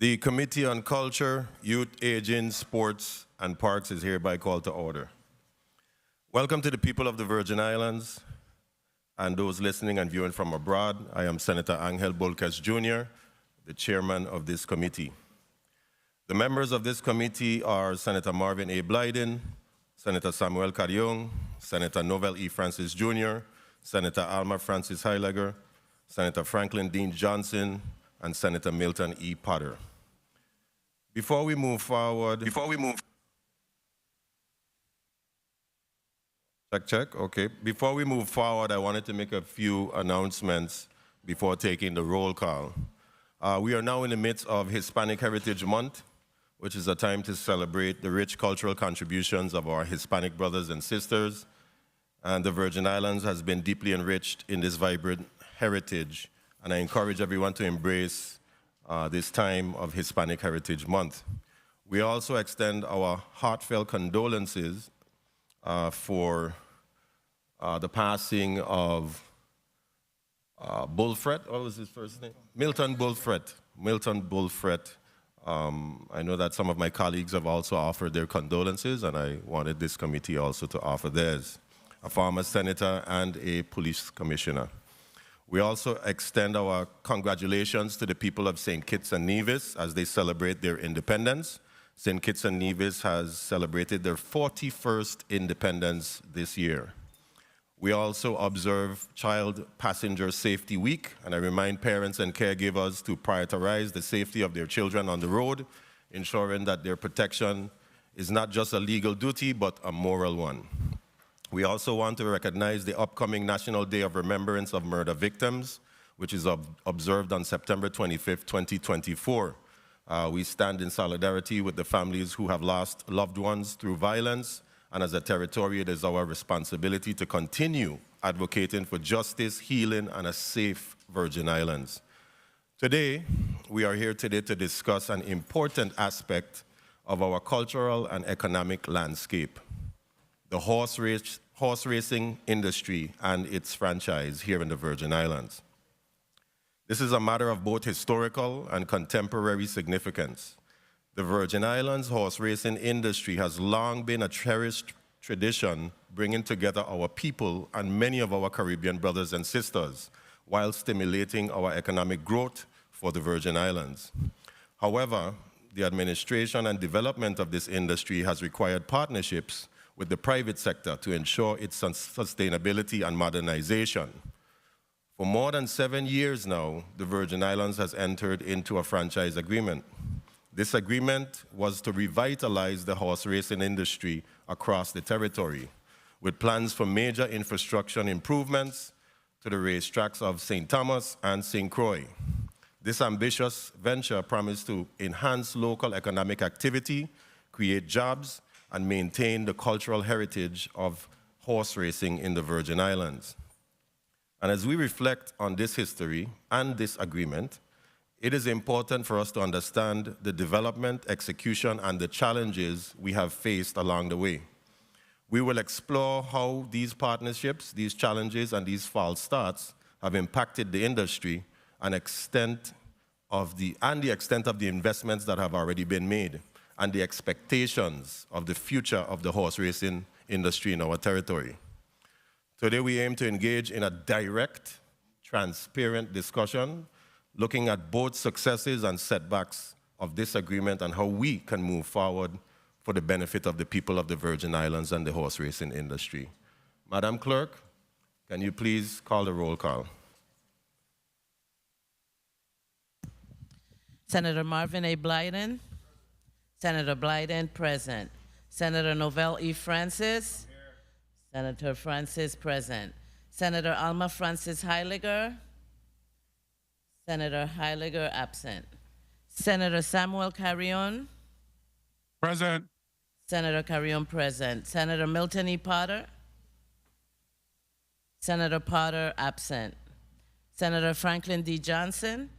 The Committee on Culture, Youth, Aging, Sports, and Parks is hereby called to order. Welcome to the people of the Virgin Islands and those listening and viewing from abroad. I am Senator Angel Bolkes Jr., the chairman of this committee. The members of this committee are Senator Marvin A. Blyden, Senator Samuel Carrion, Senator Novell E. Francis Jr., Senator Alma Francis Heiliger, Senator Franklin Dean Johnson, and Senator Milton E. Potter. Before we move forward, okay. Before we move forward, I wanted to make a few announcements before taking the roll call. We are now in the midst of Hispanic Heritage Month, which is a time to celebrate the rich cultural contributions of our Hispanic brothers and sisters. And the Virgin Islands has been deeply enriched in this vibrant heritage. And I encourage everyone to embrace this time of Hispanic Heritage Month. We also extend our heartfelt condolences for the passing of Bullfret. What was his first name? Milton Bullfret. Milton Bullfret. I know that some of my colleagues have also offered their condolences, and I wanted this committee also to offer theirs. A former senator and a police commissioner. We also extend our congratulations to the people of St. Kitts and Nevis as they celebrate their independence. St. Kitts and Nevis has celebrated their 41st independence this year. We also observe Child Passenger Safety Week, and I remind parents and caregivers to prioritize the safety of their children on the road, ensuring that their protection is not just a legal duty, but a moral one. We also want to recognize the upcoming National Day of Remembrance of Murder Victims, which is observed on September 25th, 2024. We stand in solidarity with the families who have lost loved ones through violence, and as a territory, it is our responsibility to continue advocating for justice, healing, and a safe Virgin Islands. Today, we are here today to discuss an important aspect of our cultural and economic landscape, the horse racing industry and its franchise here in the Virgin Islands. This is a matter of both historical and contemporary significance. The Virgin Islands horse racing industry has long been a cherished tradition, bringing together our people and many of our Caribbean brothers and sisters, while stimulating our economic growth for the Virgin Islands. However, the administration and development of this industry has required partnerships with the private sector to ensure its sustainability and modernization. For more than 7 years now, the Virgin Islands has entered into a franchise agreement. This agreement was to revitalize the horse racing industry across the territory, with plans for major infrastructure improvements to the racetracks of St. Thomas and St. Croix. This ambitious venture promised to enhance local economic activity, create jobs, and maintain the cultural heritage of horse racing in the Virgin Islands. And as we reflect on this history and this agreement, it is important for us to understand the development, execution, and the challenges we have faced along the way. We will explore how these partnerships, these challenges, and these false starts have impacted the industry and the extent of the investments that have already been made, and the expectations of the future of the horse racing industry in our territory. Today we aim to engage in a direct, transparent discussion, looking at both successes and setbacks of this agreement and how we can move forward for the benefit of the people of the Virgin Islands and the horse racing industry. Madam Clerk, can you please call the roll call? Senator Marvin A. Blyden. Senator Blyden, present. Senator Novell E. Francis. Here. Senator Francis, present. Senator Alma Francis Heiliger. Senator Heiliger, absent. Senator Samuel Carrion. Present. Senator Carrion, present. Senator Milton E. Potter. Senator Potter, absent. Senator Franklin D. Johnson.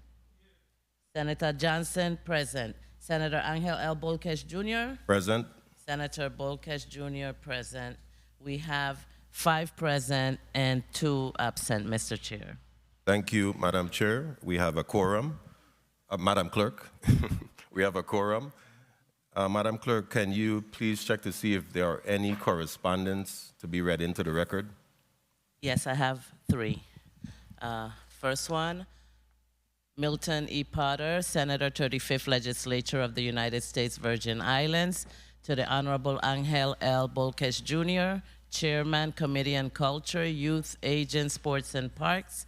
Senator Johnson, present. Senator Angel L. Bolkes Jr. Present. Senator Bolkes Jr. present. We have 5 present and 2 absent, Mr. Chair. Thank you, Madam Chair. We have a quorum. Madam Clerk. We have a quorum. Madam Clerk, can you please check to see if there are any correspondence to be read into the record? Yes, I have three. First one, Milton E. Potter, Senator, 35th Legislature of the United States Virgin Islands, to the Honorable Angel L. Bolkes Jr., Chairman, Committee on Culture, Youth, Aging, Sports and Parks,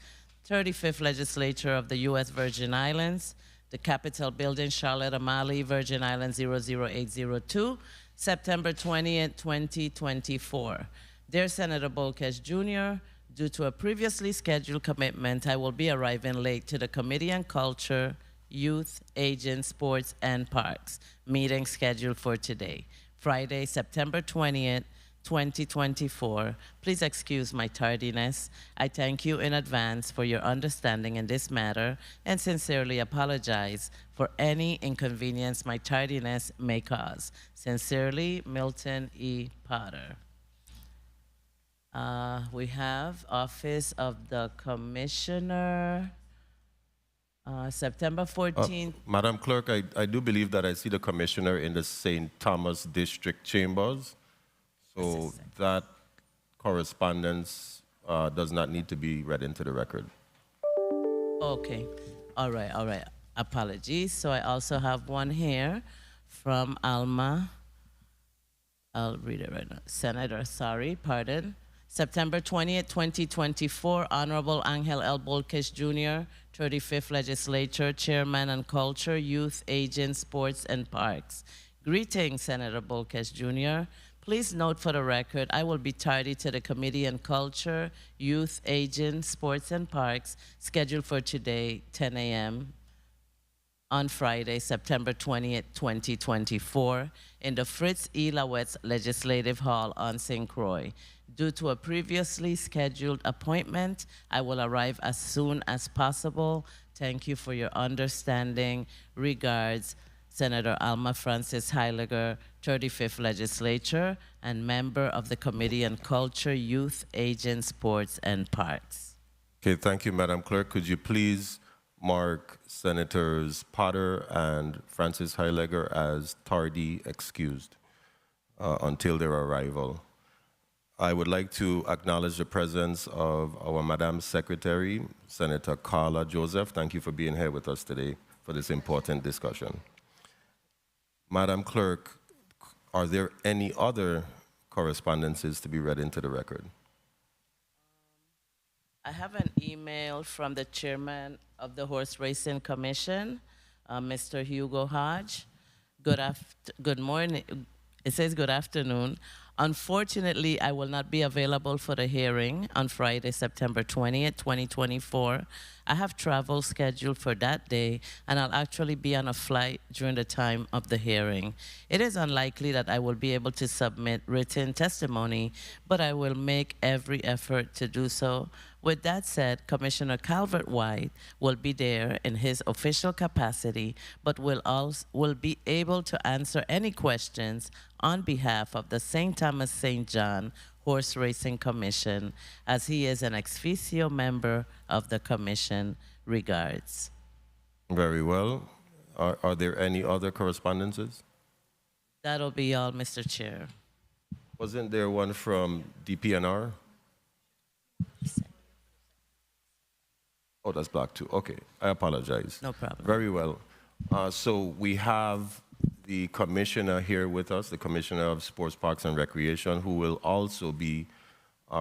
35th Legislature of the U.S. Virgin Islands, the Capitol Building, Charlotte Amalie, Virgin Islands 00802, September 20th, 2024. Dear Senator Bolkes Jr., due to a previously scheduled commitment, I will be arriving late to the Committee on Culture, Youth, Aging, Sports, and Parks meeting scheduled for today, Friday, September 20th, 2024. Please excuse my tardiness. I thank you in advance for your understanding in this matter and sincerely apologize for any inconvenience my tardiness may cause. Sincerely, Milton E. Potter. We have Office of the Commissioner, September 14th. Madam Clerk, I do believe that I see the Commissioner in the St. Thomas District Chambers. So that correspondence does not need to be read into the record. Okay. All right. Apologies. So I also have one here from Alma. I'll read it right now. Senator, sorry, pardon. September 20th, 2024, Honorable Angel L. Bolkes Jr., 35th Legislature, Chairman on Culture, Youth, Aging, Sports, and Parks. Greetings, Senator Bolkes Jr. Please note for the record, I will be tardy to the Committee on Culture, Youth, Aging, Sports, and Parks, scheduled for today, 10 a.m. on Friday, September 20th, 2024, in the Fritz E. Lawetz Legislative Hall on St. Croix. Due to a previously scheduled appointment, I will arrive as soon as possible. Thank you for your understanding. Regards, Senator Alma Francis Heiliger, 35th Legislature, and member of the Committee on Culture, Youth, Aging, Sports, and Parks. Okay, thank you, Madam Clerk. Could you please mark Senators Potter and Francis Heiliger as tardy excused until their arrival? I would like to acknowledge the presence of our Madam Secretary, Senator Carla Joseph. Thank you for being here with us today for this important discussion. Madam Clerk, are there any other correspondences to be read into the record? I have an email from the chairman of the Horse Racing Commission, Mr. Hugo Hodge. Good morning. It says good afternoon. Unfortunately, I will not be available for the hearing on Friday, September 20th, 2024. I have travel scheduled for that day, and I'll actually be on a flight during the time of the hearing. It is unlikely that I will be able to submit written testimony, but I will make every effort to do so. With that said, Commissioner Calvert-White will be there in his official capacity, but will be able to answer any questions on behalf of the St. Thomas St. John Horse Racing Commission, as he is an ex officio member of the commission. Regards. Very well. Are there any other correspondences? That'll be all, Mr. Chair. Wasn't there one from DPNR? Oh, that's block 2. Okay, I apologize. No problem. Very well. So we have the commissioner here with us, the Commissioner of Sports, Parks, and Recreation, who will also be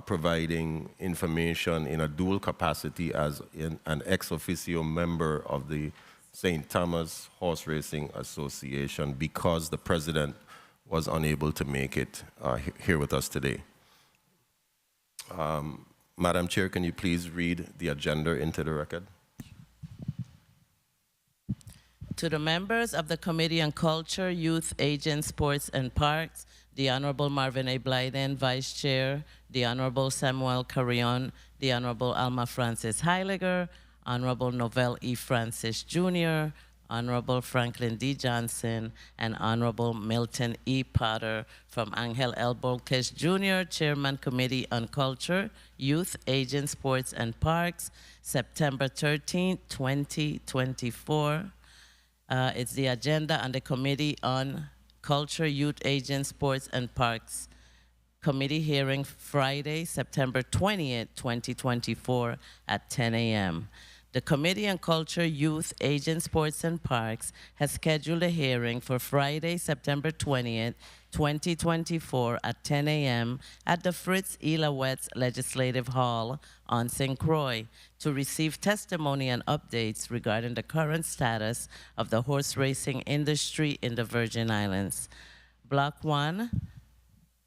providing information in a dual capacity as an ex officio member of the St. Thomas Horse Racing Association, because the president was unable to make it here with us today. Madam Chair, can you please read the agenda into the record? To the members of the Committee on Culture, Youth, Aging, Sports, and Parks, the Honorable Marvin A. Blyden, Vice Chair, the Honorable Samuel Carrion, the Honorable Alma Francis Heiliger, Honorable Novell E. Francis Jr., Honorable Franklin D. Johnson, and Honorable Milton E. Potter, from Angel L. Bolkes Jr., Chairman, Committee on Culture, Youth, Aging, Sports, and Parks, September 13, 2024. It's the agenda on the Committee on Culture, Youth, Aging, Sports, and Parks Committee hearing Friday, September 20th, 2024 at 10 a.m. The Committee on Culture, Youth, Aging, Sports, and Parks has scheduled a hearing for Friday, September 20th, 2024 at 10 a.m. at the Fritz Elawetz Legislative Hall on St. Croix to receive testimony and updates regarding the current status of the horse racing industry in the Virgin Islands. Block 1,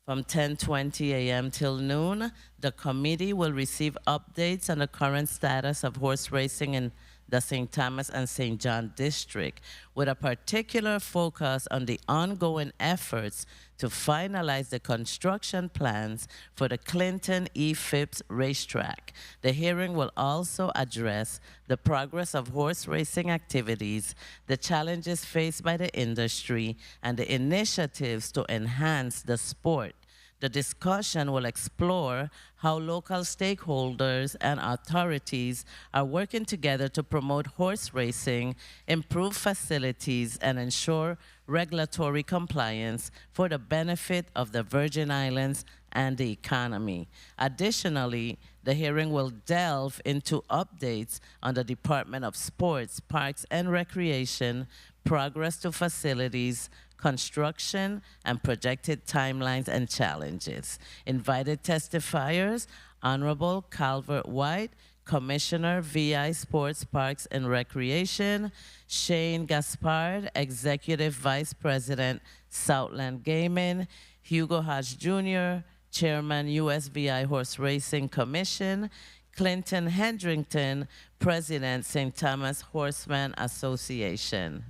from 10:20 a.m. till noon, the committee will receive updates on the current status of horse racing in the St. Thomas and St. John district, with a particular focus on the ongoing efforts to finalize the construction plans for the Clinton E. Phipps racetrack. The hearing will also address the progress of horse racing activities, the challenges faced by the industry, and the initiatives to enhance the sport. The discussion will explore how local stakeholders and authorities are working together to promote horse racing, improve facilities, and ensure regulatory compliance for the benefit of the Virgin Islands and the economy. Additionally, the hearing will delve into updates on the Department of Sports, Parks, and Recreation, progress to facilities, construction, and projected timelines and challenges. Invited testifiers, Honorable Calvert White, Commissioner, VI Sports, Parks, and Recreation; Shane Gaspard, Executive Vice President, Southland Gaming; Hugo Hodge Jr., Chairman, USVI Horse Racing Commission; Clinton Hendrington, President, St. Thomas Horseman Association.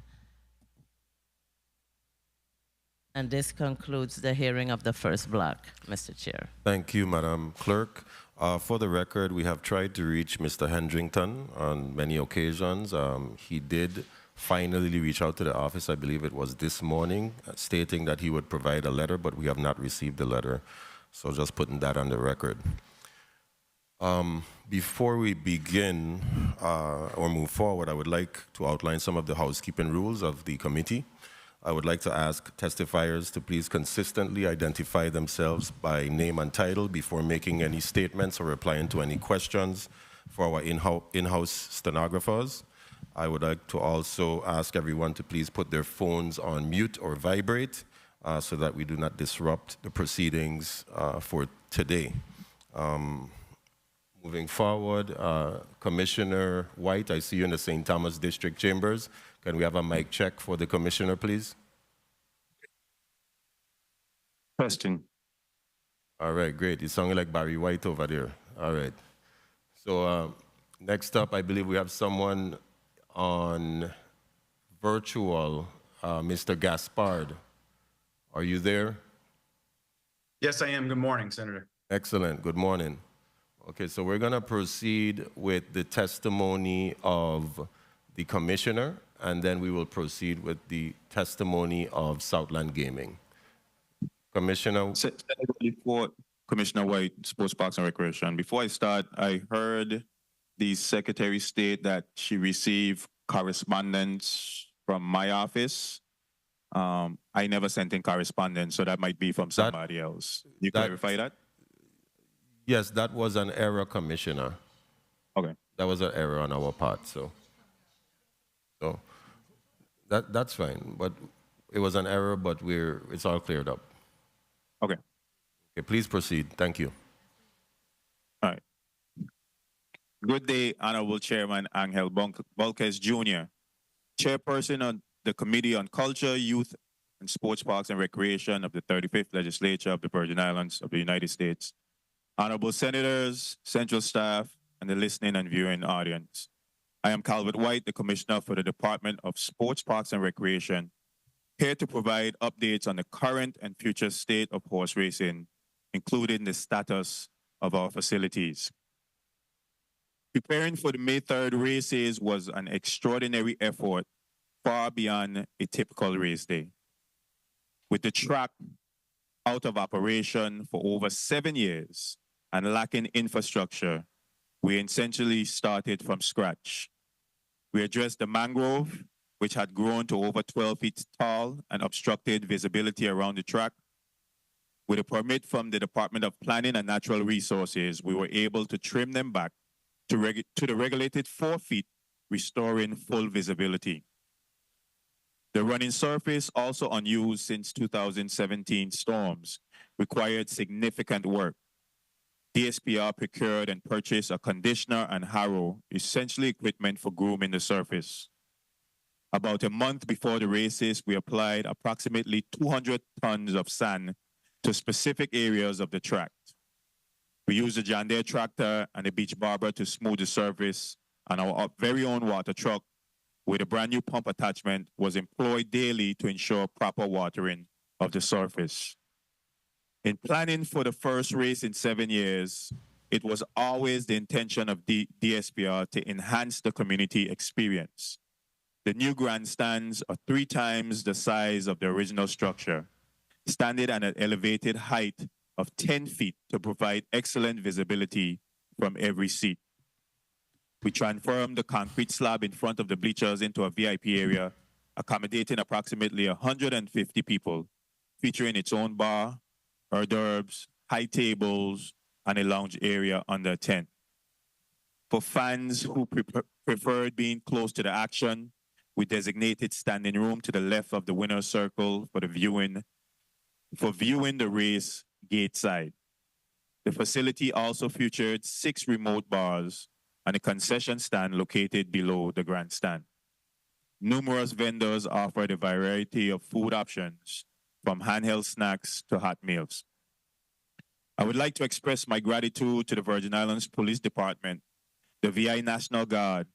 And this concludes the hearing of the first block, Mr. Chair. Thank you, Madam Clerk. For the record, we have tried to reach Mr. Hendrington on many occasions. He did finally reach out to the office, I believe it was this morning, stating that he would provide a letter, but we have not received the letter. So just putting that on the record. Before we begin or move forward, I would like to outline some of the housekeeping rules of the committee. I would like to ask testifiers to please consistently identify themselves by name and title before making any statements or replying to any questions for our in-house stenographers. I would like to also ask everyone to please put their phones on mute or vibrate so that we do not disrupt the proceedings for today. Moving forward, Commissioner White, I see you in the St. Thomas District Chambers. Can we have a mic check for the Commissioner, please? Question. All right, great. You sound like Barry White over there. All right. So next up, I believe we have someone on virtual, Mr. Gaspard. Are you there? Yes, I am. Good morning, Senator. Excellent. Good morning. Okay, so we're going to proceed with the testimony of the Commissioner, and then we will proceed with the testimony of Southland Gaming. Commissioner. Before Commissioner White, Sports, Parks, and Recreation. Before I start, I heard the Secretary state that she received correspondence from my office. I never sent in correspondence, so that might be from somebody else. You clarify that? Yes, that was an error, Commissioner. Okay. That was an error on our part, so that's fine. But it was an error, but it's all cleared up. Okay. Okay, please proceed. Thank you. All right. Good day, Honorable Chairman Angel Volquez Jr., Chairperson of the Committee on Culture, Youth, and Sports, Parks, and Recreation of the 35th Legislature of the Virgin Islands of the United States. Honorable Senators, Central Staff, and the listening and viewing audience. I am Calvert White, the Commissioner for the Department of Sports, Parks, and Recreation, here to provide updates on the current and future state of horse racing, including the status of our facilities. Preparing for the May 3rd races was an extraordinary effort far beyond a typical race day. With the track out of operation for over 7 years and lacking infrastructure, we essentially started from scratch. We addressed the mangrove, which had grown to over 12 feet tall and obstructed visibility around the track. With a permit from the Department of Planning and Natural Resources, we were able to trim them back to the regulated 4 feet, restoring full visibility. The running surface, also unused since 2017 storms, required significant work. DSPR procured and purchased a conditioner and harrow, essentially equipment for grooming the surface. About a month before the races, we applied approximately 200 tons of sand to specific areas of the track. We used a John Deere tractor and a beach barber to smooth the surface, and our very own water truck with a brand new pump attachment was employed daily to ensure proper watering of the surface. In planning for the first race in 7 years, it was always the intention of DSPR to enhance the community experience. The new grandstands are 3 times the size of the original structure, standing at an elevated height of 10 feet to provide excellent visibility from every seat. We transformed the concrete slab in front of the bleachers into a VIP area, accommodating approximately 150 people, featuring its own bar, hors d'oeuvres, high tables, and a lounge area under a tent. For fans who preferred being close to the action, we designated standing room to the left of the winner's circle for viewing the race gate side. The facility also featured 6 remote bars and a concession stand located below the grandstand. Numerous vendors offered a variety of food options, from handheld snacks to hot meals. I would like to express my gratitude to the Virgin Islands Police Department, the VI National Guard,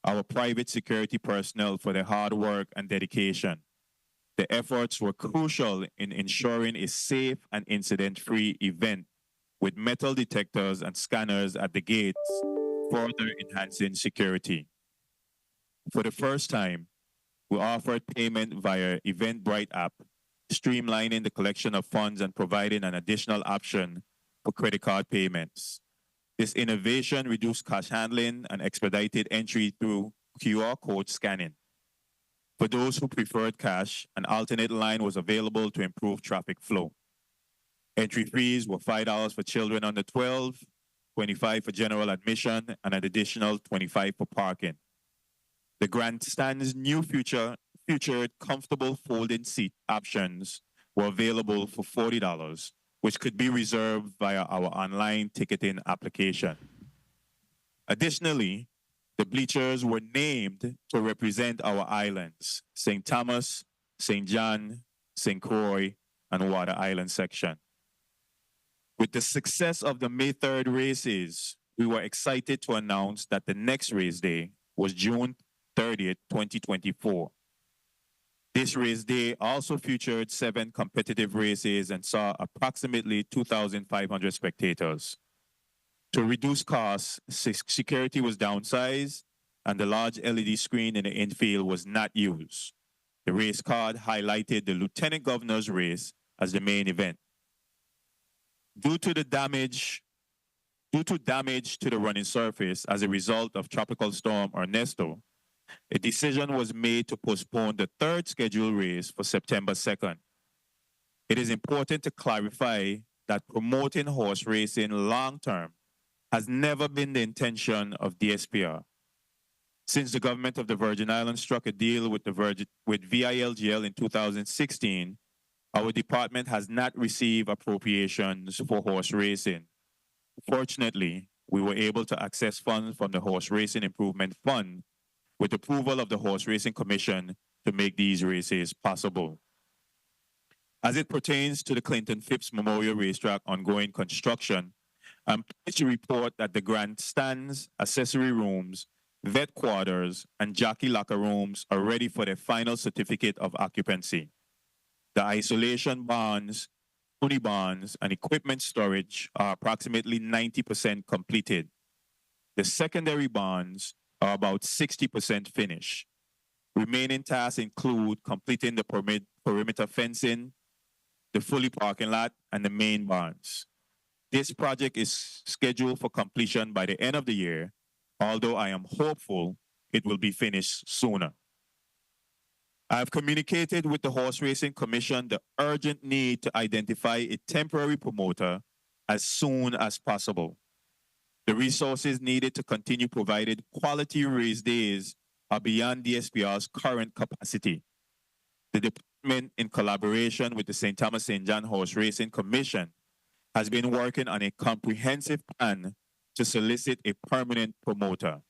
our private security personnel for their hard work and dedication. The efforts were crucial in ensuring a safe and incident-free event with metal detectors and scanners at the gates, further enhancing security. For the first time, we offered payment via Eventbrite app, streamlining the collection of funds and providing an additional option for credit card payments. This innovation reduced cash handling and expedited entry through QR code scanning. For those who preferred cash, an alternate line was available to improve traffic flow. Entry fees were $5 for children under 12, $25 for general admission, and an additional $25 for parking. The grandstand's new featured comfortable folding seat options were available for $40, which could be reserved via our online ticketing application. Additionally, the bleachers were named to represent our islands, St. Thomas, St. John, St. Croix, and Water Island section. With the success of the May 3rd races, we were excited to announce that the next race day was June 30th, 2024. This race day also featured 7 competitive races and saw approximately 2,500 spectators. To reduce costs, security was downsized and the large LED screen in the infield was not used. The race card highlighted the Lieutenant Governor's race as the main event. Due to damage to the running surface as a result of Tropical Storm Ernesto, a decision was made to postpone the 3rd scheduled race for September 2nd. It is important to clarify that promoting horse racing long-term has never been the intention of DSPR. Since the government of the Virgin Islands struck a deal with VILGL in 2016, our department has not received appropriations for horse racing. Fortunately, we were able to access funds from the Horse Racing Improvement Fund with approval of the Horse Racing Commission to make these races possible. As it pertains to the Clinton Phipps Memorial Racetrack ongoing construction, I'm pleased to report that the grandstands, accessory rooms, vet quarters, and jockey locker rooms are ready for their final certificate of occupancy. The isolation bonds, pony bonds, and equipment storage are approximately 90% completed. The secondary bonds are about 60% finished. Remaining tasks include completing the perimeter fencing, the fully parking lot, and the main bonds. This project is scheduled for completion by the end of the year, although I am hopeful it will be finished sooner. I have communicated with the Horse Racing Commission the urgent need to identify a temporary promoter as soon as possible. The resources needed to continue providing quality race days are beyond DSPR's current capacity. The department, in collaboration with the St. Thomas St. John Horse Racing Commission, has been working on a comprehensive plan to solicit a permanent promoter.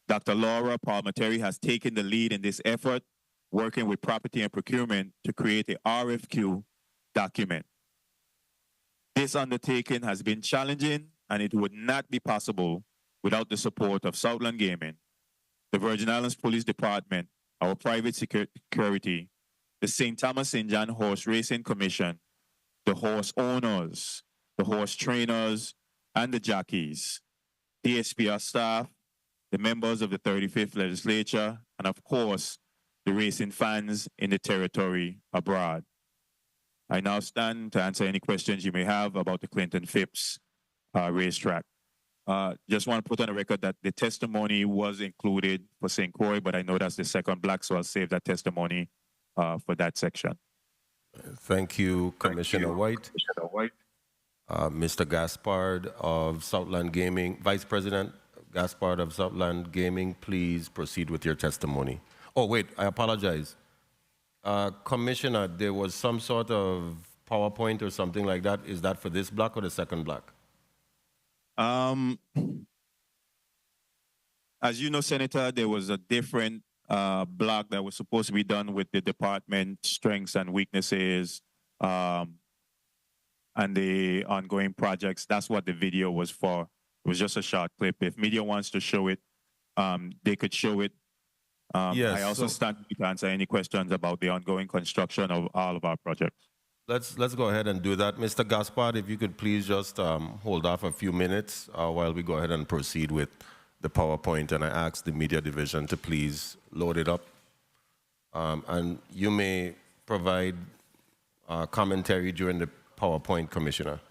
Dr. Laura Palmateri has taken the lead in this effort, working with property and procurement to create a RFQ document. This undertaking has been challenging, and it would not be possible without the support of Southland Gaming, the Virgin Islands Police Department, our private security, the St. Thomas St. John Horse Racing Commission, the horse owners, the horse trainers, and the jockeys, DSPR staff, the members of the 35th Legislature, and of course, the racing fans in the territory abroad. I now stand to answer any questions you may have about the Clinton Phipps racetrack. Just want to put on the record that the testimony was included for St. Croix, but I know that's the second block, so I'll save that testimony for that section. Thank you, Commissioner White. Mr. Gaspard of Southland Gaming, Vice President Gaspard of Southland Gaming, please proceed with your testimony. Oh, wait, I apologize. Commissioner, there was some sort of PowerPoint or something like that. Is that for this block or the second block? As you know, Senator, there was a different block that was supposed to be done with the department strengths and weaknesses and the ongoing projects. That's what the video was for. It was just a short clip. If media wants to show it, they could show it. Yes, I also stand to answer any questions about the ongoing construction of all of our projects. Let's go ahead and do that. Mr. Gaspard, if you could please just hold off a few minutes while we go ahead and proceed with the PowerPoint, and I ask the media division to please load it up. And you may provide commentary during the PowerPoint, Commissioner.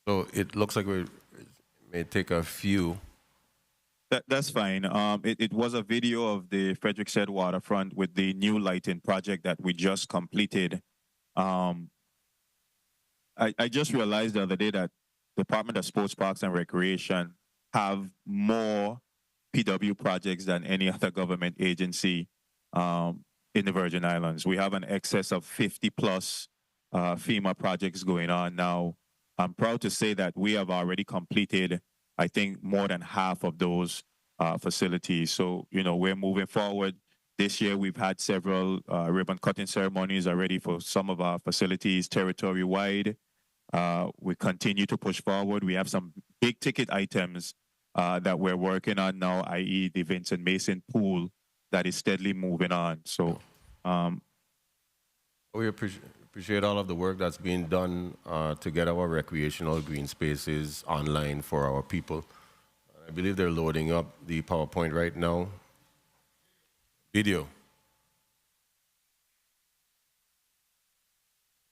So it looks like we may take a few. That's fine. It was a video of the Frederick Said waterfront with the new lighting project that we just completed. I just realized the other day that Department of Sports, Parks, and Recreation have more PW projects than any other government agency in the Virgin Islands. We have an excess of 50 plus FEMA projects going on now. I'm proud to say that we have already completed, I think, more than half of those facilities. So, you know, we're moving forward. This year, we've had several ribbon cutting ceremonies already for some of our facilities territory-wide. We continue to push forward. We have some big ticket items that we're working on now, i.e. the Vincent Mason pool that is steadily moving on. So we appreciate all of the work that's being done to get our recreational green spaces online for our people. I believe they're loading up the PowerPoint right now. Video.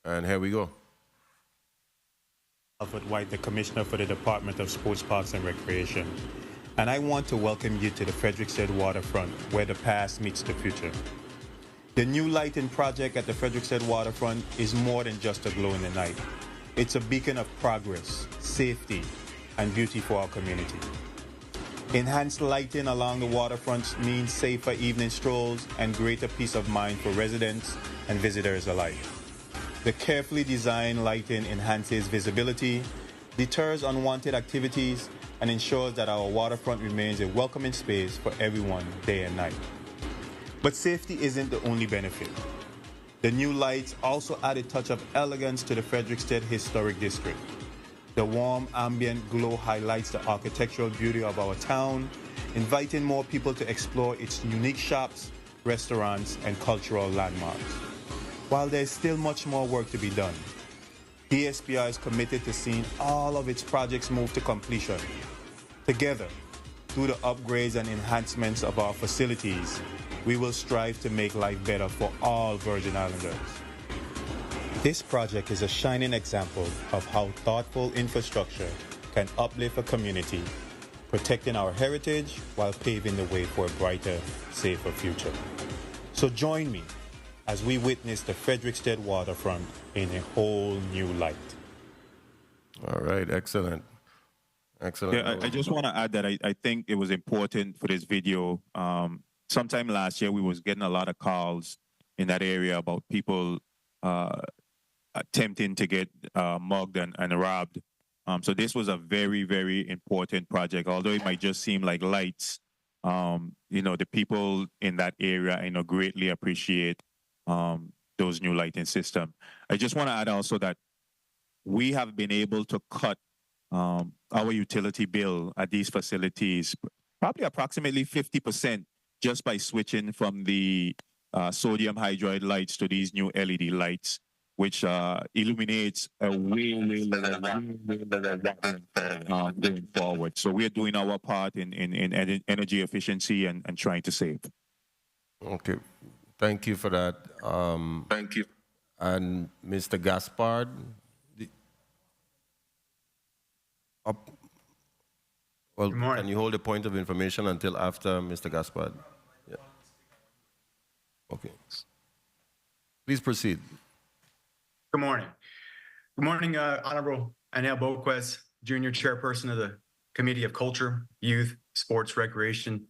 And here we go. Alfred White, the Commissioner for the Department of Sports, Parks, and Recreation. And I want to welcome you to the Frederick Said waterfront, where the past meets the future. The new lighting project at the Frederick Said waterfront is more than just a glow in the night. It's a beacon of progress, safety, and beauty for our community. Enhanced lighting along the waterfront means safer evening strolls and greater peace of mind for residents and visitors alike. The carefully designed lighting enhances visibility, deters unwanted activities, and ensures that our waterfront remains a welcoming space for everyone day and night. But safety isn't the only benefit. The new lights also add a touch of elegance to the Frederiksted Historic District. The warm ambient glow highlights the architectural beauty of our town, inviting more people to explore its unique shops, restaurants, and cultural landmarks. While there's still much more work to be done, DSPI is committed to seeing all of its projects move to completion. Together, through the upgrades and enhancements of our facilities, we will strive to make life better for all Virgin Islanders. This project is a shining example of how thoughtful infrastructure can uplift a community, protecting our heritage while paving the way for a brighter, safer future. So join me as we witness the Frederiksted waterfront in a whole new light. All right, excellent. Excellent. Yeah, I just want to add that I think it was important for this video. Sometime last year, we was getting a lot of calls in that area about people attempting to get mugged and robbed. So this was a very, very important project. Although it might just seem like lights, the people in that area, greatly appreciate those new lighting system. I just want to add also that we have been able to cut our utility bill at these facilities probably approximately 50% just by switching from the sodium hydride lights to these new LED lights, which illuminates a way going forward. So we're doing our part in energy efficiency and trying to save. Okay, thank you for that. Thank you. And Mr. Gaspard, well, Good morning. can you hold a point of information until after Mr. Gaspard? Yeah. Okay. Please proceed. Good morning. Good morning, Honorable Anel Boquez, Junior Chairperson of the Committee of Culture, Youth, Sports, Recreation,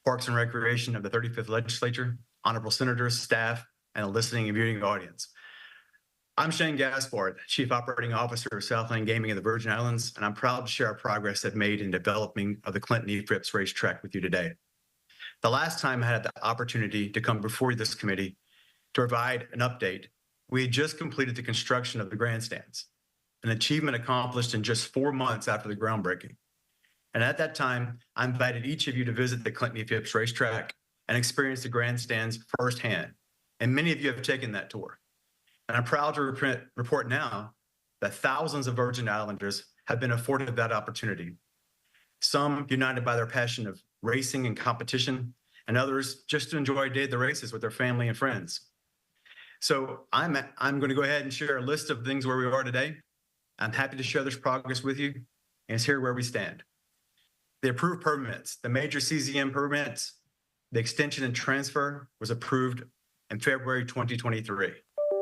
Parks and Recreation of the 35th Legislature, Honorable Senators, staff, and a listening and viewing audience. I'm Shane Gaspard, Chief Operating Officer of Southland Gaming of the Virgin Islands, and I'm proud to share our progress I've made in developing of the Clinton E. Phipps racetrack with you today. The last time I had the opportunity to come before this committee to provide an update, we had just completed the construction of the grandstands, an achievement accomplished in just 4 months after the groundbreaking. And at that time, I invited each of you to visit the Clinton E. Phipps racetrack and experience the grandstands firsthand. And many of you have taken that tour. And I'm proud to report now that thousands of Virgin Islanders have been afforded that opportunity. Some united by their passion of racing and competition, and others just to enjoy a day at the races with their family and friends. So I'm going to go ahead and share a list of things where we are today. I'm happy to share this progress with you, and it's here where we stand. The approved permits, the major CZM permits, the extension and transfer was approved in February 2023.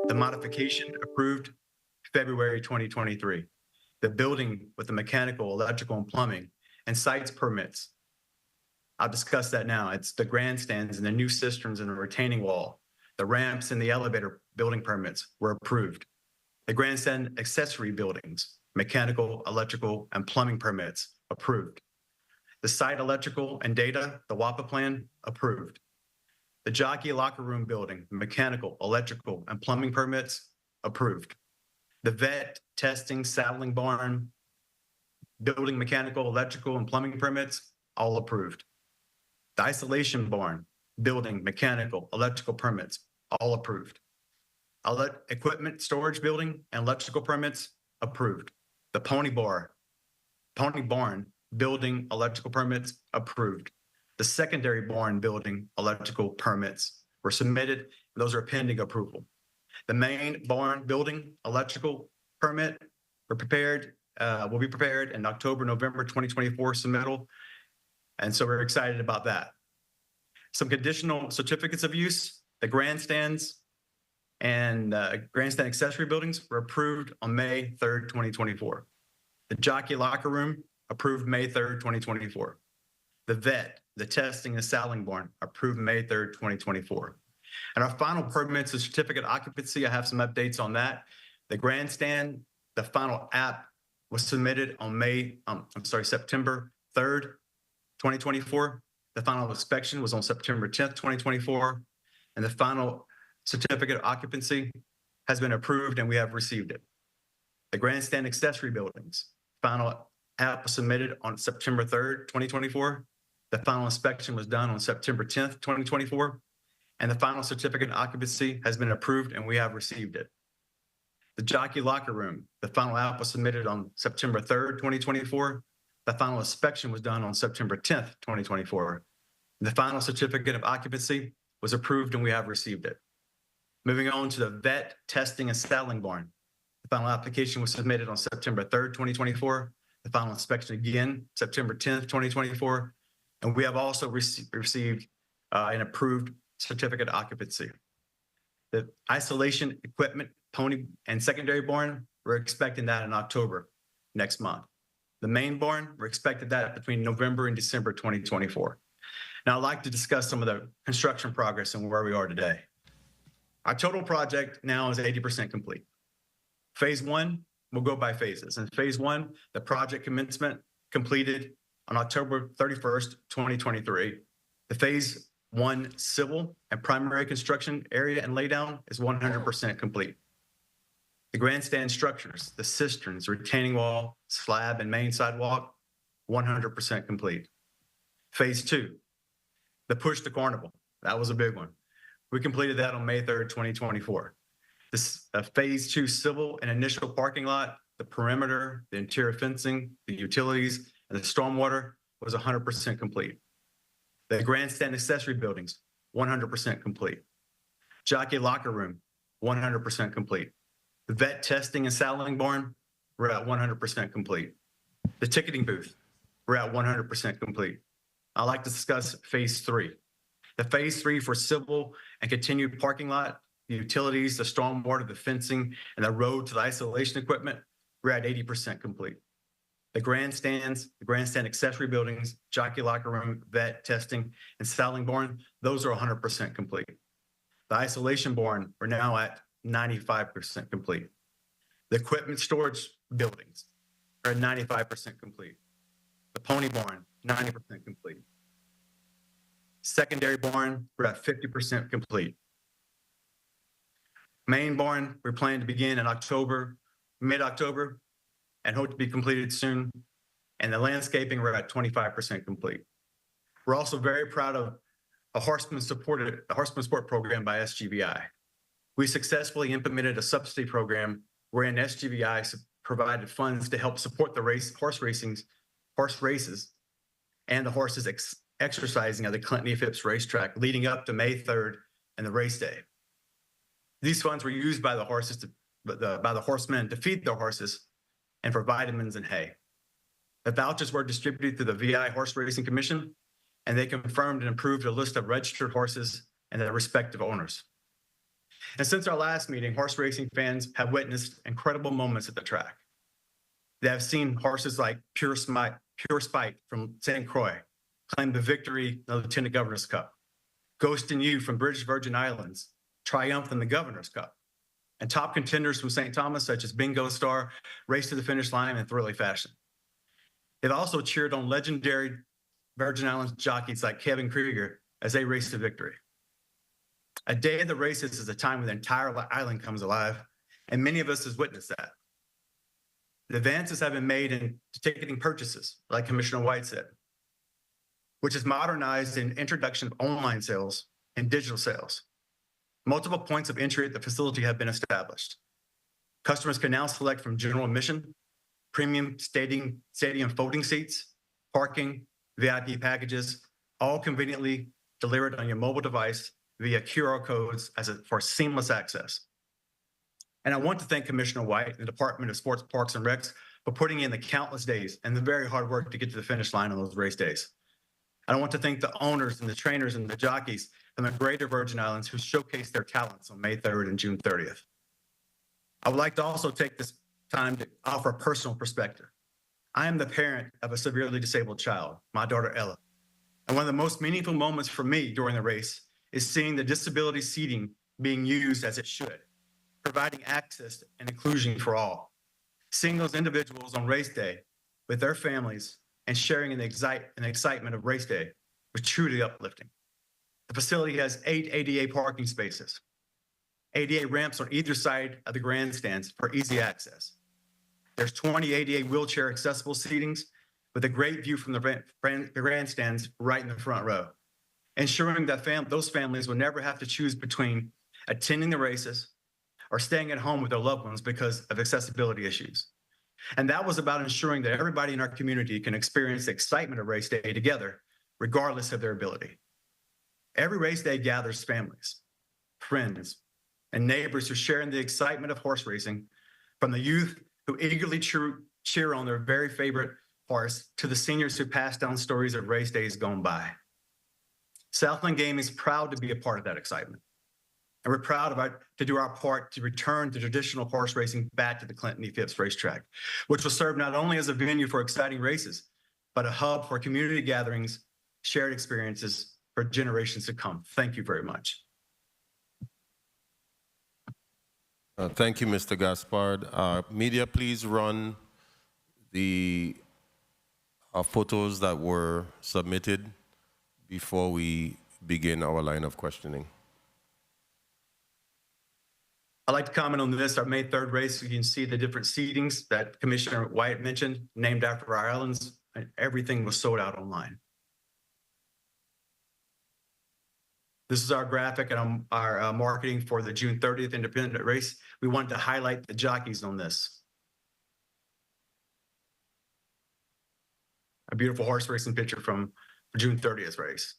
The modification approved February 2023. The building with the mechanical, electrical, and plumbing, and sites permits. I'll discuss that now. It's the grandstands and the new cisterns and the retaining wall. The ramps and the elevator building permits were approved. The grandstand accessory buildings, mechanical, electrical, and plumbing permits approved. The site electrical and data, the WAPA plan, approved. The jockey locker room building, mechanical, electrical, and plumbing permits, approved. The vet, testing, saddling barn, building mechanical, electrical, and plumbing permits, all approved. The isolation barn, building, mechanical, electrical permits, all approved. Equipment storage building and electrical permits, approved. The pony barn, building, electrical permits, approved. The secondary barn building electrical permits were submitted, and those are pending approval. The main barn building electrical permit will be prepared in October, November 2024 submittal. And so we're excited about that. Some conditional certificates of use, the grandstands and grandstand accessory buildings were approved on May 3rd, 2024. The jockey locker room approved May 3rd, 2024. The vet, the testing and saddling barn approved May 3rd, 2024. And our final permits and certificate occupancy, I have some updates on that. The grandstand, the final app was submitted on September 3rd, 2024. The final inspection was on September 10th, 2024. And the final certificate of occupancy has been approved and we have received it. The grandstand accessory buildings, final app was submitted on September 3rd, 2024. The final inspection was done on September 10th, 2024. And the final certificate of occupancy has been approved and we have received it. The jockey locker room, the final app was submitted on September 3rd, 2024. The final inspection was done on September 10th, 2024. The final certificate of occupancy was approved and we have received it. Moving on to the vet testing and saddling barn. The final application was submitted on September 3rd, 2024. The final inspection again, September 10th, 2024. And we have also received an approved certificate of occupancy. The isolation equipment, pony and secondary barn, we're expecting that in October next month. The main barn, we're expecting that between November and December 2024. Now I'd like to discuss some of the construction progress and where we are today. Our total project now is 80% complete. Phase one, we'll go by phases. In phase one, the project commencement completed on October 31st, 2023. The phase one civil and primary construction area and laydown is 100% complete. The grandstand structures, the cisterns, retaining wall, slab, and main sidewalk, 100% complete. Phase two, the push to carnival. That was a big one. We completed that on May 3rd, 2024. This phase two civil and initial parking lot, the perimeter, the interior fencing, the utilities, and the stormwater was 100% complete. The grandstand accessory buildings, 100% complete. Jockey locker room, 100% complete. The vet testing and saddling barn, we're at 100% complete. The ticketing booth, we're at 100% complete. I'd like to discuss phase three. The phase three for civil and continued parking lot, the utilities, the stormwater, the fencing, and the road to the isolation equipment, we're at 80% complete. The grandstands, the grandstand accessory buildings, jockey locker room, vet testing, and saddling barn, those are 100% complete. The isolation barn, we're now at 95% complete. The equipment storage buildings are at 95% complete. The pony barn, 90% complete. Secondary barn, we're at 50% complete. Main barn, we're planning to begin in October, mid-October, and hope to be completed soon. And the landscaping, we're at 25% complete. We're also very proud of a horseman support program by SGVI. We successfully implemented a subsidy program wherein SGVI provided funds to help support the horse races and the horses exercising at the Clinton E. Phipps racetrack leading up to May 3rd and the race day. These funds were used by the horsemen to feed their horses and for vitamins and hay. The vouchers were distributed through the VI Horse Racing Commission, and they confirmed and approved a list of registered horses and their respective owners. And since our last meeting, horse racing fans have witnessed incredible moments at the track. They have seen horses like Pure Spite from St. Croix claim the victory in the Lieutenant Governor's Cup. Ghost and You from British Virgin Islands triumph in the Governor's Cup. And top contenders from St. Thomas, such as Bingo Star, race to the finish line in thrilling fashion. They've also cheered on legendary Virgin Islands jockeys like Kevin Krieger as they race to victory. A day of the races is a time when the entire island comes alive, and many of us has witnessed that. The advances have been made in ticketing purchases, like Commissioner White said, which is modernized in introduction of online sales and digital sales. Multiple points of entry at the facility have been established. Customers can now select from general admission, premium stadium folding seats, parking, VIP packages, all conveniently delivered on your mobile device via QR codes for seamless access. And I want to thank Commissioner White and the Department of Sports, Parks, and Recs for putting in the countless days and the very hard work to get to the finish line on those race days. And I want to thank the owners and the trainers and the jockeys from the Greater Virgin Islands who showcased their talents on May 3rd and June 30th. I would like to also take this time to offer a personal perspective. I am the parent of a severely disabled child, my daughter Ella. And one of the most meaningful moments for me during the race is seeing the disability seating being used as it should, providing access and inclusion for all. Seeing those individuals on race day with their families and sharing in the excitement of race day was truly uplifting. The facility has 8 ADA parking spaces, ADA ramps on either side of the grandstands for easy access. There's 20 ADA wheelchair accessible seatings with a great view from the grandstands right in the front row, ensuring that those families will never have to choose between attending the races or staying at home with their loved ones because of accessibility issues. And that was about ensuring that everybody in our community can experience the excitement of race day together, regardless of their ability. Every race day gathers families, friends, and neighbors who share in the excitement of horse racing, from the youth who eagerly cheer on their very favorite horse to the seniors who pass down stories of race days gone by. Southland Gaming is proud to be a part of that excitement. And we're proud to do our part to return the traditional horse racing back to the Clinton E. Phipps racetrack, which will serve not only as a venue for exciting races, but a hub for community gatherings, shared experiences for generations to come. Thank you very much. Thank you, Mr. Gaspard. Media, please run the photos that were submitted before we begin our line of questioning. I'd like to comment on this, our May 3rd race. You can see the different seatings that Commissioner Wyatt mentioned, named after our islands, and everything was sold out online. This is our graphic and our marketing for the June 30th independent race. We wanted to highlight the jockeys on this. A beautiful horse racing picture from June 30th race.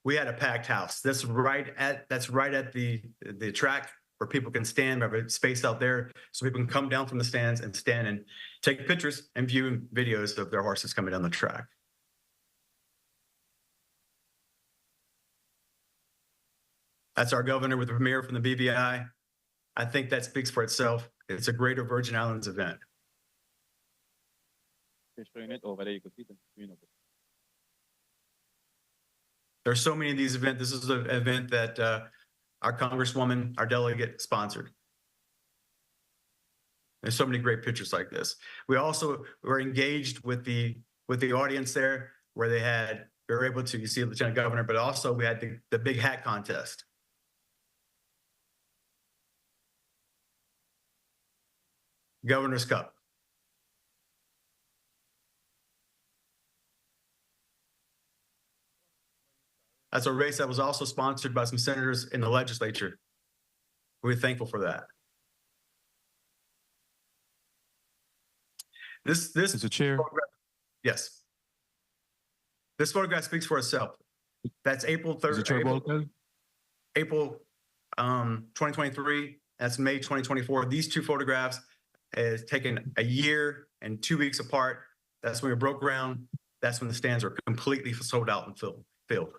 We had a packed house. That's right at the track where people can stand. We have a space out there so people can come down from the stands and stand and take pictures and view videos of their horses coming down the track. That's our governor with the premier from the BVI. I think that speaks for itself. It's a Greater Virgin Islands event. There's so many of these events. This is an event that our Congresswoman, our delegate, sponsored. There's so many great pictures like this. We also were engaged with the audience there, where we were able to, you see Lieutenant Governor, but also we had the big hat contest. Governor's Cup. That's a race that was also sponsored by some senators in the legislature. We're thankful for that. This Mr. Chair. Yes. This photograph speaks for itself. That's April 3rd. April 2023. That's May 2024. These two photographs is taken a year and 2 weeks apart. That's when we broke ground. That's when the stands are completely sold out and filled.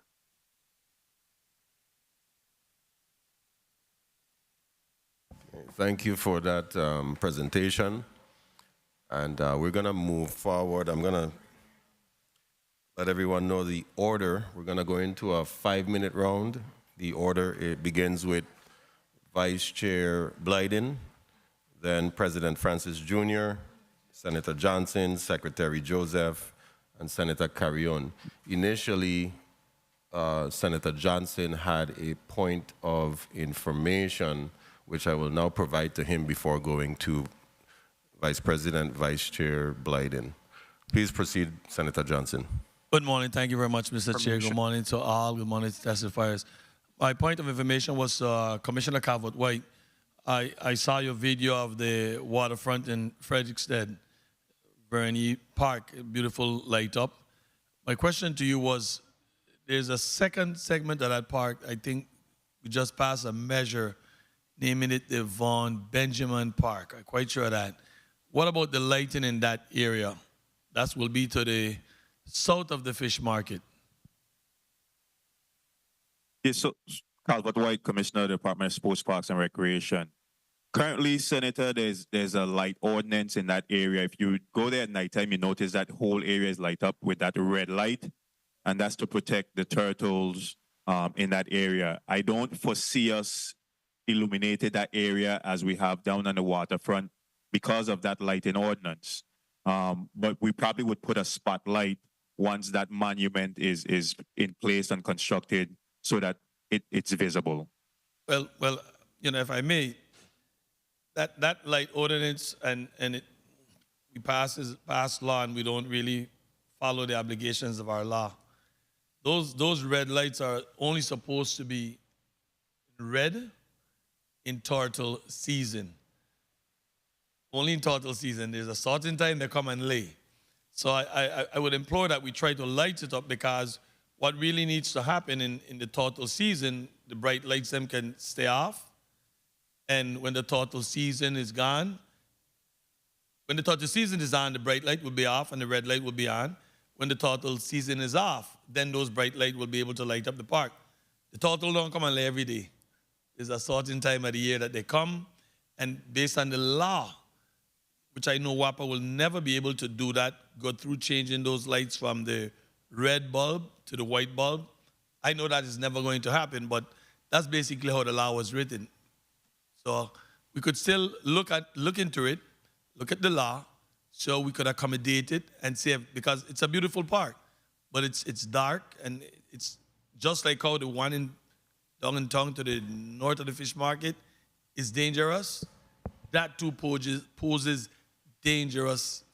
Thank you for that presentation. And we're going to move forward. I'm going to let everyone know the order. We're going to go into a 5-minute round. The order, it begins with Vice Chair Blyden, then President Francis Jr., Senator Johnson, Secretary Joseph, and Senator Carrion. Initially, Senator Johnson had a point of information, which I will now provide to him before going to Vice President, Vice Chair Blyden. Please proceed, Senator Johnson. Good morning. Thank you very much, Mr. Chair. Good morning to all. Good morning to testifiers. My point of information was Commissioner Calvert-White. I saw your video of the waterfront in Frederiksted, Bernie Park, beautiful light up. My question to you was, there's a second segment of that park. I think we just passed a measure naming it the Von Benjamin Park. I'm quite sure of that. What about the lighting in that area? That will be to the south of the fish market. Yes, so Calvert-White, Commissioner of the Department of Sports, Parks, and Recreation. Currently, Senator, there's a light ordinance in that area. If you go there at nighttime, you notice that whole area is light up with that red light, and that's to protect the turtles in that area. I don't foresee us illuminated that area as we have down on the waterfront because of that lighting ordinance. But we probably would put a spotlight once that monument is in place and constructed so that it's visible. Well, you know, if I may, that light ordinance we pass law and we don't really follow the obligations of our law. those red lights are only supposed to be red in turtle season. Only in turtle season. There's a certain time they come and lay. So I would implore that we try to light it up, because what really needs to happen in the turtle season, the bright lights them can stay off. And when the turtle season is gone, when the turtle season is on, the bright light will be off and the red light will be on. When the turtle season is off, then those bright lights will be able to light up the park. The turtle don't come and lay every day. There's a certain time of the year that they come, and based on the law, which I know WAPA will never be able to do that, go through changing those lights from the red bulb to the white bulb. I know that is never going to happen, but that's basically how the law was written. So we could still look into it, look at the law, so we could accommodate it and save, because it's a beautiful park, but it's dark, and it's just like how the one in Downtown to the north of the fish market is dangerous. That too poses dangerous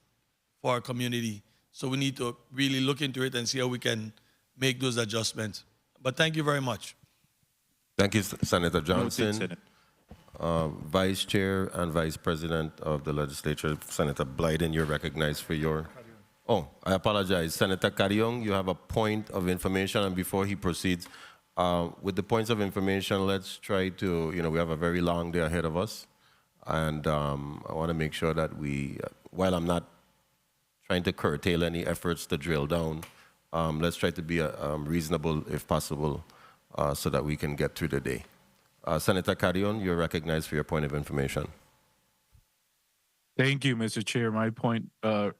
for our community. So we need to really look into it and see how we can make those adjustments. But thank you very much. Thank you, Senator Johnson. Vice Chair and Vice President of the Legislature, Senator Blyden, you're recognized for your... Oh, I apologize. Senator Carrion, you have a point of information, and before he proceeds, with the points of information, let's try to, we have a very long day ahead of us, and I want to make sure that we, while I'm not trying to curtail any efforts to drill down, let's try to be reasonable if possible, so that we can get through the day. Senator Carrion, you're recognized for your point of information. Thank you, Mr. Chair. My point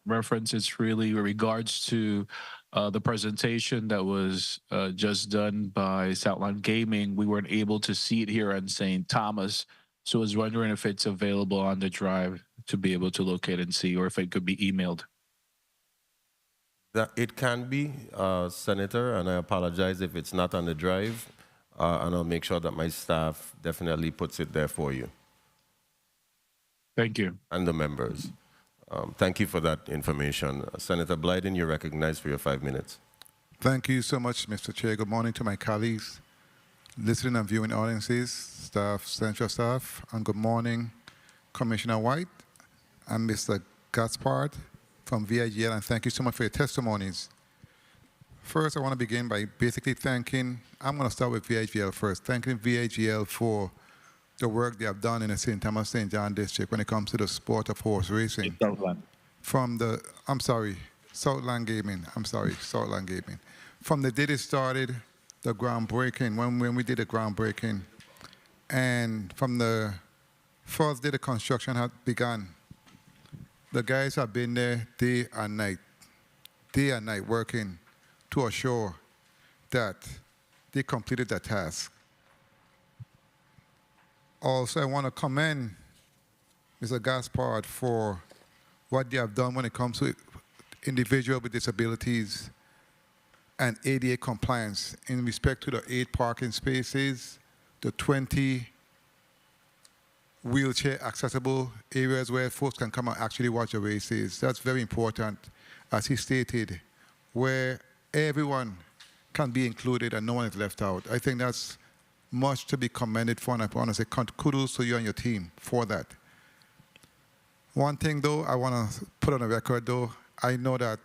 reference is really with regards to the presentation that was just done by Southland Gaming. We weren't able to see it here on St. Thomas, so I was wondering if it's available on the drive to be able to locate and see, or if it could be emailed. It can be, Senator, and I apologize if it's not on the drive, and I'll make sure that my staff definitely puts it there for you. Thank you. And the members. Thank you for that information. Senator Blyden, you're recognized for your 5 minutes. Thank you so much, Mr. Chair. Good morning to my colleagues, listening and viewing audiences, staff, central staff, and good morning, Commissioner White and Mr. Gaspard from VIGL, and thank you so much for your testimonies. First, I want to begin by basically thanking, I'm going to start with VIGL first, thanking VIGL for the work they have done in the St. Thomas St. John district when it comes to the sport of horse racing. From the, Southland Gaming, Southland Gaming. From the day they started the groundbreaking, when we did the groundbreaking, and from the first day the construction had begun, the guys have been there day and night working to assure that they completed that task. Also, I want to commend Mr. Gaspard for what they have done when it comes to individuals with disabilities and ADA compliance in respect to the 8 parking spaces, the 20 wheelchair accessible areas where folks can come and actually watch the races. That's very important, as he stated, where everyone can be included and no one is left out. I think that's much to be commended for, and I want to say kudos to you and your team for that. One thing, though, I want to put on the record, though, I know that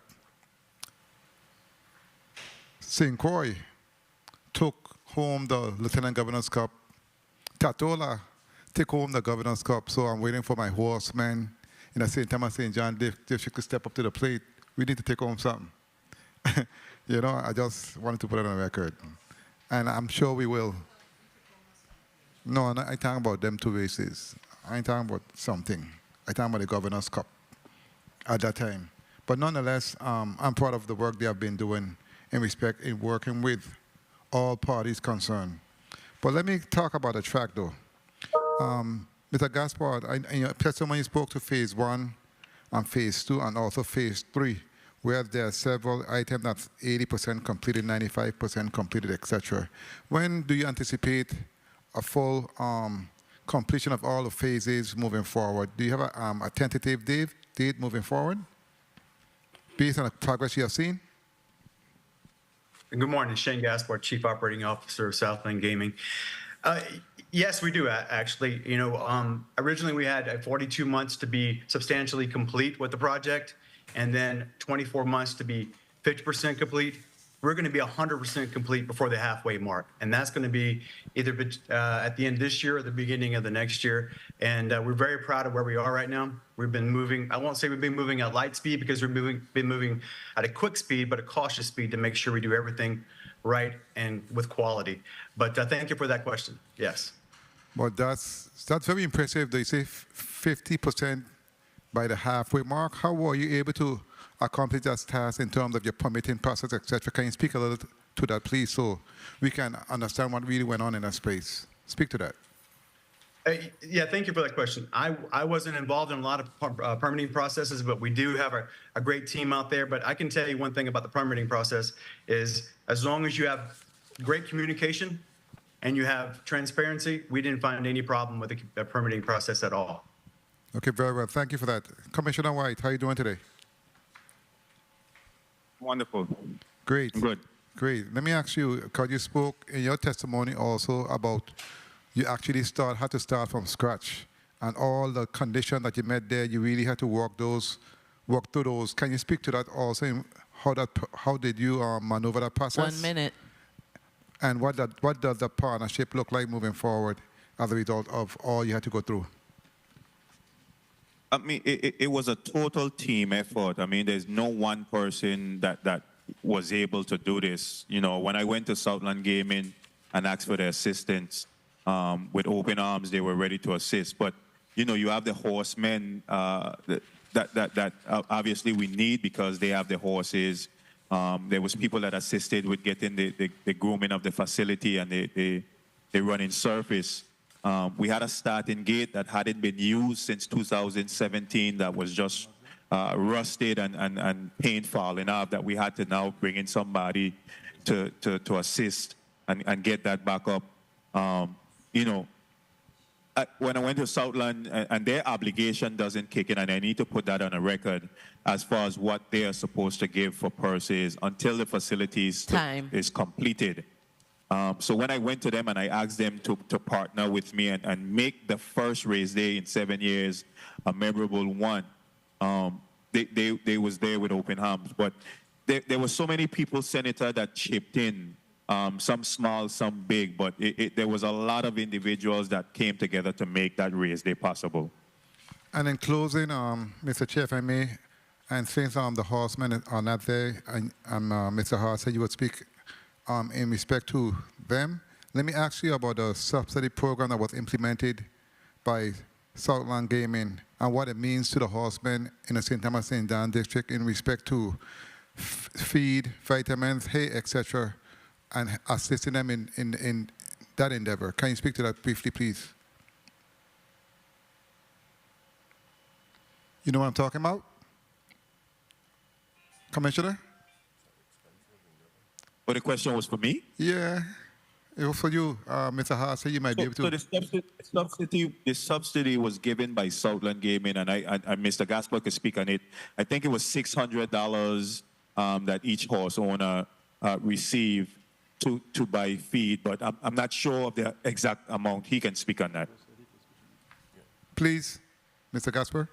St. Croix took home the Lieutenant Governor's Cup. Tatola took home the Governor's Cup, so I'm waiting for my horsemen in the St. Thomas St. John district to step up to the plate. We need to take home something. I just wanted to put it on the record. And I'm sure we will. No, I'm talking about them 2 races. I ain't talking about something. I'm talking about the Governor's Cup at that time. But nonetheless, I'm proud of the work they have been doing in working with all parties concerned. But let me talk about the track, though. Mr. Gaspard, in your testimony, you spoke to phase 1 and phase 2 and also phase 3, where there are several items that's 80% completed, 95% completed, etc. When do you anticipate a full completion of all the phases moving forward? Do you have a tentative date moving forward based on the progress you have seen? Good morning, Shane Gaspar, Chief Operating Officer of Southland Gaming. Yes, we do actually. You know, originally we had 42 months to be substantially complete with the project, and then 24 months to be 50% complete. We're going to be 100% complete before the halfway mark, and that's going to be either at the end of this year or the beginning of the next year. And we're very proud of where we are right now. We've been moving. I won't say we've been moving at light speed because we've been moving at a quick speed, but a cautious speed to make sure we do everything right and with quality. But thank you for that question. Yes. Well, that's very impressive. They say 50% by the halfway mark. How were you able to accomplish that task in terms of your permitting process, etc.? Can you speak a little to that, please, so we can understand what really went on in that space? Speak to that. Yeah, thank you for that question. I wasn't involved in a lot of permitting processes, but we do have a great team out there. But I can tell you one thing about the permitting process is as long as you have great communication and you have transparency, we didn't find any problem with the permitting process at all. Okay, very well. Thank you for that. Commissioner White, how are you doing today? Wonderful. Great. Good. Great. Let me ask you, because you spoke in your testimony also about you actually had to start from scratch, and all the conditions that you met there, you really had to work through those. Can you speak to that also? How did you maneuver that process? 1 minute. And what does the partnership look like moving forward as a result of all you had to go through? I mean, it was a total team effort. I mean, there's no one person that was able to do this. You know, when I went to Southland Gaming and asked for their assistance, with open arms, they were ready to assist. But, you know, you have the horsemen that obviously we need because they have the horses. There was people that assisted with getting the grooming of the facility and the running surface. We had a starting gate that hadn't been used since 2017 that was just rusted and paint falling off, that we had to now bring in somebody to assist and get that back up. You know, when I went to Southland, and their obligation doesn't kick in, and I need to put that on a record as far as what they are supposed to give for purses until the facilities is completed. So when I went to them and I asked them to partner with me and make the first race day in 7 years a memorable one, they was there with open arms. But there were so many people, Senator, that chipped in. Some small, some big, but there was a lot of individuals that came together to make that race day possible. And in closing, Mr. Chair, if I may, and since the horsemen are not there, and Mr. Hart said you would speak in respect to them, let me ask you about the subsidy program that was implemented by Southland Gaming and what it means to the horsemen in the St. Thomas St. John district in respect to feed, vitamins, hay, etc., and assisting them in that endeavor. Can you speak to that briefly, please? You know what I'm talking about? Commissioner? But the question was for me? Yeah, it was for you, Mr. Hart. So you might be able to. So the subsidy was given by Southland Gaming, and Mr. Gaspar could speak on it. I think it was $600 that each horse owner received to buy feed, but I'm not sure of the exact amount. He can speak on that. Please, Mr. Gaspar.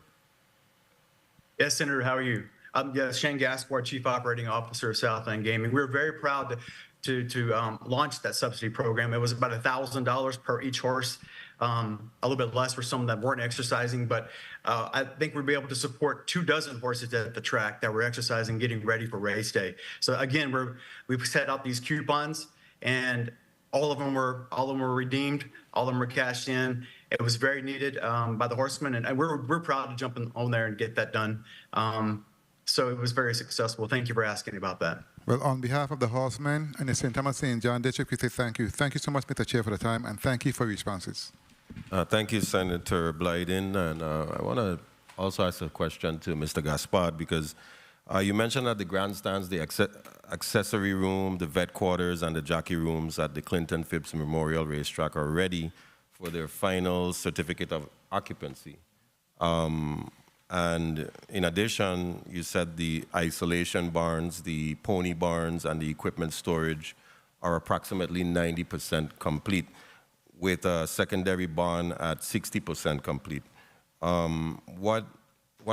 Yes, Senator, how are you? Yes, Shane Gaspar, Chief Operating Officer of Southland Gaming. We're very proud to launch that subsidy program. It was about $1,000 per each horse, a little bit less for some that weren't exercising, but I think we'll be able to support 24 horses at the track that were exercising, getting ready for race day. So again, we've set out these coupons, and all of them were redeemed, all of them were cashed in. It was very needed by the horsemen, and we're proud to jump on there and get that done. So it was very successful. Thank you for asking about that. Well, on behalf of the horsemen and the St. Thomas St. John District, we say thank you. Thank you so much, Mr. Chair, for the time, and thank you for your responses. Thank you, Senator Blyden. And I want to also ask a question to Mr. Gaspard, because you mentioned that the grandstands, the accessory room, the vet quarters, and the jockey rooms at the Clinton Phipps Memorial Racetrack are ready for their final certificate of occupancy. And in addition, you said the isolation barns, the pony barns, and the equipment storage are approximately 90% complete, with a secondary barn at 60% complete. What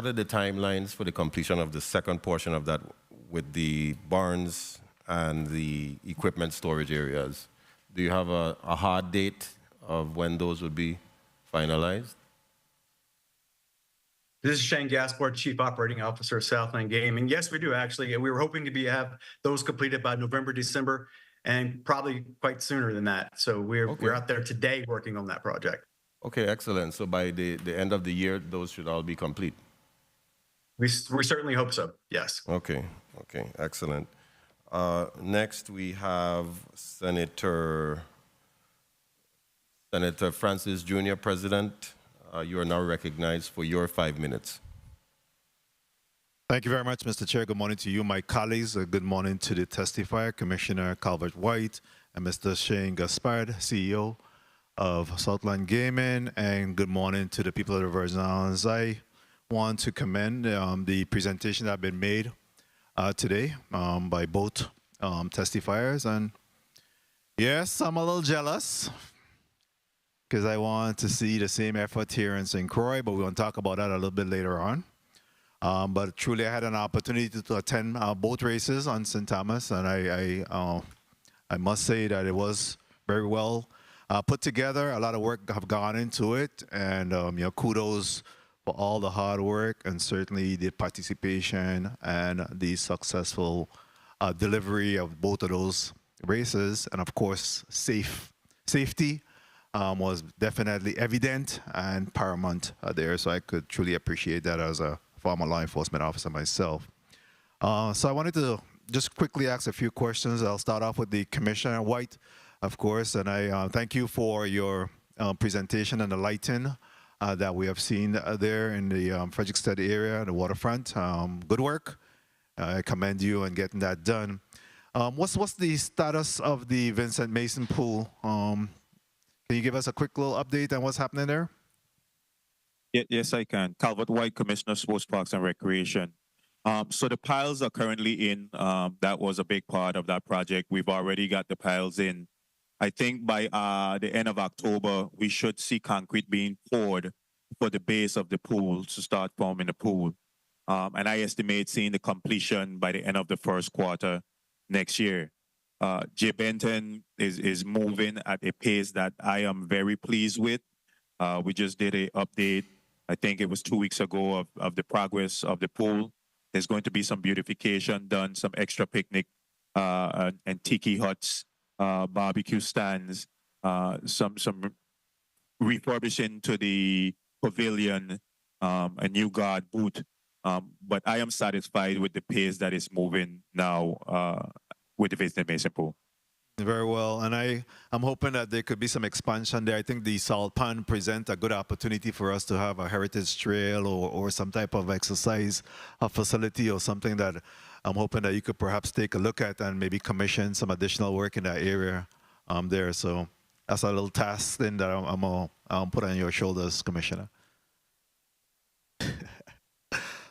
are the timelines for the completion of the second portion of that with the barns and the equipment storage areas? Do you have a hard date of when those would be finalized? This is Shane Gaspard, Chief Operating Officer of Southland Gaming. Yes, we do actually. We were hoping to have those completed by November, December, and probably quite sooner than that. So we're out there today working on that project. Okay, excellent. So by the end of the year, those should all be complete. We certainly hope so, yes. Okay, excellent. Next, we have Senator Francis Jr., President. You are now recognized for your 5 minutes. Thank you very much, Mr. Chair. Good morning to you, my colleagues. Good morning to the testifier, Commissioner Calvert-White, and Mr. Shane Gaspard, CEO of Southland Gaming, and good morning to the people of the Virgin Islands. I want to commend the presentation that has been made today by both testifiers. And yes, I'm a little jealous because I want to see the same effort here in St. Croix, but we're going to talk about that a little bit later on. But truly, I had an opportunity to attend both races on St. Thomas, and I must say that it was very well put together. A lot of work have gone into it, and kudos for all the hard work and certainly the participation and the successful delivery of both of those races. And of course, safety was definitely evident and paramount there. So I could truly appreciate that as a former law enforcement officer myself. So I wanted to just quickly ask a few questions. I'll start off with the Commissioner White, of course, and I thank you for your presentation and the lighting that we have seen there in the Frederiksted area, the waterfront. Good work. I commend you on getting that done. What's the status of the Vincent Mason pool? Can you give us a quick little update on what's happening there? Yes, I can. Calvert-White, Commissioner, Sports, Parks, and Recreation. So the piles are currently in. That was a big part of that project. We've already got the piles in. I think by the end of October, we should see concrete being poured for the base of the pool to start forming the pool. And I estimate seeing the completion by the end of the first quarter next year. J. Benton is moving at a pace that I am very pleased with. We just did an update, I think it was 2 weeks ago, of the progress of the pool. There's going to be some beautification done, some extra picnic and tiki huts, barbecue stands, some refurbishing to the pavilion, a new guard booth. But I am satisfied with the pace that is moving now with the Vincent Mason pool. Very well, and I'm hoping that there could be some expansion there. I think the salt pond present a good opportunity for us to have a heritage trail or some type of exercise facility or something that I'm hoping that you could perhaps take a look at and maybe commission some additional work in that area there. So that's a little task then that I'm gonna put on your shoulders, Commissioner.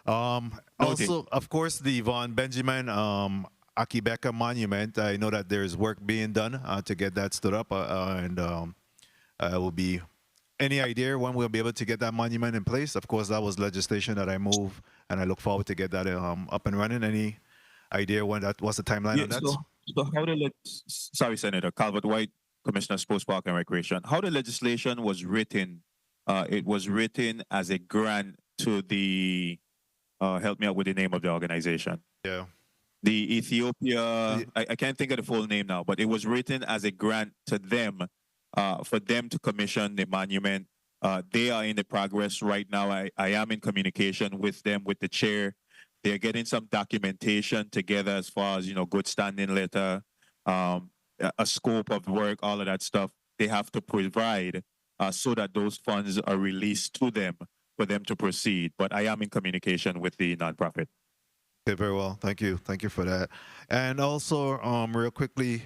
Also, of course, the Von Benjamin Aki Becker Monument. I know that there's work being done to get that stood up, and will be any idea when we'll be able to get that monument in place? Of course, that was legislation that I moved, and I look forward to get that up and running. Any idea when that? What's the timeline on that? So how sorry, Senator Calvert-White, Commissioner, Sports, Park, and Recreation. How the legislation was written? It was written as a grant to the. Help me out with the name of the organization. Yeah. The Ethiopia, I can't think of the full name now, but it was written as a grant to them for them to commission the monument. They are in the progress right now. I am in communication with them, with the chair. They're getting some documentation together as far as, good standing letter, a scope of work, all of that stuff. They have to provide so that those funds are released to them for them to proceed. But I am in communication with the nonprofit. Okay, very well. Thank you. Thank you for that. And also, real quickly,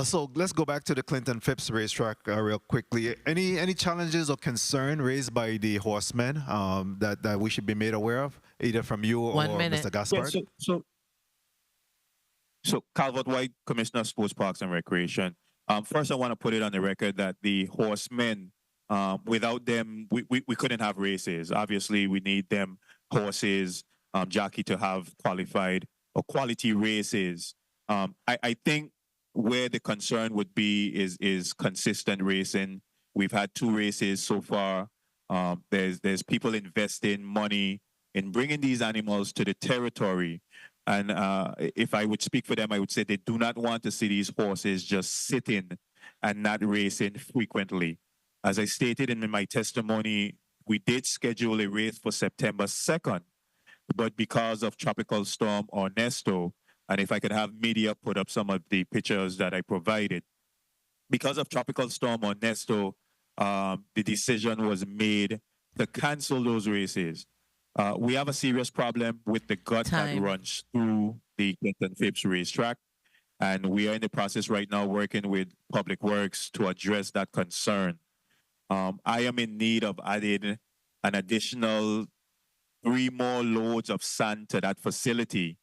So let's go back to the Clinton Phipps racetrack real quickly. Any challenges or concern raised by the horsemen that we should be made aware of, either from you or 1 minute. Mr. Yeah, Gaspard? so Calvert White, Commissioner of Sports, Parks, and Recreation. First, I want to put it on the record that the horsemen, without them, we couldn't have races. Obviously, we need them horses, jockey to have qualified or quality races. I think where the concern would be is consistent racing. We've had 2 races so far. There's people investing money in bringing these animals to the territory. And if I would speak for them, I would say they do not want to see these horses just sitting and not racing frequently. As I stated in my testimony, we did schedule a race for September 2nd, but because of Tropical Storm Ernesto, and if I could have media put up some of the pictures that I provided, because of Tropical Storm Ernesto, the decision was made to cancel those races. We have a serious problem with the gut that Time. runs through the Clinton Phipps racetrack. And we are in the process right now working with Public Works to address that concern. I am in need of adding an additional 3 more loads of sand to that facility.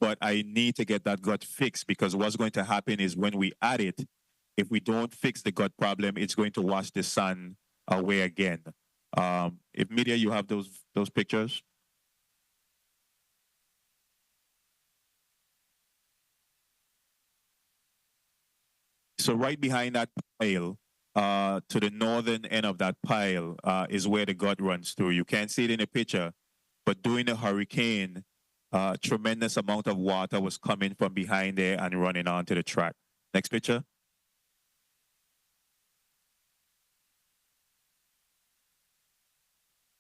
But I need to get that gut fixed, because what's going to happen is when we add it, if we don't fix the gut problem, it's going to wash the sand away again. If media, you have those pictures. So right behind that pile, to the northern end of that pile, is where the gut runs through. You can't see it in the picture, but during the hurricane, tremendous amount of water was coming from behind there and running onto the track. Next picture.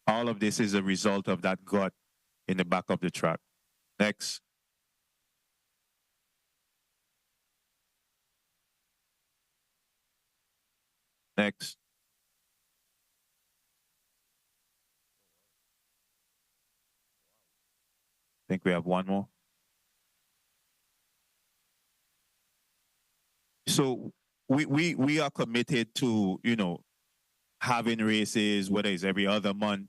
All of this is a result of that gut in the back of the track. Next. Next. I think we have one more. So we are committed to, having races, whether it's every other month,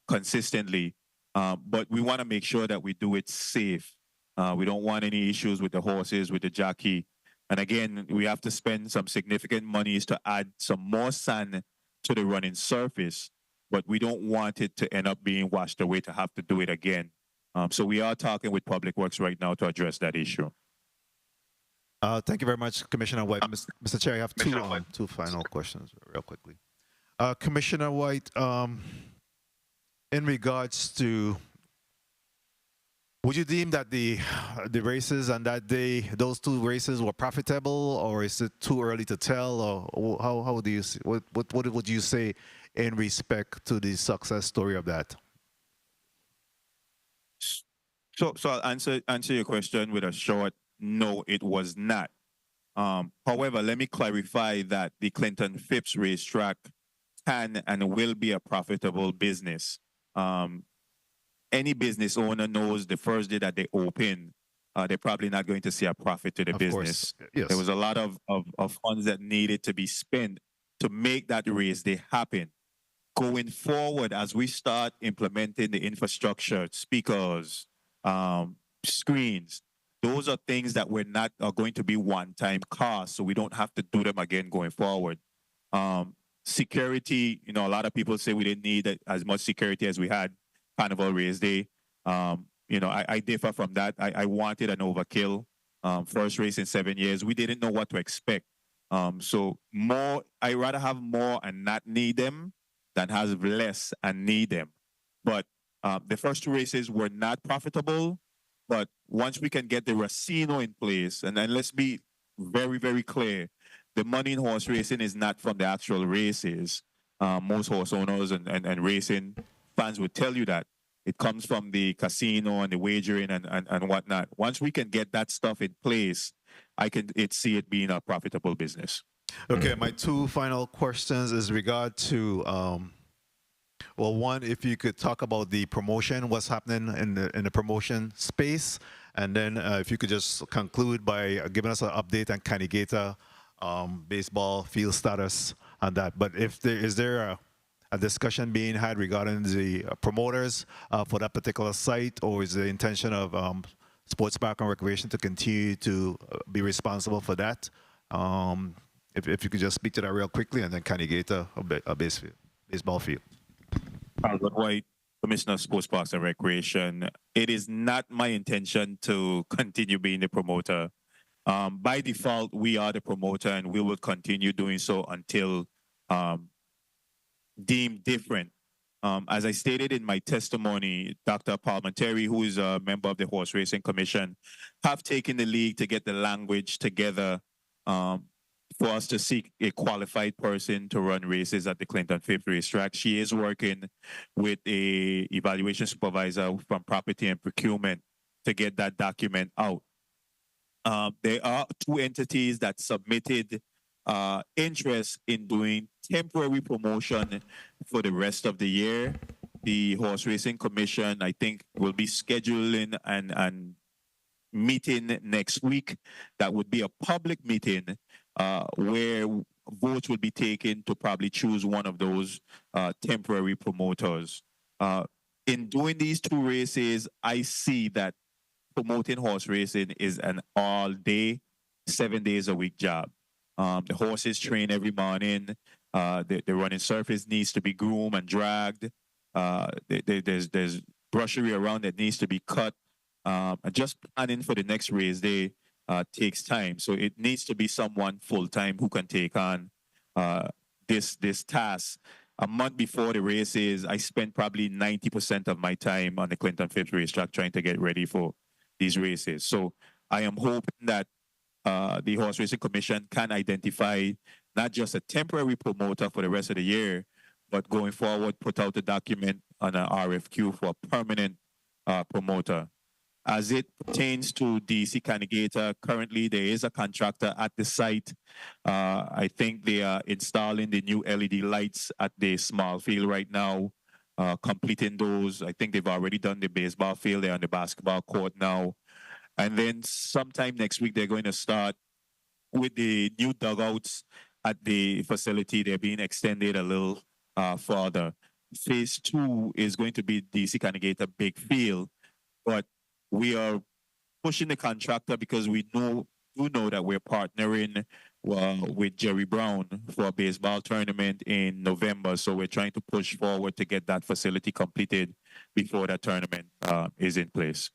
consistently. But we want to make sure that we do it safe. We don't want any issues with the horses, with the jockey. And again, we have to spend some significant monies to add some more sand to the running surface, but we don't want it to end up being washed away to have to do it again. So we are talking with Public Works right now to address that issue. Thank you very much, Commissioner White. Mr. Chair, I have two final questions real quickly. Commissioner White, in regards to, would you deem that the races on that day, those 2 races were profitable, or is it too early to tell, or how do you see, what would you say in respect to the success story of that? So I'll answer your question with a short no, it was not. However, let me clarify that the Clinton Phipps racetrack can and will be a profitable business. Any business owner knows the first day that they open, they're probably not going to see a profit to the business. Yes. There was a lot of funds that needed to be spent to make that race day happen. Going forward, as we start implementing the infrastructure, speakers, screens, those are things that are going to be one-time costs, so we don't have to do them again going forward. Security, a lot of people say we didn't need as much security as we had Carnival Race Day. I differ from that. I wanted an overkill. First race in 7 years, we didn't know what to expect. So I rather have more and not need them than have less and need them. But the first 2 races were not profitable. But once we can get the Racino in place, and then let's be very, very clear, the money in horse racing is not from the actual races. Most horse owners and racing fans would tell you that. It comes from the casino and the wagering and whatnot. Once we can get that stuff in place, I can see it being a profitable business. Okay, my 2 final questions is regard to Well, one, if you could talk about the promotion, what's happening in the promotion space, and then if you could just conclude by giving us an update on Canigata baseball field status on that. But if there is there a discussion being had regarding the promoters for that particular site, or is the intention of Sports Park and Recreation to continue to be responsible for that? If you could just speak to that real quickly, and then Canigata, a baseball field. Albert White, Commissioner of Sports Parks and Recreation. It is not my intention to continue being the promoter. By default, we are the promoter, and we will continue doing so until deemed different. As I stated in my testimony, Dr. Parliamentary, who is a member of the Horse Racing Commission, have taken the league to get the language together for us to seek a qualified person to run races at the Clinton Fifth Racetrack. She is working with a evaluation supervisor from property and procurement to get that document out. There are two entities that submitted interest in doing temporary promotion for the rest of the year. The Horse Racing Commission, I think, will be scheduling and meeting next week. That would be a public meeting where votes will be taken to probably choose one of those temporary promoters. In doing these two races, I see that promoting horse racing is an all-day, 7 days a week job. The horses train every morning. The running surface needs to be groomed and dragged. There's brushery around that needs to be cut. And just planning for the next race day takes time. So it needs to be someone full-time who can take on this task. A month before the races, I spent probably 90% of my time on the Clinton Fifth Racetrack trying to get ready for these races. So I am hoping that the Horse Racing Commission can identify not just a temporary promoter for the rest of the year, but going forward, put out a document on an RFQ for a permanent promoter. As it pertains to DC Canigata, currently there is a contractor at the site. I think they are installing the new LED lights at the small field right now, completing those. I think they've already done the baseball field. They're on the basketball court now. And then sometime next week, they're going to start with the new dugouts at the facility. They're being extended a little further. Phase 2 is going to be DC Canigata Big Field, but we are pushing the contractor because we do know that we're partnering with Jerry Brown for a baseball tournament in November. So we're trying to push forward to get that facility completed before that tournament is in place.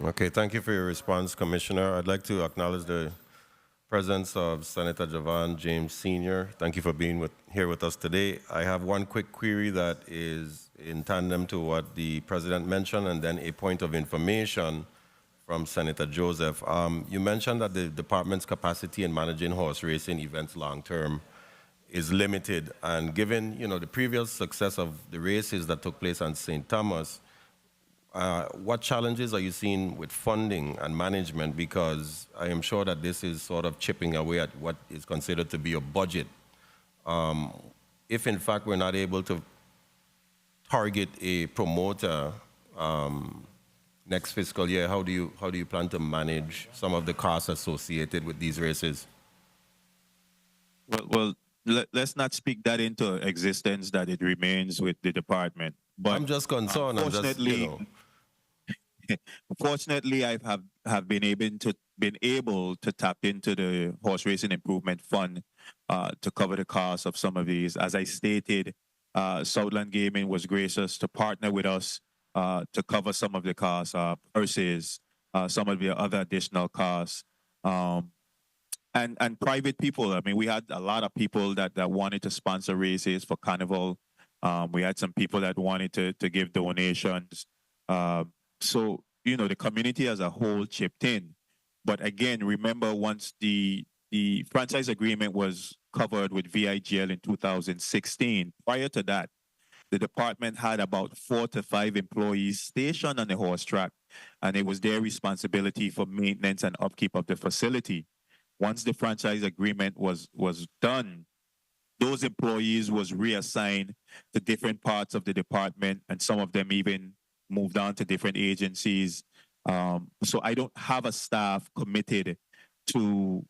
Okay, thank you for your response, Commissioner. I'd like to acknowledge the presence of Senator Javan James Sr. Thank you for being here with us today. I have one quick query that is in tandem to what the President mentioned, and then a point of information from Senator Joseph. You mentioned that the department's capacity in managing horse racing events long-term is limited, and given the previous success of the races that took place on St. Thomas, what challenges are you seeing with funding and management? Because I am sure that this is sort of chipping away at what is considered to be a budget. If in fact we're not able to target a promoter next fiscal year, how do you plan to manage some of the costs associated with these races? Well, let's not speak that into existence that it remains with the department. But I'm just concerned. Fortunately, I have been able to tap into the Horse Racing Improvement Fund to cover the cost of some of these. As I stated, Southland Gaming was gracious to partner with us to cover some of the costs, versus some of the other additional costs. And private people. I mean, we had a lot of people that wanted to sponsor races for Carnival. We had some people that wanted to give donations. So, the community as a whole chipped in. But again, remember, once the franchise agreement was covered with VIGL in 2016, prior to that, the department had about 4 to 5 employees stationed on the horse track, and it was their responsibility for maintenance and upkeep of the facility. Once the franchise agreement was done, those employees was reassigned to different parts of the department, and some of them even moved on to different agencies. So I don't have a staff committed to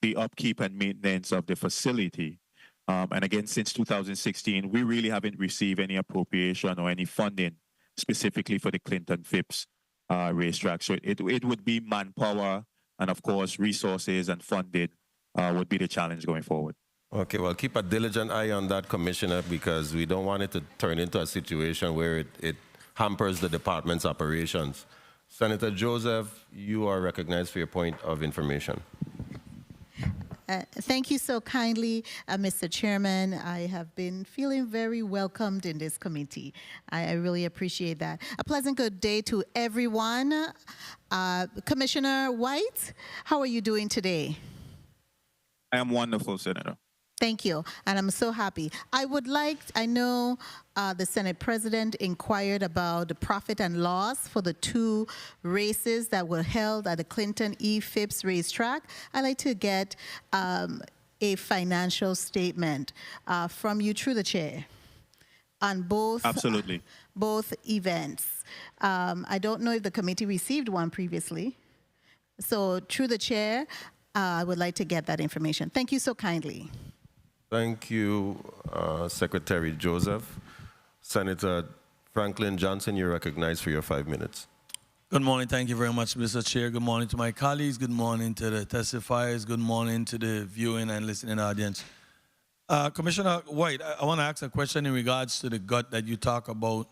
the upkeep and maintenance of the facility. And again, since 2016, we really haven't received any appropriation or any funding specifically for the Clinton Phipps racetrack. So it would be manpower and, of course, resources and funding would be the challenge going forward. Okay, well, keep a diligent eye on that, Commissioner, because we don't want it to turn into a situation where it hampers the department's operations. Senator Joseph, you are recognized for your point of information. Thank you so kindly, Mr. Chairman. I have been feeling very welcomed in this committee. I really appreciate that. A pleasant good day to everyone. Commissioner White, how are you doing today? I am wonderful, Senator. Thank you, and I'm so happy. I know the Senate President inquired about the profit and loss for the 2 races that were held at the Clinton E. Phipps racetrack. I'd like to get a financial statement from you through the chair on both, Absolutely. Both events. I don't know if the committee received one previously. So through the chair, I would like to get that information. Thank you so kindly. Thank you, Secretary Joseph. Senator Franklin Johnson, you're recognized for your 5 minutes. Good morning. Thank you very much, Mr. Chair. Good morning to my colleagues. Good morning to the testifiers. Good morning to the viewing and listening audience. Commissioner White, I want to ask a question in regards to the gut that you talk about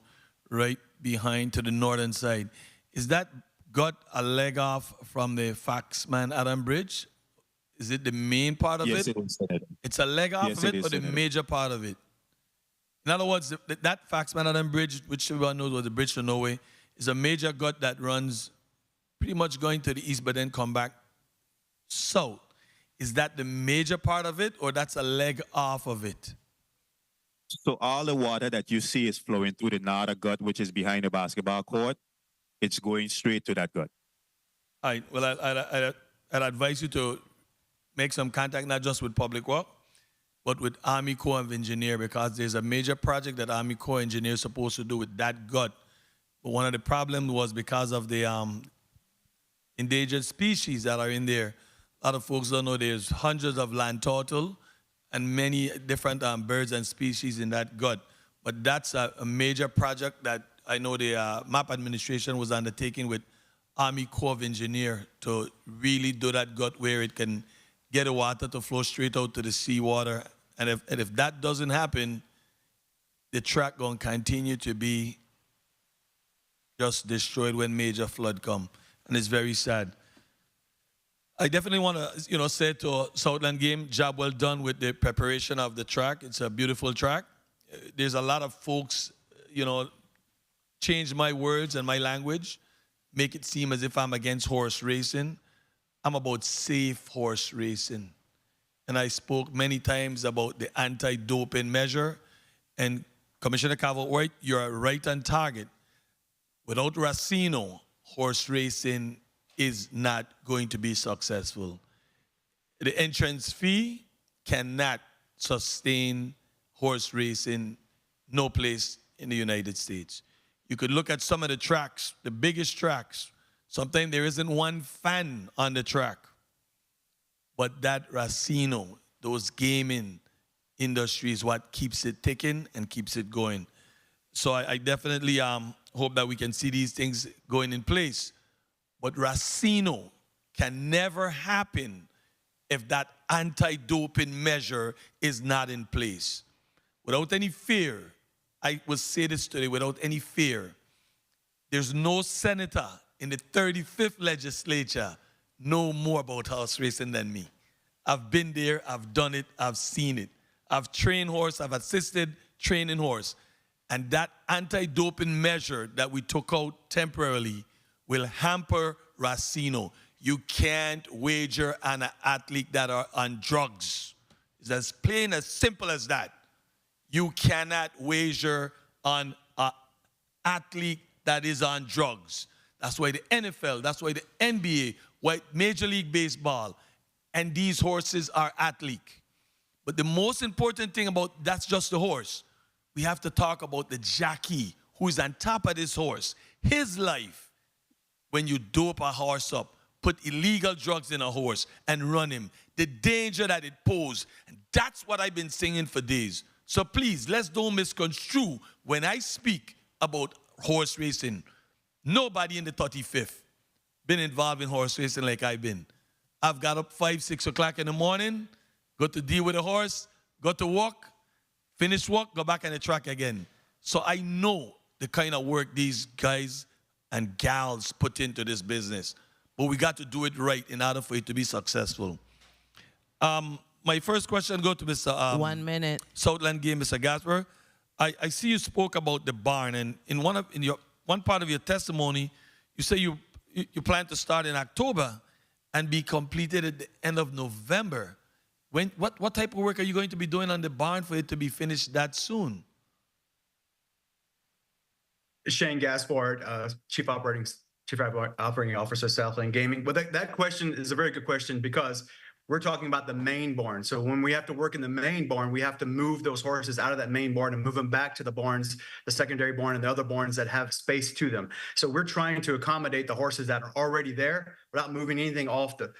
right behind to the northern side. Is that gut a leg off from the Faxman Adam Bridge? Is it the main part of Yes, it? it is, Senator. It's a leg off Yes, of it, it is, or the Senator. major part of it? In other words, that Faxman Adam Bridge, which everyone knows was the bridge to Norway, is a major gut that runs pretty much going to the east, but then come back south. Is that the major part of it, or that's a leg off of it? So all the water that you see is flowing through the Nada gut, which is behind the basketball court. It's going straight to that gut. All right. Well, I'd advise you to make some contact, not just with Public Works, but with Army Corps of Engineers, because there's a major project that Army Corps of Engineers is supposed to do with that gut. But one of the problems was because of the endangered species that are in there. A lot of folks don't know there's hundreds of land turtle and many different birds and species in that gut. But that's a major project that I know the MAP administration was undertaking with Army Corps of Engineers to really do that gut where it can get the water to flow straight out to the seawater. And if that doesn't happen, the track going to continue to be just destroyed when major flood come. And it's very sad. I definitely want to, say to Southland Game, job well done with the preparation of the track. It's a beautiful track. There's a lot of folks, change my words and my language, make it seem as if I'm against horse racing. I'm about safe horse racing. And I spoke many times about the anti-doping measure. And Commissioner Calvert-White, you're right on target. Without Racino, horse racing is not going to be successful. The entrance fee cannot sustain horse racing no place in the United States. You could look at some of the tracks, the biggest tracks. Sometimes there isn't one fan on the track. But that Racino, those gaming industry is what keeps it ticking and keeps it going. So I definitely hope that we can see these things going in place. But Racino can never happen if that anti-doping measure is not in place. Without any fear, I will say this today, without any fear, there's no senator in the 35th legislature know more about horse racing than me. I've been there, I've done it, I've seen it. I've trained horse, I've assisted training horse. And that anti-doping measure that we took out temporarily will hamper Racino. You can't wager on an athlete that are on drugs. It's as plain as simple as that. You cannot wager on an athlete that is on drugs. That's why the NFL, that's why the NBA, why Major League Baseball, and these horses are athletes. But the most important thing about that's just the horse. We have to talk about the jockey who is on top of this horse. His life, when you dope a horse up, put illegal drugs in a horse and run him, the danger that it poses. And that's what I've been singing for days. So please, let's don't misconstrue when I speak about horse racing. Nobody in the 35th been involved in horse racing like I've been. I've got up 5, 6 o'clock in the morning, got to deal with a horse, got to walk, finish walk, go back on the track again. So I know the kind of work these guys and gals put into this business. But we got to do it right in order for it to be successful. My first question go to Mr. 1 minute. Southland Game, Mr. Gasper. I see you spoke about the barn, and in one part of your testimony, you say you plan to start in October and be completed at the end of November. What type of work are you going to be doing on the barn for it to be finished that soon? Shane Gaspard, Chief Operating Officer, Southland Gaming. But that question is a very good question because we're talking about the main barn. So when we have to work in the main barn, we have to move those horses out of that main barn and move them back to the barns, the secondary barn and the other barns that have space to them. So we're trying to accommodate the horses that are already there without moving anything off the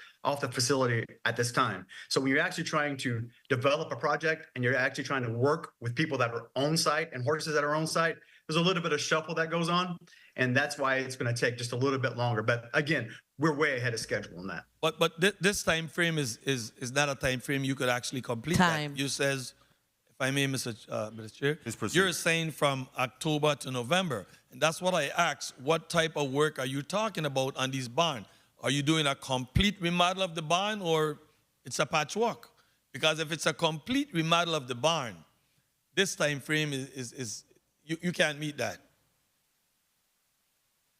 facility at this time. So when you're actually trying to develop a project and you're actually trying to work with people that are on site and horses that are on site, there's a little bit of shuffle that goes on, and that's why it's going to take just a little bit longer. But again, we're way ahead of schedule on that. But this time frame is not a time frame you could actually complete. Time. That. You says, if I may, Mr. Chair, you're saying from October to November, and that's what I asked. What type of work are you talking about on these barn? Are you doing a complete remodel of the barn, or it's a patchwork? Because if it's a complete remodel of the barn, this time frame is you can't meet that.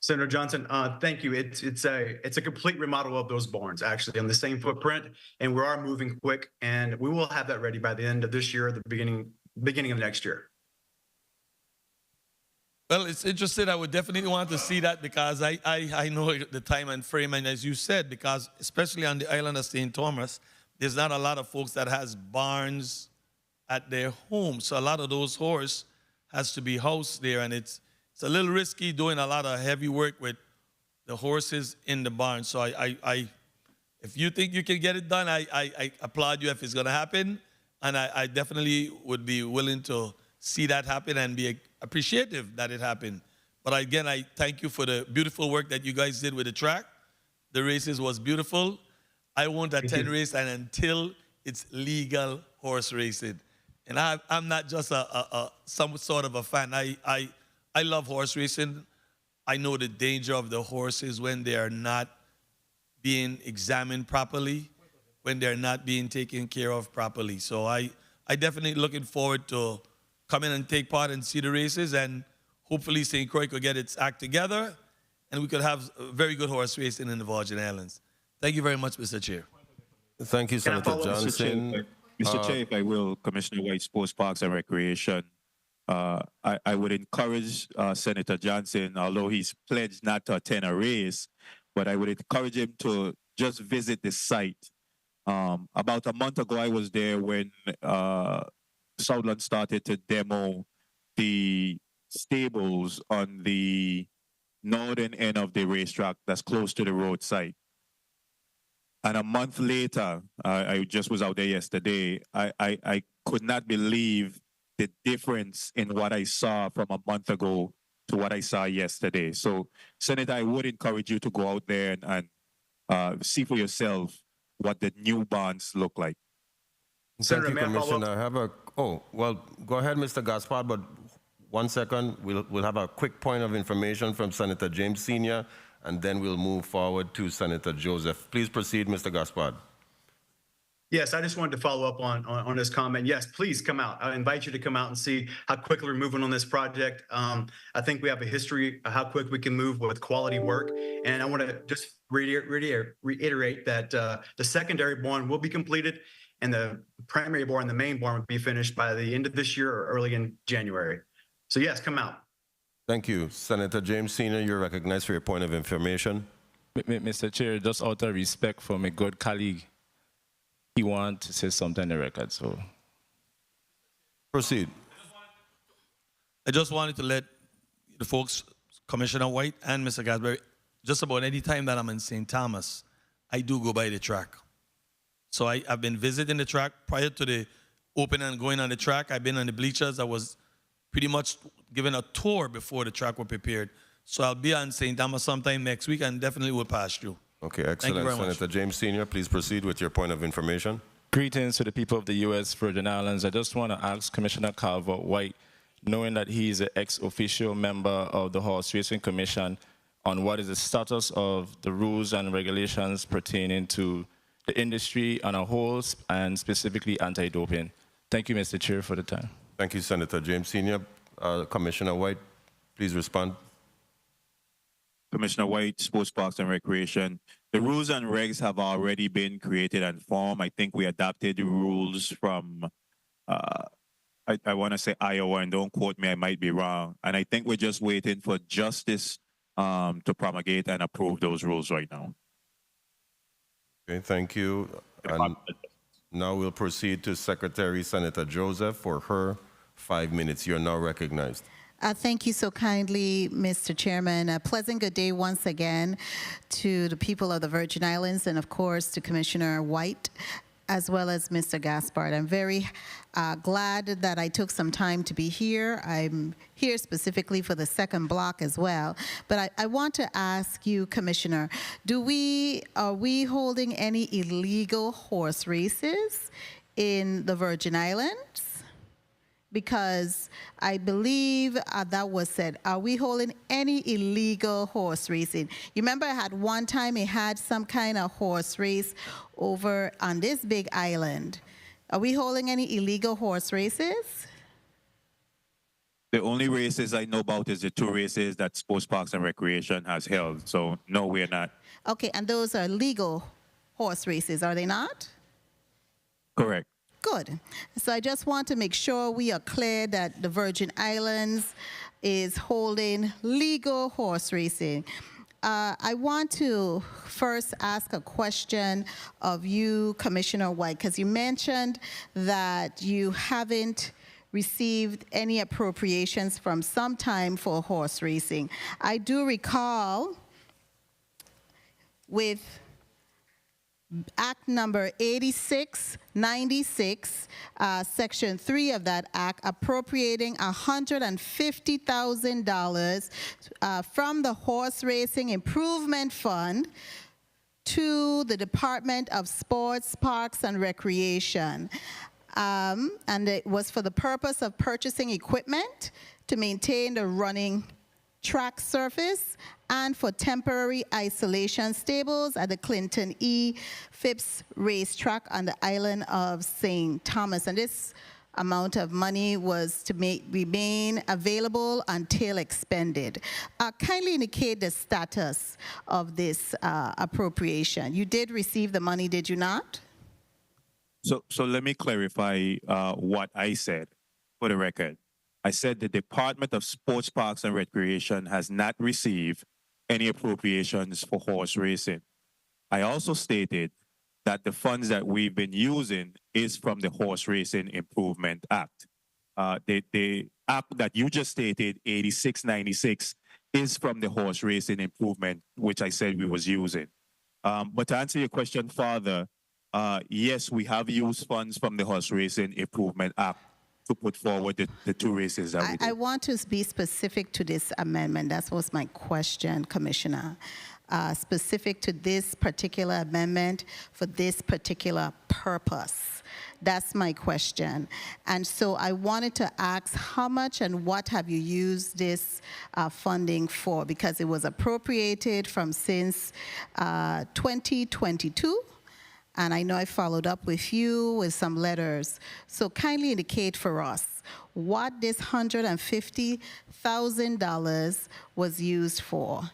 Senator Johnson, thank you. It's a complete remodel of those barns, actually, on the same footprint, and we are moving quick, and we will have that ready by the end of this year, or the beginning of next year. Well, it's interesting. I would definitely want to see that because I know the time and frame, and as you said, because especially on the island of St. Thomas, there's not a lot of folks that has barns at their home, so a lot of those horses has to be housed there, and it's a little risky doing a lot of heavy work with the horses in the barn. So if you think you can get it done, I applaud you if it's going to happen, and I definitely would be willing to see that happen and be appreciative that it happened. But again, I thank you for the beautiful work that you guys did with the track. The races was beautiful. I won't attend race until it's legal horse racing. And I'm not just some sort of a fan. I love horse racing. I know the danger of the horses when they are not being examined properly, when they're not being taken care of properly. So I definitely looking forward to coming and take part and see the races, and hopefully St. Croix could get its act together and we could have a very good horse racing in the Virgin Islands. Thank you very much, Mr. Chair. Thank you, Senator Johnson. Mr. Chair, if I will, Commissioner White, Sports, Parks and Recreation, I would encourage Senator Johnson, although he's pledged not to attend a race, but I would encourage him to just visit the site. About a month ago, I was there when Southland started to demo the stables on the northern end of the racetrack that's close to the roadside. And a month later, I just was out there yesterday, I could not believe the difference in what I saw from a month ago to what I saw yesterday. So, Senator, I would encourage you to go out there and see for yourself what the new barns look like. Thank you, Commissioner. Well, go ahead, Mr. Gaspard, but 1 second. We'll have a quick point of information from Senator James Sr., and then we'll move forward to Senator Joseph. Please proceed, Mr. Gaspard. Yes, I just wanted to follow up on this comment. Yes, please come out. I invite you to come out and see how quickly we're moving on this project. I think we have a history of how quick we can move with quality work. And I want to just reiterate that the secondary barn will be completed, and the primary barn, the main barn, will be finished by the end of this year or early in January. So yes, come out. Thank you. Senator James Sr., you're recognized for your point of information. Mr. Chair, just out of respect for my good colleague, he wants to say something on the record, so Proceed. I just wanted to let the folks, Commissioner White and Mr. Gasberry, just about any time that I'm in St. Thomas, I do go by the track. So I've been visiting the track prior to the opening and going on the track. I've been on the bleachers. I was pretty much given a tour before the track was prepared. So I'll be on St. Thomas sometime next week and definitely will pass through. Okay, Thank you excellent. very much. Senator James Sr., please proceed with your point of information. Greetings to the people of the U.S. Virgin Islands. I just want to ask Commissioner Calvert-White, knowing that he is an ex-officio member of the Horse Racing Commission, on what is the status of the rules and regulations pertaining to the industry on a whole and specifically anti-doping. Thank you, Mr. Chair, for the time. Thank you, Senator James Sr. Commissioner White, please respond. Commissioner White, Sports, Parks, and Recreation. The rules and regs have already been created and formed. I think we adopted the rules from, I want to say Iowa, and don't quote me, I might be wrong. And I think we're just waiting for justice to promulgate and approve those rules right now. Okay, thank you. And now we'll proceed to Secretary Senator Joseph for her 5 minutes. You're now recognized. Thank you so kindly, Mr. Chairman. A pleasant good day once again to the people of the Virgin Islands and, of course, to Commissioner White, as well as Mr. Gaspard. I'm very glad that I took some time to be here. I'm here specifically for the second block as well. But I want to ask you, Commissioner, are we holding any illegal horse races in the Virgin Islands? Because I believe that was said. Are we holding any illegal horse racing? You remember I had one time I had some kind of horse race over on this big island. Are we holding any illegal horse races? The only races I know about is the 2 races that Sports, Parks, and Recreation has held. So, no, we're not. Okay, and those are legal horse races, are they not? Correct. Good. So I just want to make sure we are clear that the Virgin Islands is holding legal horse racing. I want to first ask a question of you, Commissioner White, because you mentioned that you haven't received any appropriations from some time for horse racing. I do recall with Act number 8696, Section 3 of that act, appropriating $150,000 from the Horse Racing Improvement Fund to the Department of Sports, Parks, and Recreation. And it was for the purpose of purchasing equipment to maintain the running track surface and for temporary isolation stables at the Clinton E. Phipps racetrack on the island of St. Thomas. And this amount of money was to remain available until expended. Kindly indicate the status of this appropriation. You did receive the money, did you not? So let me clarify what I said for the record. I said the Department of Sports, Parks, and Recreation has not received any appropriations for horse racing. I also stated that the funds that we've been using is from the Horse Racing Improvement Act. The act that you just stated, 8696, is from the Horse Racing Improvement, which I said we was using. But to answer your question further, yes, we have used funds from the Horse Racing Improvement Act to put forward the 2 races that we did. I want to be specific to this amendment. That was my question, Commissioner. Specific to this particular amendment for this particular purpose. That's my question. And so I wanted to ask how much and what have you used this funding for? Because it was appropriated from since 2022. And I know I followed up with you with some letters. So kindly indicate for us what this $150,000 was used for.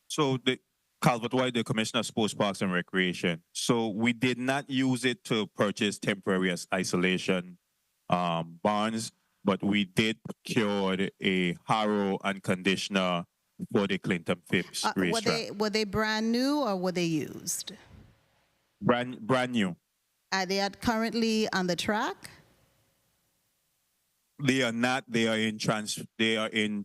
So the Calvert-White, the Commissioner of Sports, Parks, and Recreation. So we did not use it to purchase temporary isolation barns, but we did procure a harrow and conditioner for the Clinton Phipps racetrack. Were they brand new or were they used? Brand new. Are they currently on the track? They are not. They are in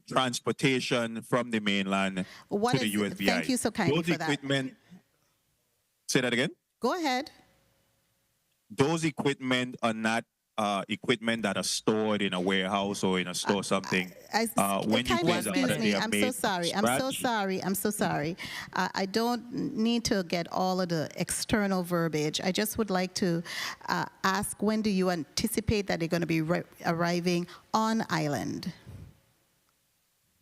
transportation from the mainland What to the is, USVI. thank you so kindly Those for that. equipment. Say that again. Go ahead. Those equipment are not equipment that are stored in a warehouse or in a store. Something. When you Kindly guys are excuse ordered, me. they are I'm so made sorry. from I'm so scratch. sorry. I'm so sorry. I don't need to get all of the external verbiage. I just would like to ask, when do you anticipate that they're going to be arriving on island?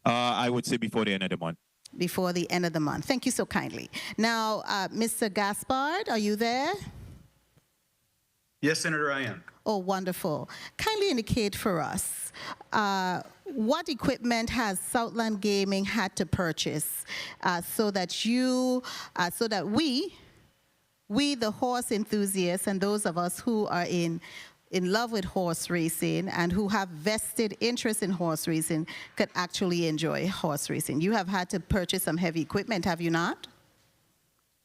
I would say before the end of the month. Before the end of the month. Thank you so kindly. Now, Mr. Gaspard, are you there? Yes, Senator, I am. Oh, wonderful. Kindly indicate for us, what equipment has Southland Gaming had to purchase so that we, the horse enthusiasts, and those of us who are in love with horse racing and who have vested interest in horse racing could actually enjoy horse racing. You have had to purchase some heavy equipment, have you not?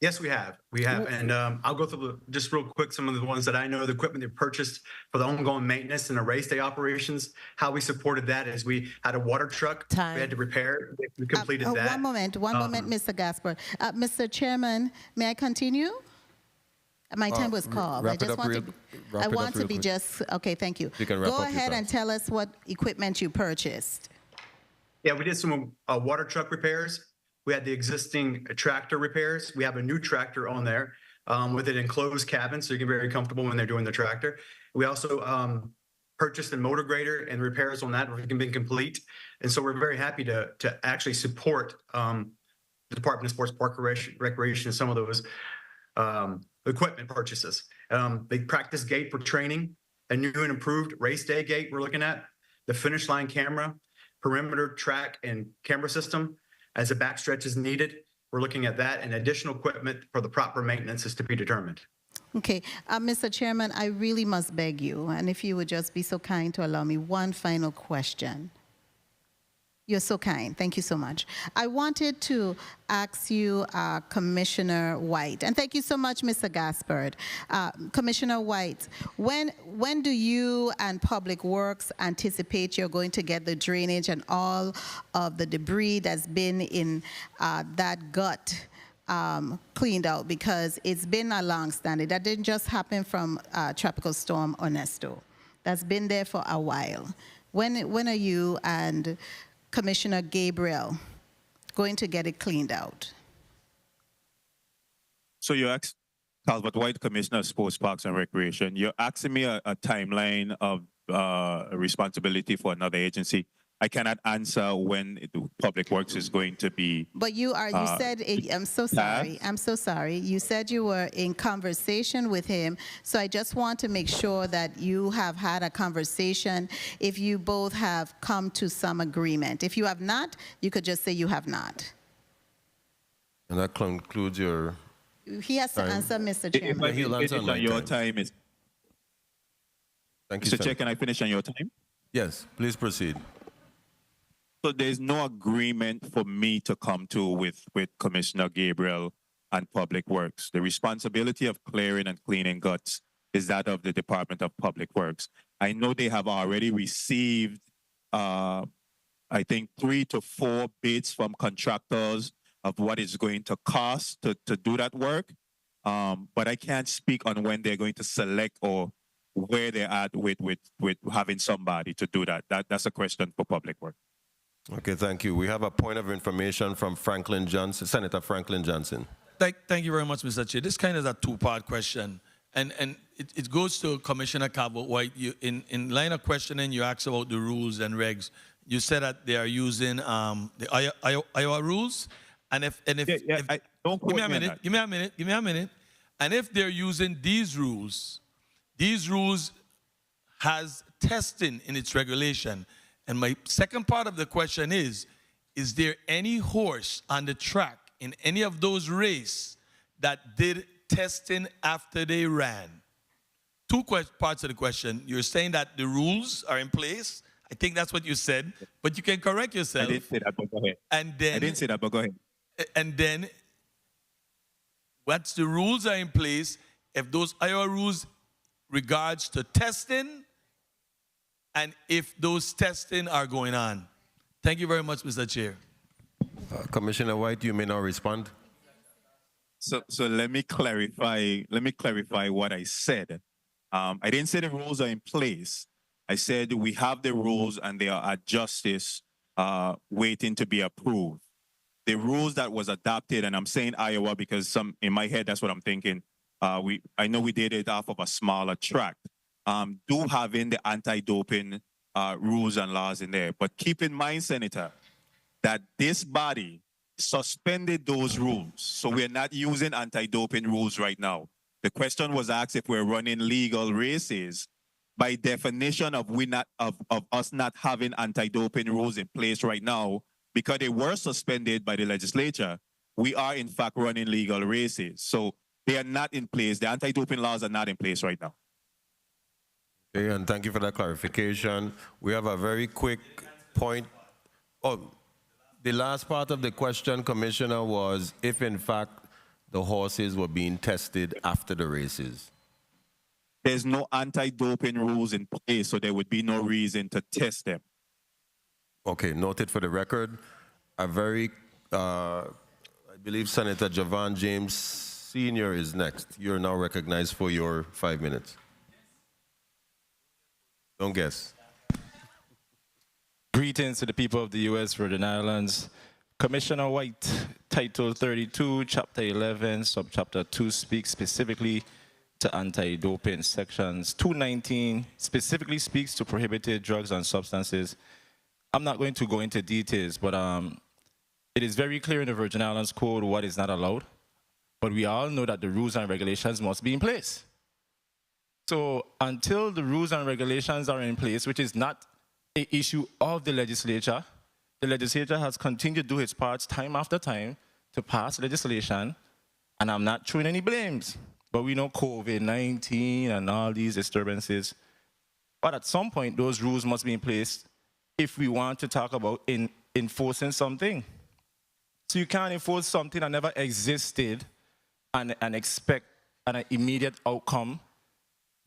Yes, we have. And I'll go through just real quick some of the ones that I know, the equipment they purchased for the ongoing maintenance and the race day operations. How we supported that is we had a water truck. Time. We had to repair. We completed that. One moment, Mr. Gaspard. Mr. Chairman, may I continue? My time was called. I just want to be just, okay, thank you. You can wrap Go up your ahead thoughts. and tell us what equipment you purchased. Yeah, we did some water truck repairs. We had the existing tractor repairs. We have a new tractor on there with an enclosed cabin, so you can be very comfortable when they're doing the tractor. We also purchased a motor grader, and repairs on that have been complete. And so we're very happy to actually support the Department of Sports, Park, Recreation, and some of those equipment purchases. The practice gate for training, a new and improved race day gate we're looking at, the finish line camera, perimeter track and camera system. As a backstretch is needed, we're looking at that, and additional equipment for the proper maintenance is to be determined. Okay, Mr. Chairman, I really must beg you, and if you would just be so kind to allow me one final question. You're so kind. Thank you so much. I wanted to ask you, Commissioner White, and thank you so much, Mr. Gaspard. Commissioner White, when do you and Public Works anticipate you're going to get the drainage and all of the debris that's been in that gut cleaned out? Because it's been a long standing. That didn't just happen from Tropical Storm Ernesto. That's been there for a while. When are you and Commissioner Gabriel going to get it cleaned out? So you asked Calvert White, Commissioner of Sports, Parks and Recreation. You're asking me a timeline of responsibility for another agency. I cannot answer when Public Works is going to be. But you said, I'm so sorry. I'm so sorry. You said you were in conversation with him. So I just want to make sure that you have had a conversation if you both have come to some agreement. If you have not, you could just say you have not. And that concludes your... He has to answer, Mr. Chairman. He'll answer on my your time. time. Thank you, Mr. sir. Chair, can I finish on your time? Yes, please proceed. So there's no agreement for me to come to with Commissioner Gabriel and Public Works. The responsibility of clearing and cleaning guts is that of the Department of Public Works. I know they have already received, I think, 3 to 4 bids from contractors of what it's going to cost to do that work. But I can't speak on when they're going to select or where they're at with having somebody to do that. That's a question for Public Works. Okay, thank you. We have a point of information from Franklin Johnson, Senator Franklin Johnson. Thank you very much, Mr. Chair. This kind of is a two-part question, and it goes to Commissioner Calvert-White. In line of questioning, you asked about the rules and regs. You said that they are using the Iowa rules, and if don't give me a minute. And if they're using these rules has testing in its regulation. And my second part of the question is there any horse on the track in any of those races that did testing after they ran? Two parts of the question. You're saying that the rules are in place. I think that's what you said, but you can correct yourself. I didn't say that, but go ahead. I didn't say that, but go ahead. And then, once the rules are in place, if those Iowa rules regards to testing and if those testing are going on. Thank you very much, Mr. Chair. Commissioner White, you may now respond. So let me clarify. Let me clarify what I said. I didn't say the rules are in place. I said we have the rules and they are at justice, waiting to be approved. The rules that was adopted, and I'm saying Iowa because in my head that's what I'm thinking. I know we did it off of a smaller tract. Do have in the anti-doping rules and laws in there, but keep in mind, Senator, that this body suspended those rules. So we're not using anti-doping rules right now. The question was asked if we're running legal races. By definition of us not having anti-doping rules in place right now, because they were suspended by the legislature, we are in fact running legal races. So they are not in place. The anti-doping laws are not in place right now. Okay, and thank you for that clarification. We have a very quick point. Oh, the last part of the question, Commissioner, was if in fact the horses were being tested after the races. There's no anti-doping rules in place, so there would be no reason to test them. Okay, noted for the record. A very, I believe Senator Javan James Sr. is next. You're now recognized for your 5 minutes. Don't guess. Greetings to the people of the U.S. Virgin Islands. Commissioner White, Title 32, Chapter 11, Subchapter 2 speaks specifically to anti-doping. Sections 219 specifically speaks to prohibited drugs and substances. I'm not going to go into details, but it is very clear in the Virgin Islands Code what is not allowed. But we all know that the rules and regulations must be in place. So until the rules and regulations are in place, which is not an issue of the legislature has continued to do its parts time after time to pass legislation, and I'm not throwing any blames. But we know COVID-19 and all these disturbances. But at some point, those rules must be in place if we want to talk about enforcing something. So you can't enforce something that never existed and expect an immediate outcome.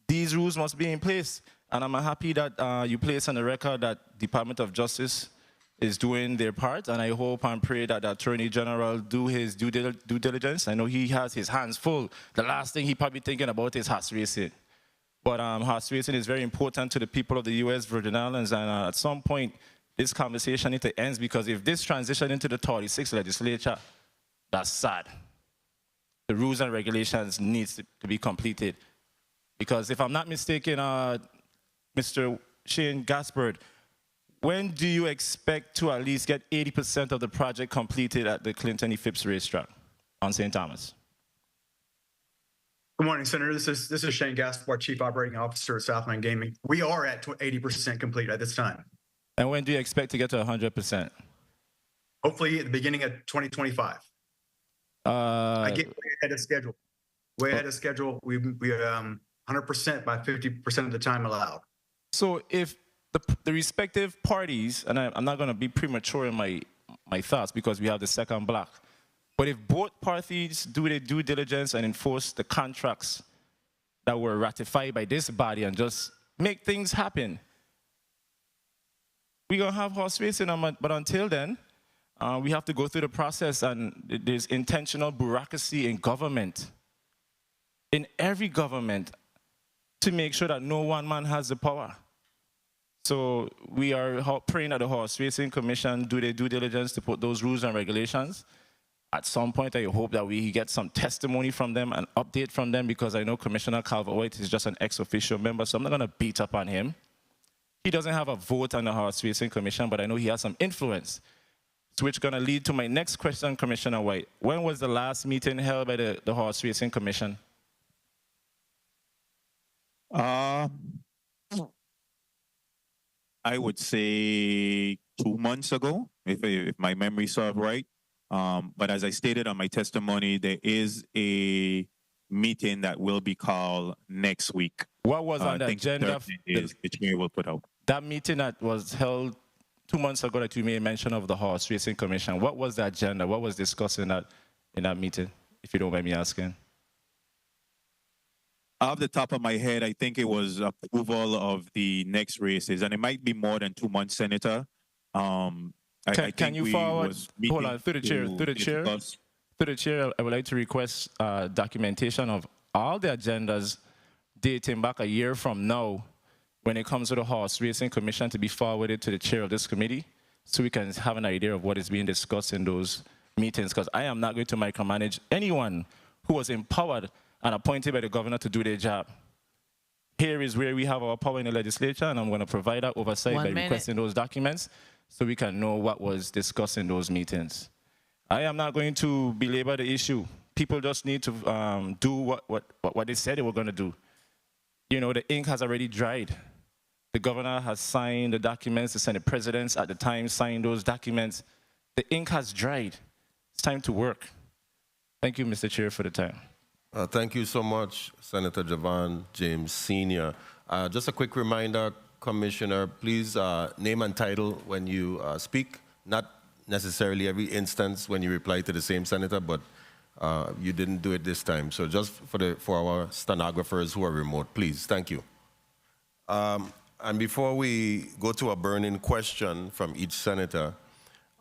These rules must be in place. And I'm happy that you place on the record that Department of Justice is doing their part, and I hope and pray that the Attorney General do his due diligence. I know he has his hands full. The last thing he probably thinking about is horse racing. But horse racing is very important to the people of the U.S. Virgin Islands, and at some point, this conversation needs to end, because if this transition into the 36th legislature, that's sad. The rules and regulations needs to be completed. Because if I'm not mistaken, Mr. Shane Gaspard, when do you expect to at least get 80% of the project completed at the Clinton E. Phipps racetrack on St. Thomas? Good morning, Senator. This is Shane Gaspard, Chief Operating Officer at Southland Gaming. We are at 80% complete at this time. And when do you expect to get to 100%? Hopefully at the beginning of 2025. I get way ahead of schedule. Way ahead of schedule. We 100% by 50% of the time allowed. So if the respective parties, and I'm not going to be premature in my thoughts because we have the second block, but if both parties do their due diligence and enforce the contracts that were ratified by this body and just make things happen, we're going to have horse racing. But until then, we have to go through the process, and there's intentional bureaucracy in government, in every government, to make sure that no one man has the power. So we are praying that the Horse Racing Commission do their due diligence to put those rules and regulations. At some point, I hope that we get some testimony from them, an update from them, because I know Commissioner Calvert-White is just an ex-official member, so I'm not going to beat up on him. He doesn't have a vote on the Horse Racing Commission, but I know he has some influence, which is going to lead to my next question, Commissioner White. When was the last meeting held by the Horse Racing Commission? I would say 2 months ago, if my memory serves right. But as I stated on my testimony, there is a meeting that will be called next week. What was on the agenda? The chair will put out. That meeting that was held 2 months ago that you made mention of the Horse Racing Commission, what was the agenda? What was discussed in that meeting, if you don't mind me asking? off the top of my head, I think it was approval of the next races, and it might be more than 2 months, Senator. I Can think you we forward? was Hold on, through the chair. to Through the chair. discuss. Through the chair, I would like to request documentation of all the agendas dating back a year from now when it comes to the Horse Racing Commission to be forwarded to the chair of this committee so we can have an idea of what is being discussed in those meetings, because I am not going to micromanage anyone who was empowered and appointed by the governor to do their job. Here is where we have our power in the legislature, and I'm going to provide that oversight by requesting those documents so we can know what was discussed in those meetings. I am not going to belabor the issue. People just need to do what they said they were going to do. You know, the ink has already dried. The governor has signed the documents. The Senate presidents at the time signed those documents. The ink has dried. It's time to work. Thank you, Mr. Chair, for the time. Thank you so much, Senator Javon James Sr. Just a quick reminder, Commissioner, please name and title when you speak, not necessarily every instance when you reply to the same senator, but you didn't do it this time. So just for our stenographers who are remote, please, thank you. And before we go to a burning question from each senator,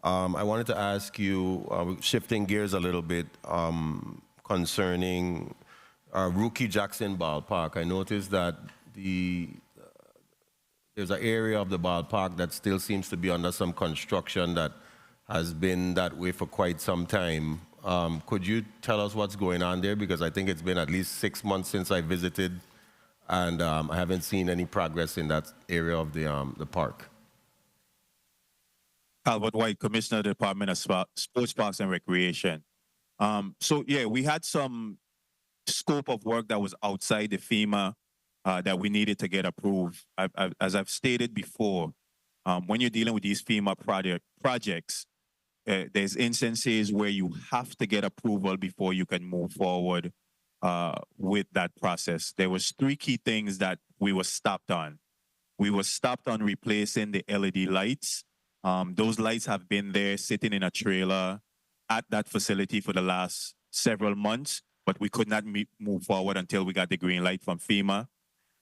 I wanted to ask you, shifting gears a little bit, concerning Rookie Jackson Ballpark. I noticed that there's an area of the ballpark that still seems to be under some construction that has been that way for quite some time. Could you tell us what's going on there? Because I think it's been at least 6 months since I visited, and I haven't seen any progress in that area of the park. Albert White, Commissioner of the Department of Sports, Parks, and Recreation. So, yeah, we had some scope of work that was outside the FEMA that we needed to get approved. As I've stated before, when you're dealing with these FEMA projects, there's instances where you have to get approval before you can move forward with that process. There was 3 key things that we were stopped on. We were stopped on replacing the LED lights. Those lights have been there sitting in a trailer at that facility for the last several months, but we could not move forward until we got the green light from FEMA.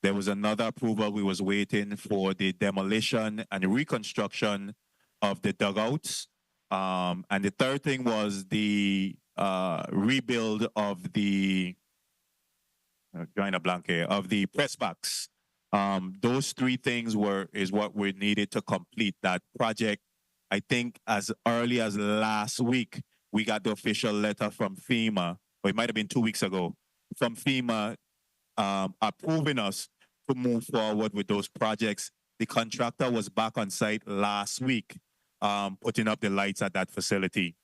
There was another approval we was waiting for, the demolition and reconstruction of the dugouts. And the third thing was the rebuild of the, drawing a blank here, of the press box. Those 3 things is what we needed to complete that project. I think as early as last week, we got the official letter from FEMA, or it might have been 2 weeks ago, from FEMA approving us to move forward with those projects. The contractor was back on site last week, putting up the lights at that facility.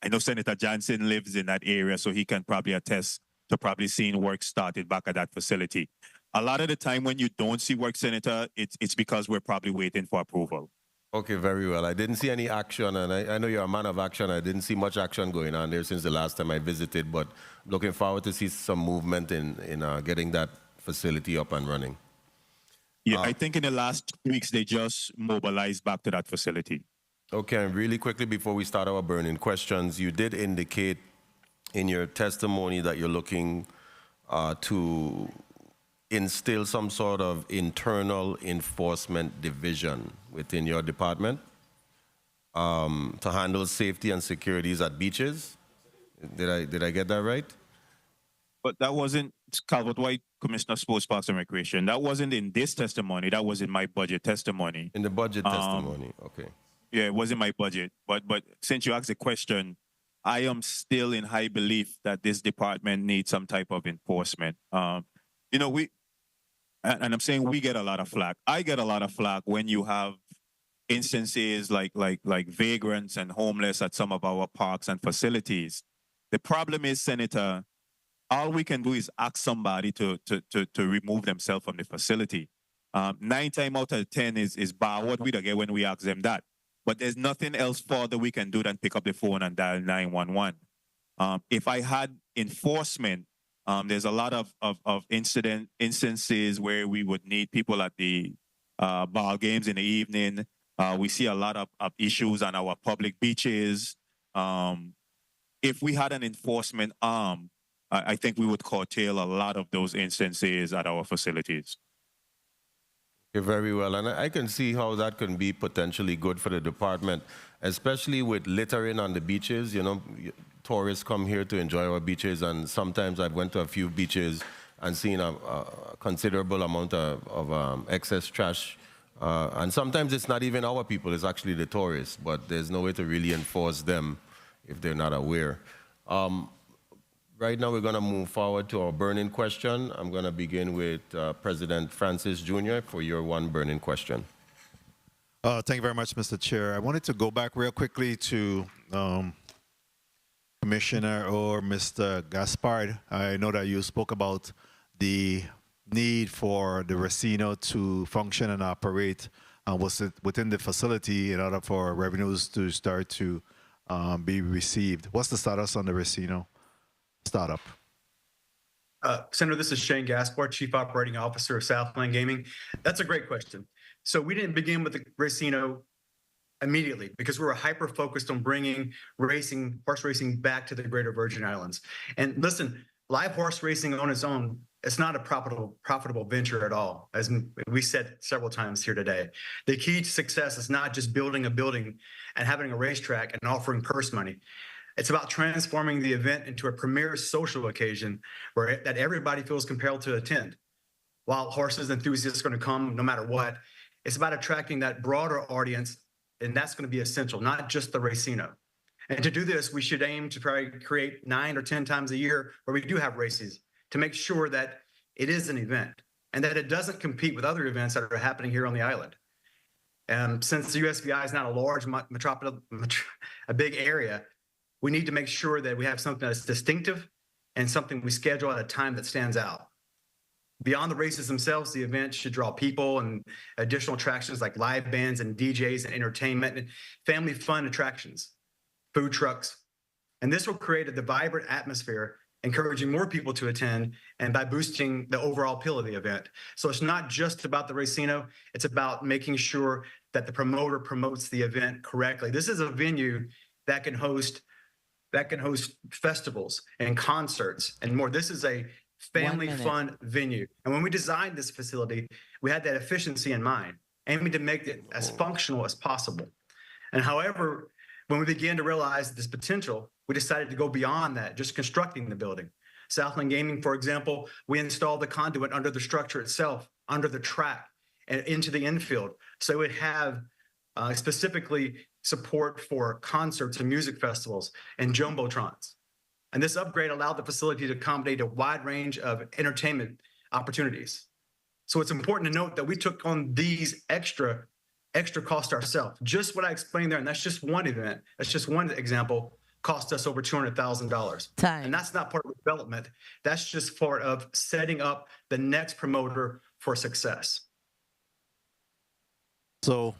I know Senator Johnson lives in that area, so he can probably attest to probably seeing work started back at that facility. A lot of the time when you don't see work, Senator, it's because we're probably waiting for approval. Okay, very well. I didn't see any action, and I know you're a man of action. I didn't see much action going on there since the last time I visited, but looking forward to see some movement in getting that facility up and running. Yeah, I think in the last 2 weeks, they just mobilized back to that facility. Okay, and really quickly before we start our burning questions, you did indicate in your testimony that you're looking to instill some sort of internal enforcement division within your department to handle safety and securities at beaches. Did I get that right? But that wasn't Calvert White, Commissioner of Sports, Parks, and Recreation. That wasn't in this testimony. That was in my budget testimony. In the budget testimony, okay. Yeah, it was in my budget. But since you asked the question, I am still in high belief that this department needs some type of enforcement. You know, and I'm saying we get a lot of flack. I get a lot of flack when you have instances like vagrants and homeless at some of our parks and facilities. The problem is, Senator, all we can do is ask somebody to remove themselves from the facility. 9 times out of 10 is what we don't get when we ask them that. But there's nothing else further we can do than pick up the phone and dial 911. If I had enforcement, there's a lot of instances where we would need people at the ball games in the evening. We see a lot of issues on our public beaches. If we had an enforcement arm, I think we would curtail a lot of those instances at our facilities. Very well, and I can see how that can be potentially good for the department, especially with littering on the beaches. You know, tourists come here to enjoy our beaches, and sometimes I've went to a few beaches and seen a considerable amount of excess trash. And sometimes it's not even our people, it's actually the tourists, but there's no way to really enforce them if they're not aware. Right now, we're going to move forward to our burning question. I'm going to begin with President Francis Jr. for your one burning question. Thank you very much, Mr. Chair. I wanted to go back real quickly to Commissioner or Mr. Gaspard. I know that you spoke about the need for the Racino to function and operate within the facility in order for revenues to start to be received. What's the status on the Racino startup? Senator, this is Shane Gaspard, Chief Operating Officer of Southland Gaming. That's a great question. So we didn't begin with the Racino immediately because we were hyper-focused on bringing horse racing back to the Greater Virgin Islands. And listen, live horse racing on its own, it's not a profitable venture at all, as we said several times here today. The key to success is not just building a building and having a racetrack and offering purse money. It's about transforming the event into a premier social occasion that everybody feels compelled to attend. While horses enthusiasts are going to come no matter what, it's about attracting that broader audience, and that's going to be essential, not just the Racino. And to do this, we should aim to try to create 9 or 10 times a year where we do have races to make sure that it is an event and that it doesn't compete with other events that are happening here on the island. Since the USVI is not a large a big area, we need to make sure that we have something that's distinctive and something we schedule at a time that stands out. Beyond the races themselves, the event should draw people and additional attractions like live bands and DJs and entertainment and family fun attractions, food trucks. And this will create the vibrant atmosphere, encouraging more people to attend and by boosting the overall appeal of the event. So it's not just about the Racino, it's about making sure that the promoter promotes the event correctly. This is a venue that can host festivals and concerts and more. This is a family fun venue. And when we designed this facility, we had that efficiency in mind, aiming to make it as functional as possible. And however, when we began to realize this potential, we decided to go beyond that, just constructing the building. Southland Gaming, for example, we installed the conduit under the structure itself, under the track, and into the infield. So it would have specifically support for concerts and music festivals and jumbotrons. And this upgrade allowed the facility to accommodate a wide range of entertainment opportunities. So it's important to note that we took on these extra costs ourselves. Just what I explained there, and that's just one event. That's just one example, cost us over $200,000. And that's not part of development. That's just part of setting up the next promoter for success. So,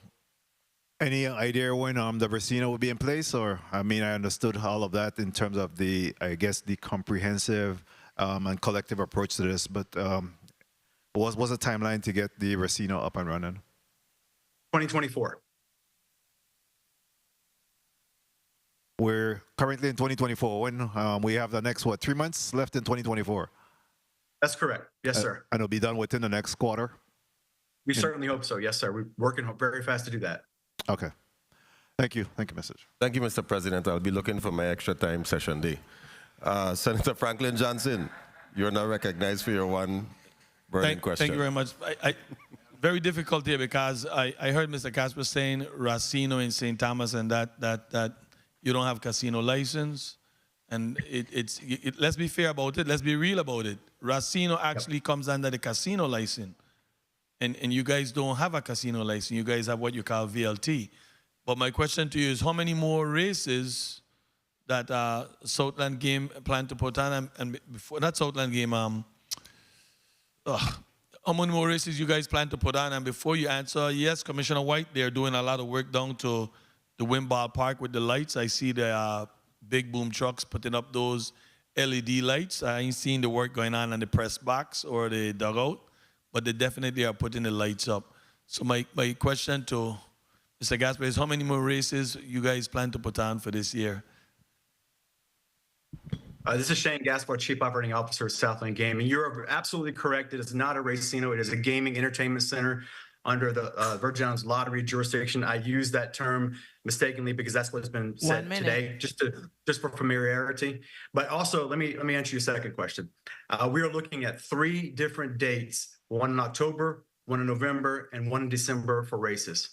any idea when the Racino will be in place? Or, I mean, I understood all of that in terms of the, I guess, the comprehensive and collective approach to this, but what's the timeline to get the Racino up and running? 2024. We're currently in 2024. When we have the next, 3 months left in 2024? That's correct. Yes, sir. And it'll be done within the next quarter? We certainly hope so. Yes, sir. We're working very fast to do that. Okay. Thank you. Thank you, Mr. Thank you, Mr. President. I'll be looking for my extra time session day. Senator Franklin Johnson, you're now recognized for your one burning question. Thank you very much. Very difficult here because I heard Mr. Casper saying Racino in St. Thomas and that you don't have casino license. And let's be fair about it. Let's be real about it. Racino actually comes under the casino license. And you guys don't have a casino license. You guys have what you call VLT. But my question to you is how many more races that Southland Game plan to put on? And before that Southland Game, how many more races you guys plan to put on? And before you answer, yes, Commissioner White, they're doing a lot of work down to the Wimball Park with the lights. I see the big boom trucks putting up those LED lights. I ain't seen the work going on the press box or the dugout, but they definitely are putting the lights up. So my question to Mr. Gaspar is how many more races you guys plan to put on for this year? This is Shane Gaspar, Chief Operating Officer of Southland Gaming. You're absolutely correct. It is not a racino. It is a gaming entertainment center under the Virgin Islands lottery jurisdiction. I use that term mistakenly because that's what's been said today, just for familiarity. But also, let me answer your second question. We are looking at 3 different dates: one in October, one in November, and one in December for races.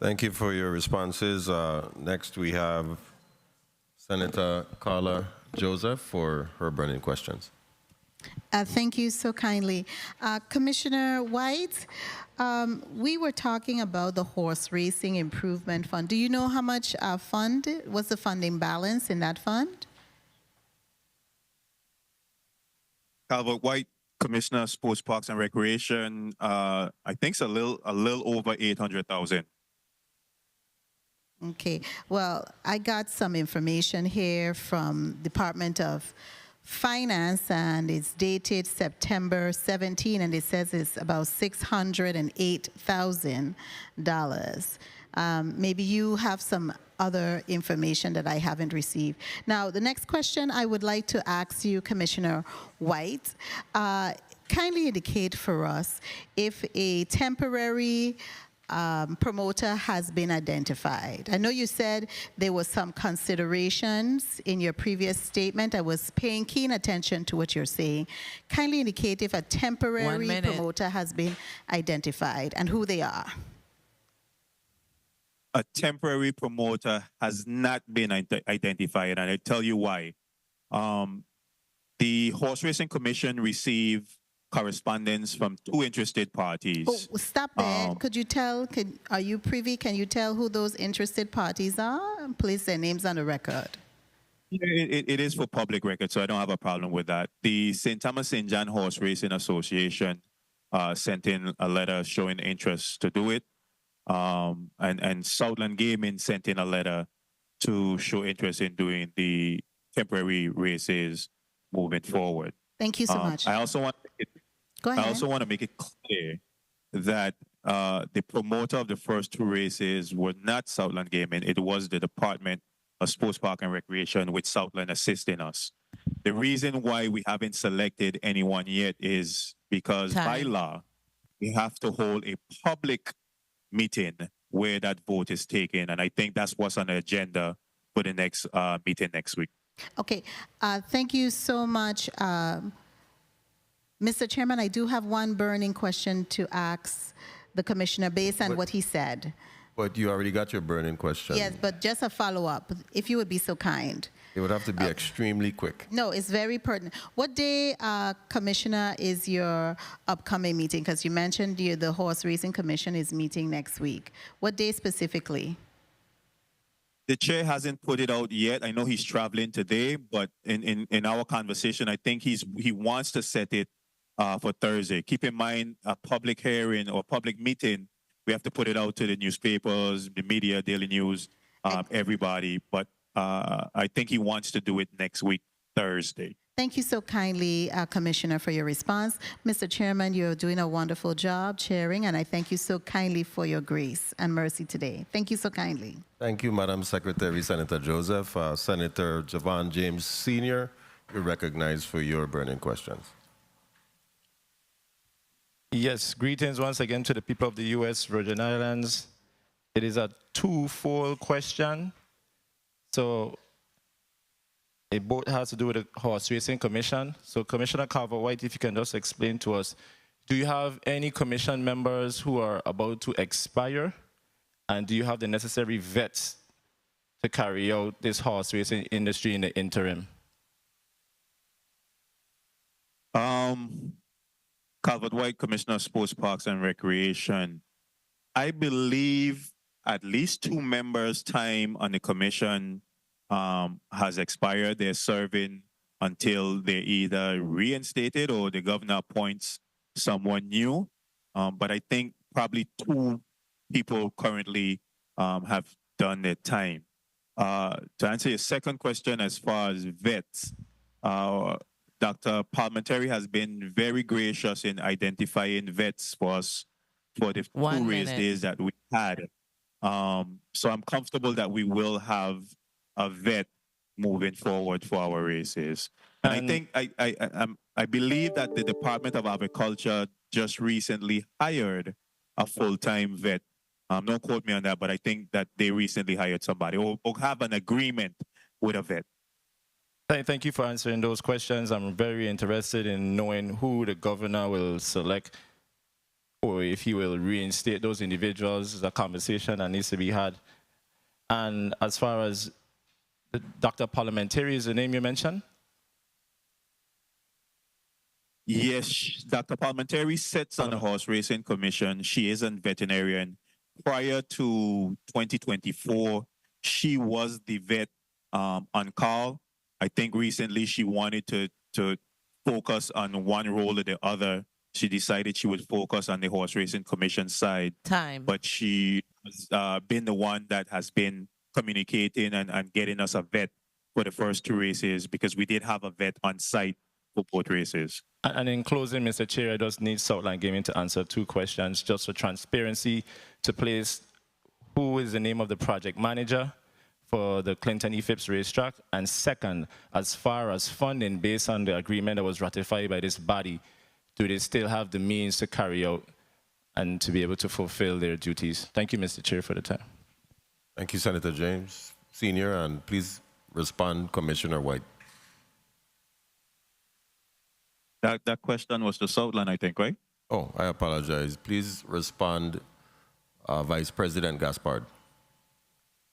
Thank you for your responses. Next, we have Senator Carla Joseph for her burning questions. Thank you so kindly. Commissioner White, we were talking about the Horse Racing Improvement Fund. Do you know how much what's the funding balance in that fund? Calvert White, Commissioner, Sports Parks and Recreation. I think it's a little over 800,000. Okay, well, I got some information here from Department of Finance, and it's dated September 17, and it says it's about $608,000. Maybe you have some other information that I haven't received. Now, the next question I would like to ask you, Commissioner White, kindly indicate for us if a temporary promoter has been identified. I know you said there were some considerations in your previous statement. I was paying keen attention to what you're saying. Kindly indicate if a temporary promoter has been identified and who they are. A temporary promoter has not been identified, and I'll tell you why. The Horse Racing Commission received correspondence from 2 interested parties. Oh, stop there. Could you tell, are you privy? Can you tell who those interested parties are? Place their names on the record. It is for public record, so I don't have a problem with that. The St. Thomas St. John Horse Racing Association sent in a letter showing interest to do it. And Southland Gaming sent in a letter to show interest in doing the temporary races moving forward. Thank you so much. I also want to make it clear that the promoter of the first 2 races were not Southland Gaming. It was the Department of Sports Park and Recreation, with Southland assisting us. The reason why we haven't selected anyone yet is because by law, we have to hold a public meeting where that vote is taken. And I think that's what's on the agenda for the next meeting next week. Okay, thank you so much. Mr. Chairman, I do have one burning question to ask the commissioner based on what he said. But you already got your burning question. Yes, but just a follow-up, if you would be so kind. It would have to be extremely quick. No, it's very pertinent. What day, Commissioner, is your upcoming meeting? Because you mentioned the Horse Racing Commission is meeting next week. What day specifically? The chair hasn't put it out yet. I know he's traveling today, but in our conversation, I think he wants to set it for Thursday. Keep in mind, a public hearing or public meeting, we have to put it out to the newspapers, the media, Daily News, everybody. But I think he wants to do it next week, Thursday. Thank you so kindly, Commissioner, for your response. Mr. Chairman, you're doing a wonderful job chairing, and I thank you so kindly for your grace and mercy today. Thank you so kindly. Thank you, Madam Secretary, Senator Joseph. Senator Javon James Sr., you're recognized for your burning questions. Yes, greetings once again to the people of the U.S. Virgin Islands. It is a twofold question. So it both has to do with the Horse Racing Commission. So Commissioner Carver-White, if you can just explain to us, do you have any commission members who are about to expire? And do you have the necessary vets to carry out this horse racing industry in the interim? Calvert-White, Commissioner of Sports, Parks and Recreation. I believe at least 2 members' time on the commission has expired. They're serving until they're either reinstated or the governor appoints someone new. But I think probably 2 people currently have done their time. To answer your second question, as far as vets, Dr. Parliamentary has been very gracious in identifying vets for us for the 1 two race minute. days that we had. So I'm comfortable that we will have a vet moving forward for our races. And I think I believe that the Department of Agriculture just recently hired a full-time vet. Don't quote me on that, but I think that they recently hired somebody or have an agreement with a vet. Thank you for answering those questions. I'm very interested in knowing who the governor will select or if he will reinstate those individuals. It's a conversation that needs to be had. And as far as Dr. Parliamentary is the name you mentioned? Yes, Dr. Parliamentary sits on the Horse Racing Commission. She is a veterinarian. Prior to 2024, she was the vet on call. I think recently she wanted to focus on one role or the other. She decided she would focus on the Horse Racing Commission side. Time. But she has been the one that has been communicating and getting us a vet for the first two races because we did have a vet on site for both races. And in closing, Mr. Chair, I just need Southland Gaming to answer two questions just for transparency, to place who is the name of the project manager for the Clinton E. Phipps racetrack, and second, as far as funding based on the agreement that was ratified by this body, do they still have the means to carry out and to be able to fulfill their duties? Thank you, Mr. Chair, for the time. Thank you, Senator James Sr., and please respond, Commissioner White. That question was to Southland, I think, right? Oh, I apologize. Please respond, Vice President Gaspard.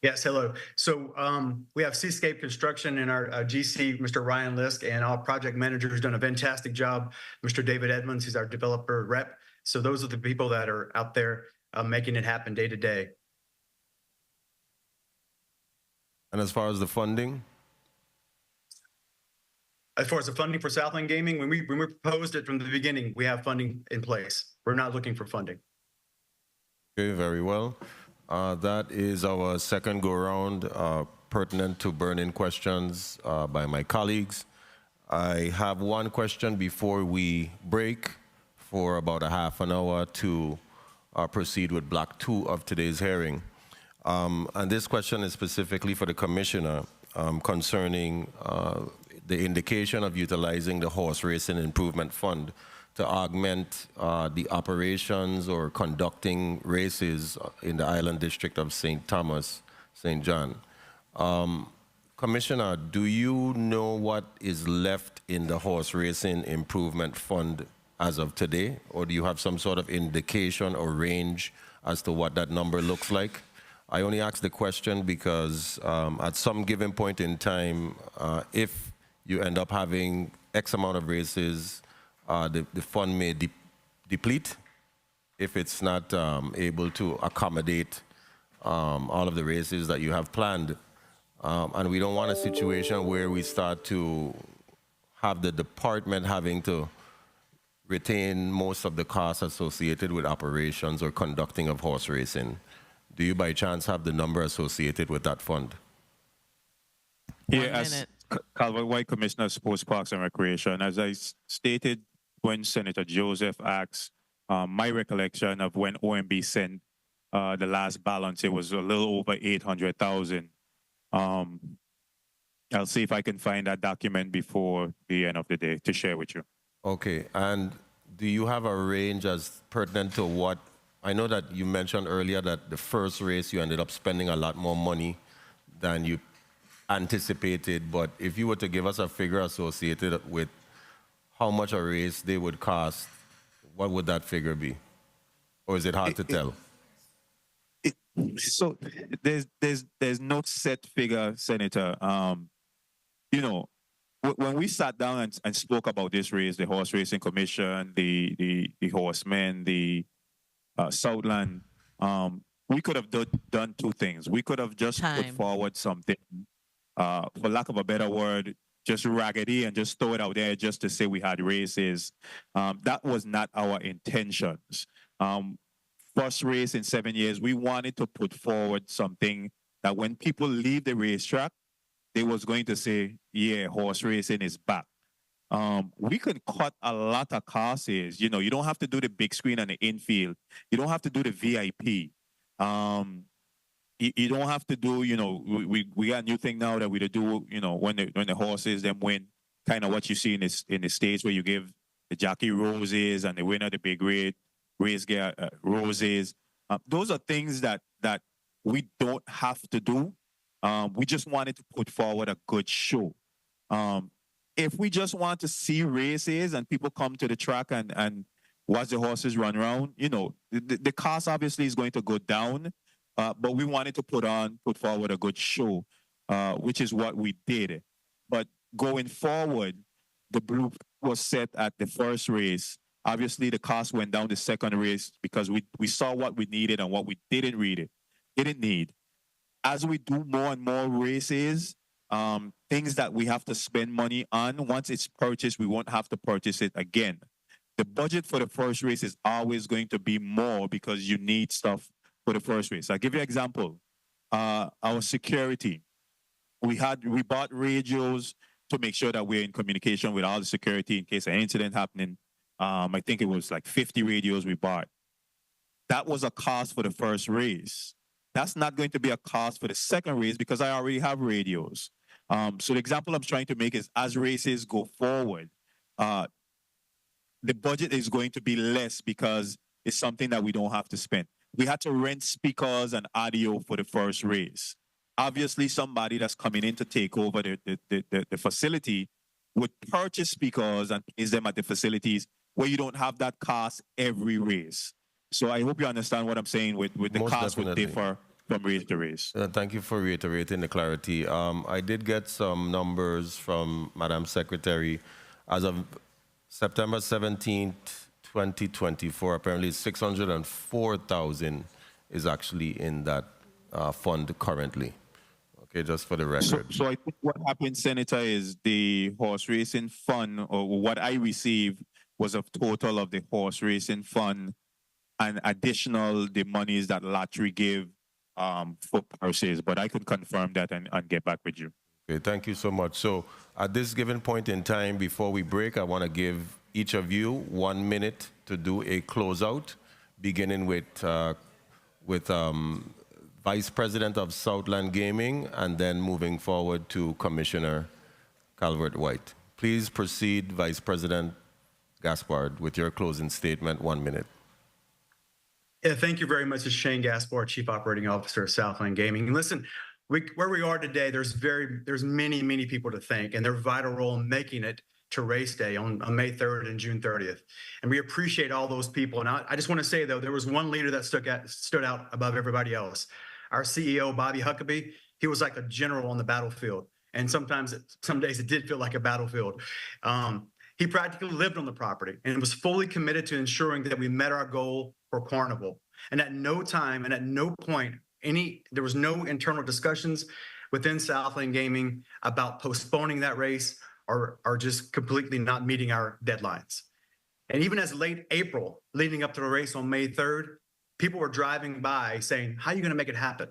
Yes, hello. So we have Seascape Construction and our GC, Mr. Ryan Lisk, and our project manager who's done a fantastic job, Mr. David Edmonds, who's our developer rep. So those are the people that are out there making it happen day to day. And as far as the funding? As far as the funding for Southland Gaming, when we proposed it from the beginning, we have funding in place. We're not looking for funding. Okay, very well. That is our second go-around pertinent to burn-in questions by my colleagues. I have one question before we break for about a half an hour to proceed with block 2 of today's hearing. And this question is specifically for the Commissioner concerning the indication of utilizing the Horse Racing Improvement Fund to augment the operations or conducting races in the Island District of St. Thomas, St. John. Commissioner, do you know what is left in the Horse Racing Improvement Fund as of today? Or do you have some sort of indication or range as to what that number looks like? I only ask the question because at some given point in time, if you end up having X amount of races, the fund may deplete if it's not able to accommodate all of the races that you have planned. And we don't want a situation where we start to have the department having to retain most of the costs associated with operations or conducting of horse racing. Do you by chance have the number associated with that fund? Yeah, as Calvert White, Commissioner of Sports, Parks and Recreation, as I stated when Senator Joseph asked, my recollection of when OMB sent the last balance, it was a little over 800,000. I'll see if I can find that document before the end of the day to share with you. Okay, and do you have a range as pertinent to what? I know that you mentioned earlier that the first race you ended up spending a lot more money than you anticipated, but if you were to give us a figure associated with how much a race they would cost, what would that figure be? Or is it hard to tell? So there's no set figure, Senator. You know, when we sat down and spoke about this race, the Horse Racing Commission, the horsemen, the Southland, we could have done two things. We could have just put forward something, for lack of a better word, just raggedy and just throw it out there just to say we had races. That was not our intentions. First race in 7 years, we wanted to put forward something that when people leave the racetrack, they was going to say, yeah, horse racing is back. we could cut a lot of costs. You know, you don't have to do the big screen on the infield. You don't have to do the VIP. You don't have to do, you know, we got a new thing now that we do, you know, when the horses them win, kind of what you see in the States where you give the jockey roses and the winner the big race get roses. Those are things that we don't have to do. We just wanted to put forward a good show. If we just want to see races and people come to the track and watch the horses run around, you know, the cost obviously is going to go down. But we wanted to put forward a good show, which is what we did. But going forward, the blueprint was set at the first race. Obviously, the cost went down the second race because we saw what we needed and what we didn't need. As we do more and more races, things that we have to spend money on, once it's purchased, we won't have to purchase it again. The budget for the first race is always going to be more because you need stuff for the first race. I'll give you an example. Our security. We bought radios to make sure that we're in communication with all the security in case of an incident happening. I think it was like 50 radios we bought. That was a cost for the first race. That's not going to be a cost for the second race because I already have radios. So the example I'm trying to make is as races go forward, the budget is going to be less because it's something that we don't have to spend. We had to rent speakers and audio for the first race. Obviously, somebody that's coming in to take over the facility would purchase speakers and place them at the facilities where you don't have that cost every race. So I hope you understand what I'm saying with the Most cost definitely. would differ from race to race. Thank you for reiterating the clarity. I did get some numbers from Madam Secretary. As of September 17th, 2024, apparently 604,000 is actually in that fund currently. Okay, just for the record. So I think what happened, Senator, is the horse racing fund, or what I received, was a total of the horse racing fund and additional the monies that lottery give for purses. But I could confirm that and get back with you. Okay, thank you so much. So at this given point in time, before we break, I want to give each of you 1 minute to do a closeout, beginning with Vice President of Southland Gaming, and then moving forward to Commissioner Calvert-White. Please proceed, Vice President Gaspard, with your closing statement, 1 minute. Yeah, thank you very much. This is Shane Gaspard, Chief Operating Officer of Southland Gaming. And listen, where we are today, there's many people to thank, and their vital role in making it to race day on May 3rd and June 30th. And we appreciate all those people. And I just want to say, though, there was one leader that stood out above everybody else. Our CEO, Bobby Huckabee, he was like a general on the battlefield. And some days it did feel like a battlefield. He practically lived on the property and was fully committed to ensuring that we met our goal for Carnival. And at no time and at no point, there was no internal discussions within Southland Gaming about postponing that race or just completely not meeting our deadlines. And even as late April, leading up to the race on May 3rd, people were driving by saying, how are you going to make it happen?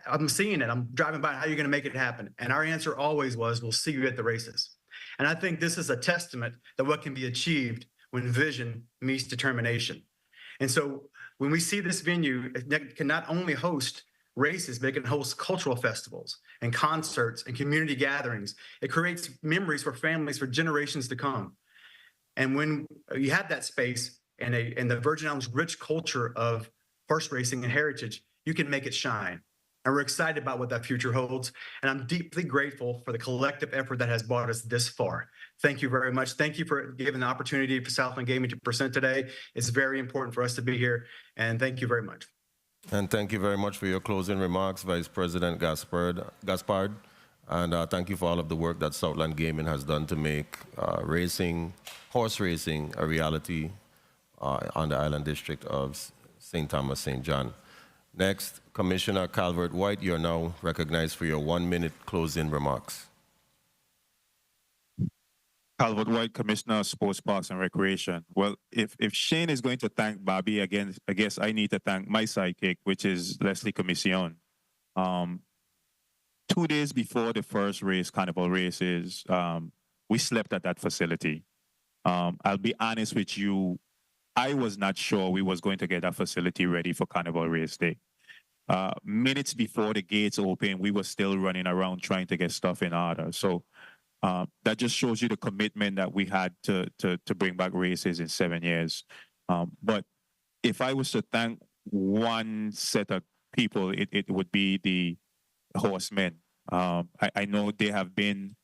I'm seeing it. I'm driving by. How are you going to make it happen? And our answer always was, we'll see you at the races. And I think this is a testament that what can be achieved when vision meets determination. And so when we see this venue, it can not only host races, but it can host cultural festivals and concerts and community gatherings. It creates memories for families for generations to come. And when you have that space and the Virgin Islands' rich culture of horse racing and heritage, you can make it shine. And we're excited about what that future holds. And I'm deeply grateful for the collective effort that has brought us this far. Thank you very much. Thank you for giving the opportunity for Southland Gaming to present today. It's very important for us to be here. And thank you very much. And thank you very much for your closing remarks, Vice President Gaspard. And thank you for all of the work that Southland Gaming has done to make horse racing, a reality on the Island District of St. Thomas, St. John. Next, Commissioner Calvert-White, you're now recognized for your 1 minute closing remarks. Calvert-White, Commissioner of Sports, Parks, and Recreation. Well, if Shane is going to thank Bobby, again, I guess I need to thank my sidekick, which is Leslie Commission. 2 days before the first race, Carnival races, we slept at that facility. I'll be honest with you, I was not sure we was going to get that facility ready for Carnival Race Day. Minutes before the gates opened, we were still running around trying to get stuff in order. So that just shows you the commitment that we had to bring back races in 7 years. But if I was to thank one set of people, it would be the horsemen. I know they have been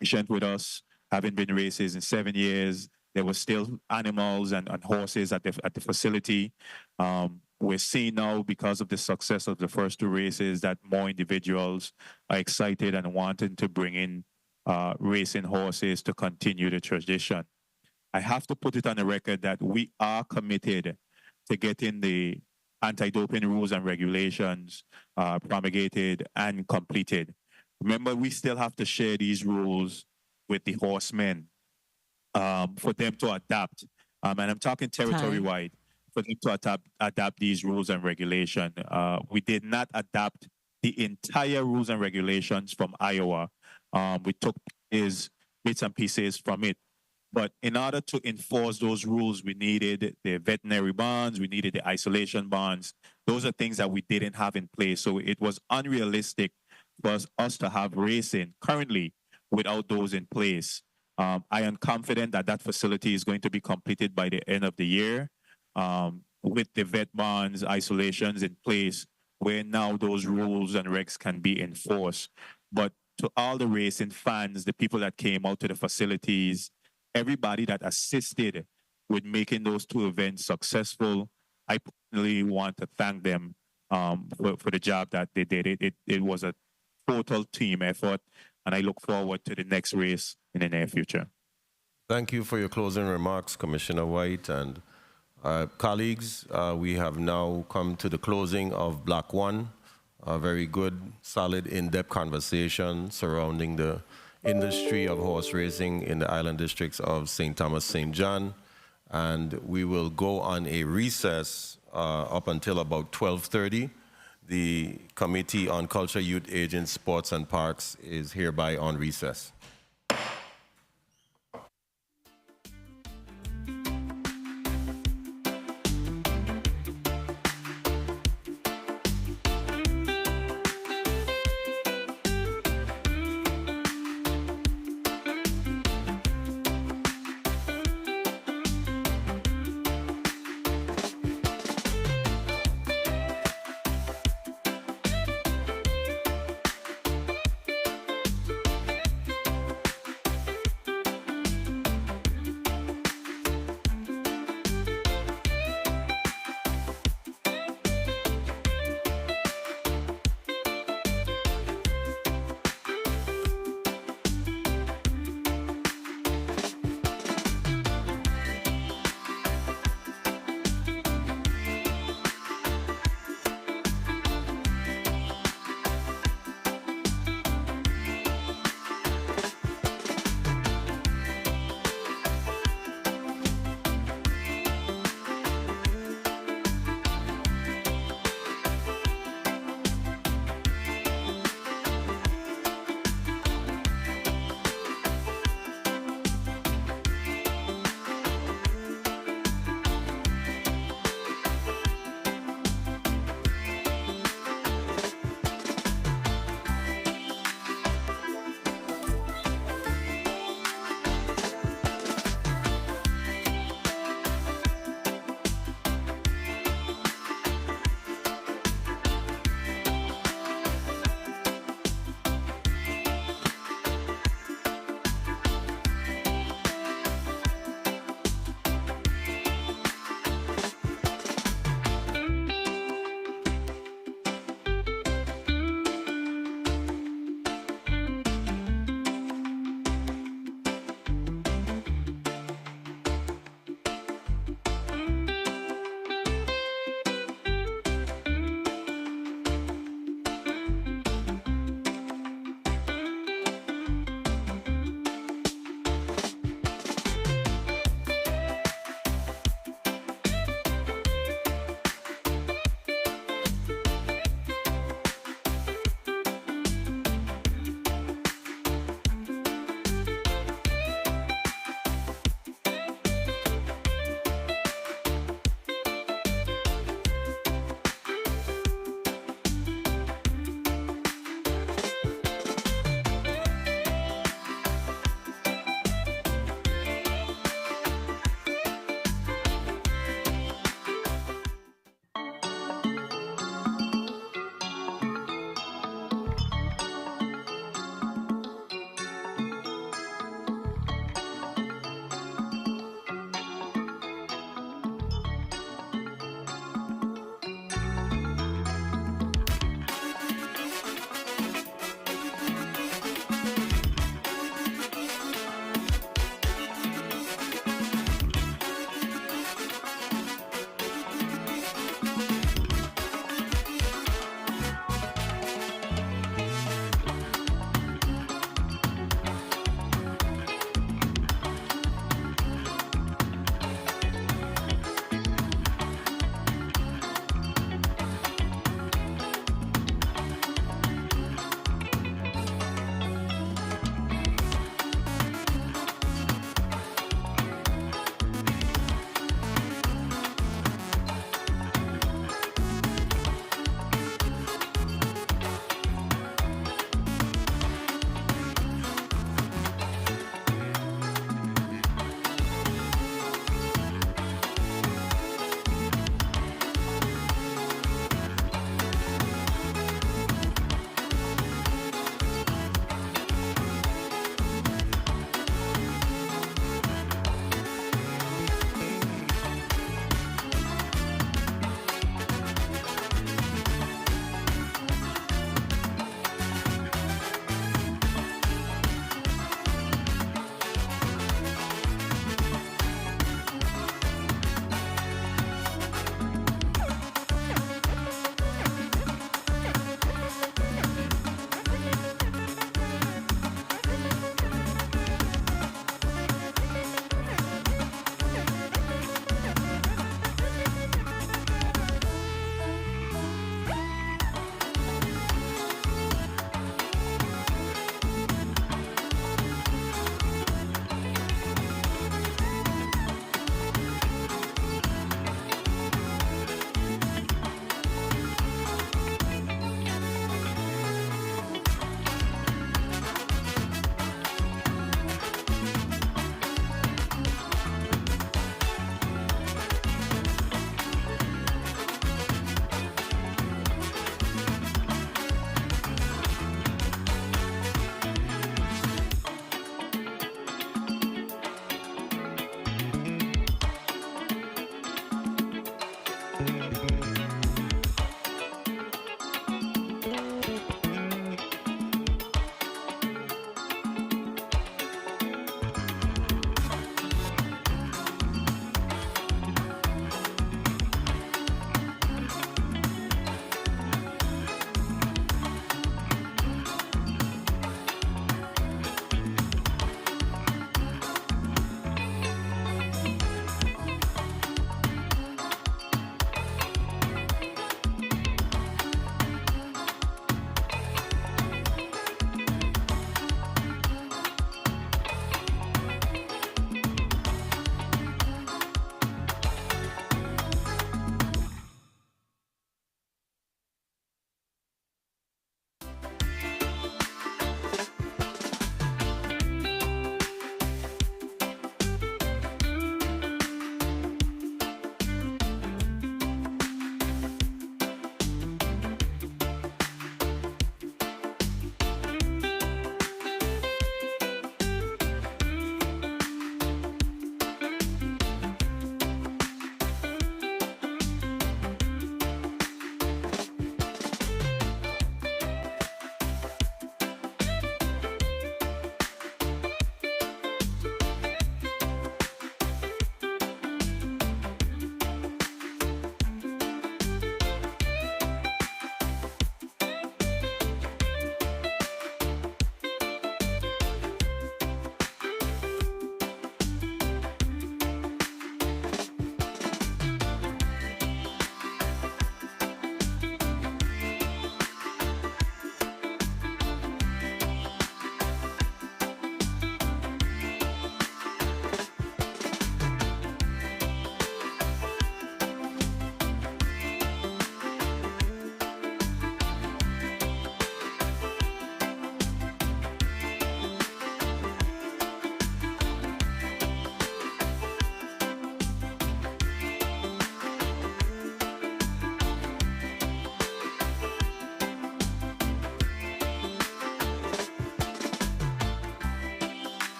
patient with us, haven't been races in 7 years. There were still animals and horses at the facility. We're seeing now, because of the success of the first 2 races, that more individuals are excited and wanting to bring in racing horses to continue the tradition. I have to put it on the record that we are committed to getting the anti-doping rules and regulations promulgated and completed. Remember, we still have to share these rules with the horsemen for them to adapt. And I'm talking territory-wide, for them to adapt these rules and regulations. We did not adapt the entire rules and regulations from Iowa. We took bits and pieces from it. But in order to enforce those rules, we needed the veterinary bonds, we needed the isolation bonds. Those are things that we didn't have in place. So it was unrealistic for us to have racing currently without those in place. I am confident that that facility is going to be completed by the end of the year with the vet bonds, isolations in place, where now those rules and regs can be enforced. But to all the racing fans, the people that came out to the facilities, everybody that assisted with making those 2 events successful, I personally want to thank them for the job that they did. It was a total team effort, and I look forward to the next race in the near future. Thank you for your closing remarks, Commissioner White. And colleagues, we have now come to the closing of Block 1. A very good, solid, in-depth conversation surrounding the industry of horse racing in the island districts of St. Thomas, St. John. And we will go on a recess up until about 12:30. The Committee on Culture, Youth, Aging, Sports and Parks is hereby on recess.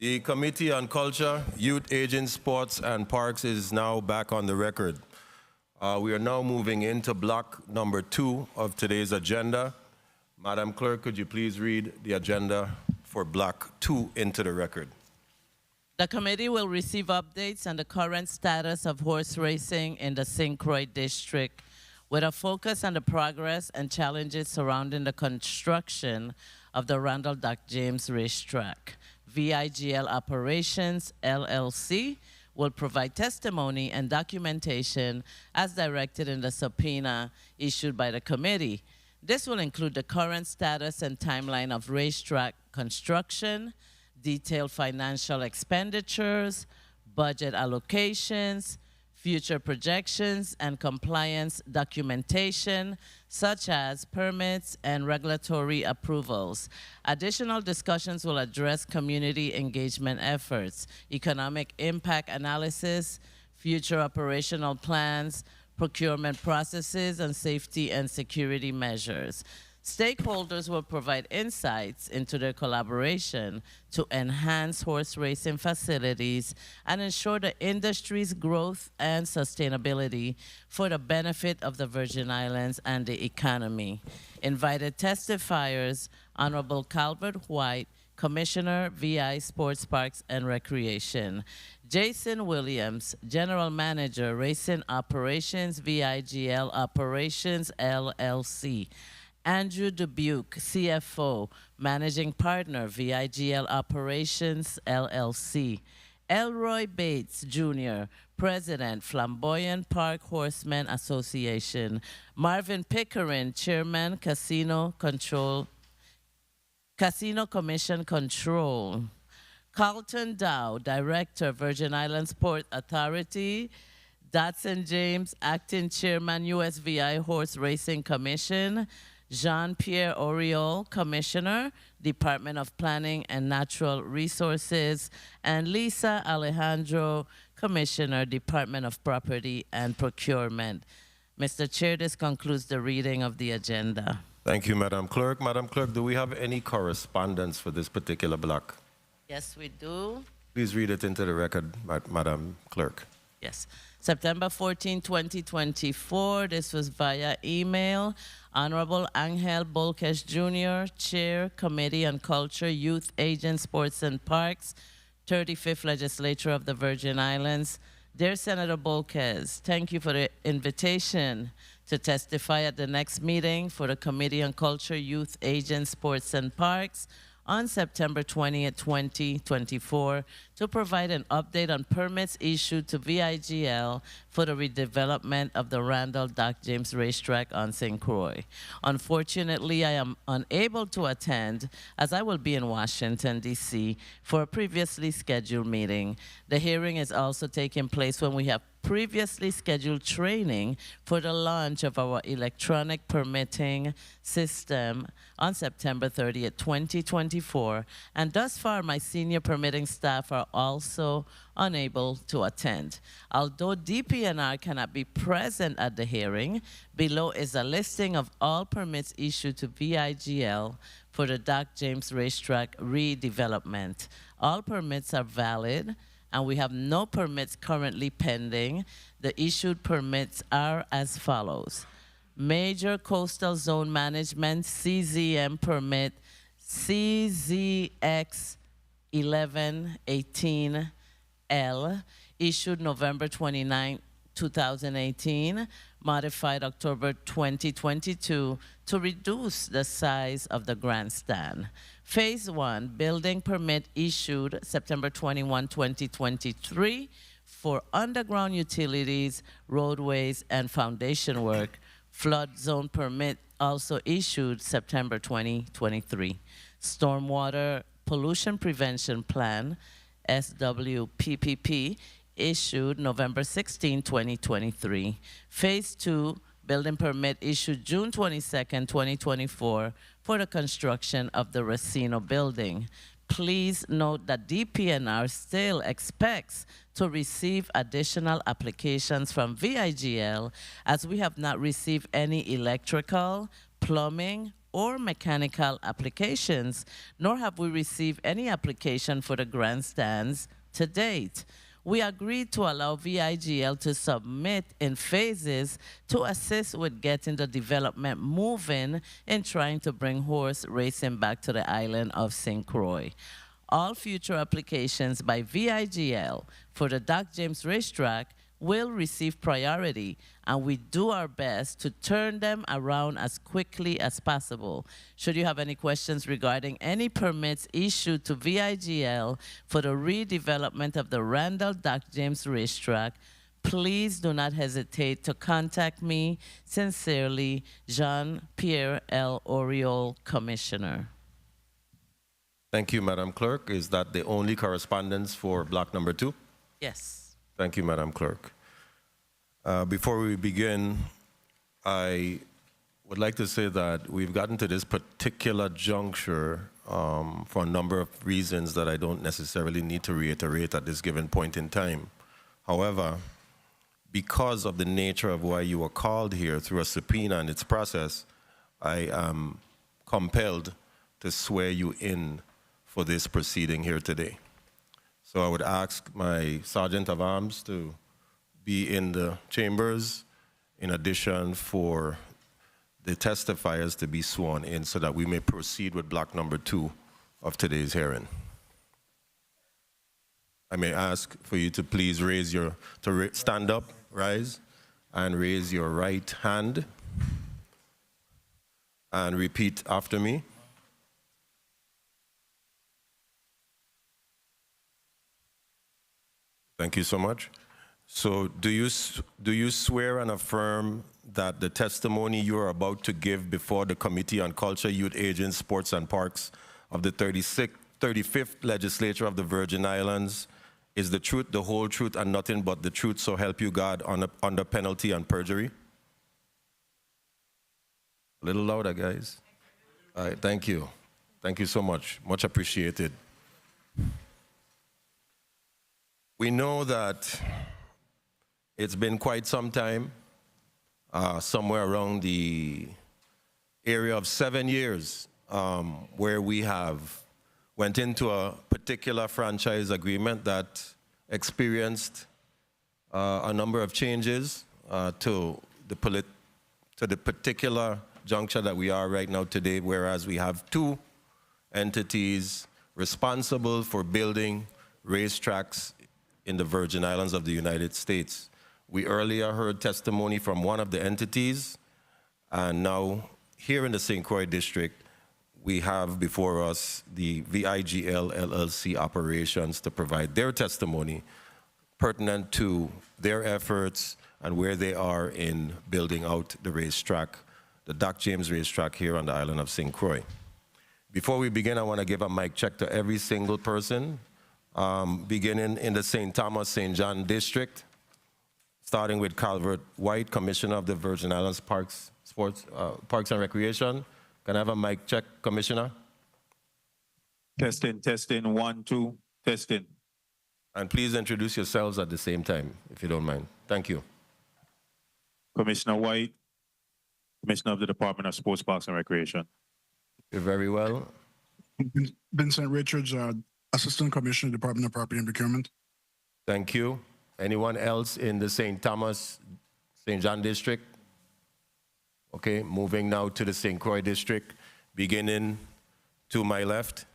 The Committee on Culture, Youth, Aging, Sports, and Parks is now back on the record. We are now moving into block number 2 of today's agenda. Madam Clerk, could you please read the agenda for block 2 into the record? The committee will receive updates on the current status of horse racing in the Croix district, with a focus on the progress and challenges surrounding the construction of the Randall Doc James Racetrack. VIGL Operations, LLC, will provide testimony and documentation as directed in the subpoena issued by the committee. This will include the current status and timeline of racetrack construction, detailed financial expenditures, budget allocations, future projections, and compliance documentation, such as permits and regulatory approvals. Additional discussions will address community engagement efforts, economic impact analysis, future operational plans, procurement processes, and safety and security measures. Stakeholders will provide insights into their collaboration to enhance horse racing facilities and ensure the industry's growth and sustainability for the benefit of the Virgin Islands and the economy. Invited testifiers, Honorable Calvert White, Commissioner, VI Sports Parks and Recreation. Jason Williams, General Manager, Racing Operations, VIGL Operations, LLC. Andrew Dubuque, CFO, Managing Partner, VIGL Operations, LLC. Elroy Bates, Jr., President, Flamboyant Park Horsemen Association. Marvin Pickering, Chairman, Casino Commission Control. Carlton Dow, Director, Virgin Islands Port Authority. Dotson James, Acting Chairman, USVI Horse Racing Commission. Jean-Pierre Oriol, Commissioner, Department of Planning and Natural Resources, and Lisa Alejandro, Commissioner, Department of Property and Procurement. Mr. Chair, this concludes the reading of the agenda. Thank you, Madam Clerk. Madam Clerk, do we have any correspondence for this particular block? Yes, we do. Please read it into the record, Madam Clerk. Yes. September 14, 2024, this was via email. Honorable Angel Bolkes Jr., Chair, Committee on Culture, Youth, Aging, Sports and Parks, 35th Legislature of the Virgin Islands. Dear Senator Bolkes, thank you for the invitation to testify at the next meeting for the Committee on Culture, Youth, Aging, Sports and Parks on September 20th, 2024, to provide an update on permits issued to VIGL for the redevelopment of the Randall Doc James Racetrack on St. Croix. Unfortunately, I am unable to attend as I will be in Washington, D.C. for a previously scheduled meeting. The hearing is also taking place when we have previously scheduled training for the launch of our electronic permitting system on September 30th, 2024, and thus far my senior permitting staff are also unable to attend. Although DPNR cannot be present at the hearing, below is a listing of all permits issued to VIGL for the Doc James Racetrack redevelopment. All permits are valid, and we have no permits currently pending. The issued permits are as follows. Major Coastal Zone Management, CZM permit, CZX 1118L, issued November 29, 2018, modified October 2022 to reduce the size of the grandstand. Phase 1, building permit issued September 21, 2023 for underground utilities, roadways, and foundation work. Flood zone permit also issued September 2023. Stormwater pollution prevention plan, SWPPP, issued November 16, 2023. Phase 2, building permit issued June 22nd, 2024 for the construction of the Racino building. Please note that DPNR still expects to receive additional applications from VIGL as we have not received any electrical, plumbing, or mechanical applications, nor have we received any application for the grandstands to date. We agreed to allow VIGL to submit in phases to assist with getting the development moving in trying to bring horse racing back to the island of St. Croix. All future applications by VIGL for the Doc James Racetrack will receive priority, and we do our best to turn them around as quickly as possible. Should you have any questions regarding any permits issued to VIGL for the redevelopment of the Randall Doc James Racetrack, please do not hesitate to contact me. Sincerely, Jean-Pierre L. Oriol, Commissioner. Thank you, Madam Clerk. Is that the only correspondence for block number 2? Yes. Thank you, Madam Clerk. Before we begin, I would like to say that we've gotten to this particular juncture for a number of reasons that I don't necessarily need to reiterate at this given point in time. However, because of the nature of why you were called here through a subpoena and its process, I am compelled to swear you in for this proceeding here today. So I would ask my Sergeant of Arms to be in the chambers, in addition for the testifiers to be sworn in so that we may proceed with block number 2 of today's hearing. I may ask for you to please stand up, rise, and raise your right hand and repeat after me. Thank you so much. So do you swear and affirm that the testimony you are about to give before the Committee on Culture, Youth, Aging, Sports and Parks of the 35th Legislature of the Virgin Islands is the truth, the whole truth, and nothing but the truth, so help you God, under penalty and perjury? A little louder, guys. All right, thank you. Thank you so much. Much appreciated. We know that it's been quite some time, somewhere around the area of 7 years, where we have went into a particular franchise agreement that experienced a number of changes to the particular juncture that we are right now today, whereas we have 2 entities responsible for building racetracks in the Virgin Islands of the United States. We earlier heard testimony from one of the entities, and now here in the St. Croix district, we have before us the VIGL LLC operations to provide their testimony pertinent to their efforts and where they are in building out the racetrack, the Doc James Racetrack here on the island of St. Croix. Before we begin, I want to give a mic check to every single person, beginning in the St. Thomas, St. John district, starting with Calvert White, Commissioner of the Virgin Islands Parks and Recreation. Can I have a mic check, Commissioner? Testing, testing, 1, 2, testing. And please introduce yourselves at the same time, if you don't mind. Thank you. Commissioner White, Commissioner of the Department of Sports, Parks and Recreation. You're very well. Vincent Richards, Assistant Commissioner, Department of Property and Procurement. Thank you. Anyone else in the St. Thomas, St. John district? Okay, moving now to the St. Croix district, beginning to my left.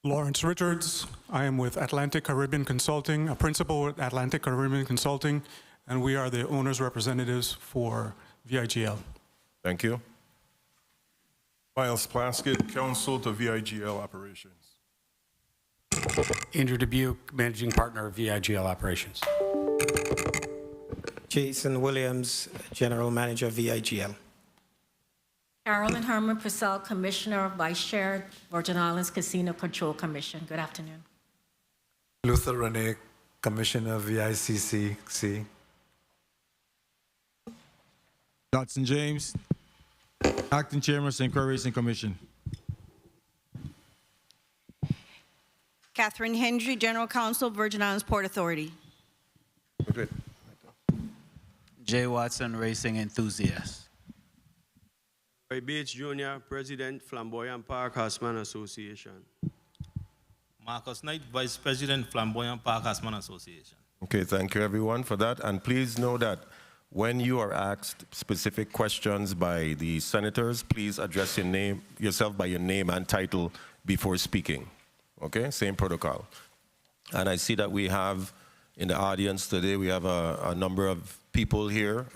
Lawrence Richards. I am with Atlantic Caribbean Consulting, a principal with Atlantic Caribbean Consulting, and we are the owner's representatives for VIGL. Thank you. Miles Plaskett, Counsel to VIGL Operations. Andrew Dubuque, Managing Partner of VIGL Operations. Jason Williams, General Manager, VIGL. Carolyn Herman Purcell, Commissioner, Vice Chair, Virgin Islands Casino Control Commission. Good afternoon. Luther Rene, Commissioner, VICC. Dotson James, Acting Chairman, St. Croix Racing Commission. Catherine Hendry, General Counsel, Virgin Islands Port Authority. Good. Jay Watson, Racing Enthusiast. Roy Bates Jr., President, Flamboyant Park Horseman Association. Marcus Knight, Vice President, Flamboyant Park Horseman Association. Okay, thank you everyone for that. And please know that when you are asked specific questions by the senators, please address yourself by your name and title before speaking. Okay, same protocol. And I see that we have in the audience today, we have a number of people here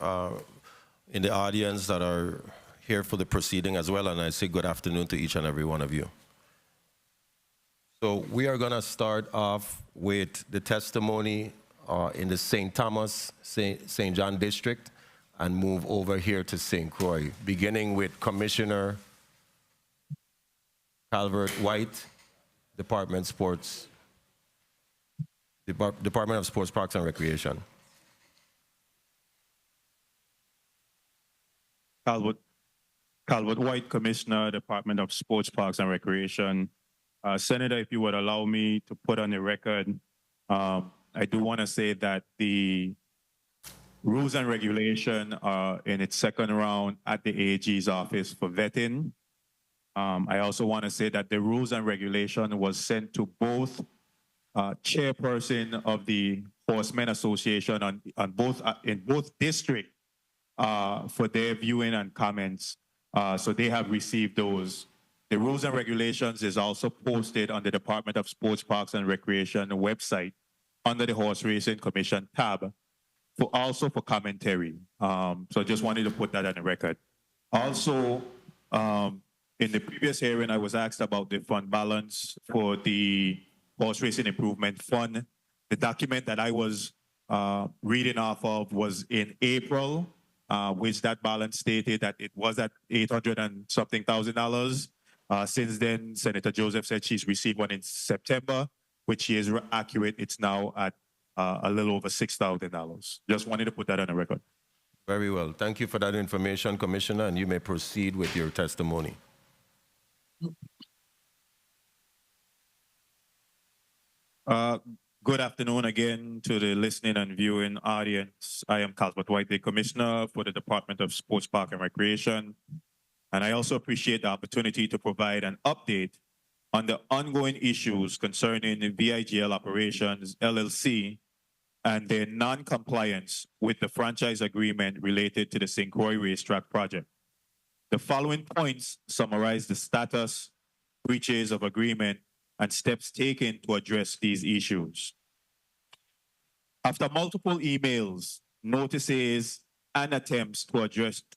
in the audience that are here for the proceeding as well. And I say good afternoon to each and every one of you. So we are gonna start off with the testimony in the St. Thomas, St. John district and move over here to St. Croix, beginning with Commissioner Calvert White, Department of Sports, Parks and Recreation. Calvert White, Commissioner, Department of Sports, Parks and Recreation. Senator, if you would allow me to put on the record, I do want to say that the rules and regulation are in its second round at the AG's office for vetting. I also want to say that the rules and regulation was sent to both chairperson of the Horsemen Association in both districts for their viewing and comments. So they have received those. The rules and regulations is also posted on the Department of Sports, Parks and Recreation website under the Horse Racing Commission tab, also for commentary. So just wanted to put that on the record. Also, in the previous hearing, I was asked about the fund balance for the Horse Racing Improvement Fund. The document that I was reading off of was in April, which that balance stated that it was at $800 and something thousand. Since then, Senator Joseph said she's received one in September, which is accurate. It's now at a little over $6,000. Just wanted to put that on the record. Very well. Thank you for that information, Commissioner, and you may proceed with your testimony. Good afternoon again to the listening and viewing audience. I am Calvert White, the Commissioner for the Department of Sports, Park and Recreation. And I also appreciate the opportunity to provide an update on the ongoing issues concerning the VIGL Operations LLC and their non-compliance with the franchise agreement related to the St. Croix Racetrack project. The following points summarize the status, breaches of agreement, and steps taken to address these issues. After multiple emails, notices, and attempts to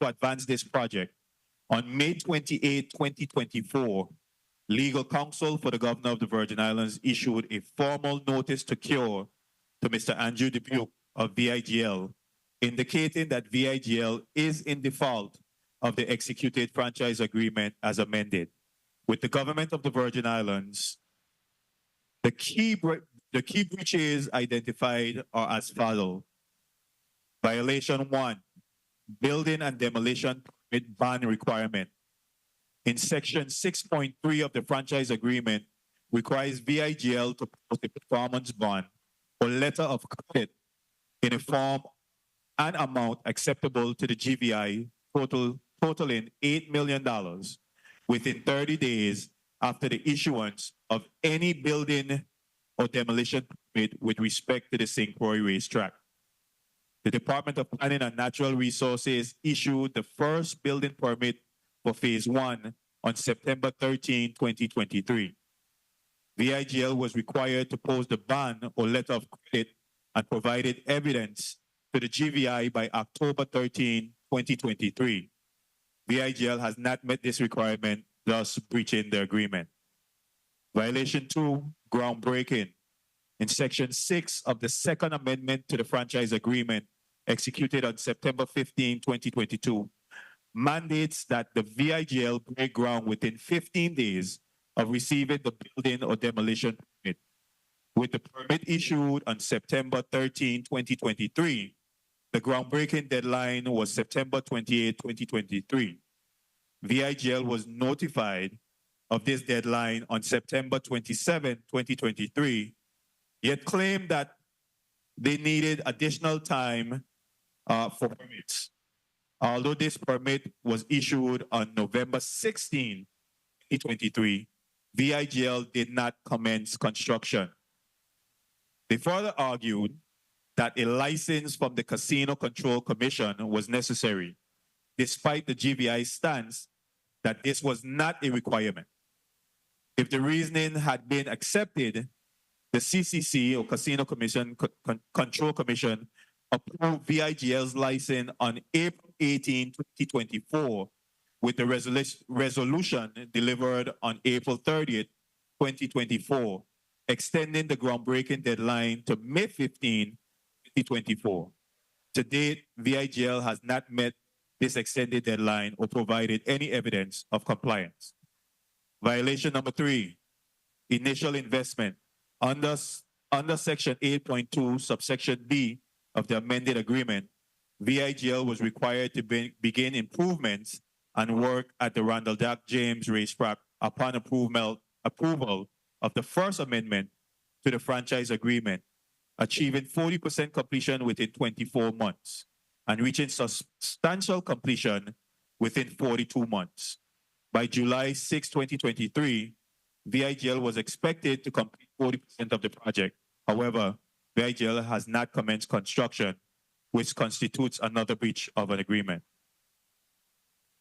advance this project, on May 28, 2024, legal counsel for the Governor of the Virgin Islands issued a formal notice to cure to Mr. Andrew Dubuque of VIGL, indicating that VIGL is in default of the executed franchise agreement as amended. With the Government of the Virgin Islands, the key breaches identified are as follows. Violation 1, building and demolition permit ban requirement. In Section 6.3 of the franchise agreement, requires VIGL to post a performance bond or letter of credit in a form and amount acceptable to the GVI, totaling $8 million within 30 days after the issuance of any building or demolition permit with respect to the St. Croix Racetrack. The Department of Planning and Natural Resources issued the first building permit for Phase 1 on September 13, 2023. VIGL was required to post the bond or letter of credit and provided evidence to the GVI by October 13, 2023. VIGL has not met this requirement, thus breaching the agreement. Violation 2, groundbreaking. In Section 6 of the Second Amendment to the Franchise Agreement, executed on September 15, 2022, mandates that the VIGL break ground within 15 days of receiving the building or demolition permit. With the permit issued on September 13, 2023, the groundbreaking deadline was September 28, 2023. VIGL was notified of this deadline on September 27, 2023, yet claimed that they needed additional time for permits. Although this permit was issued on November 16, 2023, VIGL did not commence construction. They further argued that a license from the Casino Control Commission was necessary, despite the GVI's stance that this was not a requirement. If the reasoning had been accepted, the CCC, or Casino Commission Control Commission, approved VIGL's license on April 18, 2024, with the resolution delivered on April 30th, 2024, extending the groundbreaking deadline to May 15, 2024. To date, VIGL has not met this extended deadline or provided any evidence of compliance. Violation number 3, initial investment. Under Section 8.2, subsection B of the amended agreement, VIGL was required to begin improvements and work at the Randall Jack James racetrack upon approval of the first amendment to the franchise agreement, achieving 40% completion within 24 months and reaching substantial completion within 42 months. By July 6, 2023, VIGL was expected to complete 40% of the project. However, VIGL has not commenced construction, which constitutes another breach of an agreement.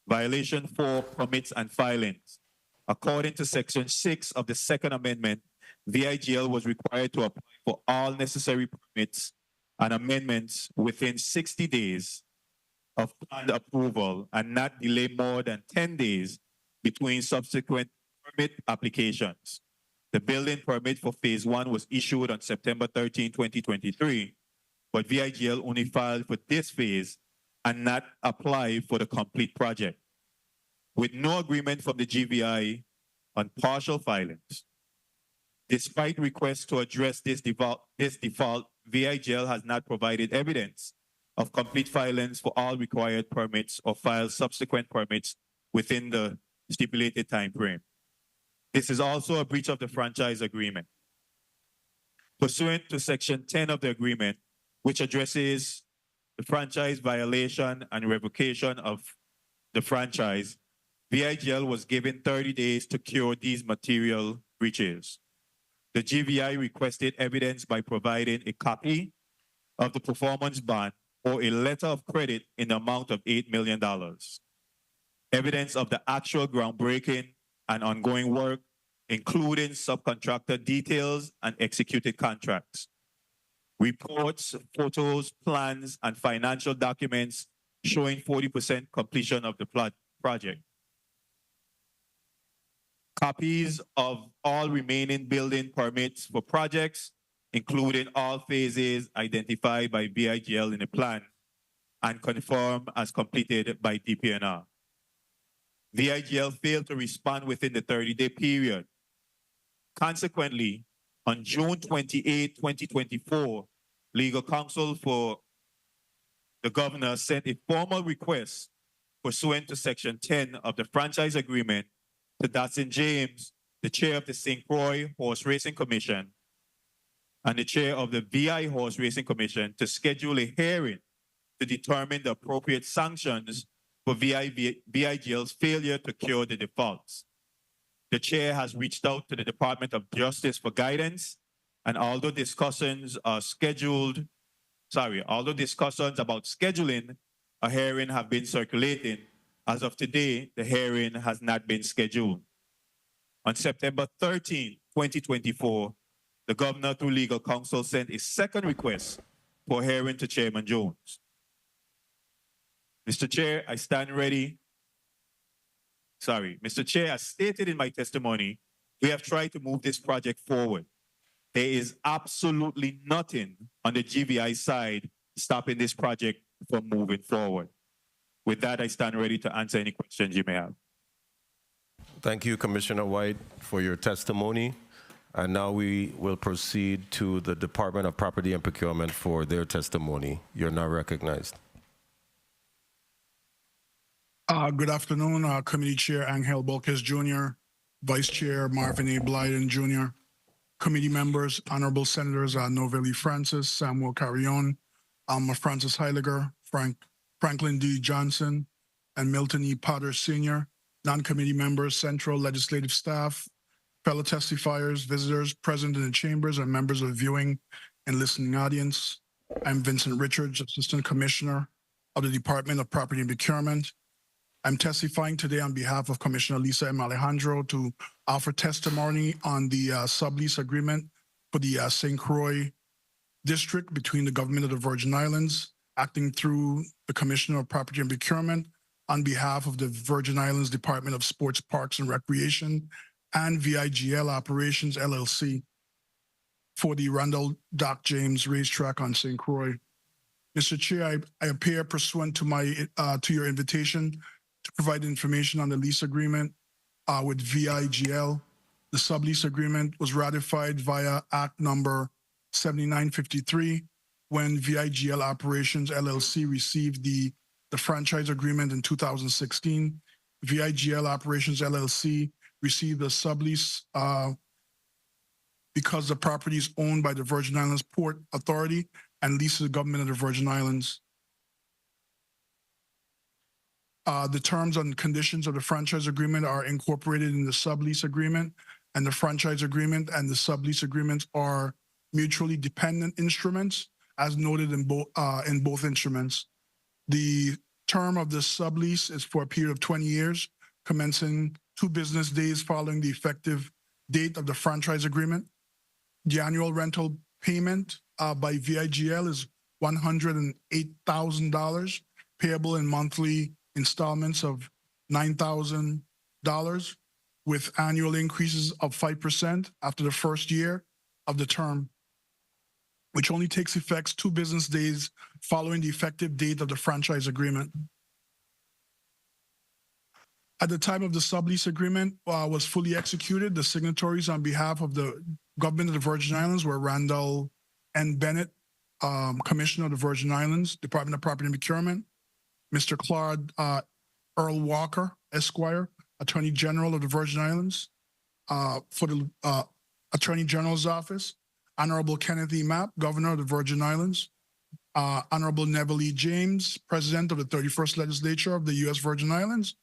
Violation 4, permits and filings. According to Section 6 of the Second Amendment, VIGL was required to apply for all necessary permits and amendments within 60 days of planned approval and not delay more than 10 days between subsequent permit applications. The building permit for Phase 1 was issued on September 13, 2023, but VIGL only filed for this phase and not apply for the complete project. With no agreement from the GVI on partial filings, despite requests to address this default, VIGL has not provided evidence of complete filings for all required permits or filed subsequent permits within the stipulated time frame. This is also a breach of the franchise agreement. Pursuant to Section 10 of the agreement, which addresses the franchise violation and revocation of the franchise, VIGL was given 30 days to cure these material breaches. The GVI requested evidence by providing a copy of the performance bond or a letter of credit in the amount of $8 million. Evidence of the actual groundbreaking and ongoing work, including subcontractor details and executed contracts. Reports, photos, plans, and financial documents showing 40% completion of the project. Copies of all remaining building permits for projects, including all phases identified by VIGL in the plan and confirmed as completed by DPNR. VIGL failed to respond within the 30-day period. Consequently, on June 28, 2024, legal counsel for the governor sent a formal request pursuant to Section 10 of the franchise agreement to Dotson James, the chair of the St. Croix Horseracing Commission, and the chair of the VI Horseracing Commission to schedule a hearing to determine the appropriate sanctions for VIGL's failure to cure the defaults. The chair has reached out to the Department of Justice for guidance, and although discussions about scheduling a hearing have been circulating, as of today, the hearing has not been scheduled. On September 13, 2024, the governor, through legal counsel, sent a second request for a hearing to Chairman Jones. Mr. Chair, I stand ready. Mr. Chair, as stated in my testimony, we have tried to move this project forward. There is absolutely nothing on the GVI side stopping this project from moving forward. With that, I stand ready to answer any questions you may have. Thank you, Commissioner White, for your testimony. And now we will proceed to the Department of Property and Procurement for their testimony. You're now recognized. Good afternoon, Committee Chair Angel Bolquez Jr., Vice Chair Marvin A. Blyden Jr., Committee members, Honorable Senators Novelli Francis, Samuel Carrion, Alma Francis Heiliger, Frank Franklin D. Johnson, and Milton E. Potter Sr., non-committee members, central legislative staff, fellow testifiers, visitors present in the chambers, and members of the viewing and listening audience. I'm Vincent Richards, Assistant Commissioner of the Department of Property and Procurement. I'm testifying today on behalf of Commissioner Lisa M. Alejandro to offer testimony on the sublease agreement for the St. Croix district between the government of the Virgin Islands, acting through the Commissioner of Property and Procurement on behalf of the Virgin Islands Department of Sports, Parks, and Recreation and VIGL Operations, LLC, for the Randall Doc James Racetrack on St. Croix. Mr. Chair, I appear pursuant to your invitation to provide information on the lease agreement with VIGL. The sublease agreement was ratified via Act number 7953 when VIGL Operations LLC received the franchise agreement in 2016. VIGL Operations LLC received a sublease because the property is owned by the Virgin Islands Port Authority and leases the government of the Virgin Islands. The terms and conditions of the franchise agreement are incorporated in the sublease agreement, and the franchise agreement and the sublease agreements are mutually dependent instruments, as noted in both instruments. The term of the sublease is for a period of 20 years, commencing 2 business days following the effective date of the franchise agreement. The annual rental payment by VIGL is $108,000, payable in monthly installments of $9,000, with annual increases of 5% after the first year of the term, which only takes effect 2 business days following the effective date of the franchise agreement. At the time of the sublease agreement was fully executed, the signatories on behalf of the government of the Virgin Islands were Randall N. Bennett, Commissioner of the Virgin Islands, Department of Property and Procurement, Mr. Claude Earl Walker, Esquire, Attorney General of the Virgin Islands, for the Attorney General's Office, Honorable Kenneth E. Mapp, Governor of the Virgin Islands, Honorable Neville E. James, President of the 31st Legislature of the U.S. Virgin Islands,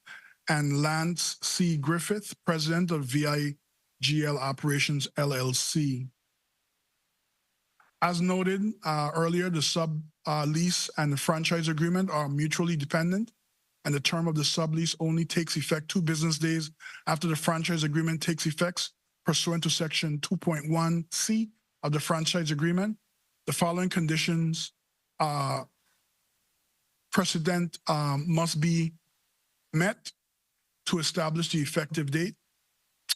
and Lance C. Griffith, President of VIGL Operations, LLC. As noted earlier, the sublease and the franchise agreement are mutually dependent, and the term of the sublease only takes effect 2 business days after the franchise agreement takes effect, pursuant to Section 2.1C of the franchise agreement. The following conditions precedent must be met to establish the effective date: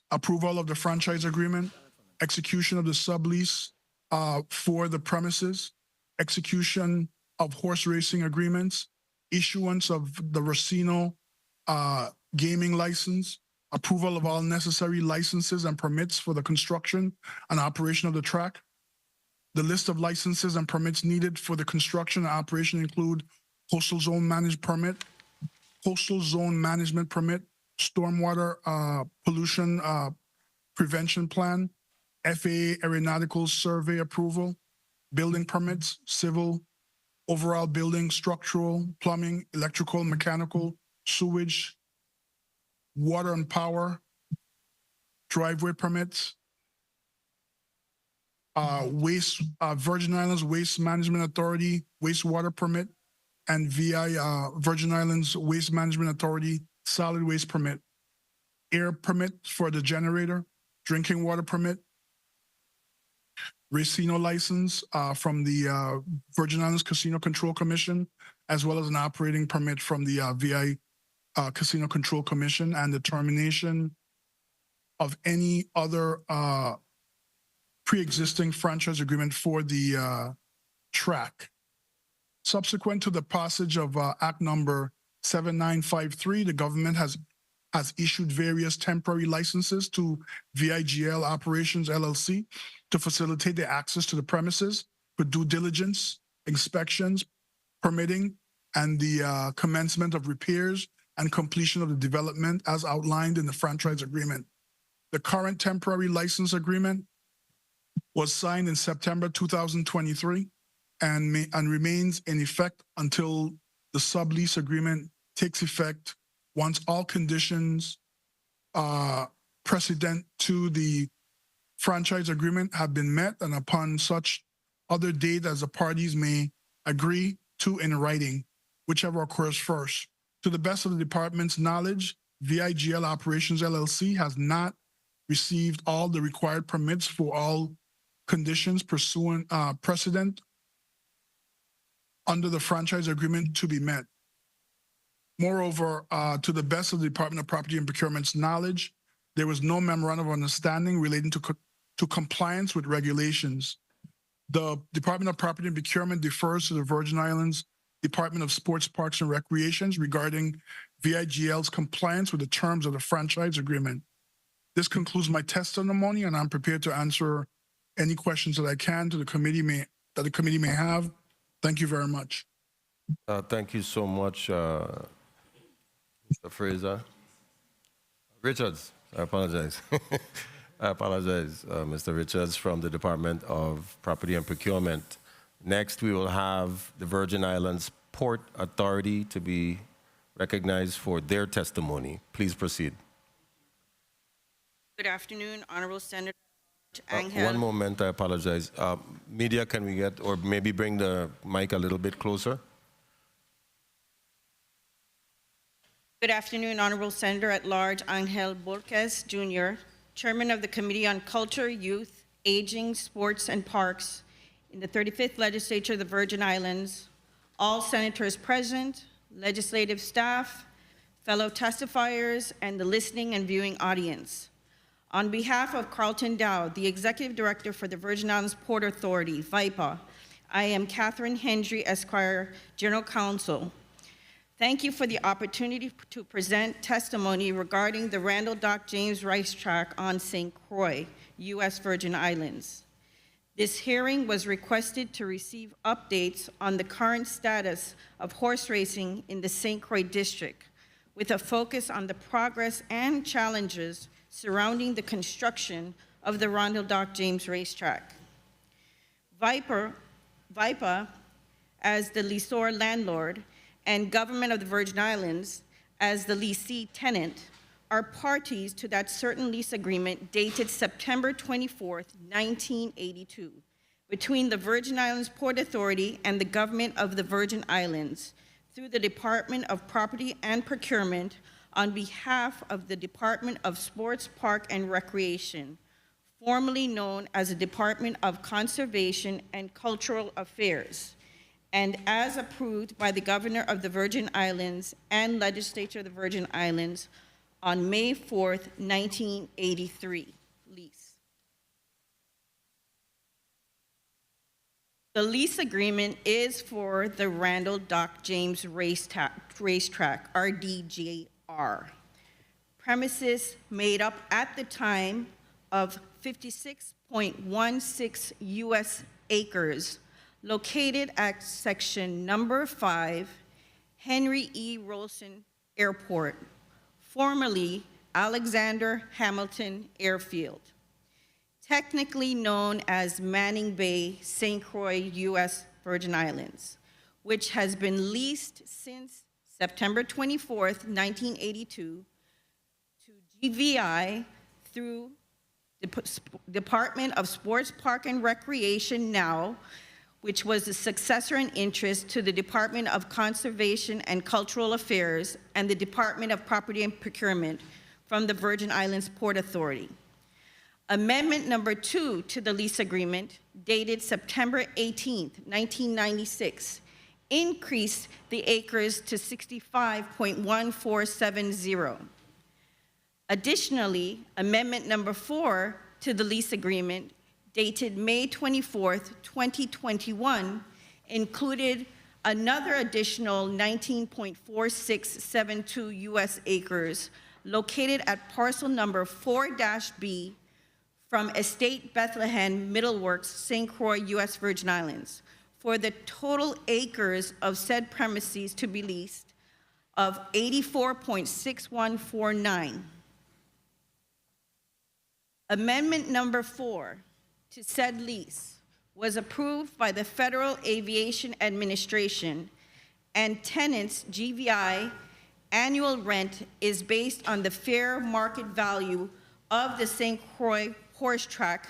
approval of the franchise agreement, execution of the sublease for the premises, execution of horse racing agreements, issuance of the Racino gaming license, approval of all necessary licenses and permits for the construction and operation of the track. The list of licenses and permits needed for the construction and operation include coastal zone management permit, stormwater pollution prevention plan, FAA aeronautical survey approval, building permits, civil, overall building, structural, plumbing, electrical, mechanical, sewage, water and power, driveway permits, Virgin Islands Waste Management Authority wastewater permit, and Virgin Islands Waste Management Authority solid waste permit, air permit for the generator, drinking water permit, Racino license from the Virgin Islands Casino Control Commission, as well as an operating permit from the VI Casino Control Commission, and the termination of any other pre-existing franchise agreement for the track. Subsequent to the passage of Act number 7953, the government has issued various temporary licenses to VIGL Operations LLC to facilitate the access to the premises for due diligence, inspections, permitting, and the commencement of repairs and completion of the development as outlined in the franchise agreement. The current temporary license agreement was signed in September 2023 and remains in effect until the sublease agreement takes effect once all conditions precedent to the franchise agreement have been met and upon such other date as the parties may agree to in writing, whichever occurs first. To the best of the department's knowledge, VIGL Operations LLC has not received all the required permits for all conditions precedent under the franchise agreement to be met. Moreover, to the best of the Department of Property and Procurement's knowledge, there was no memorandum of understanding relating to compliance with regulations. The Department of Property and Procurement defers to the Virgin Islands Department of Sports, Parks, and Recreations regarding VIGL's compliance with the terms of the franchise agreement. This concludes my testimony, and I'm prepared to answer any questions that I can that the committee may have. Thank you very much. Thank you so much, Mr. Fraser. Richards, I apologize. I apologize, Mr. Richards from the Department of Property and Procurement. Next, we will have the Virgin Islands Port Authority to be recognized for their testimony. Please proceed. Good afternoon, Honorable Senator Angel. One moment, I apologize. Media, can we get, or maybe bring the mic a little bit closer? Good afternoon, Honorable Senator at Large Angel Borges, Jr., Chairman of the Committee on Culture, Youth, Aging, Sports, and Parks in the 35th Legislature of the Virgin Islands, all senators present, legislative staff, fellow testifiers, and the listening and viewing audience. On behalf of Carlton Dow, the Executive Director for the Virgin Islands Port Authority, VIPA, I am Catherine Hendry, Esquire, General Counsel. Thank you for the opportunity to present testimony regarding the Randall Dock James Racetrack on St. Croix, U.S. Virgin Islands. This hearing was requested to receive updates on the current status of horse racing in the St. Croix district, with a focus on the progress and challenges surrounding the construction of the Randall Dock James Racetrack. VIPA, as the lessor landlord, and Government of the Virgin Islands, as the lessee tenant, are parties to that certain lease agreement dated September 24th, 1982, between the Virgin Islands Port Authority and the Government of the Virgin Islands through the Department of Property and Procurement on behalf of the Department of Sports, Park, and Recreation, formerly known as the Department of Conservation and Cultural Affairs, and as approved by the Governor of the Virgin Islands and Legislature of the Virgin Islands on May 4th, 1983, lease. The lease agreement is for the Randall Dock James Racetrack, RDJR. Premises made up at the time of 56.16 U.S. acres, located at section number 5, Henry E. Rolson Airport, formerly Alexander Hamilton Airfield, technically known as Manning Bay, St. Croix, U.S. Virgin Islands, which has been leased since September 24th, 1982 to GVI through the Department of Sports, Park, and Recreation now, which was the successor in interest to the Department of Conservation and Cultural Affairs and the Department of Property and Procurement from the Virgin Islands Port Authority. Amendment number 2 to the lease agreement, dated September 18th, 1996, increased the acres to 65.1470. Additionally, amendment number 4 to the lease agreement, dated May 24th, 2021, included another additional 19.4672 U.S. acres located at parcel number 4-B from Estate Bethlehem Middleworks, St. Croix, U.S. Virgin Islands, for the total acres of said premises to be leased of 84.6149. Amendment number 4 to said lease was approved by the Federal Aviation Administration and tenants GVI annual rent is based on the fair market value of the St. Croix horse track,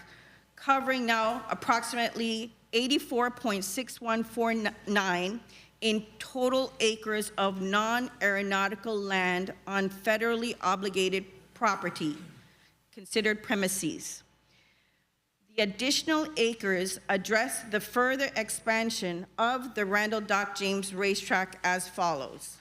covering now approximately 84.6149 in total acres of non-aeronautical land on federally obligated property, considered premises. The additional acres address the further expansion of the Randall Doc James racetrack as follows.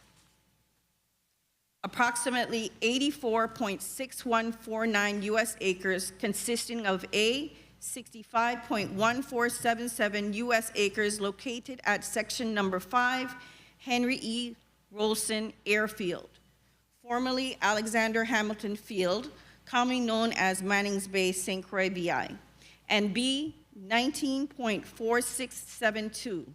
Approximately 84.6149 U.S. acres consisting of A, 65.1477 U.S. acres located at section number 5, Henry E. Rolson Airfield, formerly Alexander Hamilton Field, commonly known as Mannings Bay St. Croix VI, and B, 19.4672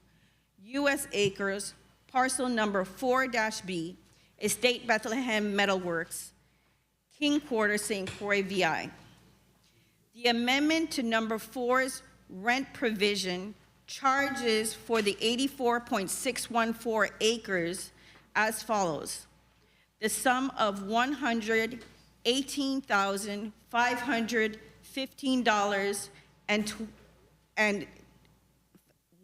U.S. acres, parcel number 4-B, Estate Bethlehem Metalworks, King Quarter St. Croix VI. The amendment to number 4's rent provision charges for the 84.614 acres as follows. The sum of $118,515 and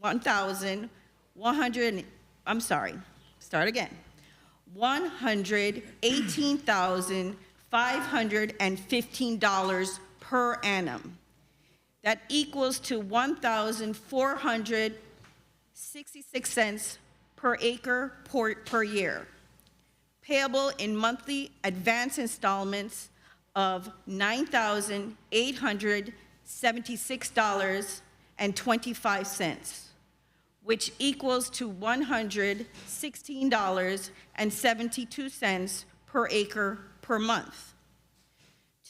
$118,515 per annum. That equals to 1,466 cents per acre per year, payable in monthly advance installments of $9,876.25, which equals to $116.72 per acre per month.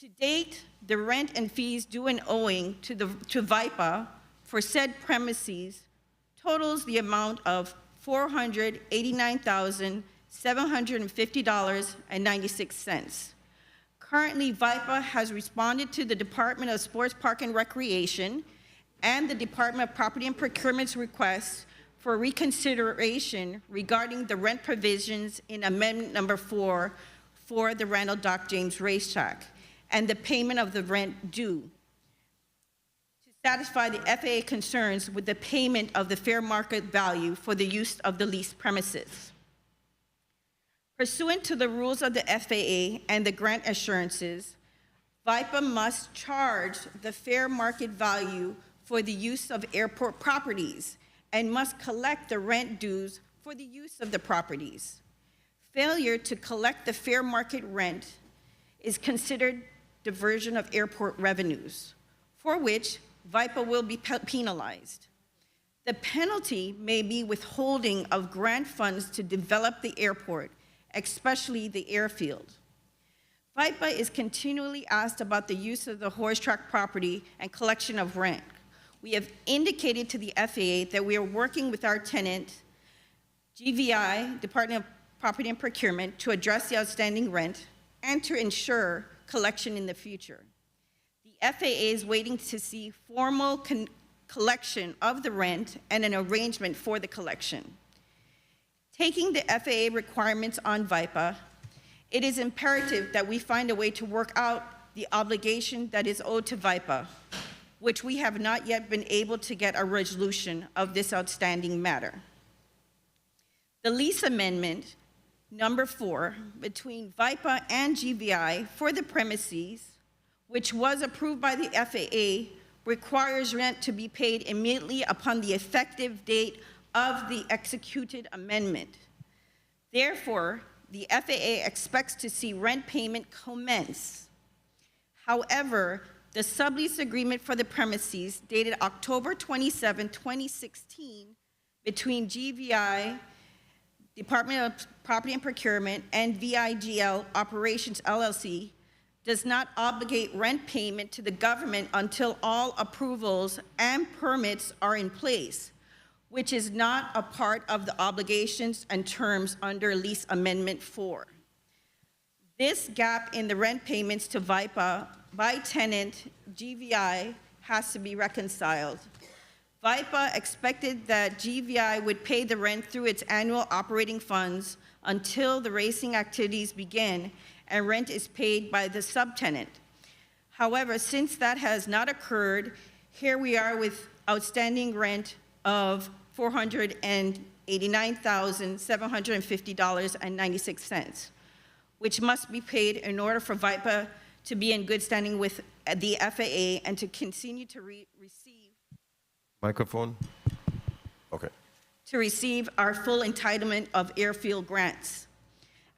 To date, the rent and fees due and owing to VIPA for said premises totals the amount of $489,750.96. Currently, VIPA has responded to the Department of Sports, Park, and Recreation and the Department of Property and Procurement's request for reconsideration regarding the rent provisions in Amendment Number 4 for the Randall Doc James Racetrack and the payment of the rent due to satisfy the FAA concerns with the payment of the fair market value for the use of the leased premises. Pursuant to the rules of the FAA and the grant assurances, VIPA must charge the fair market value for the use of airport properties and must collect the rent dues for the use of the properties. Failure to collect the fair market rent is considered diversion of airport revenues, for which VIPA will be penalized. The penalty may be withholding of grant funds to develop the airport, especially the airfield. VIPA is continually asked about the use of the horse track property and collection of rent. We have indicated to the FAA that we are working with our tenant, GVI, Department of Property and Procurement, to address the outstanding rent and to ensure collection in the future. The FAA is waiting to see formal collection of the rent and an arrangement for the collection. Taking the FAA requirements on VIPA, it is imperative that we find a way to work out the obligation that is owed to VIPA, which we have not yet been able to get a resolution of this outstanding matter. The lease amendment, number 4, between VIPA and GVI for the premises, which was approved by the FAA, requires rent to be paid immediately upon the effective date of the executed amendment. Therefore, the FAA expects to see rent payment commence. However, the sublease agreement for the premises dated October 27, 2016, between GVI, Department of Property and Procurement, and VIGL Operations LLC does not obligate rent payment to the government until all approvals and permits are in place, which is not a part of the obligations and terms under Lease Amendment 4. This gap in the rent payments to VIPA by tenant GVI has to be reconciled. VIPA expected that GVI would pay the rent through its annual operating funds until the racing activities begin and rent is paid by the subtenant. However, since that has not occurred, here we are with outstanding rent of $489,750.96, which must be paid in order for VIPA to be in good standing with the FAA and to continue to receive Microphone. Okay. to receive our full entitlement of airfield grants.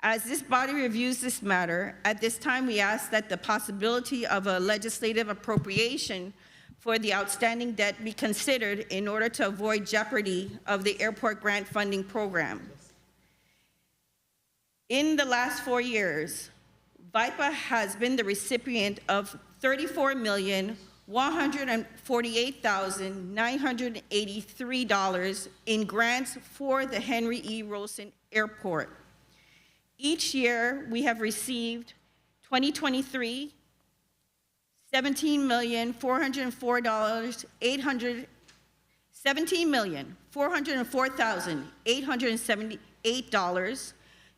As this body reviews this matter, at this time we ask that the possibility of a legislative appropriation for the outstanding debt be considered in order to avoid jeopardy of the airport grant funding program. In the last 4 years, VIPA has been the recipient of $34,148,983 in grants for the Henry E. Rosen Airport. Each year, we have received 2023, $17,404,878.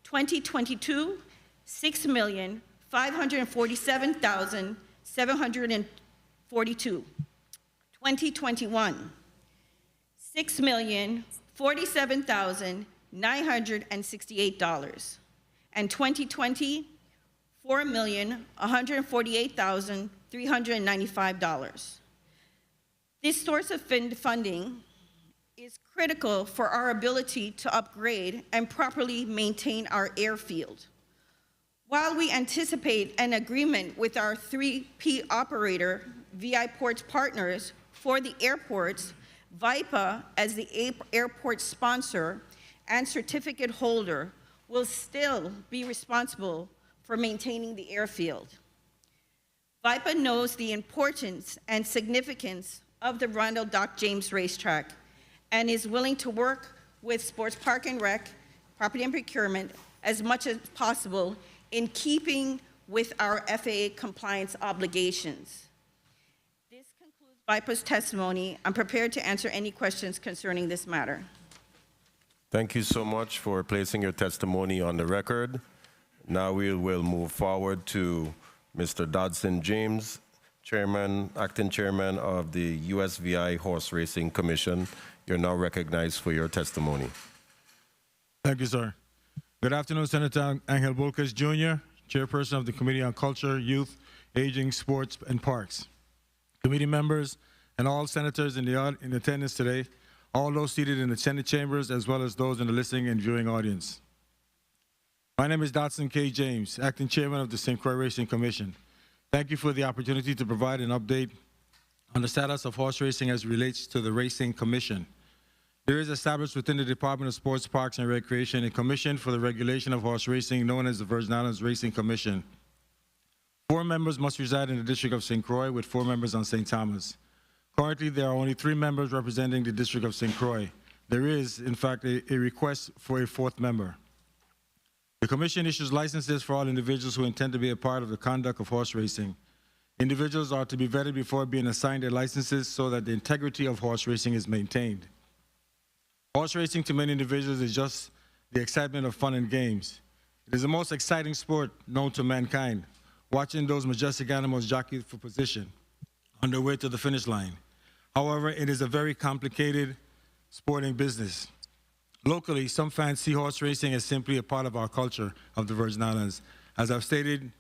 2022, $6,547,742. 2021, $6,047,968. And 2020, $4,148,395. This source of funding is critical for our ability to upgrade and properly maintain our airfield. While we anticipate an agreement with our 3P operator, VI Ports Partners, for the airports, VIPA, as the airport sponsor and certificate holder, will still be responsible for maintaining the airfield. VIPA knows the importance and significance of the Randall Doc James Racetrack and is willing to work with Sports Park and Rec, Property and Procurement, as much as possible in keeping with our FAA compliance obligations. This concludes VIPA's testimony. I'm prepared to answer any questions concerning this matter. Thank you so much for placing your testimony on the record. Now we will move forward to Mr. Dodson James, Acting Chairman of the USVI Horse Racing Commission. You're now recognized for your testimony. Thank you, sir. Good afternoon, Senator Angel Volquez Jr., Chairperson of the Committee on Culture, Youth, Aging, Sports, and Parks. Committee members and all senators in attendance today, all those seated in the Senate chambers, as well as those in the listening and viewing audience. My name is Dodson K. James, Acting Chairman of the St. Croix Racing Commission. Thank you for the opportunity to provide an update on the status of horse racing as it relates to the Racing Commission. There is established within the Department of Sports, Parks, and Recreation a commission for the regulation of horse racing known as the Virgin Islands Racing Commission. 4 members must reside in the District of St. Croix, with 4 members on St. Thomas. Currently, there are only 3 members representing the District of St. Croix. There is, in fact, a request for a 4th member. The Commission issues licenses for all individuals who intend to be a part of the conduct of horse racing. Individuals are to be vetted before being assigned their licenses so that the integrity of horse racing is maintained. Horse racing to many individuals is just the excitement of fun and games. It is the most exciting sport known to mankind, watching those majestic animals jockey for position on their way to the finish line. However, it is a very complicated sporting business. Locally, some fans see horse racing as simply a part of our culture of the Virgin Islands. As I've stated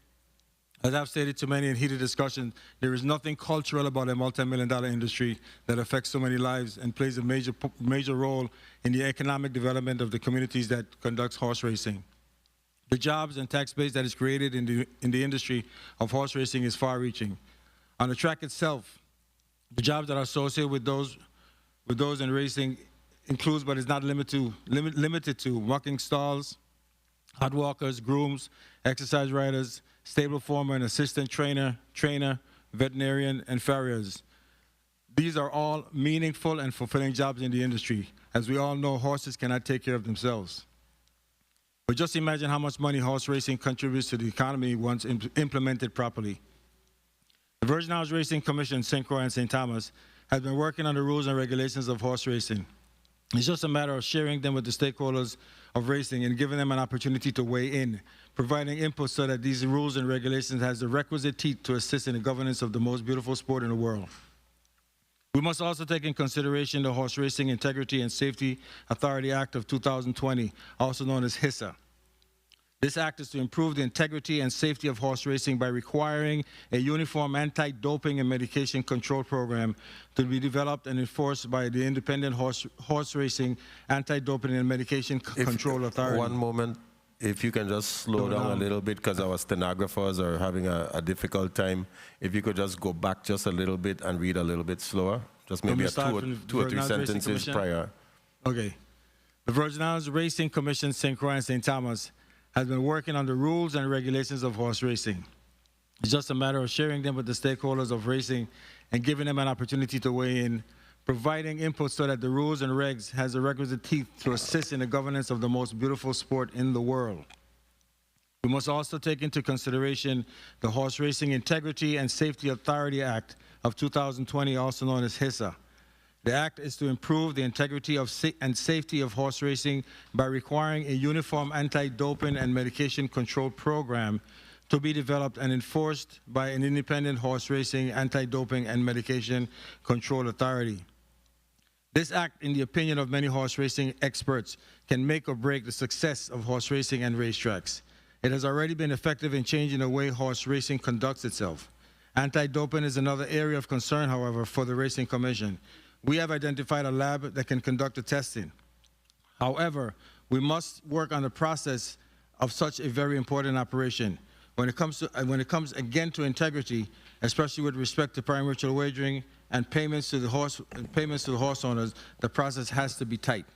to many in heated discussion, there is nothing cultural about a multi-million-dollar industry that affects so many lives and plays a major role in the economic development of the communities that conducts horse racing. The jobs and tax base that is created in the industry of horse racing is far-reaching. On the track itself, the jobs that are associated with those in racing includes, but is not limited to walking stalls, hot walkers, grooms, exercise riders, stable former and assistant trainer, veterinarian, and farriers. These are all meaningful and fulfilling jobs in the industry. As we all know, horses cannot take care of themselves. But just imagine how much money horse racing contributes to the economy once implemented properly. The Virgin Islands Racing Commission, St. Croix and St. Thomas, has been working on the rules and regulations of horse racing. It's just a matter of sharing them with the stakeholders of racing and giving them an opportunity to weigh in, providing input so that these rules and regulations has the requisite teeth to assist in the governance of the most beautiful sport in the world. We must also take in consideration the Horse Racing Integrity and Safety Authority Act of 2020, also known as HISA. This act is to improve the integrity and safety of horse racing by requiring a uniform anti-doping and medication control program to be developed and enforced by the independent horse racing anti-doping and medication control authority. One moment, if you can just slow down a little bit, because our stenographers are having a difficult time. If you could just go back just a little bit and read a little bit slower, just maybe two or three sentences prior. Okay. The Virgin Islands Racing Commission, St. Croix and St. Thomas has been working on the rules and regulations of horse racing. It's just a matter of sharing them with the stakeholders of racing and giving them an opportunity to weigh in, providing input so that the rules and regs has the requisite teeth to assist in the governance of the most beautiful sport in the world. We must also take into consideration the Horse Racing Integrity and Safety Authority Act of 2020, also known as HISA. The act is to improve the integrity and safety of horse racing by requiring a uniform anti-doping and medication control program to be developed and enforced by an independent horse racing anti-doping and medication control authority. This act, in the opinion of many horse racing experts, can make or break the success of horse racing and racetracks. It has already been effective in changing the way horse racing conducts itself. Anti-doping is another area of concern, however, for the Racing Commission. We have identified a lab that can conduct the testing. However, we must work on the process of such a very important operation. When it comes again to integrity, especially with respect to pari-mutuel wagering and payments to the horse owners, the process has to be tight.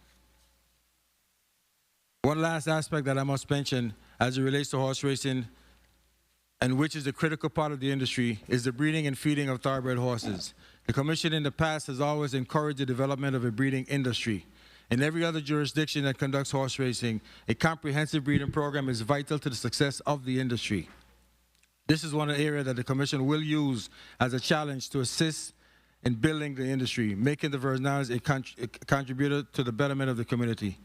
One last aspect that I must mention as it relates to horse racing, and which is a critical part of the industry, is the breeding and feeding of thoroughbred horses. The Commission in the past has always encouraged the development of a breeding industry. In every other jurisdiction that conducts horse racing, a comprehensive breeding program is vital to the success of the industry. This is one area that the Commission will use as a challenge to assist in building the industry, making the Virgin Islands a contributor to the betterment of the community.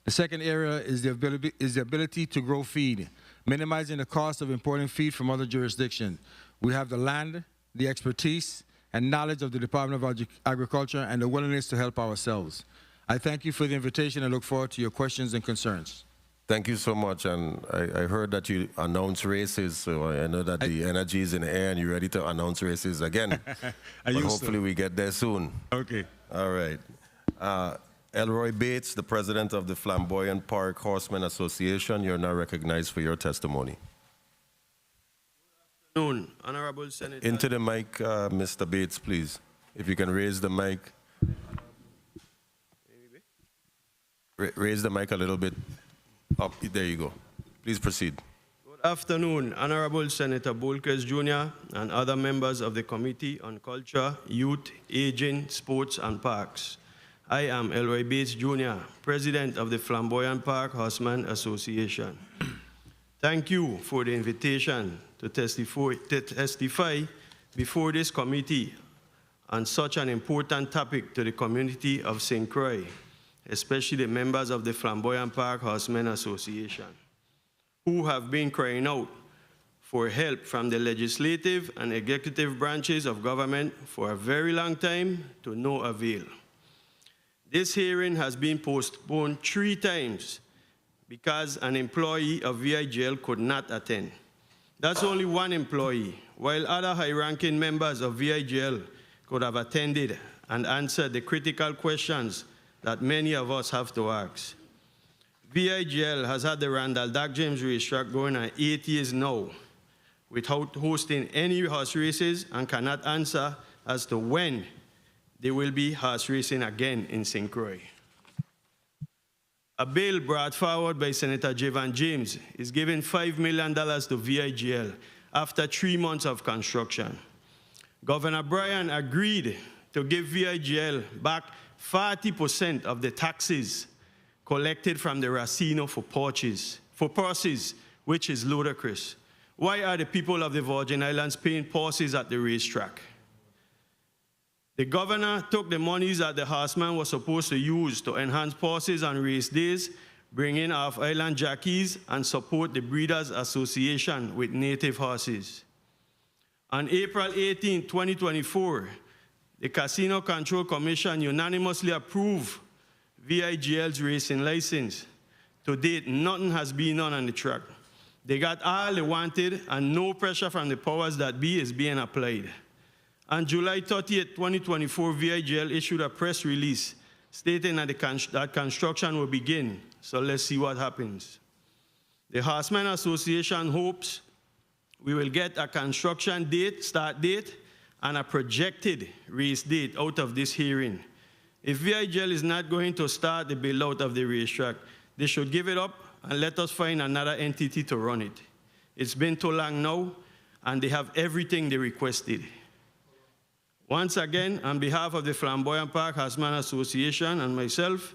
The second area is the ability to grow feed, minimizing the cost of importing feed from other jurisdictions. We have the land, the expertise, and knowledge of the Department of Agriculture and the willingness to help ourselves. I thank you for the invitation and look forward to your questions and concerns. Thank you so much. And I heard that you announced races, so I know that the energy is in the air and you're ready to announce races again. But hopefully we get there soon. Okay. All right. Elroy Bates, the president of the Flamboyant Park Horsemen Association, you're now recognized for your testimony. Honorable Senator. Into the mic, Mr. Bates, please. If you can raise the mic. Raise the mic a little bit up. There you go. Please proceed. Good afternoon, Honorable Senator Bolkes Jr. and other members of the Committee on Culture, Youth, Aging, Sports and Parks. I am Elroy Bates Jr., President of the Flamboyant Park Horsemen Association. Thank you for the invitation to testify before this committee on such an important topic to the community of St. Croix, especially the members of the Flamboyant Park Horsemen Association, who have been crying out for help from the legislative and executive branches of government for a very long time to no avail. This hearing has been postponed 3 times because an employee of VIGL could not attend. That's only one employee, while other high-ranking members of VIGL could have attended and answered the critical questions that many of us have to ask. VIGL has had the Randall Doug James racetrack going on 8 years now without hosting any horse races and cannot answer as to when they will be horse racing again in St. Croix. A bill brought forward by Senator Javan James is giving $5 million to VIGL after 3 months of construction. Governor Bryan agreed to give VIGL back 40% of the taxes collected from the Racino for purses, which is ludicrous. Why are the people of the Virgin Islands paying purses at the racetrack? The governor took the monies that the horsemen were supposed to use to enhance horses and race days, bring in off-island jockeys, and support the Breeders' Association with native horses. On April 18, 2024, the Casino Control Commission unanimously approved VIGL's racing license. To date, nothing has been done on the track. They got all they wanted, and no pressure from the powers that be is being applied. On July 30th, 2024, VIGL issued a press release stating that construction will begin. So let's see what happens. The Horsemen Association hopes we will get a construction date, start date, and a projected race date out of this hearing. If VIGL is not going to start the build-out of the racetrack, they should give it up and let us find another entity to run it. It's been too long now, and they have everything they requested. Once again, on behalf of the Flamboyant Park Horsemen Association and myself,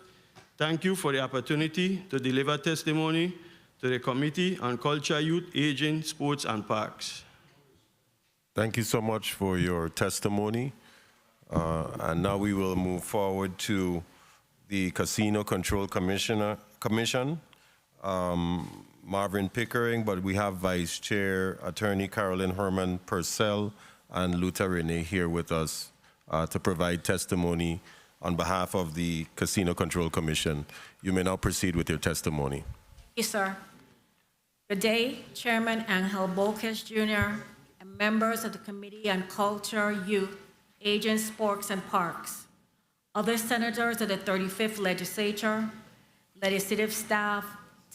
thank you for the opportunity to deliver testimony to the Committee on Culture, Youth, Aging, Sports, and Parks. Thank you so much for your testimony. And now we will move forward to the Casino Control Commission, Marvin Pickering, but we have Vice Chair Attorney Carolyn Herman Purcell and Luther Renee here with us to provide testimony on behalf of the Casino Control Commission. You may now proceed with your testimony. Yes, sir. Good day, Chairman Angel Bolkes Jr. and members of the Committee on Culture, Youth, Aging, Sports, and Parks, other senators of the 35th Legislature, legislative staff,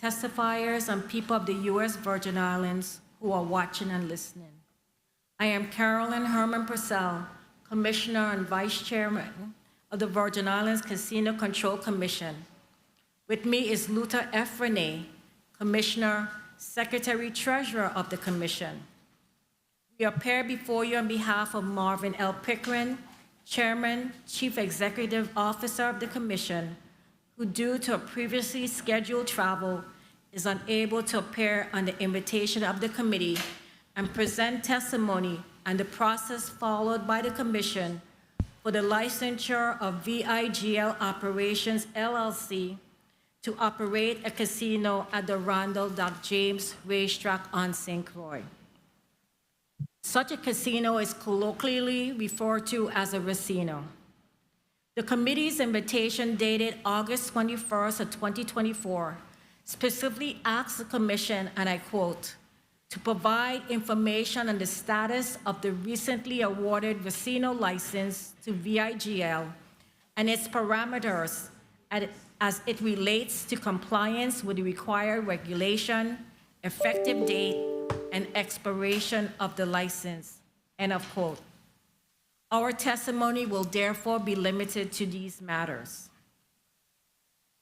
testifiers, and people of the U.S. Virgin Islands who are watching and listening. I am Carolyn Herman Purcell, Commissioner and Vice Chairman of the Virgin Islands Casino Control Commission. With me is Luther F. Renee, Commissioner, Secretary Treasurer of the Commission. We appear before you on behalf of Marvin L. Pickering, Chairman, Chief Executive Officer of the Commission, who due to a previously scheduled travel is unable to appear on the invitation of the committee and present testimony on the process followed by the Commission for the licensure of VIGL Operations, LLC, to operate a casino at the Randall Doc James Racetrack on St. Croix. Such a casino is colloquially referred to as a racino. The committee's invitation dated August 21st of 2024 specifically asks the Commission, and I quote, to provide information on the status of the recently awarded racino license to VIGL and its parameters as it relates to compliance with the required regulation, effective date, and expiration of the license, end of quote. Our testimony will therefore be limited to these matters.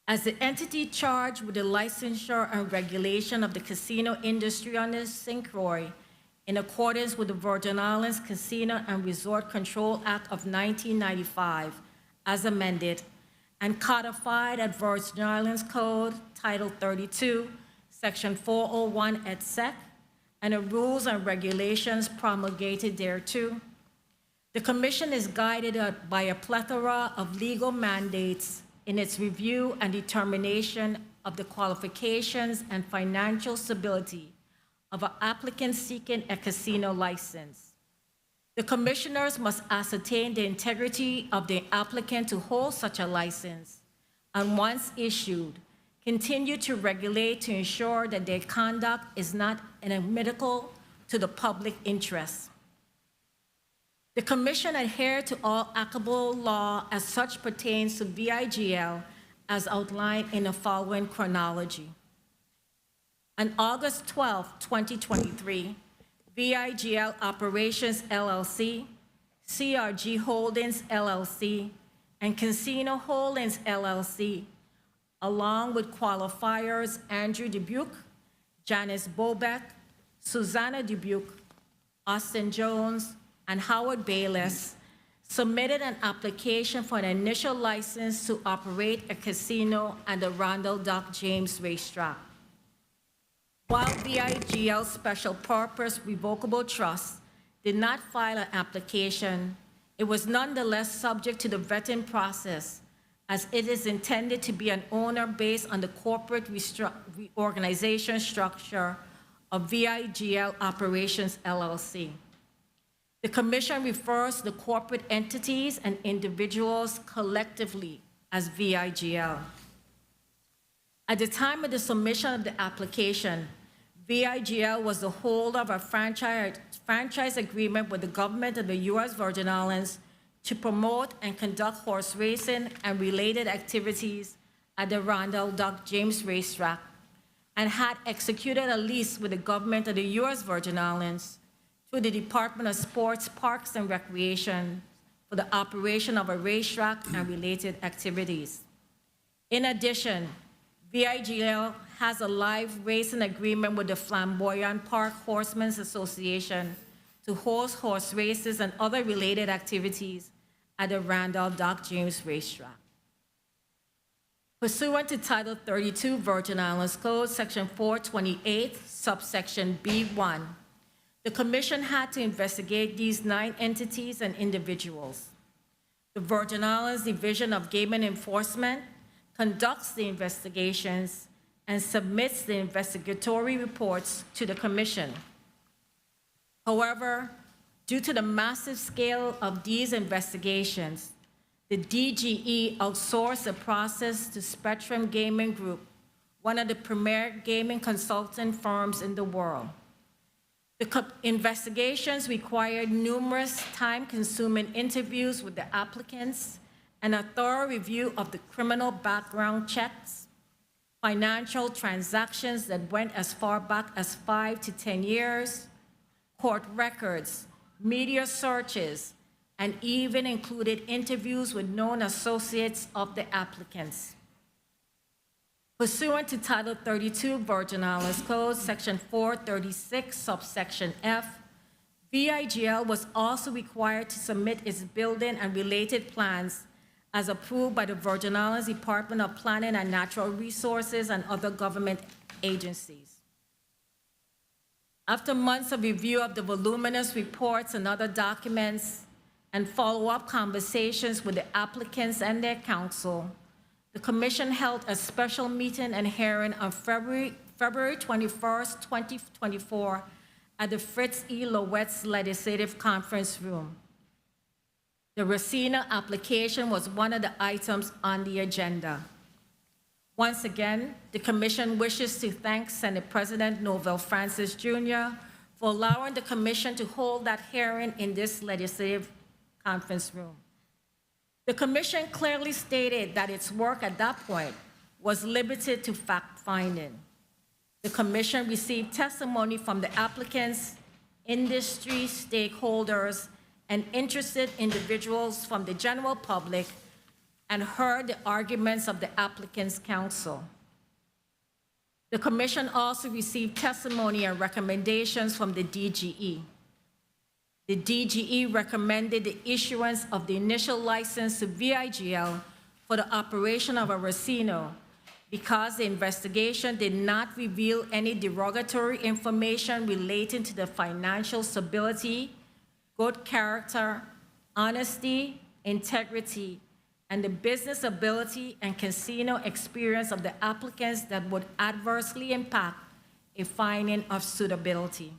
As the entity charged with the licensure and regulation of the casino industry on St. Croix, in accordance with the Virgin Islands Casino and Resort Control Act of 1995, as amended, and codified at Virgin Islands Code, Title 32, Section 401 et sec, and the rules and regulations promulgated thereto, the Commission is guided by a plethora of legal mandates in its review and determination of the qualifications and financial stability of an applicant seeking a casino license. The commissioners must ascertain the integrity of the applicant to hold such a license, and once issued, continue to regulate to ensure that their conduct is not inimical to the public interest. The Commission adhered to all applicable law as such pertains to VIGL as outlined in the following chronology. On August 12, 2023, VIGL Operations LLC, CRG Holdings LLC, and Casino Holdings LLC, along with qualifiers Andrew Dubuque, Janice Bobeck, Susanna Dubuque, Austin Jones, and Howard Bayless, submitted an application for an initial license to operate a casino at the Randall Doc James Racetrack. While VIGL Special Purpose Revocable Trust did not file an application, it was nonetheless subject to the vetting process, as it is intended to be an owner based on the corporate reorganization structure of VIGL Operations LLC. The Commission refers to the corporate entities and individuals collectively as VIGL. At the time of the submission of the application, VIGL was the holder of a franchise agreement with the government of the U.S. Virgin Islands to promote and conduct horse racing and related activities at the Randall Doug James Racetrack, and had executed a lease with the government of the U.S. Virgin Islands through the Department of Sports, Parks, and Recreation for the operation of a racetrack and related activities. In addition, VIGL has a live racing agreement with the Flamboyant Park Horsemen's Association to host horse races and other related activities at the Randall Doug James Racetrack. Pursuant to Title 32 Virgin Islands Code, Section 428, subsection B1, the Commission had to investigate these 9 entities and individuals. The Virgin Islands Division of Game Enforcement conducts the investigations and submits the investigatory reports to the Commission. However, due to the massive scale of these investigations, the DGE outsourced the process to Spectrum Gaming Group, one of the premier gaming consulting firms in the world. The investigations required numerous time-consuming interviews with the applicants and a thorough review of the criminal background checks, financial transactions that went as far back as 5 to 10 years, court records, media searches, and even included interviews with known associates of the applicants. Pursuant to Title 32 Virgin Islands Code, Section 436, subsection F, VIGL was also required to submit its building and related plans as approved by the Virgin Islands Department of Planning and Natural Resources and other government agencies. After months of review of the voluminous reports and other documents and follow-up conversations with the applicants and their counsel, the Commission held a special meeting and hearing on February 21st, 2024 at the Fritz E. Lowett's Legislative Conference Room. The Racina application was one of the items on the agenda. Once again, the Commission wishes to thank Senate President Novell Francis Jr. for allowing the Commission to hold that hearing in this Legislative Conference Room. The Commission clearly stated that its work at that point was limited to fact-finding. The Commission received testimony from the applicants, industry stakeholders, and interested individuals from the general public, and heard the arguments of the applicants' counsel. The Commission also received testimony and recommendations from the DGE. The DGE recommended the issuance of the initial license to VIGL for the operation of a racino because the investigation did not reveal any derogatory information relating to the financial stability, good character, honesty, integrity, and the business ability and casino experience of the applicants that would adversely impact a finding of suitability.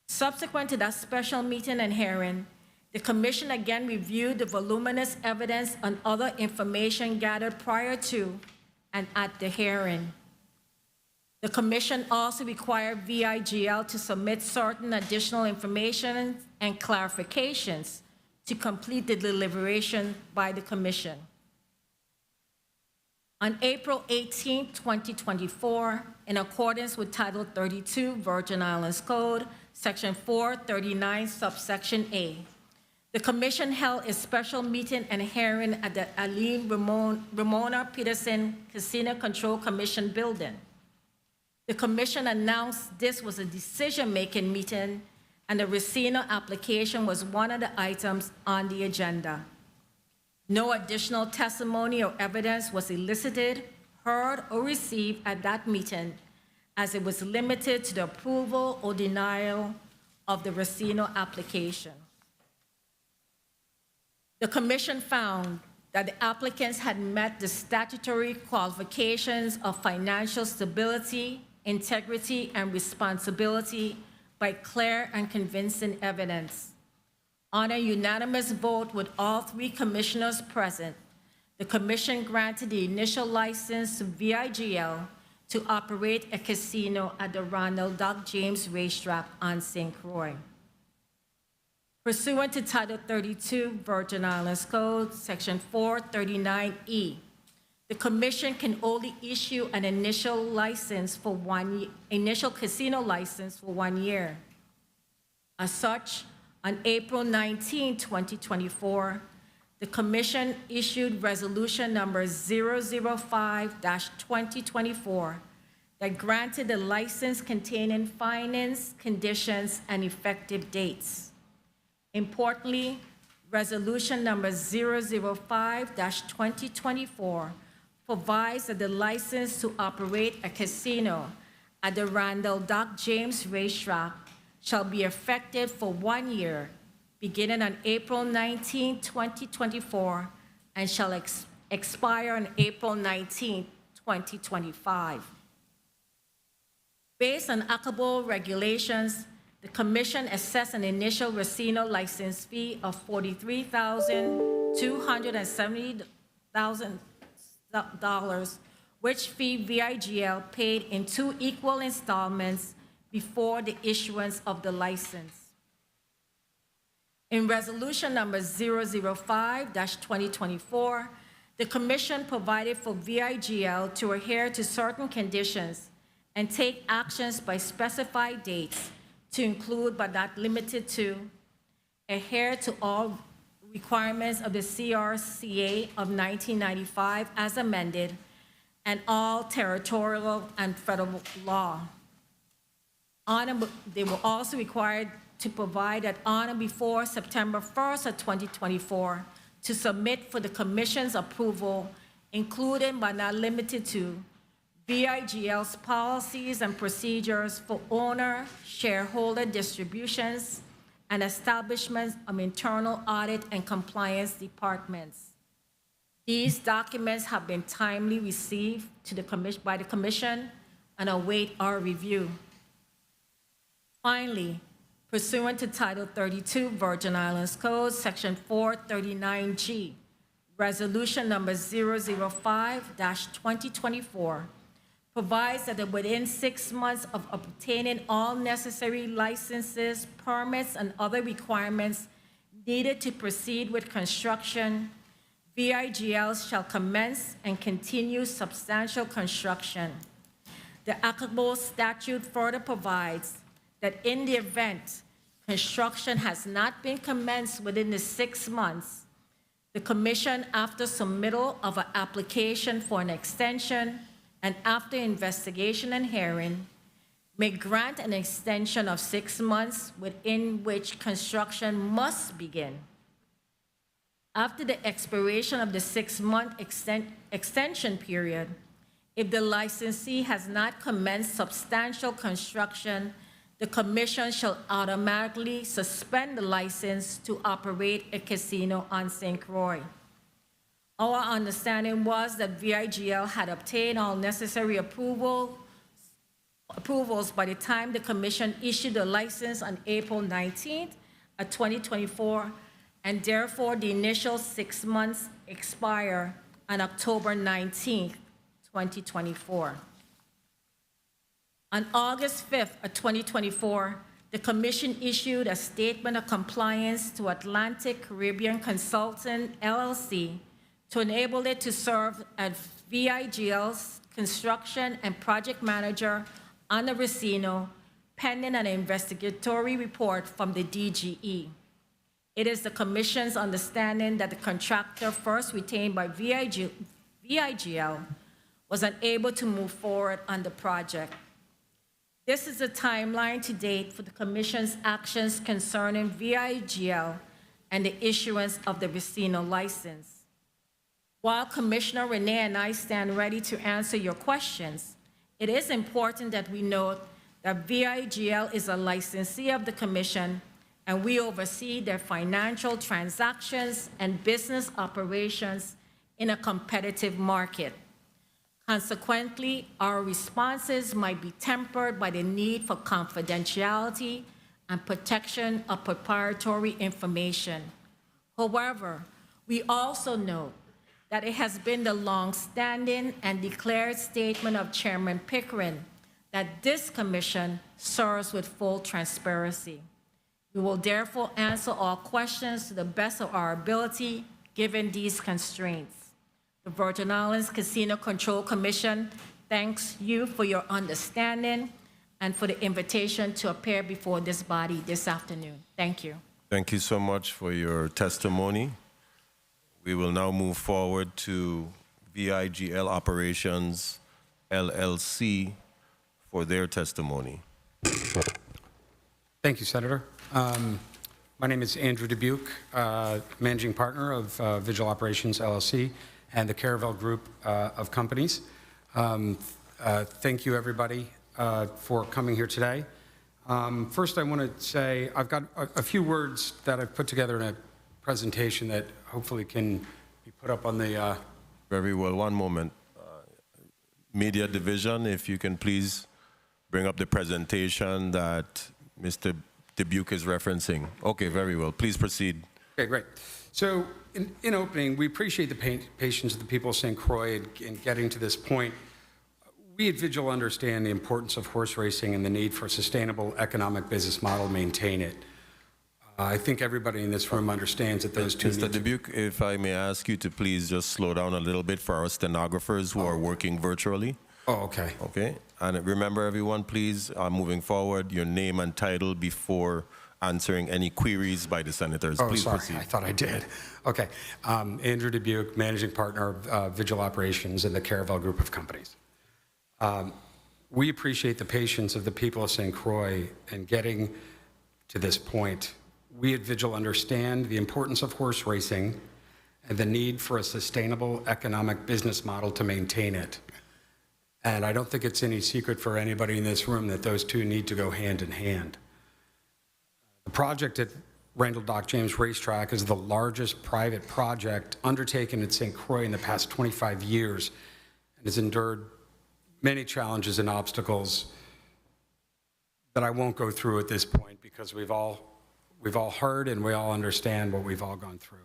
Subsequent to that special meeting and hearing, the Commission again reviewed the voluminous evidence and other information gathered prior to and at the hearing. The Commission also required VIGL to submit certain additional information and clarifications to complete the deliberation by the Commission. On April 18, 2024, in accordance with Title 32 Virgin Islands Code, Section 439, subsection A, the Commission held a special meeting and hearing at the Aline Ramona Peterson Casino Control Commission building. The Commission announced this was a decision-making meeting and the Racino application was one of the items on the agenda. No additional testimony or evidence was elicited, heard, or received at that meeting, as it was limited to the approval or denial of the Racino application. The commission found that the applicants had met the statutory qualifications of financial stability, integrity, and responsibility by clear and convincing evidence. On a unanimous vote with all 3 commissioners present, the commission granted the initial license to VIGL to operate a casino at the Ronald Doug James Racetrack on St. Croix. Pursuant to Title 32 Virgin Islands Code, Section 439E, the commission can only issue an initial license for initial casino license for 1 year. As such, on April 19, 2024, the commission issued resolution number 005-2024 that granted the license containing findings, conditions, and effective dates. Importantly, resolution number 005-2024 provides that the license to operate a casino at the Randall Doug James Racetrack shall be effective for 1 year, beginning on April 19, 2024, and shall expire on April 19, 2025. Based on applicable regulations, the commission assessed an initial casino license fee of $43,270, which fee VIGL paid in 2 equal installments before the issuance of the license. In resolution number 005-2024, the commission provided for VIGL to adhere to certain conditions and take actions by specified dates to include but not limited to adhere to all requirements of the CRCA of 1995 as amended and all territorial and federal law. They were also required to provide that on or before September 1st of 2024 to submit for the commission's approval, including but not limited to VIGL's policies and procedures for owner, shareholder distributions, and establishments of internal audit and compliance departments. These documents have been timely received by the commission and await our review. Finally, pursuant to Title 32 Virgin Islands Code, Section 439G, Resolution number 005-2024, provides that within 6 months of obtaining all necessary licenses, permits, and other requirements needed to proceed with construction, VIGL shall commence and continue substantial construction. The applicable statute further provides that in the event construction has not been commenced within the 6 months, the commission, after submittal of an application for an extension and after investigation and hearing, may grant an extension of 6 months within which construction must begin. After the expiration of the 6-month extension period, if the licensee has not commenced substantial construction, the commission shall automatically suspend the license to operate a casino on St. Croix. Our understanding was that VIGL had obtained all necessary approvals by the time the commission issued the license on April 19th of 2024, and therefore the initial 6 months expire on October 19th, 2024. On August 5th of 2024, the commission issued a statement of compliance to Atlantic Caribbean Consultant, LLC, to enable it to serve as VIGL's construction and project manager on the casino, pending an investigatory report from the DGE. It is the commission's understanding that the contractor first retained by VIGL was unable to move forward on the project. This is the timeline to date for the commission's actions concerning VIGL and the issuance of the casino license. While Commissioner Renee and I stand ready to answer your questions, it is important that we note that VIGL is a licensee of the commission and we oversee their financial transactions and business operations in a competitive market. Consequently, our responses might be tempered by the need for confidentiality and protection of proprietary information. However, we also note that it has been the long-standing and declared statement of Chairman Pickering that this commission serves with full transparency. We will therefore answer all questions to the best of our ability, given these constraints. The Virgin Islands Casino Control Commission thanks you for your understanding and for the invitation to appear before this body this afternoon. Thank you. Thank you so much for your testimony. We will now move forward to VIGL Operations LLC for their testimony. Thank you, Senator. My name is Andrew Dubuque, Managing Partner of Vigil Operations LLC and the Caravel Group of companies. Thank you, everybody, for coming here today. First, I want to say I've got a few words that I've put together in a presentation that hopefully can be put up on the... Very well. One moment. Media Division, if you can please bring up the presentation that Mr. Dubuque is referencing. Okay, very well. Please proceed. Okay, great. So in opening, we appreciate the patience of the people of St. Croix in getting to this point. We at Vigil understand the importance of horse racing and the need for a sustainable economic business model to maintain it. I think everybody in this room understands that those two... Mr. Dubuque, if I may ask you to please just slow down a little bit for our stenographers who are working virtually. Oh, okay. Okay. And remember, everyone, please, moving forward, your name and title before answering any queries by the senators. Oh, please sorry. proceed. I thought I did. Okay. Andrew Dubuque, Managing Partner of Vigil Operations and the Caravel Group of companies. We appreciate the patience of the people of St. Croix in getting to this point. We at Vigil understand the importance of horse racing and the need for a sustainable economic business model to maintain it. And I don't think it's any secret for anybody in this room that those two need to go hand in hand. The project at Randall Dock James Racetrack is the largest private project undertaken at St. Croix in the past 25 years and has endured many challenges and obstacles that I won't go through at this point because we've all heard and we all understand what we've all gone through.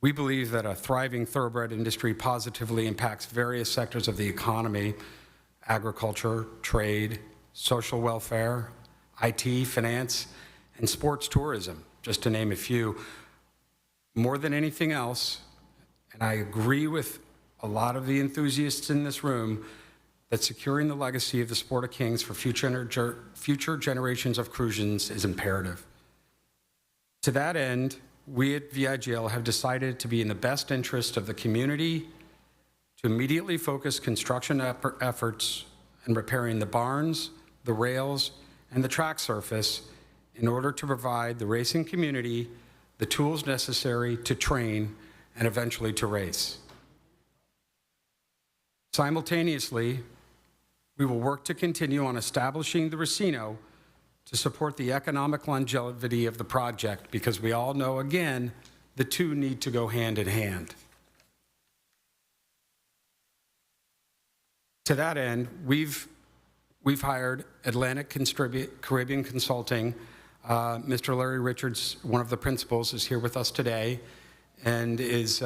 We believe that a thriving thoroughbred industry positively impacts various sectors of the economy: agriculture, trade, social welfare, IT, finance, and sports tourism, just to name a few. More than anything else, and I agree with a lot of the enthusiasts in this room, that securing the legacy of the Sport of Kings for future generations of Crucians is imperative. To that end, we at VIGL have decided to be in the best interest of the community to immediately focus construction efforts in repairing the barns, the rails, and the track surface in order to provide the racing community the tools necessary to train and eventually to race. Simultaneously, we will work to continue on establishing the Racino to support the economic longevity of the project, because we all know, again, the two need to go hand in hand. To that end, we've hired Atlantic Caribbean Consulting. Mr. Larry Richards, one of the principals, is here with us today and is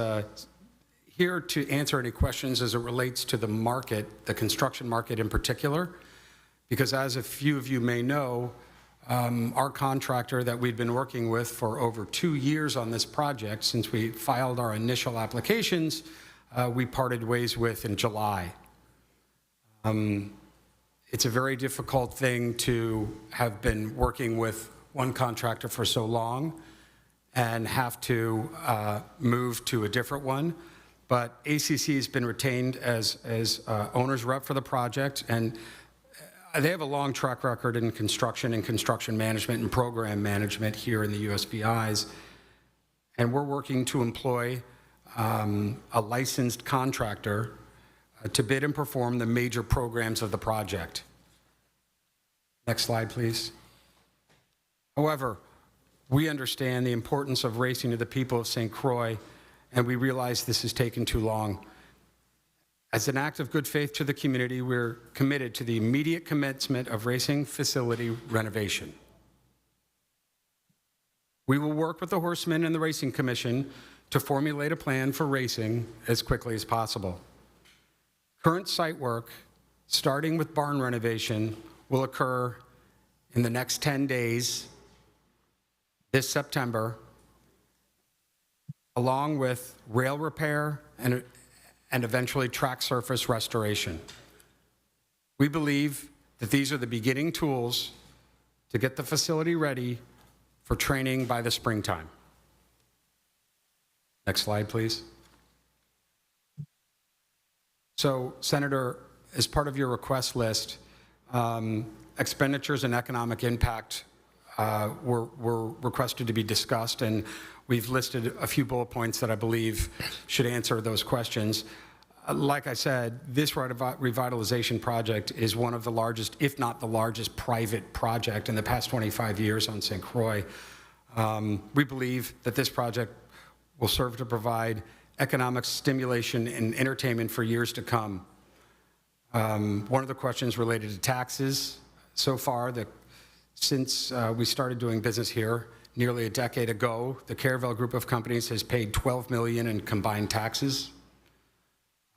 here to answer any questions as it relates to the market, the construction market in particular, because as a few of you may know, our contractor that we've been working with for over 2 years on this project, since we filed our initial applications, we parted ways with in July. It's a very difficult thing to have been working with one contractor for so long and have to move to a different one. But ACC has been retained as owner's rep for the project, and they have a long track record in construction and construction management and program management here in the USVIs. And we're working to employ a licensed contractor to bid and perform the major programs of the project. Next slide, please. However, We understand the importance of racing to the people of St. Croix, and we realize this has taken too long. As an act of good faith to the community, we're committed to the immediate commencement of racing facility renovation. We will work with the Horsemen and the Racing Commission to formulate a plan for racing as quickly as possible. Current site work, starting with barn renovation, will occur in the next 10 days this September, along with rail repair and eventually track surface restoration. We believe that these are the beginning tools to get the facility ready for training by the springtime. Next slide, please. So, Senator, as part of your request list, expenditures and economic impact were requested to be discussed, and we've listed a few bullet points that I believe should answer those questions. Like I said, this revitalization project is one of the largest, if not the largest, private project in the past 25 years on St. Croix. We believe that this project will serve to provide economic stimulation and entertainment for years to come. One of the questions related to taxes. So far, since we started doing business here nearly a decade ago, the Caravel Group of companies has paid $12 million in combined taxes.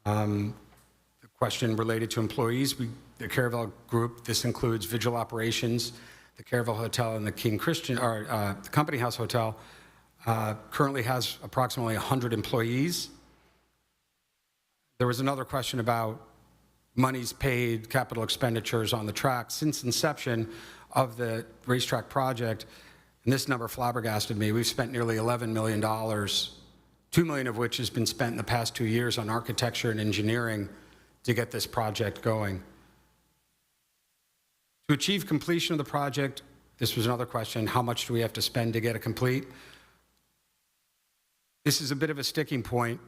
The question related to employees, the Caravel Group, this includes Vigil Operations, the Caravel Hotel, and the King Christian, the Company House Hotel, currently has approximately 100 employees. There was another question about monies paid, capital expenditures on the track. Since inception of the racetrack project, and this number flabbergasted me, we've spent nearly $11 million, $2 million of which has been spent in the past 2 years on architecture and engineering to get this project going. To achieve completion of the project, this was another question, how much do we have to spend to get it complete? This is a bit of a sticking point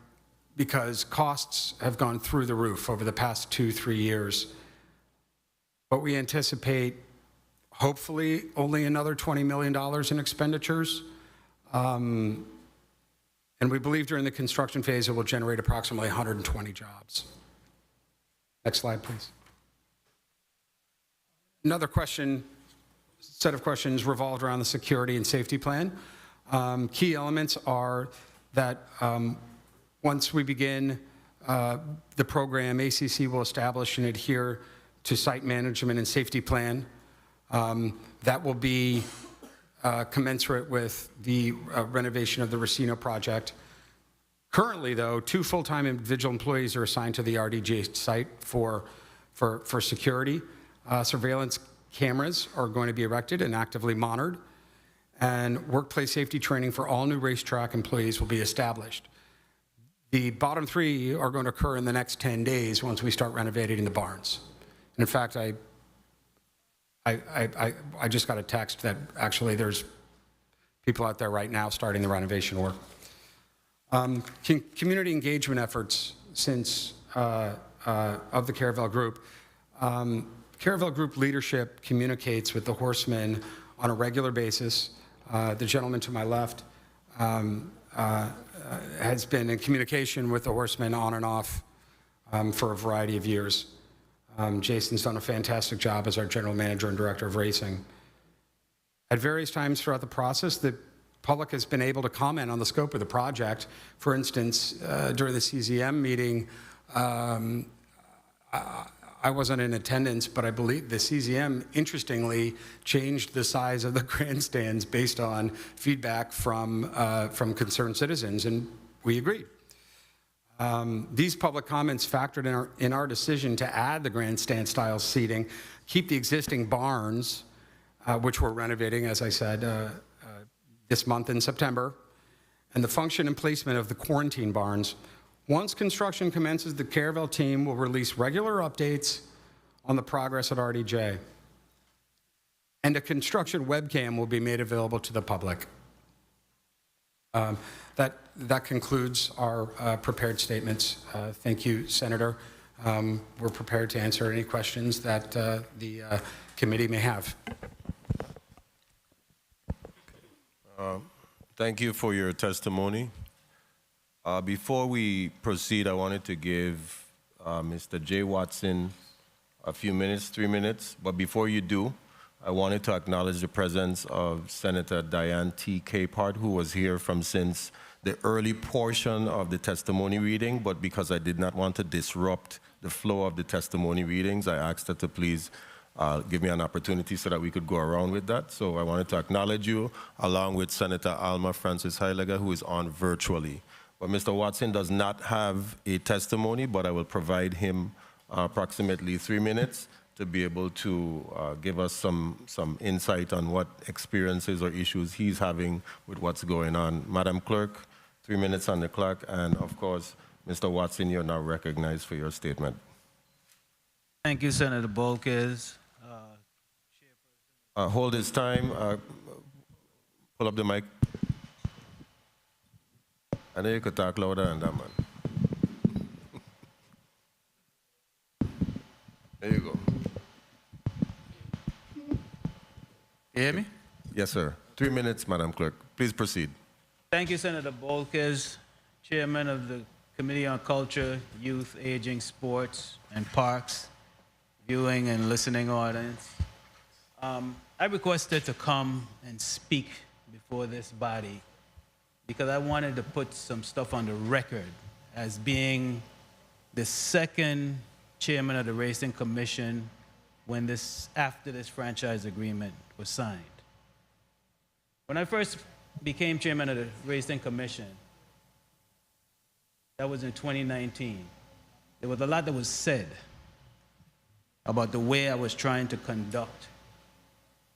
because costs have gone through the roof over the past 2-3 years. But we anticipate, hopefully, only another $20 million in expenditures. And we believe during the construction phase, it will generate approximately 120 jobs. Next slide, please. Another question, set of questions revolved around the security and safety plan. Key elements are that once we begin the program, ACC will establish and adhere to site management and safety plan. That will be commensurate with the renovation of the Racino project. Currently, though, 2 full-time individual employees are assigned to the RDJ site for security. Surveillance cameras are going to be erected and actively monitored, and workplace safety training for all new racetrack employees will be established. The bottom 3 are going to occur in the next 10 days once we start renovating the barns. And in fact, I just got a text that actually there's people out there right now starting the renovation work. Community engagement efforts since of the Caravel Group. Caravel Group leadership communicates with the Horsemen on a regular basis. The gentleman to my left has been in communication with the Horsemen on and off for a variety of years. Jason's done a fantastic job as our general manager and director of racing. At various times throughout the process, the public has been able to comment on the scope of the project. For instance, during the CZM meeting, I wasn't in attendance, but I believe the CZM, interestingly, changed the size of the grandstands based on feedback from concerned citizens, and we agreed. These public comments factored in our decision to add the grandstand-style seating, keep the existing barns, which we're renovating, as I said, this month in September, and the function and placement of the quarantine barns. Once construction commences, the Caravel team will release regular updates on the progress at RDJ, and a construction webcam will be made available to the public. That concludes our prepared statements. Thank you, Senator. We're prepared to answer any questions that the committee may have. Thank you for your testimony. Before we proceed, I wanted to give Mr. Jay Watson a few minutes, 3 minutes. But before you do, I wanted to acknowledge the presence of Senator Diane T. Capehart, who was here from since the early portion of the testimony reading, but because I did not want to disrupt the flow of the testimony readings, I asked her to please give me an opportunity so that we could go around with that. So I wanted to acknowledge you, along with Senator Alma Francis Heilega, who is on virtually. But Mr. Watson does not have a testimony, but I will provide him approximately 3 minutes to be able to give us some insight on what experiences or issues he's having with what's going on. Madam Clerk, 3 minutes on the clock, and of course, Mr. Watson, you're now recognized for your statement. Thank you, Senator Bolkes. Hold his time. Pull up the mic. I know you could talk louder than that, man. There you go. You hear me? Yes, sir. 3 minutes, Madam Clerk. Please proceed. Thank you, Senator Bolkes, Chairman of the Committee on Culture, Youth, Aging, Sports, and Parks, viewing and listening audience. I requested to come and speak before this body because I wanted to put some stuff on the record as being the second chairman of the Racing Commission after this franchise agreement was signed. When I first became chairman of the Racing Commission, that was in 2019, there was a lot that was said about the way I was trying to conduct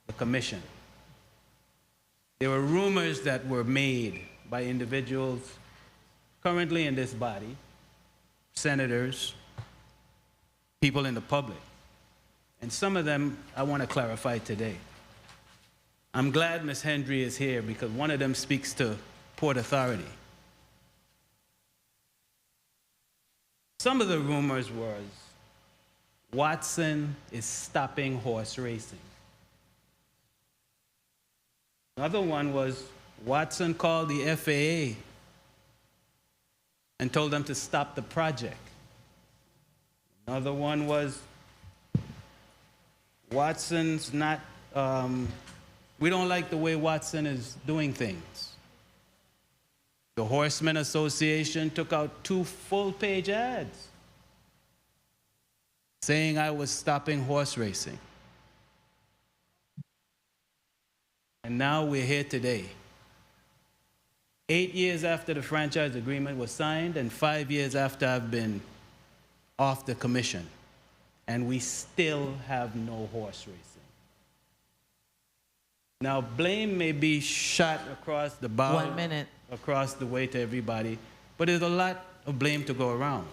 the commission. There were rumors that were made by individuals currently in this body, senators, people in the public, and some of them I want to clarify today. I'm glad Ms. Hendry is here because one of them speaks to Port Authority. Some of the rumors was Watson is stopping horse racing. Another one was Watson called the FAA and told them to stop the project. Another one was Watson's not, we don't like the way Watson is doing things. The Horsemen Association took out 2 full-page ads saying I was stopping horse racing. And now we're here today. 8 years after the franchise agreement was signed and 5 years after I've been off the commission, and we still have no horse racing. Now, blame may be shot across the bow, 1 minute, across the way to everybody, but there's a lot of blame to go around.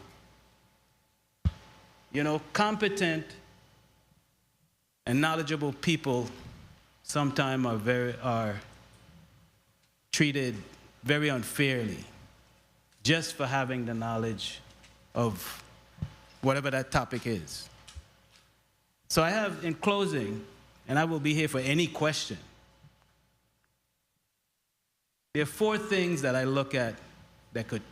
You know, competent and knowledgeable people sometimes are treated very unfairly just for having the knowledge of whatever that topic is. So I have, in closing, and I will be here for any question, there are 4 things that I look at that could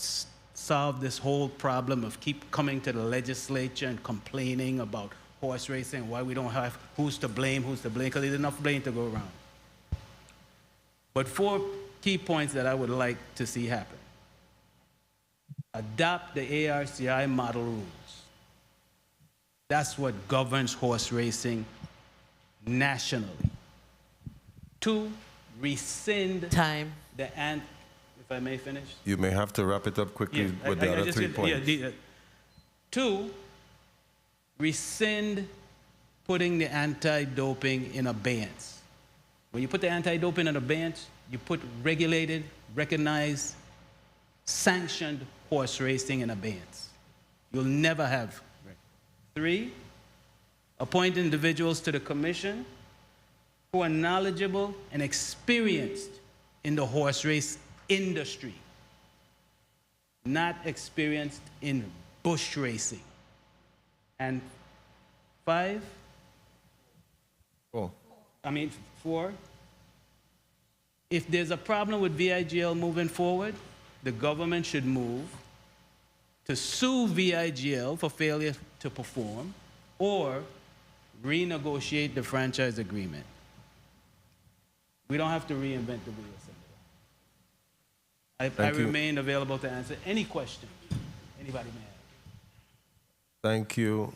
solve this whole problem of keep coming to the legislature and complaining about horse racing, why we don't have who's to blame, because there's enough blame to go around. But 4 key points that I would like to see happen. Adopt the ARCI model rules. That's what governs horse racing nationally. 2, rescind the if I may finish. You may have to wrap it up quickly with the other 3 points. 2, rescind putting the anti-doping in abeyance. When you put the anti-doping in abeyance, you put regulated, recognized, sanctioned horse racing in abeyance. You'll never have. 3, appoint individuals to the commission who are knowledgeable and experienced in the horse race industry, not experienced in bush racing. And 5, 4, If there's a problem with VIGL moving forward, the government should move to sue VIGL for failure to perform or renegotiate the franchise agreement. We don't have to reinvent the wheel, Senator. I remain available to answer any question anybody may have. Thank you.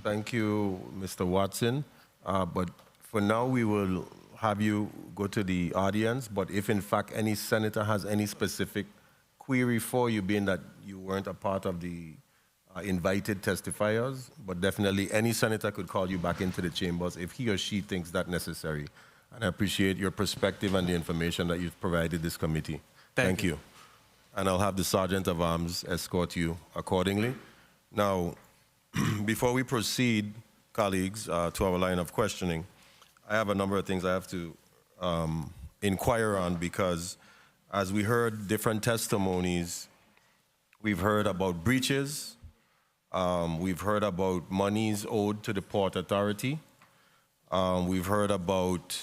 Thank you, Mr. Watson. But for now, we will have you go to the audience. But if, in fact, any senator has any specific query for you, being that you weren't a part of the invited testifiers, but definitely any senator could call you back into the chambers if he or she thinks that necessary. And I appreciate your perspective and the information that you've provided this committee. Thank you. And I'll have the Sergeant of Arms escort you accordingly. Now, before we proceed, colleagues, to our line of questioning, I have a number of things I have to inquire on because as we heard different testimonies, we've heard about breaches, we've heard about monies owed to the Port Authority, we've heard about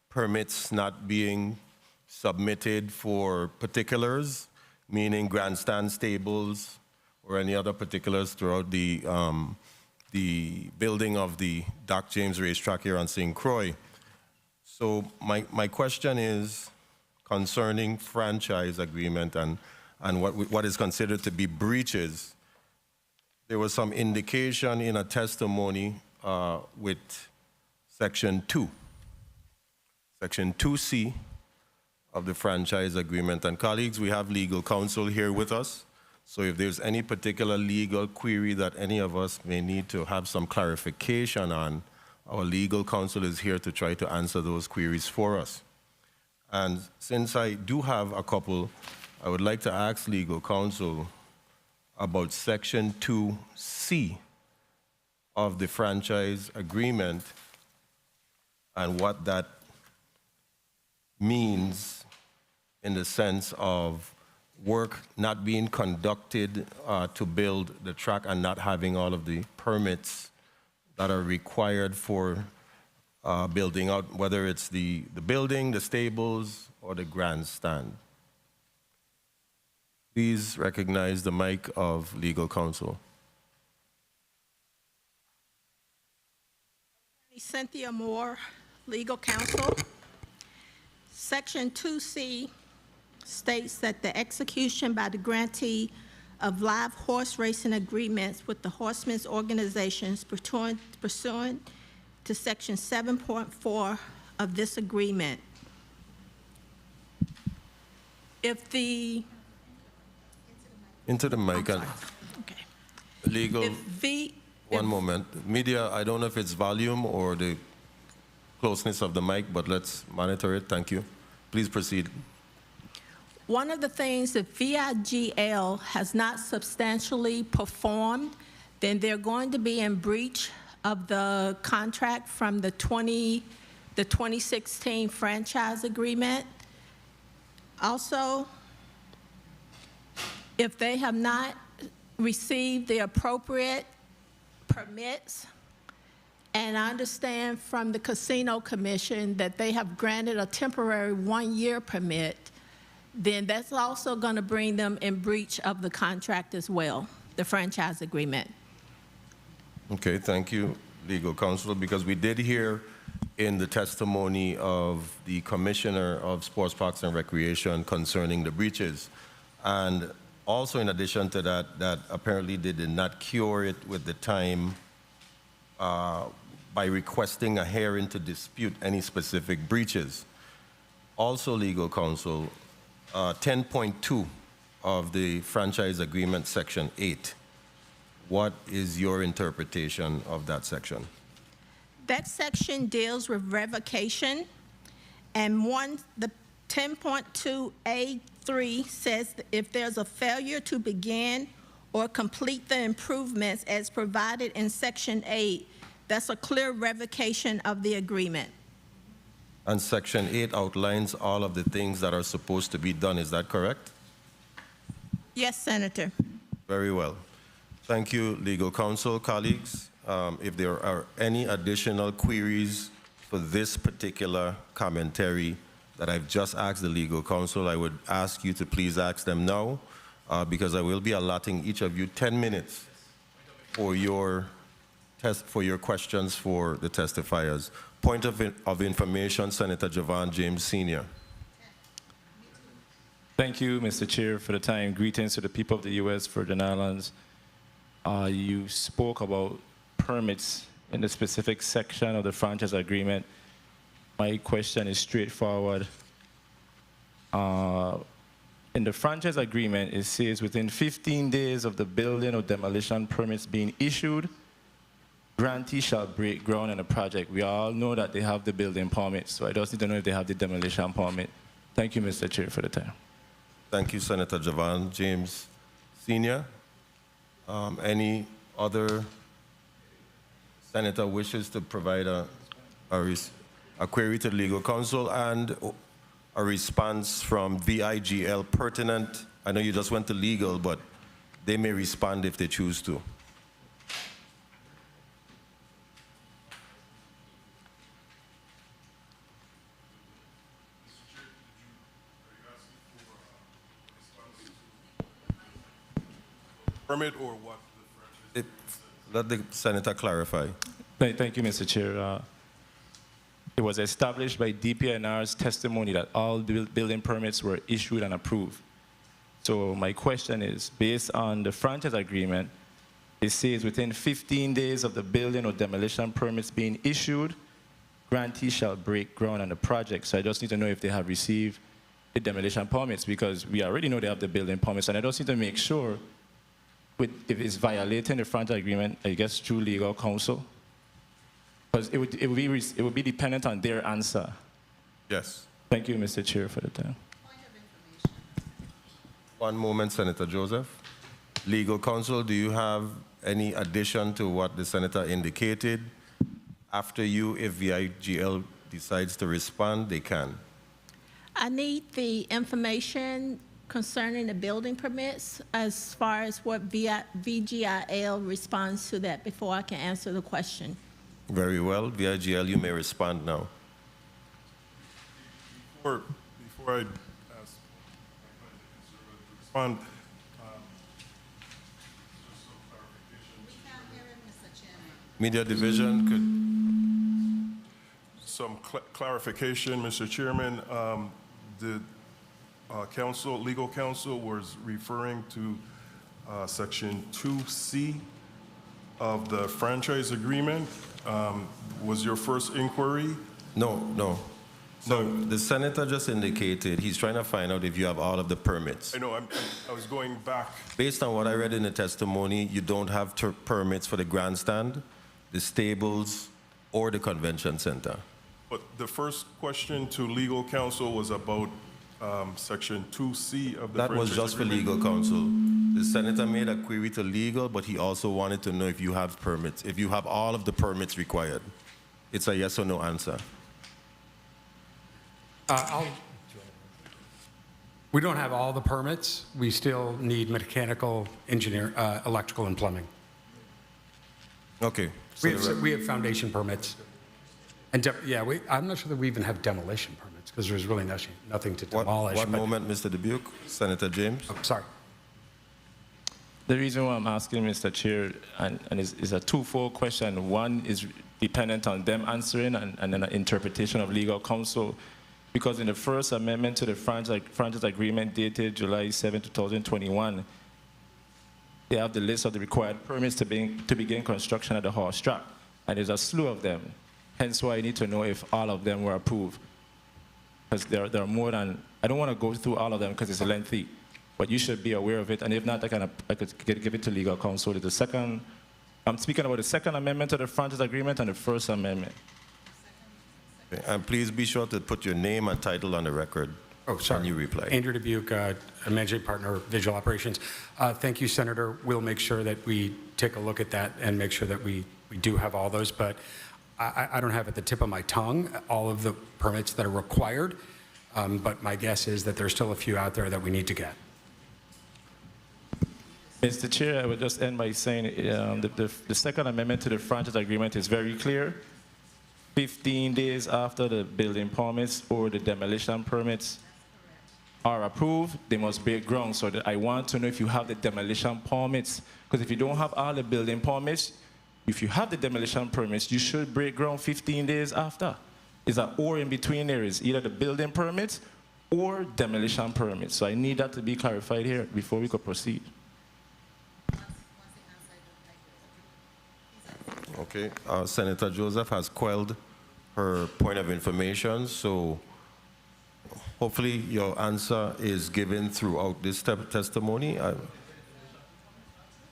permits not being submitted for particulars, meaning grandstand stables or any other particulars throughout the building of the Doc James racetrack here on St. Croix. So my question is concerning franchise agreement and what is considered to be breaches. There was some indication in a testimony with Section 2. Section 2C of the franchise agreement. And colleagues, we have legal counsel here with us. So if there's any particular legal query that any of us may need to have some clarification on, our legal counsel is here to try to answer those queries for us. And since I do have a couple, I would like to ask legal counsel about Section 2C of the franchise agreement and what that means in the sense of work not being conducted to build the track and not having all of the permits that are required for building out, whether it's the building, the stables, or the grandstand. Please recognize the mic of legal counsel. Cynthia Moore, legal counsel. Section 2C states that the execution by the grantee of live horse racing agreements with the horsemen's organizations pursuant to Section 7.4 of this agreement. If the... Into the mic. And okay. Legal, one moment. Media, I don't know if it's volume or the closeness of the mic, but let's monitor it. Thank you. Please proceed. One of the things, if VIGL has not substantially performed, then they're going to be in breach of the contract from the 2016 franchise agreement. Also, if they have not received the appropriate permits, and I understand from the Casino Commission that they have granted a temporary one-year permit, then that's also going to bring them in breach of the contract as well, the franchise agreement. Okay, thank you, legal counsel, because we did hear in the testimony of the Commissioner of Sports, Parks and Recreation concerning the breaches. And also in addition to that, that apparently they did not cure it with the time by requesting a hearing to dispute any specific breaches. Also, legal counsel, 10.2 of the franchise agreement, Section 8. What is your interpretation of that section? That section deals with revocation, and the 10.2A3 says that if there's a failure to begin or complete the improvements as provided in Section 8, that's a clear revocation of the agreement. And Section 8 outlines all of the things that are supposed to be done. Is that correct? Yes, Senator. Very well. Thank you, legal counsel. Colleagues, if there are any additional queries for this particular commentary, that I've just asked the legal counsel, I would ask you to please ask them now, because I will be allotting each of you 10 minutes for your questions for the testifiers. Point of information, Senator Javon James Sr. Thank you, Mr. Chair, for the time. Greetings to the people of the U.S. Virgin Islands. You spoke about permits in the specific section of the franchise agreement. My question is straightforward. In the franchise agreement, it says within 15 days of the building or demolition permits being issued, grantee shall break ground on the project. We all know that they have the building permit, so I just need to know if they have the demolition permit. Thank you, Mr. Chair, for the time. Thank you, Senator Javon James Sr. Any other senator wishes to provide a query to the legal counsel and a response from VIGL pertinent? I know you just went to legal, but they may respond if they choose to. Permit or what? Let the senator clarify. Thank you, Mr. Chair. It was established by DPNR's testimony that all building permits were issued and approved. So my question is, based on the franchise agreement, it says within 15 days of the building or demolition permits being issued, grantee shall break ground on the project. So I just need to know if they have received the demolition permits, because we already know they have the building permits, and I just need to make sure if it's violating the franchise agreement, I guess through legal counsel, because it would be dependent on their answer. Yes. Thank you, Mr. Chair, for the time. One moment, Senator Joseph. Legal counsel, do you have any addition to what the senator indicated? After you, if VIGL decides to respond, they can. I need the information concerning the building permits as far as what VGIL responds to that before I can answer the question. Very well. VIGL, you may respond now. Before I ask respond, Media division could. Some clarification, Mr. Chairman. The legal counsel was referring to section 2C of the franchise agreement. Was your first inquiry? No. So the senator just indicated he's trying to find out if you have all of the permits. I know, I was going back. Based on what I read in the testimony, you don't have permits for the grandstand, the stables, or the convention center. But the first question to legal counsel was about section 2C of the That was franchise just agreement. for legal counsel. The senator made a query to legal, but he also wanted to know if you have permits, if you have all of the permits required. It's a yes or no answer. We don't have all the permits. We still need mechanical, engineer, electrical, and plumbing. Okay. We have foundation permits. And I'm not sure that we even have demolition permits because there's really nothing to demolish. One moment, Mr. Dubuque. Senator James. Oh, sorry. The reason why I'm asking, Mr. Chair, and is a twofold question. One is dependent on them answering and an interpretation of legal counsel. Because in the first amendment to the franchise agreement dated July 7, 2021, they have the list of the required permits to begin construction at the horse track. And there's a slew of them. Hence why I need to know if all of them were approved. Because there are more than, I don't want to go through all of them because it's lengthy, but you should be aware of it. And if not, I could give it to legal counsel. I'm speaking about the second amendment to the franchise agreement and the first amendment. Okay. And please be sure to put your name and title on the record. Oh, sorry. When you reply. Andrew Dubuque, Managing Partner, Visual Operations. Thank you, Senator. We'll make sure that we take a look at that and make sure that we do have all those. But I don't have at the tip of my tongue all of the permits that are required. But my guess is that there's still a few out there that we need to get. Mr. Chair, I would just end by saying the second amendment to the franchise agreement is very clear. 15 days after the building permits or the demolition permits are approved, they must break ground. So I want to know if you have the demolition permits, because if you don't have all the building permits, if you have the demolition permits, you should break ground 15 days after. Is that or in between there is either the building permits or demolition permits. So I need that to be clarified here before we could proceed. Okay, Senator Joseph has quelled her point of information, so hopefully your answer is given throughout this testimony.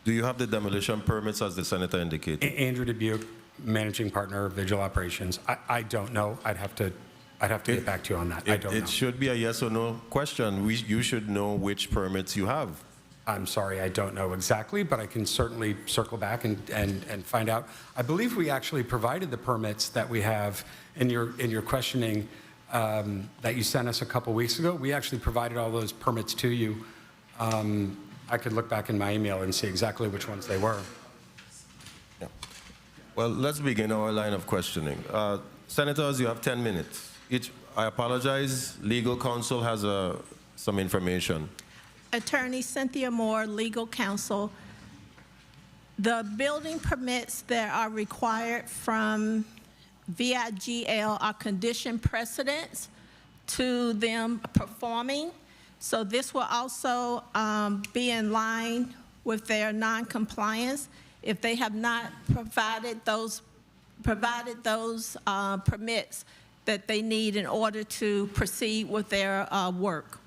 Do you have the demolition permits as the senator indicated? Andrew Dubuque, managing partner of Vigil Operations. I don't know. I'd have to get back to you on that. I don't know. It should be a yes or no question. You should know which permits you have. I'm sorry, I don't know exactly, but I can certainly circle back and find out. I believe we actually provided the permits that we have in your questioning that you sent us a couple weeks ago. We actually provided all those permits to you. I could look back in my email and see exactly which ones they were. Yeah. Well, let's begin our line of questioning. Senators, you have 10 minutes. I apologize, legal counsel has some information. Attorney Cynthia Moore, legal counsel. The building permits that are required from VIGL are condition precedents to them performing. So this will also be in line with their non-compliance if they have not provided those permits that they need in order to proceed with their work.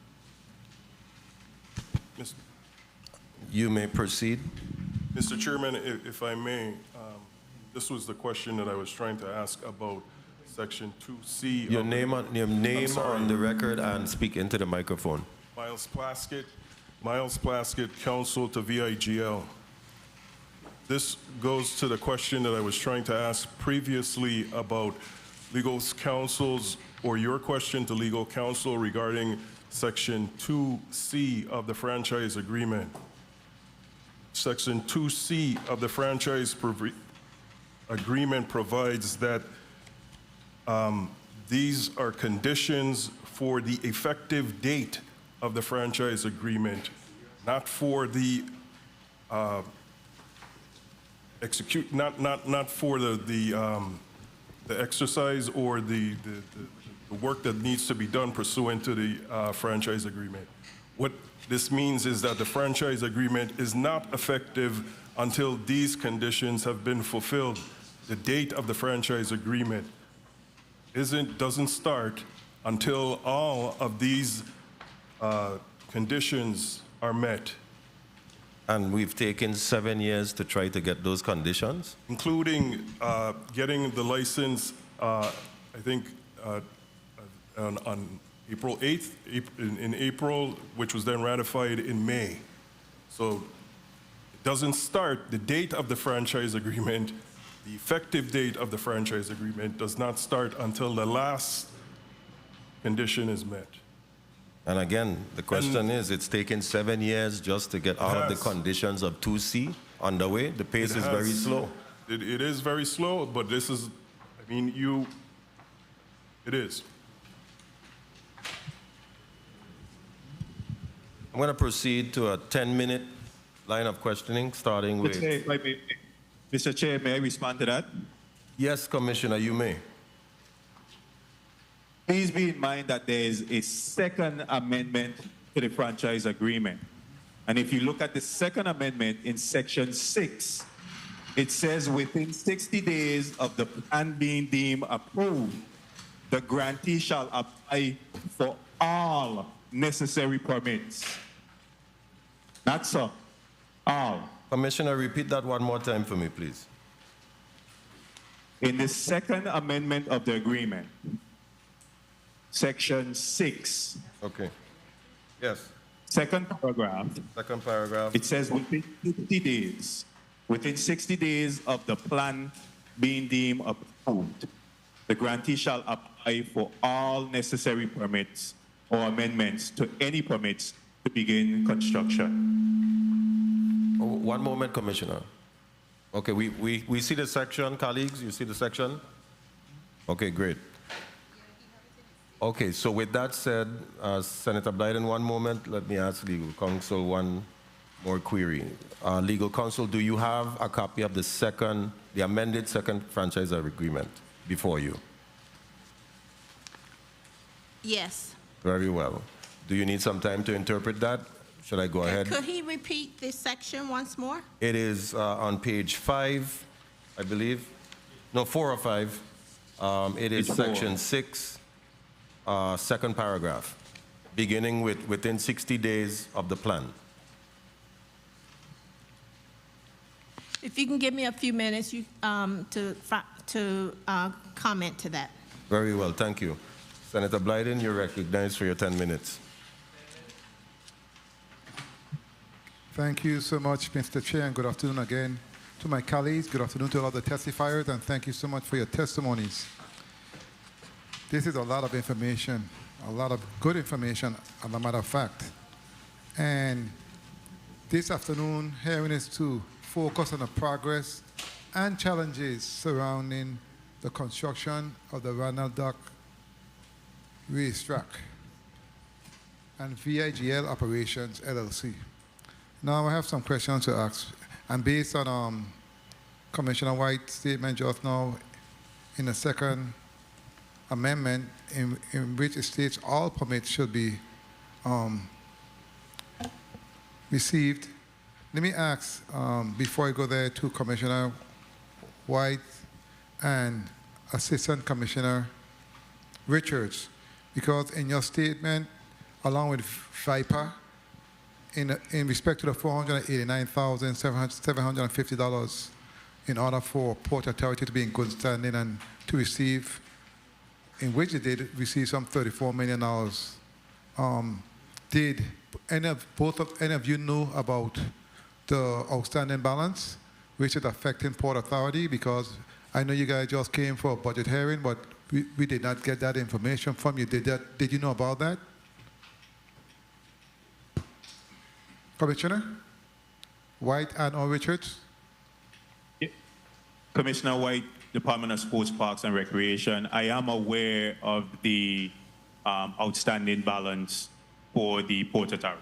You may proceed. Mr. Chairman, if I may, this was the question that I was trying to ask about Section 2C. Your name on the record and speak into the microphone. Miles Plaskett, counsel to VIGL. This goes to the question that I was trying to ask previously about legal counsel's, or your question to legal counsel regarding Section 2C of the franchise agreement. Section 2C of the franchise agreement provides that these are conditions for the effective date of the franchise agreement, not for the not for the exercise or the work that needs to be done pursuant to the franchise agreement. What this means is that the franchise agreement is not effective until these conditions have been fulfilled. The date of the franchise agreement doesn't start until all of these conditions are met. And we've taken 7 years to try to get those conditions? Including getting the license, I think, on April 8th, in April, which was then ratified in May. So it doesn't start, the date of the franchise agreement, the effective date of the franchise agreement does not start until the last condition is met. And again, the question is, it's taken 7 years just to get all of the conditions of 2C underway. The pace is very slow. It is very slow, but this is, I mean, it is. I'm going to proceed to a 10-minute line of questioning, starting with... Mr. Chair, may I respond to that? Yes, Commissioner, you may. Please be in mind that there is a second amendment to the franchise agreement. And if you look at the second amendment in Section 6, it says within 60 days of the plan being deemed approved, the grantee shall apply for all necessary permits. Not some, all. Commissioner, repeat that one more time for me, please. In the second amendment of the agreement, Section 6. Okay. Yes. Second paragraph. Second paragraph. It says within 60 days of the plan being deemed approved, the grantee shall apply for all necessary permits or amendments to any permits to begin construction. Oh, one moment, Commissioner. Okay, we see the section, colleagues. You see the section? Okay, great. Okay, so with that said, Senator Blyden, one moment. Let me ask legal counsel one more query. Legal counsel, do you have a copy of the amended second franchise agreement before you? Yes. Very well. Do you need some time to interpret that? Should I go ahead? Could he repeat this section once more? It is on page 5, I believe. No, 4 or 5. It is Page 4. section 6, second paragraph, beginning with within 60 days of the plan. If you can give me a few minutes to comment to that. Very well, thank you. Senator Blyden, you're recognized for your 10 minutes. Thank you so much, Mr. Chair, and good afternoon again to my colleagues. Good afternoon to all the testifiers, and thank you so much for your testimonies. This is a lot of information, a lot of good information, as a matter of fact. And this afternoon, hearing is to focus on the progress and challenges surrounding the construction of the Ronald Dock racetrack and VIGL Operations, LLC. Now I have some questions to ask, and based on Commissioner White's statement just now in the second amendment in which it states all permits should be received. Let me ask, before I go there, to Commissioner White and Assistant Commissioner Richards, because in your statement, along with VIPA, in respect to the $489,750 in order for Port Authority to be in good standing and to receive, in which they did receive some $34 million. Did any of you know about the outstanding balance, which is affecting Port Authority? Because I know you guys just came for a budget hearing, but we did not get that information from you. Did you know about that? Commissioner White and or Richards? Yeah. Commissioner White, Department of Sports, Parks and Recreation. I am aware of the outstanding balance for the Port Authority.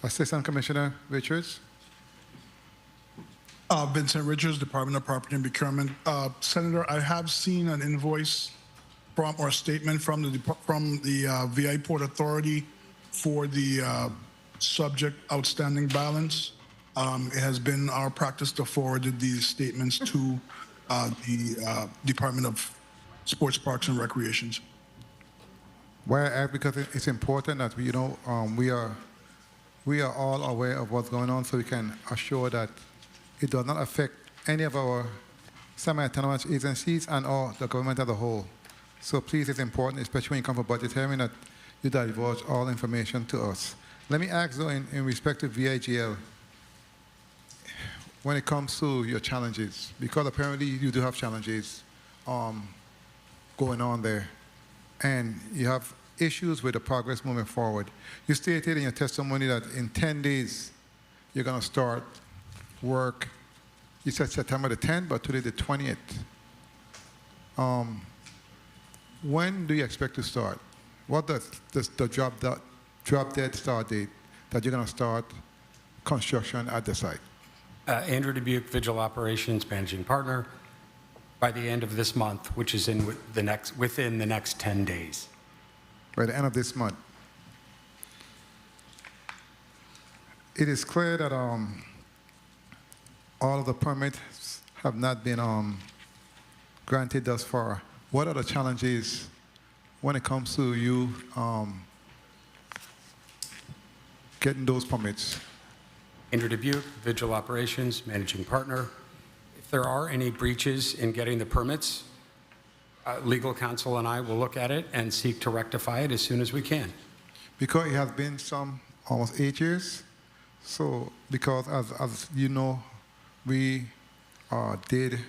Assistant Commissioner Richards? Vincent Richards, Department of Property and Procurement. Senator, I have seen an invoice from or a statement from the VI Port Authority for the subject outstanding balance. It has been our practice to forward these statements to the Department of Sports, Parks and Recreations. Why I ask, because it's important that we are all aware of what's going on, so we can assure that it does not affect any of our semi-autonomous agencies and or the government as a whole. So please, it's important, especially when you come for budget hearing, that you divulge all information to us. Let me ask, though, in respect to VIGL, when it comes to your challenges, because apparently you do have challenges going on there, and you have issues with the progress moving forward. You stated in your testimony that in 10 days, you're going to start work. You said September the 10th, but today the 20th. When do you expect to start? What does the drop dead start date that you're going to start construction at the site? Andrew Dubuque, Vigil Operations Managing Partner, by the end of this month, which is within the next 10 days. By the end of this month. It is clear that all of the permits have not been granted thus far. What are the challenges when it comes to you getting those permits? Andrew Dubuque, Vigil Operations Managing Partner. If there are any breaches in getting the permits, legal counsel and I will look at it and seek to rectify it as soon as we can. Because it has been almost 8 years. So, because as you know, we did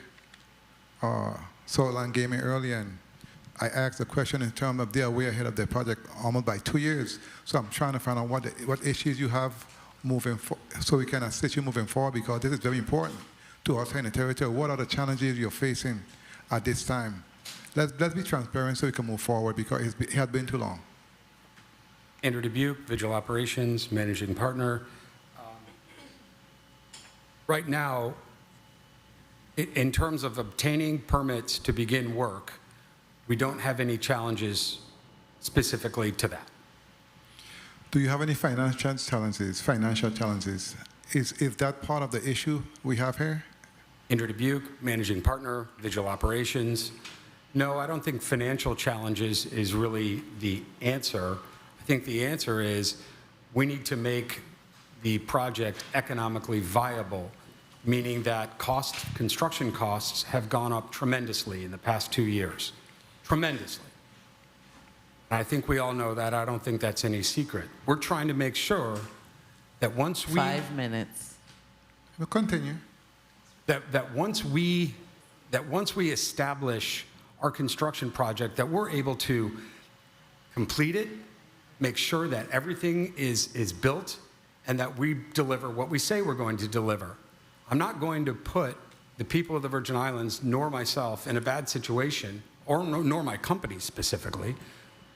Southland Gaming earlier, and I asked the question in terms of they are way ahead of their project almost by 2 years. So I'm trying to find out what issues you have moving forward, so we can assist you moving forward, because this is very important to us in the territory. What are the challenges you're facing at this time. Let's be transparent so we can move forward because it had been too long. Andrew Dubuque, Vigil Operations, Managing Partner. Right now, in terms of obtaining permits to begin work, we don't have any challenges specifically to that. Do you have any financial challenges? Is that part of the issue we have here? Andrew Dubuque, Managing Partner, Vigil Operations. No, I don't think financial challenges is really the answer. I think the answer is we need to make the project economically viable, meaning that construction costs have gone up tremendously in the past 2 years. Tremendously. I think we all know that. I don't think that's any secret. We're trying to make sure that once we... 5 minutes. We'll continue. That once we establish our construction project, that we're able to complete it, make sure that everything is built, and that we deliver what we say we're going to deliver. I'm not going to put the people of the Virgin Islands, nor myself, in a bad situation, or nor my company specifically,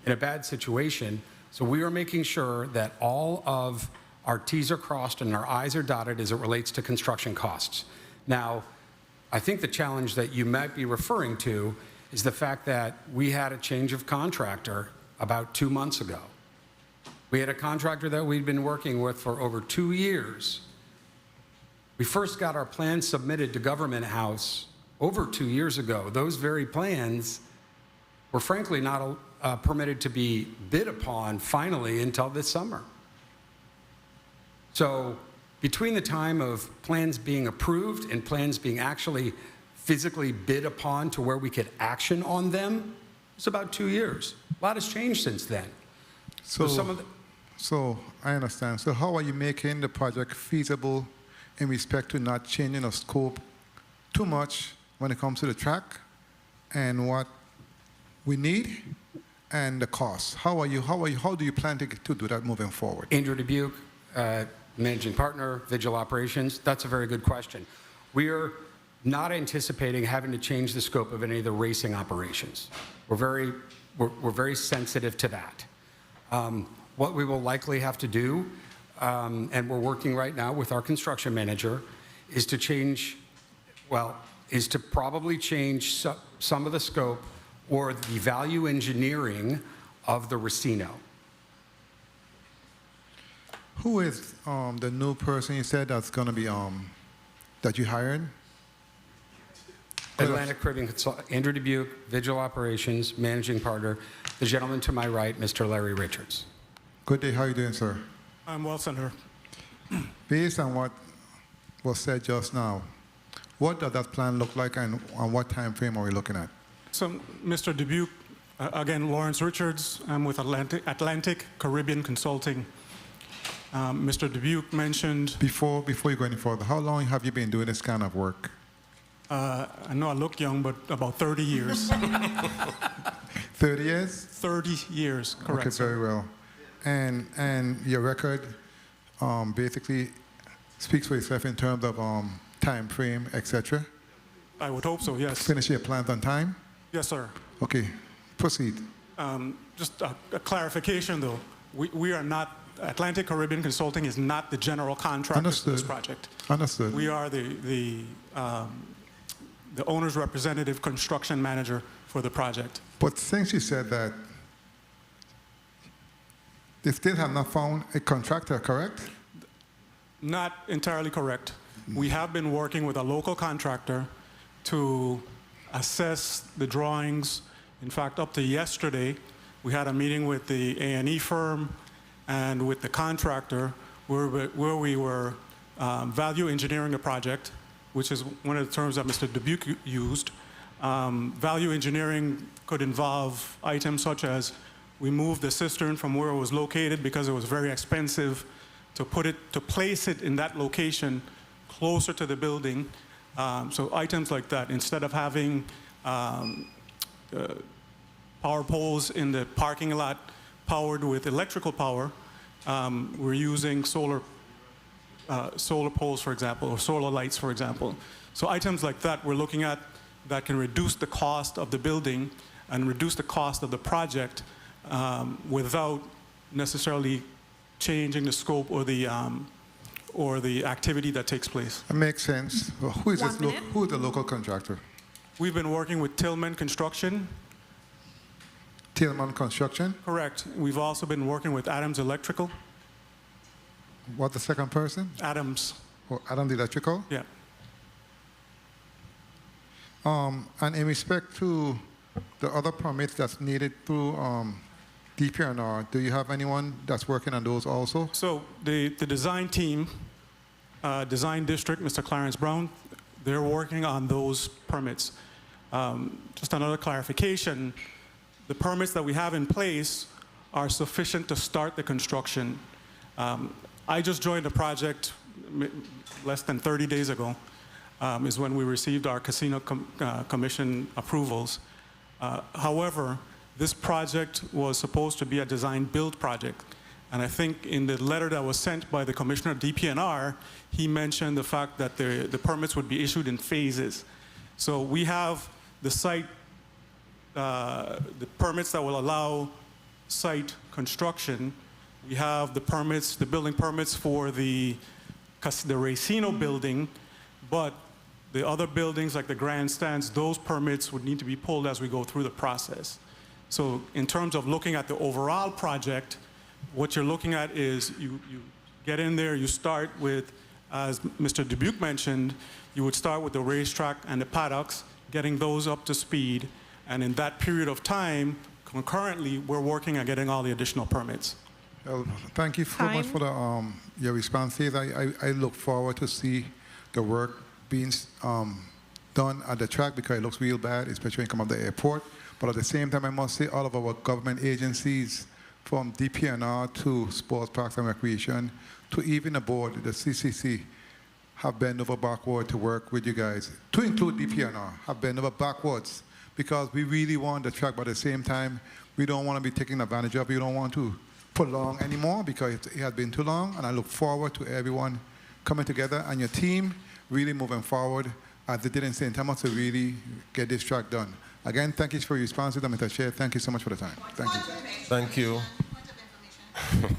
in a bad situation. So we are making sure that all of our T's are crossed and our I's are dotted as it relates to construction costs. Now, I think the challenge that you might be referring to is the fact that we had a change of contractor about 2 months ago. We had a contractor that we'd been working with for over 2 years. We first got our plans submitted to Government House over 2 years ago. Those very plans were frankly not permitted to be bid upon finally until this summer. So between the time of plans being approved and plans being actually physically bid upon to where we could action on them, it's about 2 years. A lot has changed since then. So I understand. So how are you making the project feasible in respect to not changing the scope too much when it comes to the track and what we need and the cost? How do you plan to do that moving forward? Andrew Dubuque, Managing Partner, Vigil Operations. That's a very good question. We are not anticipating having to change the scope of any of the racing operations. We're very sensitive to that. What we will likely have to do, and we're working right now with our construction manager, is to probably change some of the scope or the value engineering of the Racino. Who is the new person you said that's going to be, that you hired? Atlantic Caribbean Consulting, Andrew Dubuque, Vigil Operations, Managing Partner. The gentleman to my right, Mr. Larry Richards. Good day. How are you doing, sir? I'm well, Senator. Based on what was said just now, what does that plan look like and on what time frame are we looking at? So, Mr. Dubuque, again, Lawrence Richards. I'm with Atlantic Caribbean Consulting. Mr. Dubuque mentioned... Before you go any further, how long have you been doing this kind of work? I know I look young, but about 30 years. 30 years? 30 years, correct. Okay, very well. And your record basically speaks for itself in terms of time frame, etc. I would hope so, yes. Finish your plans on time? Yes, sir. Okay, proceed. Just a clarification, though. We are not, Atlantic Caribbean Consulting is not the general contractor for this project. Understood. We are the owner's representative construction manager for the project. But since you said that, they still have not found a contractor, correct? Not entirely correct. We have been working with a local contractor to assess the drawings. In fact, up to yesterday, we had a meeting with the A&E firm and with the contractor where we were value engineering a project, which is one of the terms that Mr. Dubuque used. Value engineering could involve items such as we moved the cistern from where it was located because it was very expensive to place it in that location closer to the building. So items like that, instead of having power poles in the parking lot powered with electrical power, we're using solar poles, for example, or solar lights, for example. So items like that we're looking at that can reduce the cost of the building and reduce the cost of the project without necessarily changing the scope or the activity that takes place. That makes sense. Well, who is who is the local contractor? We've been working with Tillman Construction. Tillman Construction? Correct. We've also been working with Adams Electrical. What, the second person? Adams. Oh, Adams Electrical? Yeah. And in respect to the other permits that's needed through DPNR, do you have anyone that's working on those also? So the design team, design district, Mr. Clarence Brown, they're working on those permits. Just another clarification, the permits that we have in place are sufficient to start the construction. I just joined the project less than 30 days ago, is when we received our Casino Commission approvals. However, this project was supposed to be a design-build project. And I think in the letter that was sent by the Commissioner of DPNR, he mentioned the fact that the permits would be issued in phases. So we have the site, the permits that will allow site construction. We have the permits, the building permits for the Racino building, but the other buildings like the grandstands, those permits would need to be pulled as we go through the process. So in terms of looking at the overall project, what you're looking at is you get in there, you start with, as Mr. Dubuque mentioned, you would start with the racetrack and the paddocks, getting those up to speed. And in that period of time, concurrently, we're working on getting all the additional permits. Well, thank you so much for the, your responses. I look forward to see the work being done at the track because it looks real bad, especially when you come up the airport. But at the same time, I must say all of our government agencies, from DPNR to Sports Parks and Recreation, to even the board, the CCC, have bent over backward to work with you guys, to include DPNR, have bent over backwards, because we really want the track, but at the same time, we don't want to be taken advantage of. We don't want to prolong anymore because it has been too long, and I look forward to everyone coming together and your team really moving forward as they did in St. Thomas to really get this track done. Again, thank you for your response, Mr. Chair. Thank you so much for the time. Thank you. Thank you.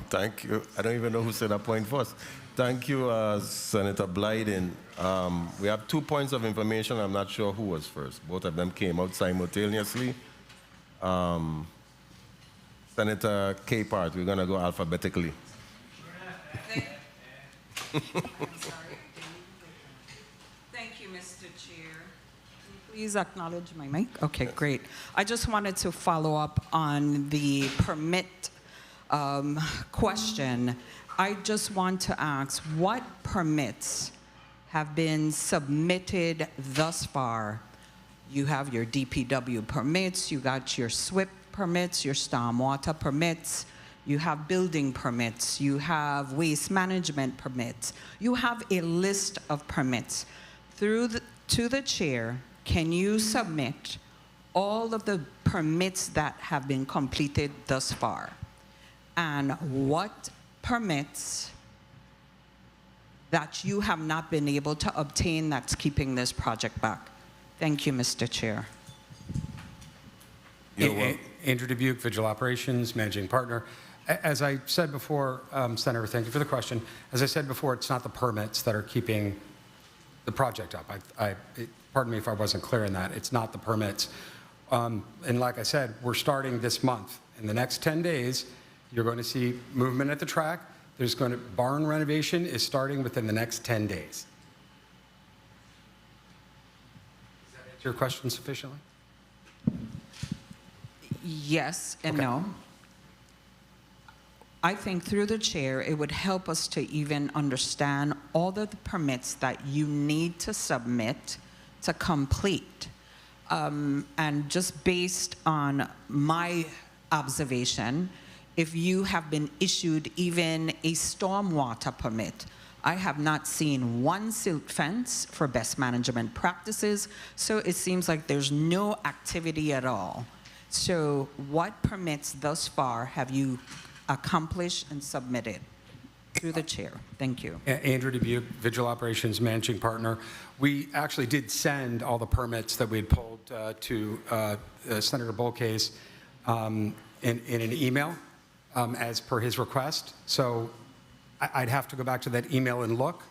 Thank you. I don't even know who said that point first. Thank you, Senator Blyden. We have 2 points of information. I'm not sure who was first. Both of them came out simultaneously. Senator Capehart, we're going to go alphabetically. Thank you, Mr. Chair. Can you please acknowledge my mic? Okay, great. I just wanted to follow up on the permit question. I just want to ask, what permits have been submitted thus far? You have your DPW permits, you got your SWIP permits, your stormwater permits, you have building permits, you have waste management permits, you have a list of permits. To the chair, can you submit all of the permits that have been completed thus far? And what permits that you have not been able to obtain that's keeping this project back? Thank you, Mr. Chair. Andrew Dubuque, Vigil Operations, Managing Partner. As I said before, Senator, thank you for the question. As I said before, it's not the permits that are keeping the project up. Pardon me if I wasn't clear in that. It's not the permits. And like I said, we're starting this month. In the next 10 days, you're going to see movement at the track. Barn renovation is starting within the next 10 days. Does that answer your question sufficiently? Yes and no. I think through the chair, it would help us to even understand all of the permits that you need to submit to complete. And just based on my observation, if you have been issued even a stormwater permit, I have not seen one silt fence for best management practices, so it seems like there's no activity at all. So what permits thus far have you accomplished and submitted? Through the chair. Thank you. Andrew Dubuque, Vigil Operations Managing Partner. We actually did send all the permits that we had pulled to Senator Bolkes in an email as per his request. So I'd have to go back to that email and look.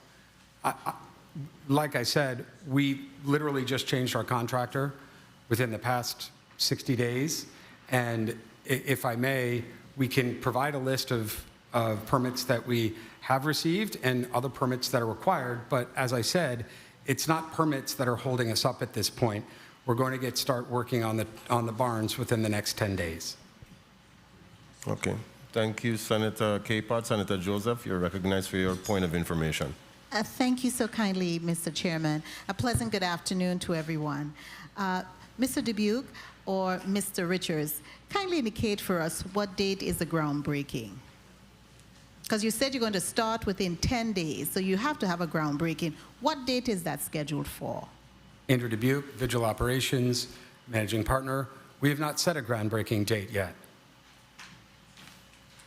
Like I said, we literally just changed our contractor within the past 60 days. And if I may, we can provide a list of permits that we have received and other permits that are required. But as I said, it's not permits that are holding us up at this point. We're going to start working on the barns within the next 10 days. Okay. Thank you, Senator Capehart. Senator Joseph, you're recognized for your point of information. Thank you so kindly, Mr. Chairman. A pleasant good afternoon to everyone. Mr. Dubuque or Mr. Richards, kindly indicate for us what date is the groundbreaking. Because you said you're going to start within 10 days, so you have to have a groundbreaking. What date is that scheduled for? Andrew Dubuque, Vigil Operations, Managing Partner. We have not set a groundbreaking date yet.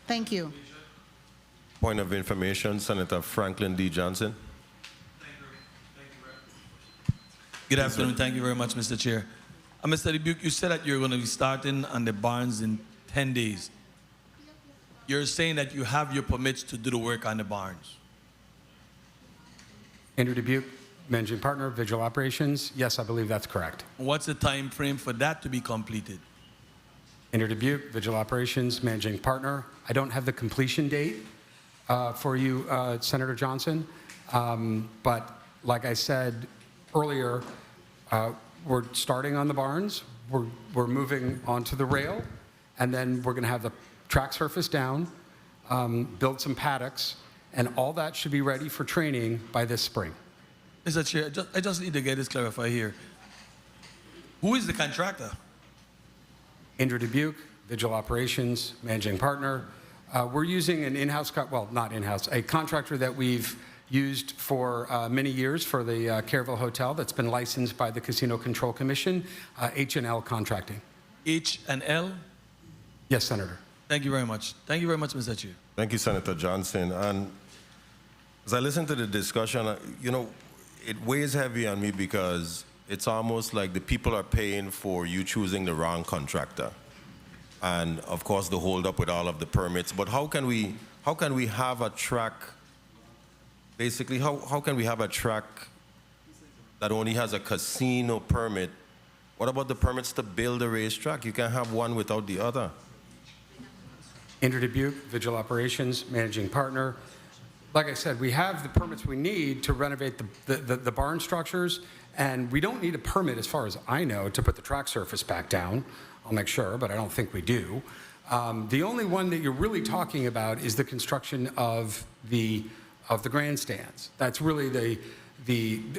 Thank you. Point of information, Senator Franklin D. Johnson. Good afternoon. Thank you very much, Mr. Chair. Mr. Dubuque, you said that you're going to be starting on the barns in 10 days. You're saying that you have your permits to do the work on the barns. Andrew Dubuque, Managing Partner, Vigil Operations. Yes, I believe that's correct. What's the time frame for that to be completed? Andrew Dubuque, Vigil Operations, Managing Partner. I don't have the completion date for you, Senator Johnson. But like I said earlier, we're starting on the barns. We're moving onto the rail, and then we're going to have the track surface down, build some paddocks, and all that should be ready for training by this spring. Mr. Chair, I just need to get this clarified here. Who is the contractor? Andrew Dubuque, Vigil Operations, Managing Partner. We're using an in-house, well, not in-house, a contractor that we've used for many years for the Careville Hotel that's been licensed by the Casino Control Commission, H&L Contracting. H&L? Yes, Senator. Thank you very much. Thank you very much, Mr. Chair. Thank you, Senator Johnson. And as I listen to the discussion, you know, it weighs heavy on me because it's almost like the people are paying for you choosing the wrong contractor. And of course, the hold up with all of the permits. But how can we have a track, basically, how can we have a track that only has a casino permit? What about the permits to build a racetrack? You can't have one without the other. Andrew Dubuque, Vigil Operations, Managing Partner. Like I said, we have the permits we need to renovate the barn structures, and we don't need a permit, as far as I know, to put the track surface back down. I'll make sure, but I don't think we do. The only one that you're really talking about is the construction of the grandstands. That's really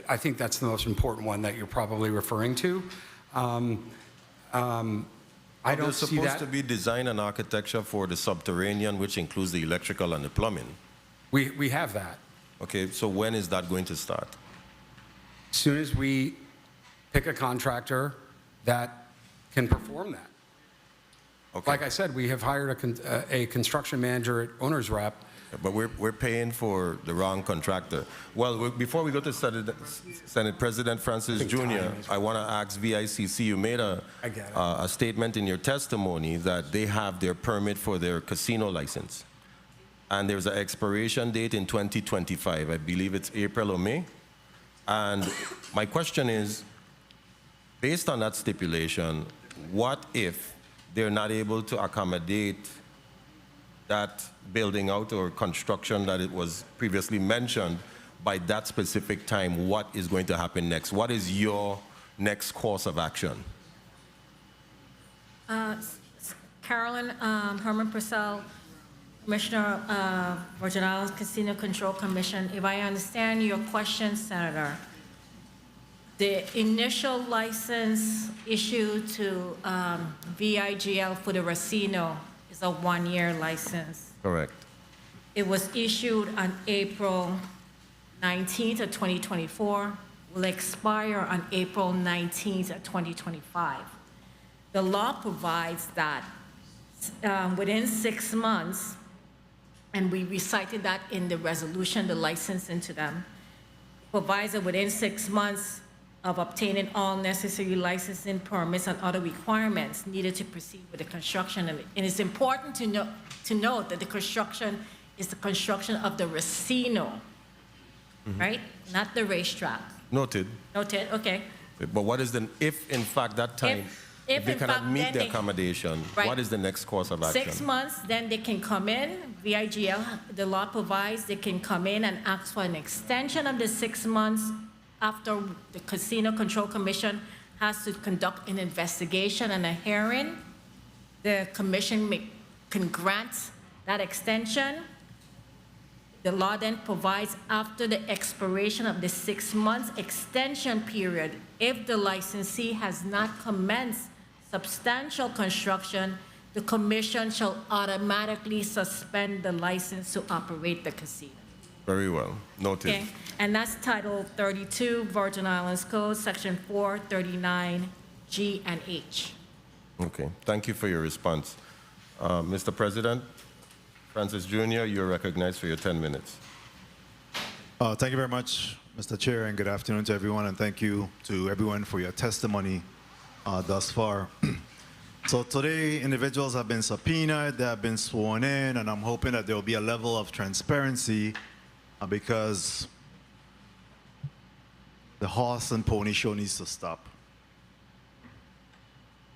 I think that's the most important one that you're probably referring to. I don't see that. There's supposed to be design and architecture for the subterranean, which includes the electrical and the plumbing. We have that. Okay, so when is that going to start? As soon as we pick a contractor that can perform that. Okay. Like I said, we have hired a construction manager at Owner's Rep. But we're paying for the wrong contractor. Well, before we go to Senate President Francis Jr., I want to ask VICC, you made a statement in your testimony that they have their permit for their casino license. And there's an expiration date in 2025. I believe it's April or May. And my question is, based on that stipulation, what if they're not able to accommodate that building out or construction that it was previously mentioned by that specific time? What is going to happen next? What is your next course of action? Carolyn Herman Purcell, Commissioner, Virgin Islands Casino Control Commission. If I understand your question, Senator, the initial license issued to VIGL for the Racino is a one-year license. Correct. It was issued on April 19th of 2024, will expire on April 19th of 2025. The law provides that within 6 months and we recited that in the resolution, the licensing to them. Provides that within 6 months of obtaining all necessary licensing permits and other requirements needed to proceed with the construction. And it's important to note that the construction is the construction of the Racino, right? Not the racetrack. Noted. Noted, okay. But what is the, if in fact that time, if they in cannot fact, meet then the they- accommodation, Right. what is the next course of action? 6 months, then they can come in. VIGL, the law provides they can come in and ask for an extension of the 6 months after the Casino Control Commission has to conduct an investigation and a hearing. The commission can grant that extension. The law then provides after the expiration of the 6 months extension period, if the licensee has not commenced substantial construction, the commission shall automatically suspend the license to operate the casino. Very well. Noted. Okay, and that's Title 32, Virgin Islands Code, Section 439, G and H. Okay. Thank you for your response. Mr. President, Francis Jr., you're recognized for your 10 minutes. Thank you very much, Mr. Chair, and good afternoon to everyone, and thank you to everyone for your testimony thus far. So today, individuals have been subpoenaed, they have been sworn in, and I'm hoping that there will be a level of transparency because the horse and pony show needs to stop.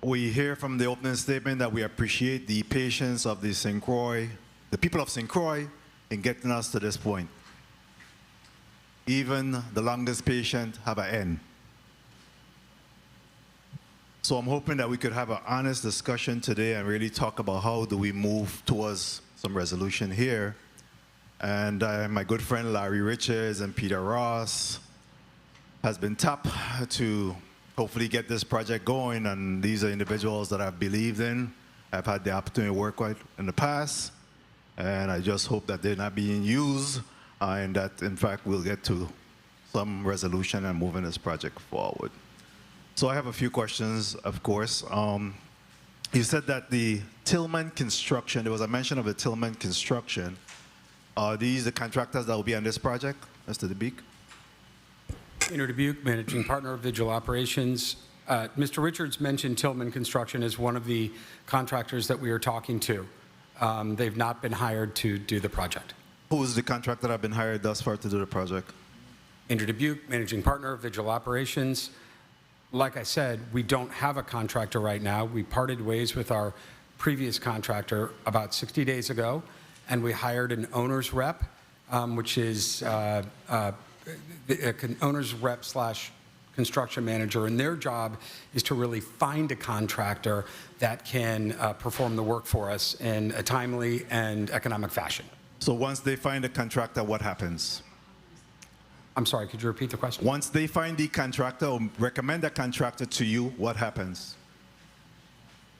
We hear from the opening statement that we appreciate the patience of the St. Croix, the people of St. Croix, in getting us to this point. Even the longest patient have an end. So I'm hoping that we could have an honest discussion today and really talk about how do we move towards some resolution here. And my good friend Larry Richards and Peter Ross has been tapped to hopefully get this project going, and these are individuals that I've believed in. I've had the opportunity to work with in the past, and I just hope that they're not being used and that in fact we'll get to some resolution and moving this project forward. So I have a few questions, of course. You said that the Tillman Construction, there was a mention of the Tillman Construction. Are these the contractors that will be on this project, Mr. DeBeek? Andrew Dubuque, Managing Partner of Vigil Operations. Mr. Richards mentioned Tillman Construction as one of the contractors that we are talking to. They've not been hired to do the project. Who is the contractor that have been hired thus far to do the project? Andrew Dubuque, Managing Partner of Vigil Operations. Like I said, we don't have a contractor right now. We parted ways with our previous contractor about 60 days ago, and we hired an owner's rep, which is owner's rep / construction manager, and their job is to really find a contractor that can perform the work for us in a timely and economic fashion. So once they find a contractor, what happens? I'm sorry, could you repeat the question? Once they find the contractor or recommend a contractor to you, what happens?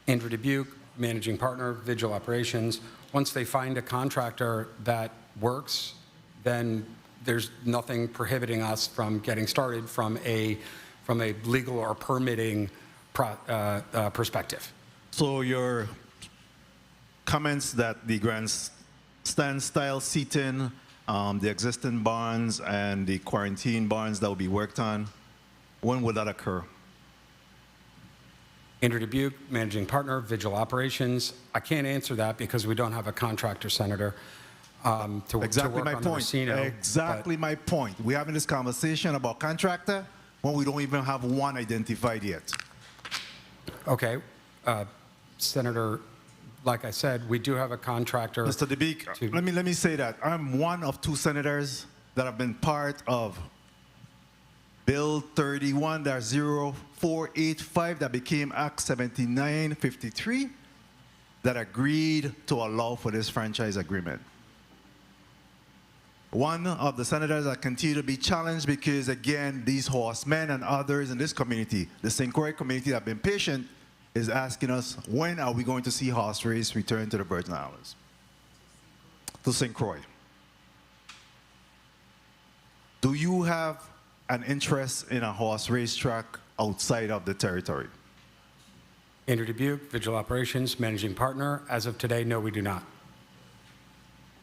Andrew Dubuque, Managing Partner, Vigil Operations. Once they find a contractor that works, then there's nothing prohibiting us from getting started from a legal or permitting perspective. So your comments that the grandstand style seating, the existing barns and the quarantine barns that will be worked on, when will that occur? Andrew Dubuque, Managing Partner, Vigil Operations. I can't answer that because we don't have a contractor, Senator, to Exactly work my on the point. Racino, Exactly my point. We're having this conversation about contractor when we don't even have one identified yet. Okay. Senator, like I said, we do have a contractor. Mr. DeBeek, let me say that I'm one of 2 senators that have been part of Bill 31-0485 that became Act 7953 that agreed to allow for this franchise agreement. One of the senators that continue to be challenged because, again, these horsemen and others in this community, the St. Croix community that have been patient, is asking us, when are we going to see horse race return to the Virgin Islands? To St. Croix. Do you have an interest in a horse race track outside of the territory? Andrew Dubuque, Vigil Operations, Managing Partner. As of today, no, we do not.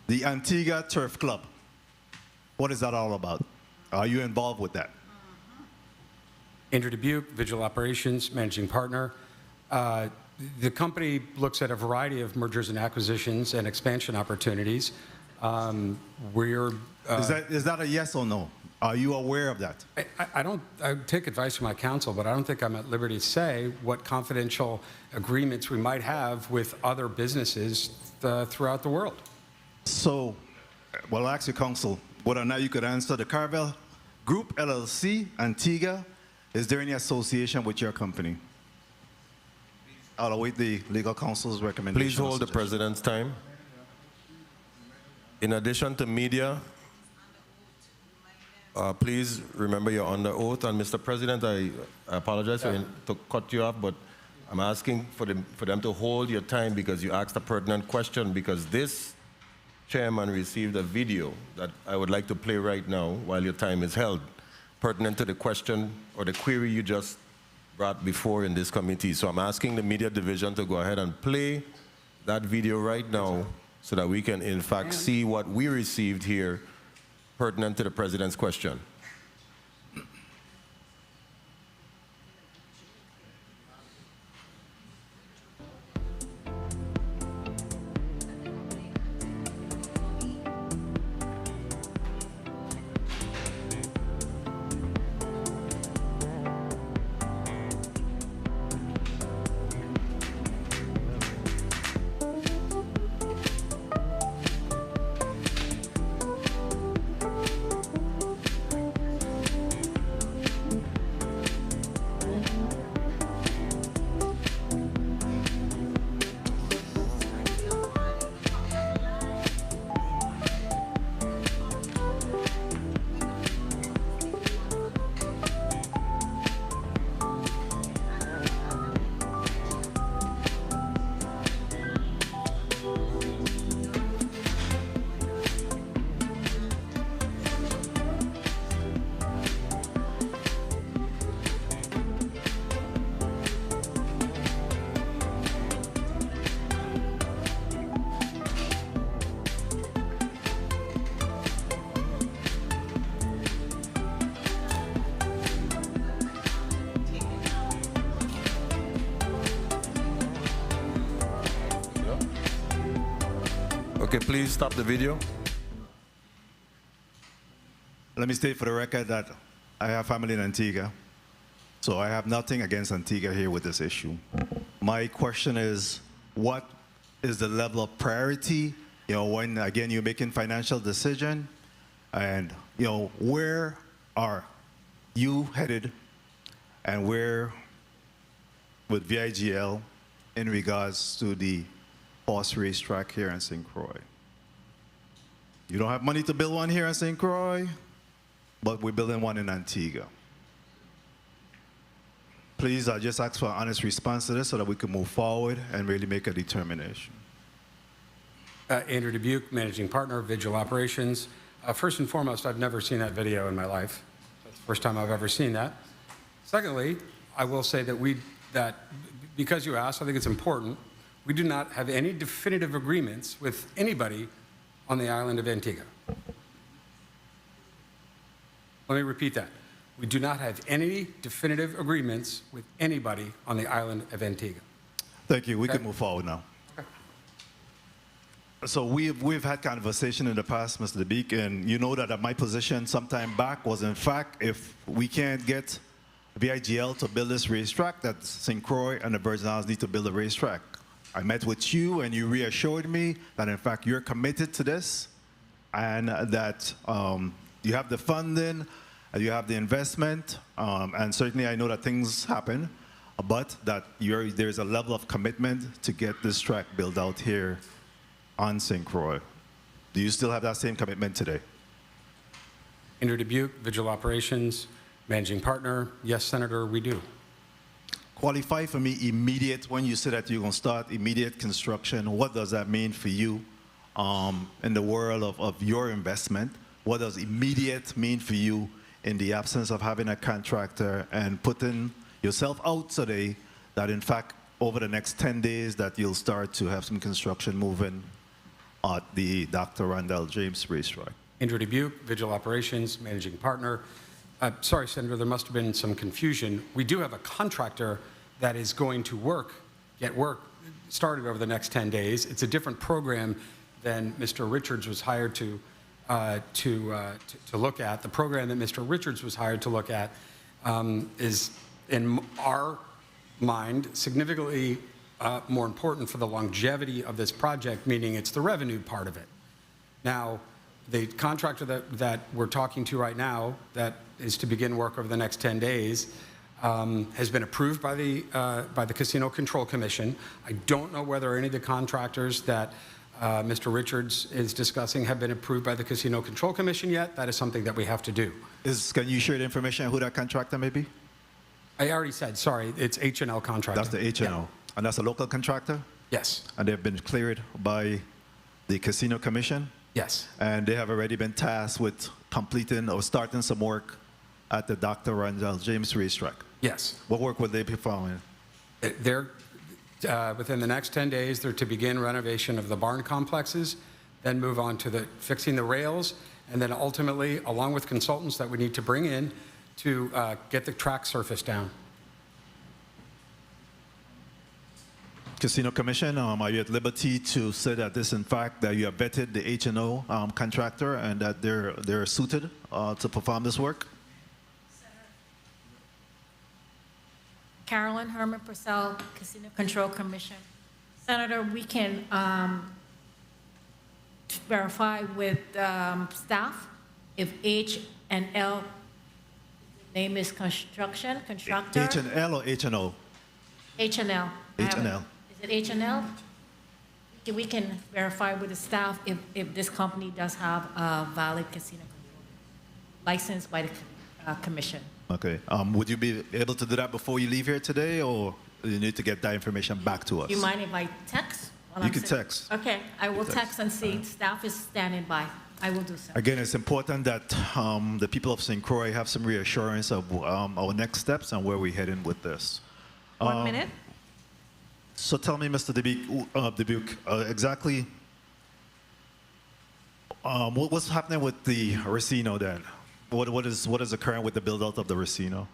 The Antigua Turf Club. What is that all about? Are you involved with that? Andrew Dubuque, Visual Operations, Managing Partner. The company looks at a variety of mergers and acquisitions and expansion opportunities. Is that a yes or no? Are you aware of that? I take advice from my counsel, but I don't think I'm at liberty to say what confidential agreements we might have with other businesses throughout the world. So, well, I'll ask your counsel whether or not you could answer the Carvel Group LLC, Antigua. Is there any association with your company? I'll await the legal counsel's recommendation. Please hold the president's time. In addition to media, please remember you're under oath. And Mr. President, I apologize to cut you off, but I'm asking for them to hold your time because you asked a pertinent question, because this chairman received a video that I would like to play right now while your time is held, pertinent to the question or the query you just brought before in this committee. So I'm asking the media division to go ahead and play that video right now so that we can in fact see what we received here pertinent to the president's question. Okay, please stop the video. Let me state for the record that I have family in Antigua, so I have nothing against Antigua here with this issue. My question is, what is the level of priority, when, again, you're making financial decision, and, where are you headed, and where with VIGL in regards to the horse racetrack here in St. Croix? You don't have money to build one here in St. Croix, but we're building one in Antigua. Please, I just ask for an honest response to this so that we can move forward and really make a determination. Andrew Dubuque, Managing Partner, Visual Operations. First and foremost, I've never seen that video in my life. That's the first time I've ever seen that. Secondly, I will say that because you asked, I think it's important, we do not have any definitive agreements with anybody on the island of Antigua. Let me repeat that. We do not have any definitive agreements with anybody on the island of Antigua. Thank you. We can move forward now. Okay. So we've had conversation in the past, Mr. Dubuque, and you know that my position some time back was, in fact, if we can't get VIGL to build this racetrack, that St. Croix and the Virgin Islands need to build a racetrack. I met with you and you reassured me that in fact you're committed to this and that you have the funding, you have the investment, and certainly I know that things happen, but that there's a level of commitment to get this track built out here on St. Croix. Do you still have that same commitment today? Andrew Dubuque, Visual Operations, Managing Partner. Yes, Senator, we do. Qualify for me immediate. When you say that you're going to start immediate construction, what does that mean for you in the world of your investment? What does immediate mean for you in the absence of having a contractor and putting yourself out today that in fact over the next 10 days that you'll start to have some construction moving at the Dr. Randall James racetrack. Andrew Dubuque, Vigil Operations, Managing Partner. Sorry, Senator, there must have been some confusion. We do have a contractor that is going to get work started over the next 10 days. It's a different program than Mr. Richards was hired to look at. The program that Mr. Richards was hired to look at is, in our mind, significantly more important for the longevity of this project, meaning it's the revenue part of it. Now, the contractor that we're talking to right now, that is to begin work over the next 10 days, has been approved by the Casino Control Commission. I don't know whether any of the contractors that Mr. Richards is discussing have been approved by the Casino Control Commission yet. That is something that we have to do. Can you share the information on who that contractor may be? I already said, sorry, it's H&L contractor. That's the H&L. Yeah. And that's a local contractor? Yes. And they've been cleared by the Casino Commission? Yes. And they have already been tasked with completing or starting some work at the Dr. Randall James racetrack? Yes. What work would they be performing? They're, within the next 10 days, they're to begin renovation of the barn complexes, then move on to fixing the rails, and then ultimately, along with consultants that we need to bring in, to get the track surface down. Casino Commission, are you at liberty to say that this, in fact, that you have vetted the H&O contractor and that they're suited to perform this work? Carolyn Herman Purcell, Casino Control Commission. Senator, we can verify with staff if H&L name is contractor. H&L or H&O? H&L. H&L. Is it H&L? We can verify with the staff if this company does have a valid casino control licensed by the commission. Okay. Would you be able to do that before you leave here today, or you need to get that information back to us? Do you mind if I text? You can text. Okay, I will text and see. Staff is standing by. I will do so. Again, it's important that the people of St. Croix have some reassurance of our next steps and where we're heading with this. 1 minute. So tell me, Mr. Dubuque, exactly what's happening with the Racino then? What is occurring with the build-out of the Racino?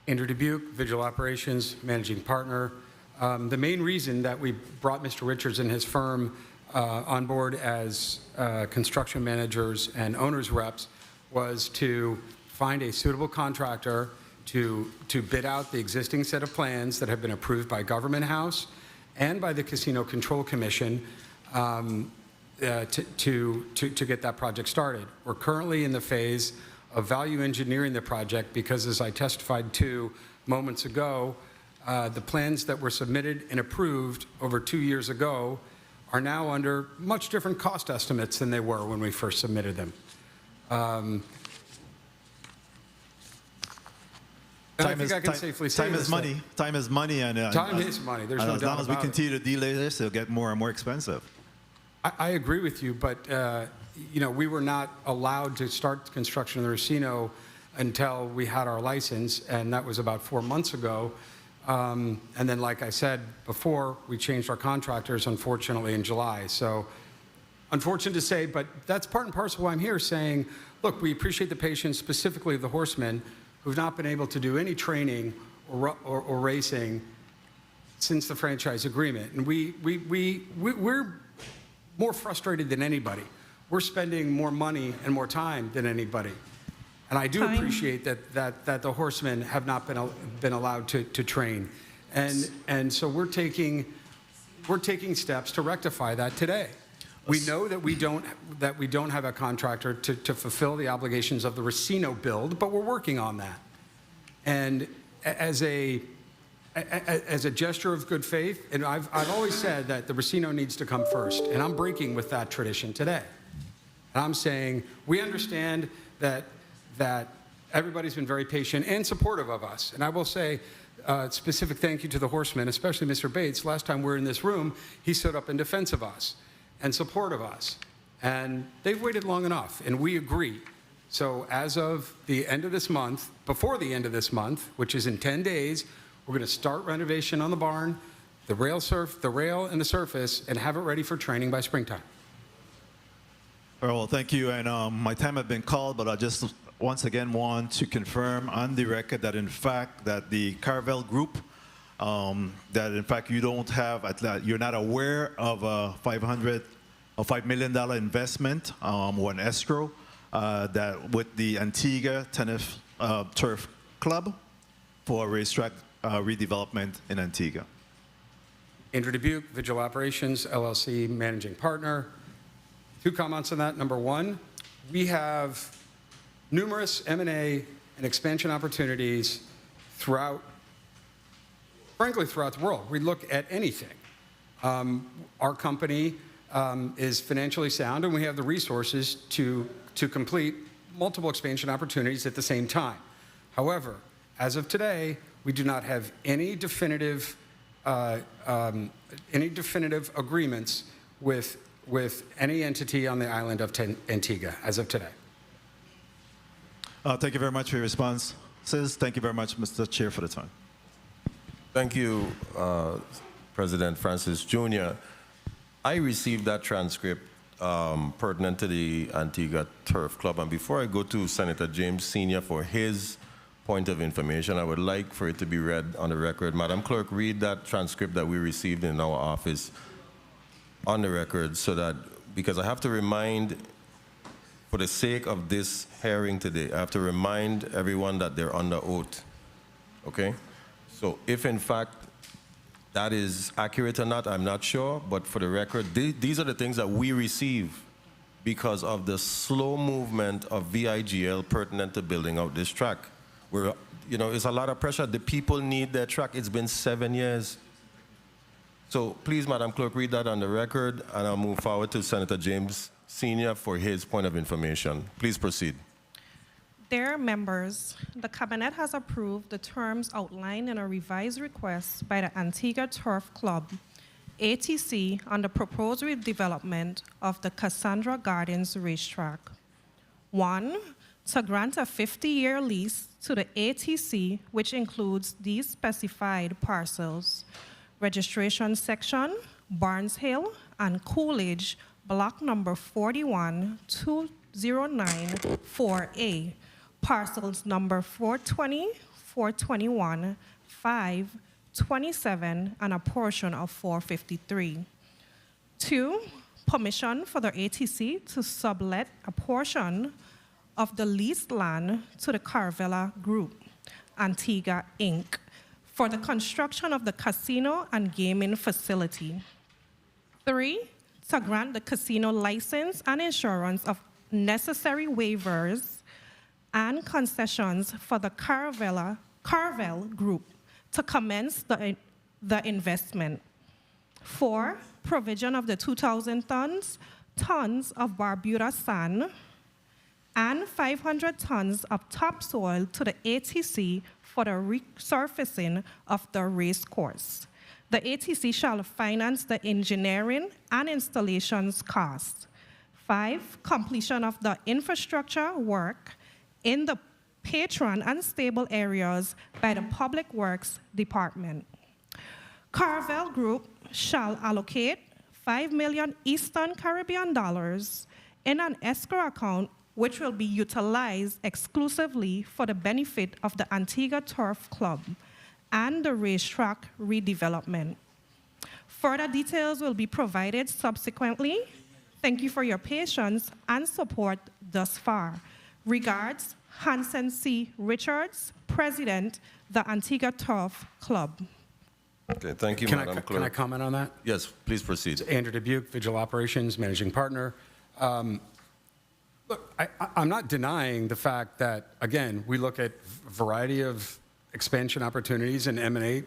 Andrew Dubuque, Vigil Operations, Managing Partner. The main reason that we brought Mr. Richards and his firm on board as construction managers and owners reps was to find a suitable contractor to bid out the existing set of plans that have been approved by Government House and by the Casino Control Commission to get that project started. We're currently in the phase of value engineering the project because, as I testified to moments ago, the plans that were submitted and approved over 2 years ago are now under much different cost estimates than they were when we first submitted them. Time is money. Time is money, and time is money. There's no doubt about it. As long as we continue to delay this, it'll get more and more expensive. I agree with you, but you know, we were not allowed to start construction of the Racino until we had our license, and that was about 4 months ago. And then, like I said before, we changed our contractors, unfortunately, in July. So, unfortunate to say, but that's part and parcel why I'm here saying, look, we appreciate the patience, specifically of the horsemen, who've not been able to do any training or racing since the franchise agreement. And we're more frustrated than anybody. We're spending more money and more time than anybody. And I do appreciate that the horsemen have not been allowed to train. And so we're taking steps to rectify that today. We know that we don't have a contractor to fulfill the obligations of the Racino build, but we're working on that. And as a gesture of good faith, and I've always said that the Racino needs to come first, and I'm breaking with that tradition today. And I'm saying we understand that everybody's been very patient and supportive of us. And I will say specific thank you to the horsemen, especially Mr. Bates. Last time we were in this room, he stood up in defense of us and support of us. And they've waited long enough, and we agree. So as of the end of this month, before the end of this month, which is in 10 days, we're going to start renovation on the barn. the rail and the surface, and have it ready for training by springtime. Well, thank you. And my time has been called, but I just once again want to confirm on the record that in fact that the Carvel Group, that in fact you don't have, you're not aware of a $5 million investment or an escrow that with the Antigua Tennis Turf Club for racetrack redevelopment in Antigua. Andrew Dubuque, Vigil Operations, LLC, managing partner. 2 comments on that. Number 1, we have numerous M&A and expansion opportunities frankly, throughout the world. We look at anything. Our company is financially sound, and we have the resources to complete multiple expansion opportunities at the same time. However, as of today, we do not have any definitive agreements with any entity on the island of Antigua as of today. Thank you very much for your responses. Thank you very much, Mr. Chair, for the time. Thank you, President Francis Jr. I received that transcript pertinent to the Antigua Turf Club, and before I go to Senator James Sr. for his point of information, I would like for it to be read on the record. Madam Clerk, read that transcript that we received in our office on the record, so that, because I have to remind, for the sake of this hearing today, I have to remind everyone that they're under oath, okay? So if in fact that is accurate or not, I'm not sure, but for the record, these are the things that we receive because of the slow movement of VIGL pertinent to building out this track. We're, you know, it's a lot of pressure. The people need their track. It's been 7 years. So please, Madam Clerk, read that on the record, and I'll move forward to Senator James Sr. for his point of information. Please proceed. Dear members, the Cabinet has approved the terms outlined in a revised request by the Antigua Turf Club, ATC, on the proposed redevelopment of the Cassandra Gardens racetrack. 1, to grant a 50-year lease to the ATC, which includes these specified parcels: registration section, Barnes Hill and Coolidge, block number 41, 209 4A, parcels number 420, 421, 5, 27, and a portion of 453. 2, permission for the ATC to sublet a portion of the leased land to the Carvela Group, Antigua, Inc., for the construction of the casino and gaming facility. 3, to grant the casino license and insurance of necessary waivers and concessions for the Carvel Group to commence the investment. 4, provision of the 2,000 tons of Barbuda sand and 500 tons of topsoil to the ATC for the resurfacing of the race course. The ATC shall finance the engineering and installations costs. 5, completion of the infrastructure work in the patron and stable areas by the Public Works Department. Carvel Group shall allocate $5 million Eastern Caribbean dollars in an escrow account, which will be utilized exclusively for the benefit of the Antigua Turf Club and the racetrack redevelopment. Further details will be provided subsequently. Thank you for your patience and support thus far. Regards, Hansen C. Richards, President, the Antigua Turf Club. Okay, thank you, Madam Clerk. Can I comment on that? Yes, please proceed. It's Andrew Dubuque, Vigil Operations, managing partner. Look, I'm not denying the fact that, again, we look at a variety of expansion opportunities and M&A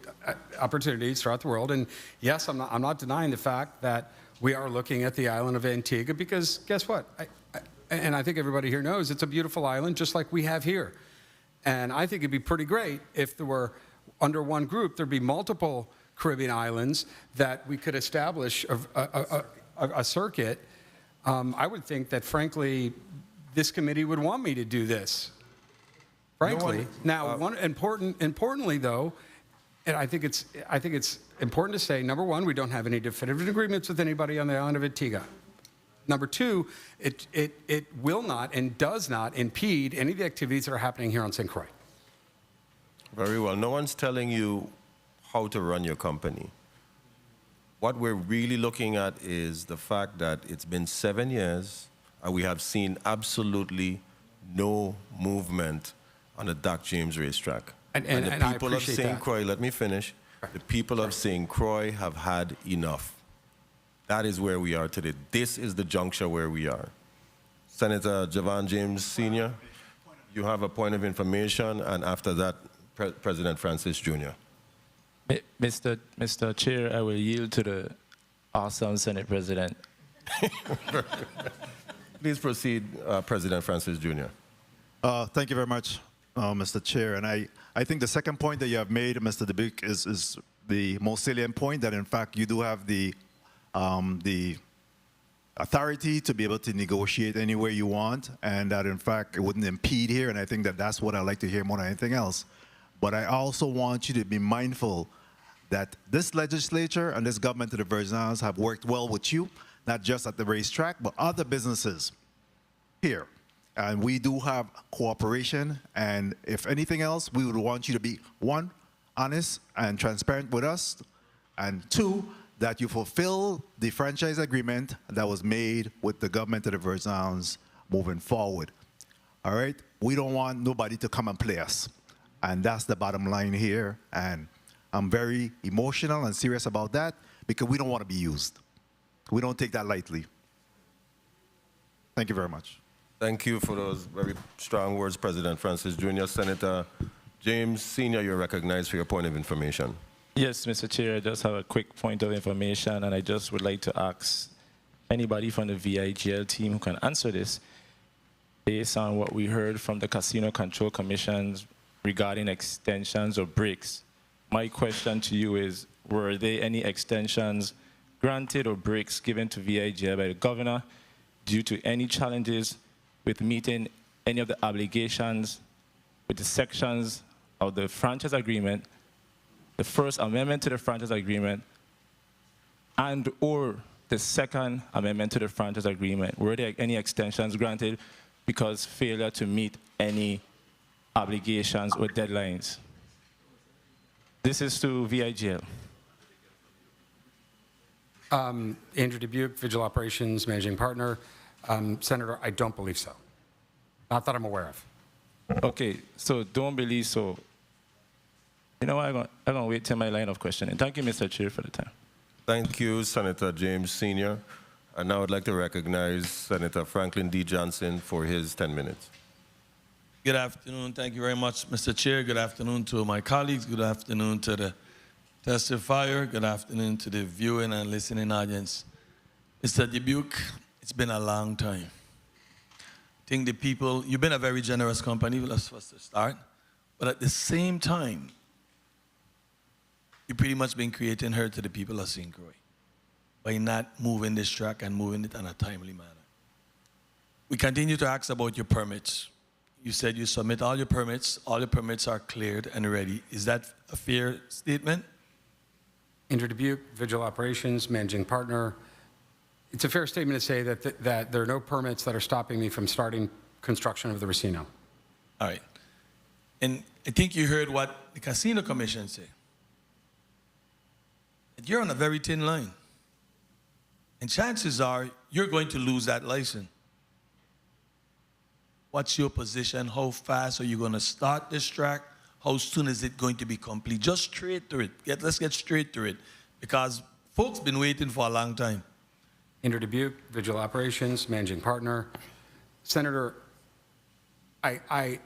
opportunities throughout the world. And yes, I'm not denying the fact that we are looking at the island of Antigua, because guess what? And I think everybody here knows it's a beautiful island, just like we have here. And I think it'd be pretty great if there were, under one group, there'd be multiple Caribbean islands that we could establish a circuit. I would think that, frankly, this committee would want me to do this. Frankly. Importantly, though, And I think it's important to say, number one, we don't have any definitive agreements with anybody on the island of Antigua. Number two, it will not and does not impede any of the activities that are happening here on St. Croix. Very well. No one's telling you how to run your company. What we're really looking at is the fact that it's been 7 years and we have seen absolutely no movement on the Doc James racetrack. And the people of St. Croix, let me finish. The people of St. Croix have had enough. That is where we are today. This is the juncture where we are. Senator Javon James Sr., you have a point of information, and after that, President Francis Jr. Mr. Chair, I will yield to the awesome Senate President. Please proceed, President Francis Jr. Thank you very much, Mr. Chair. And I think the second point that you have made, Mr. Dubuque, is the most salient point, that in fact you do have the authority to be able to negotiate anywhere you want, and that in fact it wouldn't impede here, and I think that that's what I like to hear more than anything else. But I also want you to be mindful that this legislature and this government of the Virgin Islands have worked well with you, not just at the racetrack, but other businesses here. And we do have cooperation, and if anything else, we would want you to be, one, honest and transparent with us, and two, that you fulfill the franchise agreement that was made with the government of the Virgin Islands moving forward. All right? We don't want nobody to come and play us. And that's the bottom line here. And I'm very emotional and serious about that because we don't want to be used. We don't take that lightly. Thank you very much. Thank you for those very strong words, President Francis Jr. Senator James Sr., you're recognized for your point of information. Yes, Mr. Chair, I just have a quick point of information, and I just would like to ask anybody from the VIGL team who can answer this, based on what we heard from the Casino Control Commissions regarding extensions or breaks. My question to you is, were there any extensions granted or breaks given to VIGL by the governor due to any challenges with meeting any of the obligations with the sections of the franchise agreement, the first amendment to the franchise agreement, and or the second amendment to the franchise agreement? Were there any extensions granted because failure to meet any obligations or deadlines? This is to VIGL. Andrew Dubuque, Vigil Operations Managing Partner. Senator, I don't believe so. Not that I'm aware of. Okay, so don't believe so. You know what, I'm going to wait till my line of questioning. Thank you, Mr. Chair, for the time. Thank you, Senator James Sr. And now I'd like to recognize Senator Franklin D. Johnson for his 10 minutes. Good afternoon. Thank you very much, Mr. Chair. Good afternoon to my colleagues. Good afternoon to the testifier. Good afternoon to the viewing and listening audience. Mr. Dubuque, it's been a long time. I think the people, you've been a very generous company, let's first start. But at the same time, you've pretty much been creating hurt to the people of St. Croix by not moving this track and moving it in a timely manner. We continue to ask about your permits. You said you submit all your permits are cleared and ready. Is that a fair statement? Andrew Dubuque, Vigil Operations, Managing Partner. It's a fair statement to say that there are no permits that are stopping me from starting construction of the Racino. All right. And I think you heard what the Casino Commission said. You're on a very thin line. And chances are you're going to lose that license. What's your position? How fast are you going to start this track? How soon is it going to be complete? Just straight to it. Let's get straight to it. Because folks been waiting for a long time. Andrew Dubuque, Vigil Operations, Managing Partner. Senator, I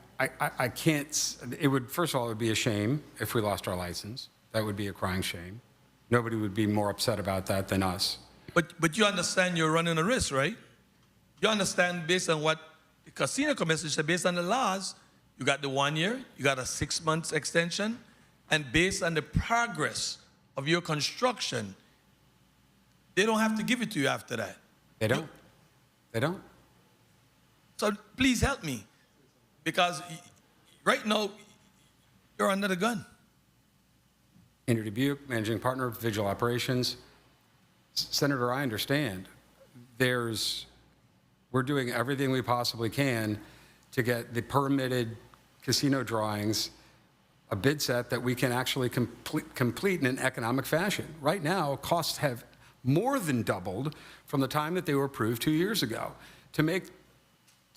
can't, it would, first of all, it would be a shame if we lost our license. That would be a crying shame. Nobody would be more upset about that than us. But you understand you're running a risk, right? You understand based on what the Casino Commission said, based on the laws, you got the 1 year, you got a 6 months extension, and based on the progress of your construction, they don't have to give it to you after that. They don't. They don't. So please help me, because right now, you're under the gun. Andrew Dubuque, Managing Partner of Vigil Operations. Senator, I understand. We're doing everything we possibly can to get the permitted casino drawings a bid set that we can actually complete in an economic fashion. Right now, costs have more than doubled from the time that they were approved 2 years ago.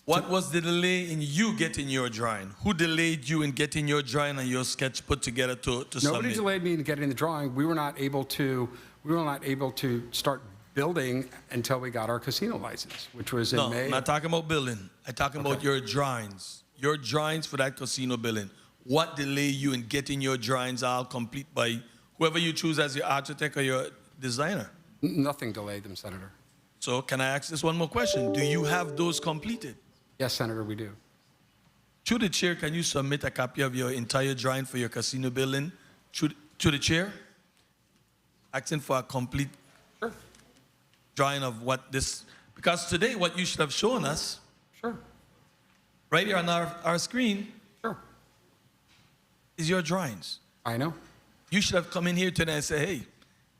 What was the delay in you getting your drawing? Who delayed you in getting your drawing and your sketch put together to submit? Nobody delayed me in getting the drawing. We were not able to start building until we got our casino license, which was in May. No, I'm not talking about building. I'm talking about your drawings. Your drawings for that casino building. What delayed you in getting your drawings all complete by whoever you choose as your architect or your designer? Nothing delayed them, Senator. So can I ask this one more question? Do you have those completed? Yes, Senator, we do. To the chair, can you submit a copy of your entire drawing for your casino building to the chair? Asking for a complete drawing of what this, because today what you should have shown us, right here on our screen, is your drawings. I know. You should have come in here today and say, hey,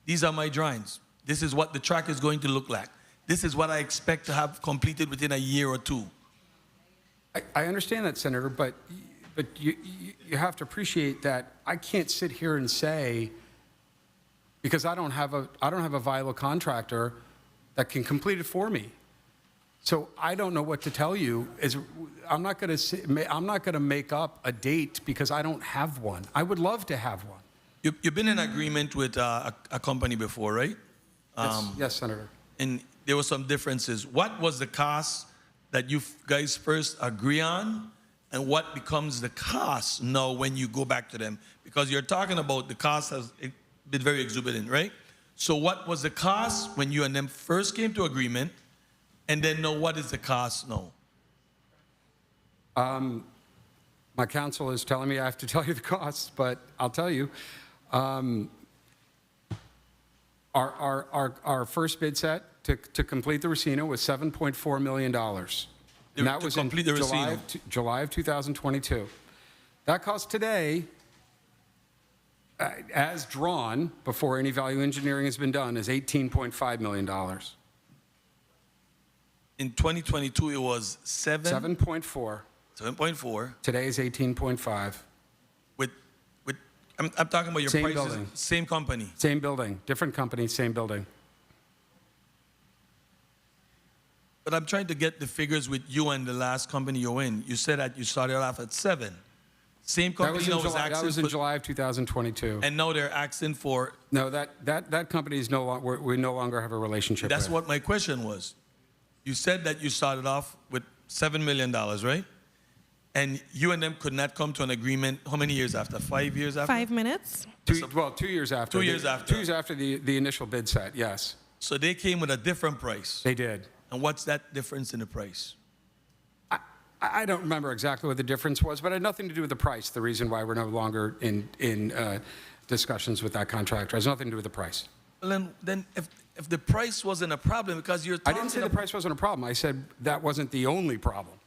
these are my drawings. This is what the track is going to look like. This is what I expect to have completed within a year or two. I understand that, Senator, but you have to appreciate that I can't sit here and say, because I don't have a viable contractor that can complete it for me. So I don't know what to tell you. I'm not going to make up a date because I don't have one. I would love to have one. You've been in agreement with a company before, right? Yes, Senator. And there were some differences. What was the cost that you guys first agree on, and what becomes the cost now when you go back to them? Because you're talking about the cost has been very exorbitant, right? So what was the cost when you and them first came to agreement, and then now what is the cost now? My counsel is telling me I have to tell you the costs, but I'll tell you. Our first bid set to complete the Racino was $7.4 million. And that was in July of 2022. That cost today, as drawn, before any value engineering has been done, is $18.5 million. In 2022, it was 7.4. 7.4. Today is 18.5. I'm talking about your same prices. Building. Same company. Same building. Different company, same building. But I'm trying to get the figures with you and the last company you're in. You said that you started off at 7. Same company That was in July of 2022. And now they're asking for... No, that company is no longer, we no longer have a relationship That's with. what my question was. You said that you started off with $7 million, right? And you and them could not come to an agreement, how many years after? 5 years after? 5 minutes? 2 years after. 2 years after. 2 years after the initial bid set, yes. So they came with a different price. They did. And what's that difference in the price? I don't remember exactly what the difference was, but it had nothing to do with the price. The reason why we're no longer in discussions with that contractor has nothing to do with the price. Well, then if the price wasn't a problem, because you're talking... I didn't say the price wasn't a problem. I said that wasn't the only problem.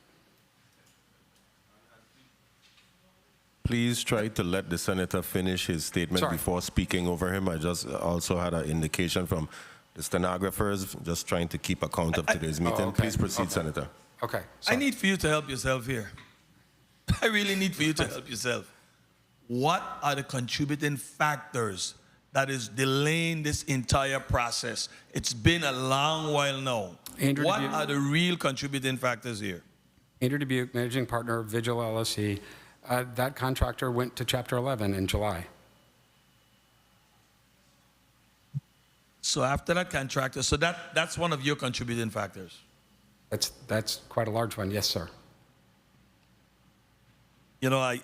Please try to let the senator finish his statement before speaking over him. I just also had an indication from the stenographers, just trying to keep account of today's meeting. okay. Please proceed, Senator. Okay. I need for you to help yourself here. I really need for you to help yourself. What are the contributing factors that is delaying this entire process? It's been a long while now. What are the real contributing factors here? Andrew Dubuque, Managing Partner of Vigil LLC. That contractor went to Chapter 11 in July. So after that contractor, so that's one of your contributing factors. That's quite a large one, yes, sir. You know,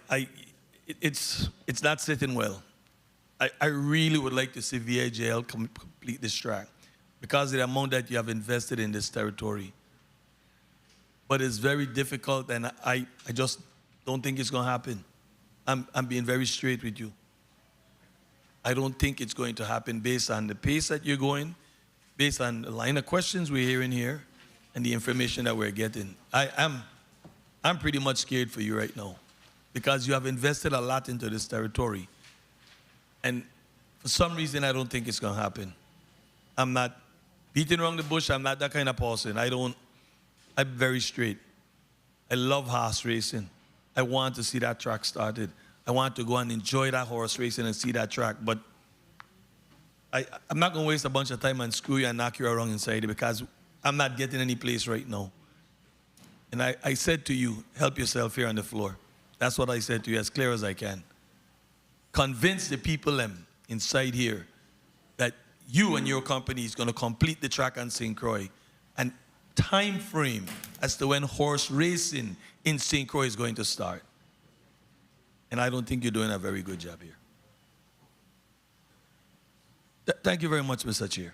it's not sitting well. I really would like to see VIGL complete this track because of the amount that you have invested in this territory. But it's very difficult, and I just don't think it's going to happen. I'm being very straight with you. I don't think it's going to happen based on the pace that you're going, based on the line of questions we're hearing here, and the information that we're getting. I'm pretty much scared for you right now because you have invested a lot into this territory. And For some reason, I don't think it's going to happen. I'm not beating around the bush. I'm not that kind of person. I'm very straight. I love horse racing. I want to see that track started. I want to go and enjoy that horse racing and see that track. But I'm not going to waste a bunch of time and screw you and knock you around inside it because I'm not getting any place right now. And I said to you, help yourself here on the floor. That's what I said to you as clear as I can. Convince the people inside here that you and your company is going to complete the track on St. Croix. And time frame as to when horse racing in St. Croix is going to start. And I don't think you're doing a very good job here. Thank you very much, Mr. Chair.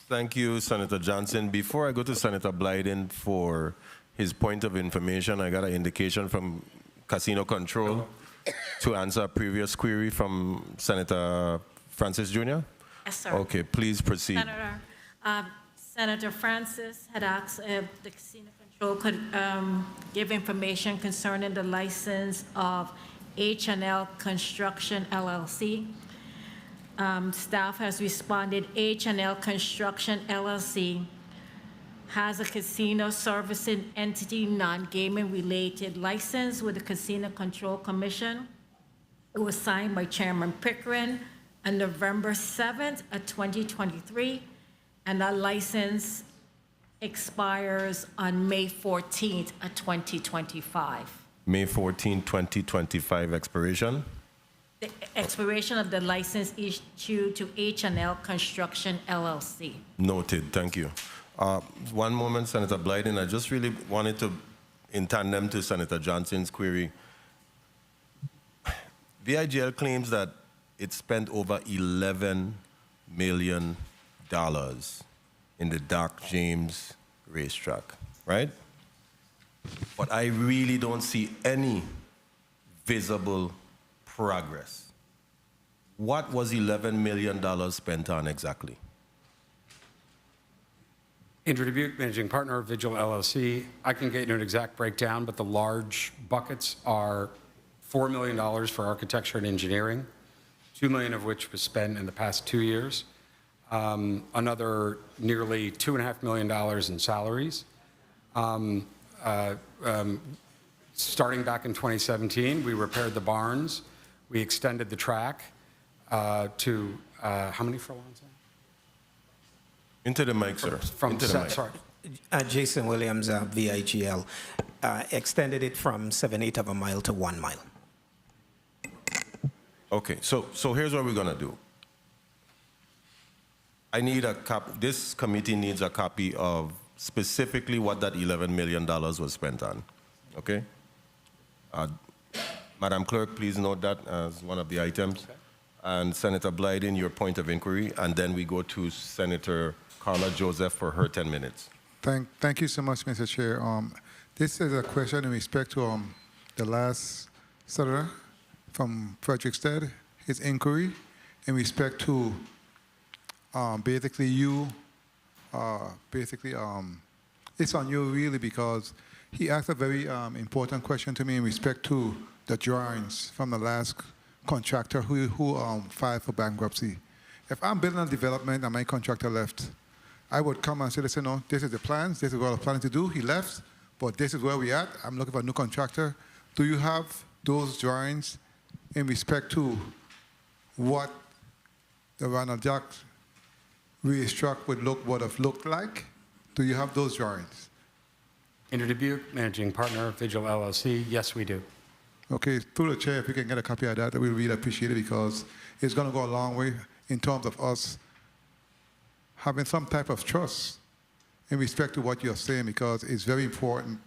Thank you, Senator Johnson. Before I go to Senator Blyden for his point of information, I got an indication from Casino Control to answer a previous query from Senator Francis Jr. Yes, sir. Okay, please proceed. Senator Francis had asked if the Casino Control could give information concerning the license of H&L Construction LLC. Staff has responded. H&L Construction LLC has a casino servicing entity non-gaming related license with the Casino Control Commission. It was signed by Chairman Pickering on November 7th of 2023, and that license expires on May 14th of 2025. May 14, 2025 expiration. The expiration of the license issued to H&L Construction LLC. Noted, thank you. One moment, Senator Blyden. I just really wanted to, in tandem to Senator Johnson's query, VIGL claims that it spent over $11 million in the Doc James racetrack, right? But I really don't see any visible progress. What was $11 million spent on exactly? Andrew Dubuque, Managing Partner of Vigil LLC. I can get you an exact breakdown, but the large buckets are $4 million for architecture and engineering, $2 million of which was spent in the past 2 years. Another nearly $2.5 million in salaries. Starting back in 2017, we repaired the barns. We extended the track to how many furlongs? Into the mic, sir. Into the mic. Sorry. Jason Williams, VIGL, extended it from 1/8 of a mile to 1 mile. Okay, so here's what we're gonna do. I need a copy. This committee needs a copy of specifically what that $11 million was spent on. Okay. Madam Clerk, please note that as one of the items. Okay. And Senator Blyden, your point of inquiry, and then we go to Senator Carla Joseph for her 10 minutes. Thank you so much, Mr. Chair. This is a question in respect to the last senator from Frederickstead, his inquiry in respect to it's on you really, because he asked a very important question to me in respect to the drawings from the last contractor who filed for bankruptcy. If I'm building a development and my contractor left, I would come and say, listen, no, this is the plans, this is what I'm planning to do. He left, but this is where we're at. I'm looking for a new contractor. Do you have those drawings in respect to what the Ronald Jack racetrack would have looked like? Do you have those drawings? Andrew Dubuque, Managing Partner of Vigil LLC. Yes, we do. Okay, through the chair, if you can get a copy of that, we really appreciate it, because it's going to go a long way in terms of us having some type of trust in respect to what you're saying, because it's very important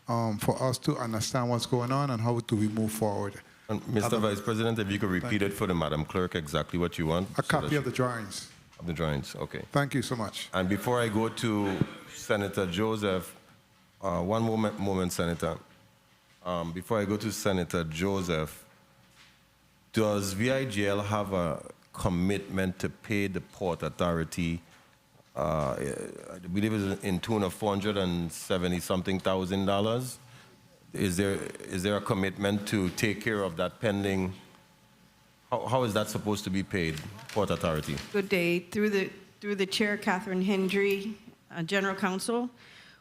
for us to understand what's going on and how do we move forward. And Mr. Vice President, if you could repeat it for the Madam Clerk exactly what you want. A copy of the drawings. Of the drawings, okay. Thank you so much. And before I go to Senator Joseph, one moment, Senator. Before I go to Senator Joseph, does VIGL have a commitment to pay the Port Authority, I believe it's in tune of $470-something thousand? Is there a commitment to take care of that pending How is that supposed to be paid, Port Authority? Good day. Through the chair, Catherine Hendry, General Counsel.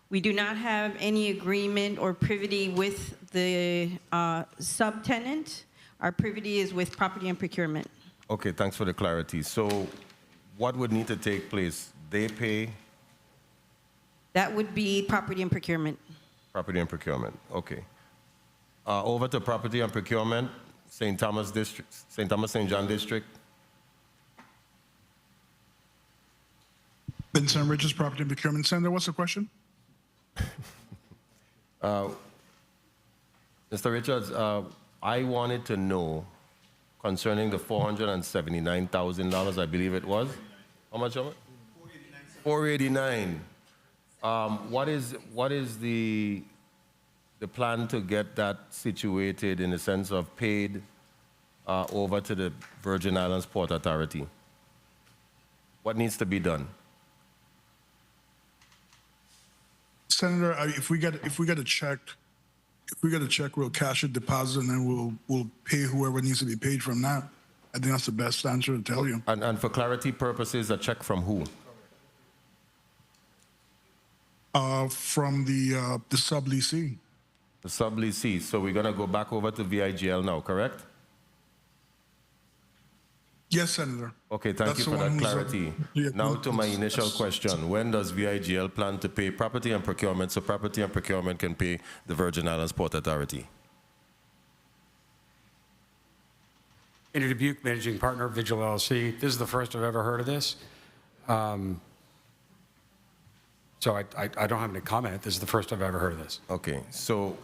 We do not have any agreement or privity with the subtenant. Our privity is with property and procurement. Okay, thanks for the clarity. So what would need to take place? They pay That would be property and procurement. property and procurement. Okay. Over to property and procurement, St. Thomas District, St. Thomas St. John District. Vincent Richards, Property and Procurement Center. What's the question? Mr. Richards, I wanted to know concerning the $479,000, I believe it was. How much of it? 489. What is the plan to get that situated in the sense of paid over to the Virgin Islands Port Authority? What needs to be done? Senator, if we get a check, we'll cash it, deposit, and then we'll pay whoever needs to be paid from that. I think that's the best answer to tell you. And for clarity purposes, a check from who? From the subleasee. The subleasee. So we're going to go back over to VIGL now, correct? Yes, Senator. Okay, thank you for that clarity. Now to my initial question. When does VIGL plan to pay property and procurement so property and procurement can pay the Virgin Islands Port Authority? Andrew Dubuque, Managing Partner, Vigil LLC. This is the first I've ever heard of this. So I don't have any comment. This is the first I've ever heard of this. Okay, so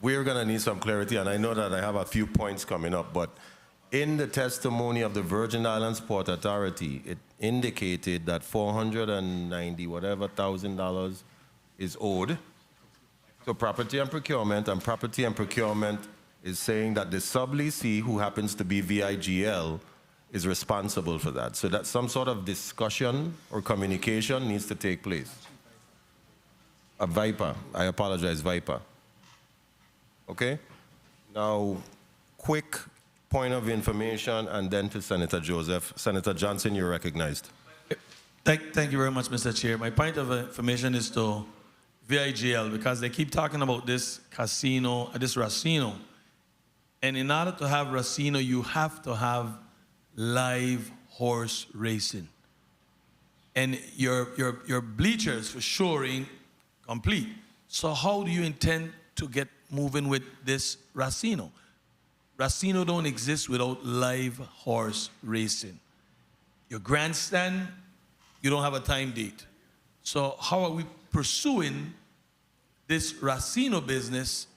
we're going to need some clarity, and I know that I have a few points coming up, but in the testimony of the Virgin Islands Port Authority, it indicated that $490 whatever thousand is owed to property and procurement is saying that the subleasee, who happens to be VIGL, is responsible for that. So that some sort of discussion or communication needs to take place. Viper, I apologize, Viper. Okay? Now, quick point of information, and then to Senator Joseph. Senator Johnson, you're recognized. Thank you very much, Mr. Chair. My point of information is to VIGL, because they keep talking about this casino, this racino. And in order to have racino, you have to have live horse racing. And your bleachers for sure ain't complete. So how do you intend to get moving with this racino? Racino don't exist without live horse racing. Your grandstand, you don't have a time date. So how are we pursuing this racino business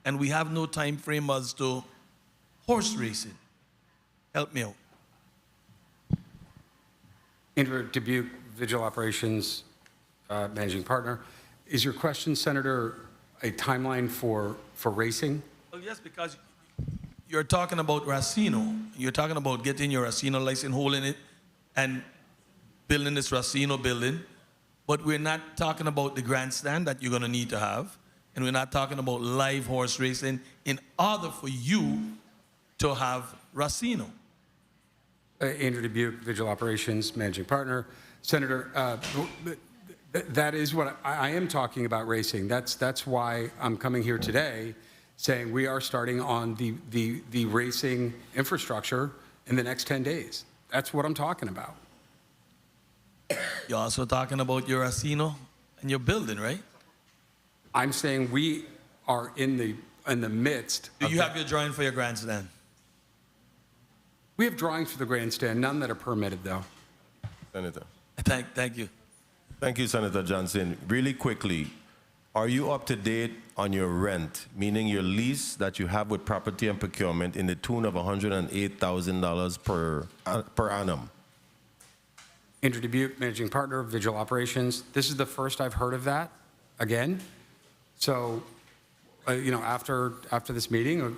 and we have no time frame as to horse racing? Help me out. Andrew Dubuque, Vigil Operations Managing Partner. Is your question, Senator, a timeline for racing? Well, yes, because you're talking about racino. You're talking about getting your racino license, holding it, and building this racino building. But we're not talking about the grandstand that you're going to need to have. And we're not talking about live horse racing in order for you to have racino. Andrew Dubuque, Vigil Operations Managing Partner. Senator, that is what I am talking about racing. That's why I'm coming here today saying we are starting on the racing infrastructure in the next 10 days. That's what I'm talking about. You're also talking about your racino and your building, right? I'm saying we are in the midst. Do you have your drawing for your grandstand? We have drawings for the grandstand, none that are permitted, though. Senator. Thank you. Thank you, Senator Johnson. Really quickly, are you up to date on your rent, meaning your lease that you have with property and procurement in the tune of $108,000 per annum? Andrew Dubuque, Managing Partner, Vigil Operations. This is the first I've heard of that, again. So, after this meeting,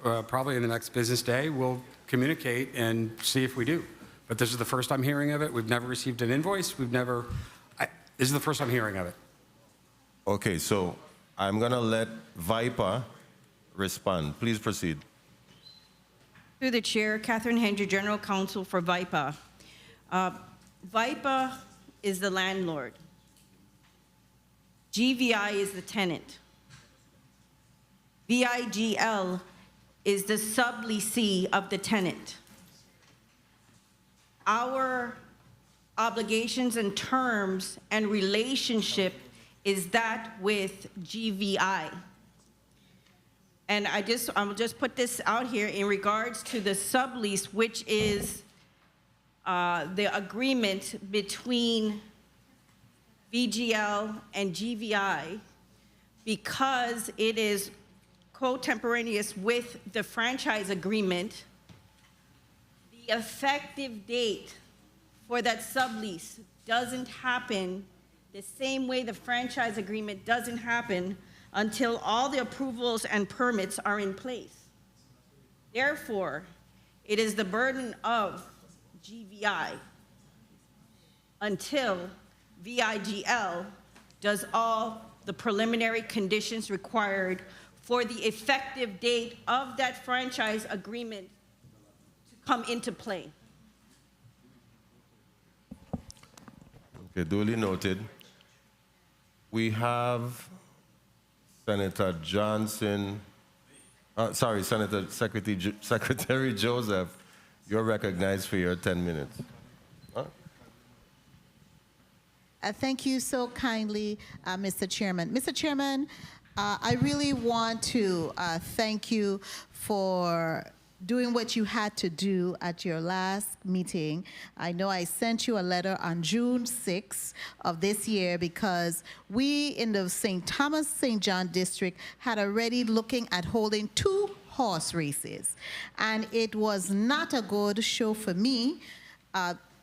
probably in the next business day, we'll communicate and see if we do. But this is the first I'm hearing of it. We've never received an invoice. This is the first I'm hearing of it. Okay, so I'm going to let Viper respond. Please proceed. Through the chair, Catherine Hendry, General Counsel for VIPA. VIPA is the landlord. GVI is the tenant. VIGL is the subleasee of the tenant. Our obligations and terms and relationship is that with GVI. And I'll just put this out here in regards to the sublease, which is the agreement between VGL and GVI, because it is contemporaneous with the franchise agreement. The effective date for that sublease doesn't happen the same way the franchise agreement doesn't happen until all the approvals and permits are in place. Therefore, it is the burden of GVI until VIGL does all the preliminary conditions required for the effective date of that franchise agreement to come into play. Okay, duly noted. We have Senator Johnson, Senator Secretary Joseph, you're recognized for your 10 minutes. Huh? Thank you so kindly, Mr. Chairman. Mr. Chairman, I really want to thank you for doing what you had to do at your last meeting. I know I sent you a letter on June 6th of this year because we in the St. Thomas, St. John district had already looking at holding 2 horse races. And it was not a good show for me,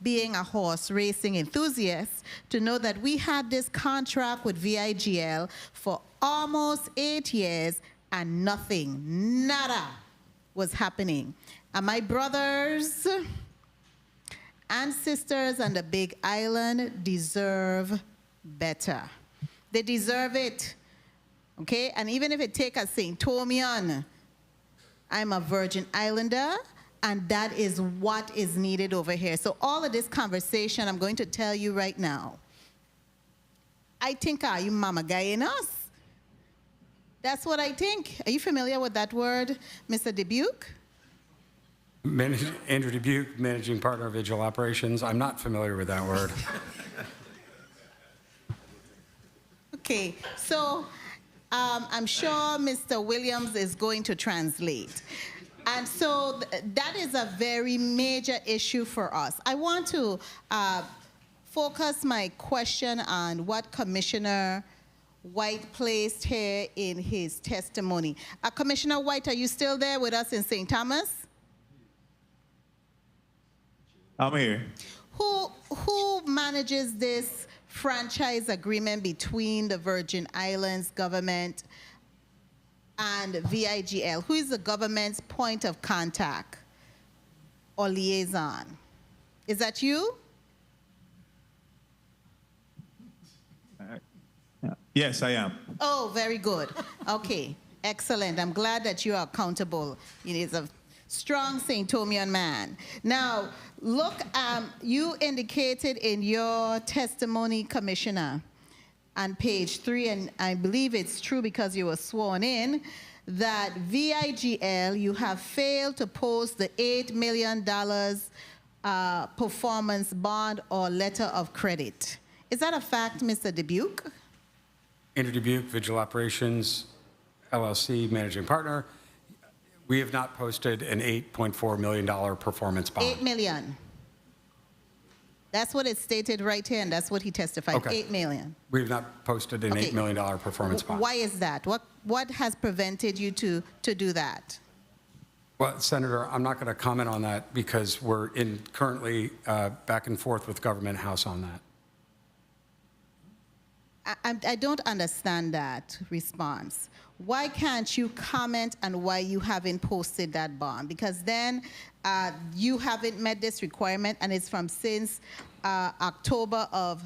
being a horse racing enthusiast, to know that we had this contract with VIGL for almost 8 years and nothing, nada, was happening. And my brothers and sisters on the Big Island deserve better. They deserve it, okay? And even if it take a St. Thomian, I'm a Virgin Islander, and that is what is needed over here. So all of this conversation, I'm going to tell you right now, I think, are you mama guy in us? That's what I think. Are you familiar with that word, Mr. Dubuque? Andrew Dubuque, Managing Partner of Vigil Operations. I'm not familiar with that word. Okay, so I'm sure Mr. Williams is going to translate. And so that is a very major issue for us. I want to focus my question on what Commissioner White placed here in his testimony. Commissioner White, are you still there with us in St. Thomas? I'm here. Who manages this franchise agreement between the Virgin Islands government and VIGL? Who is the government's point of contact or liaison? Is that you? Yes, I am. Oh, very good. Okay, excellent. I'm glad that you are accountable. He is a strong St. Thomian man. Now, look, you indicated in your testimony, Commissioner, on page 3, and I believe it's true because you were sworn in, that VIGL, you have failed to post the $8 million performance bond or letter of credit. Is that a fact, Mr. Dubuque? Andrew Dubuque, Vigil Operations, LLC, Managing Partner. We have not posted an $8.4 million performance bond. 8 million. That's what it stated right here, and that's what he testified, Okay. 8 million. We have not posted an Okay. $8 million performance bond. Why is that? What has prevented you to do that? Well, Senator, I'm not going to comment on that because we're currently back and forth with Government House on that. I don't understand that response. Why can't you comment on why you haven't posted that bond? Because then you haven't met this requirement, and it's from since October of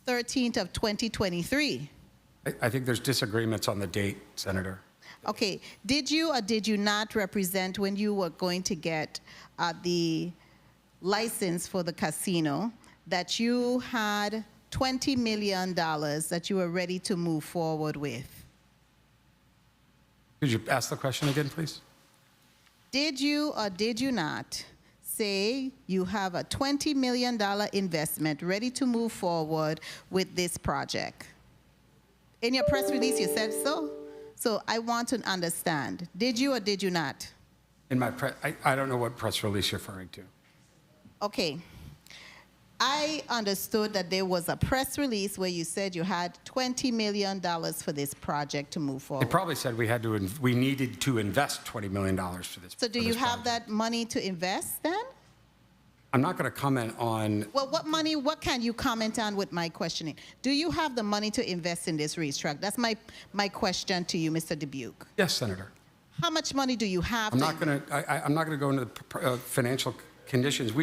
13th of 2023. I think there's disagreements on the date, Senator. Okay, did you or did you not represent when you were going to get the license for the casino that you had $20 million that you were ready to move forward with? Could you ask the question again, please? Did you or did you not say you have a $20 million investment ready to move forward with this project? In your press release, you said so. So I want to understand, did you or did you not? In my I don't know what press release you're referring to. Okay. I understood that there was a press release where you said you had $20 million for this project to move forward. It probably said we needed to invest $20 million for this. So do you have that money to invest then? I'm not going to comment on. Well, what can you comment on with my questioning? Do you have the money to invest in this racetrack? That's my question to you, Mr. Dubuque. Yes, Senator. How much money do you have? I'm not going to go into the financial conditions.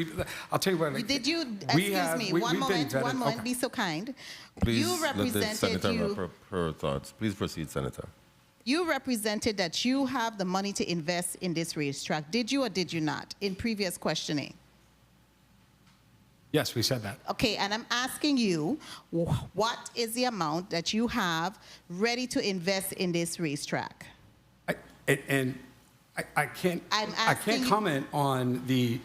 I'll tell you what. Did you? Excuse me. One moment. Okay. Be so kind. Please you represented let the senator wrap up her thoughts. Please proceed, Senator. You represented that you have the money to invest in this racetrack. Did you or did you not in previous questioning? Yes, we said that. Okay, and I'm asking you, what is the amount that you have ready to invest in this racetrack? I can't comment on the.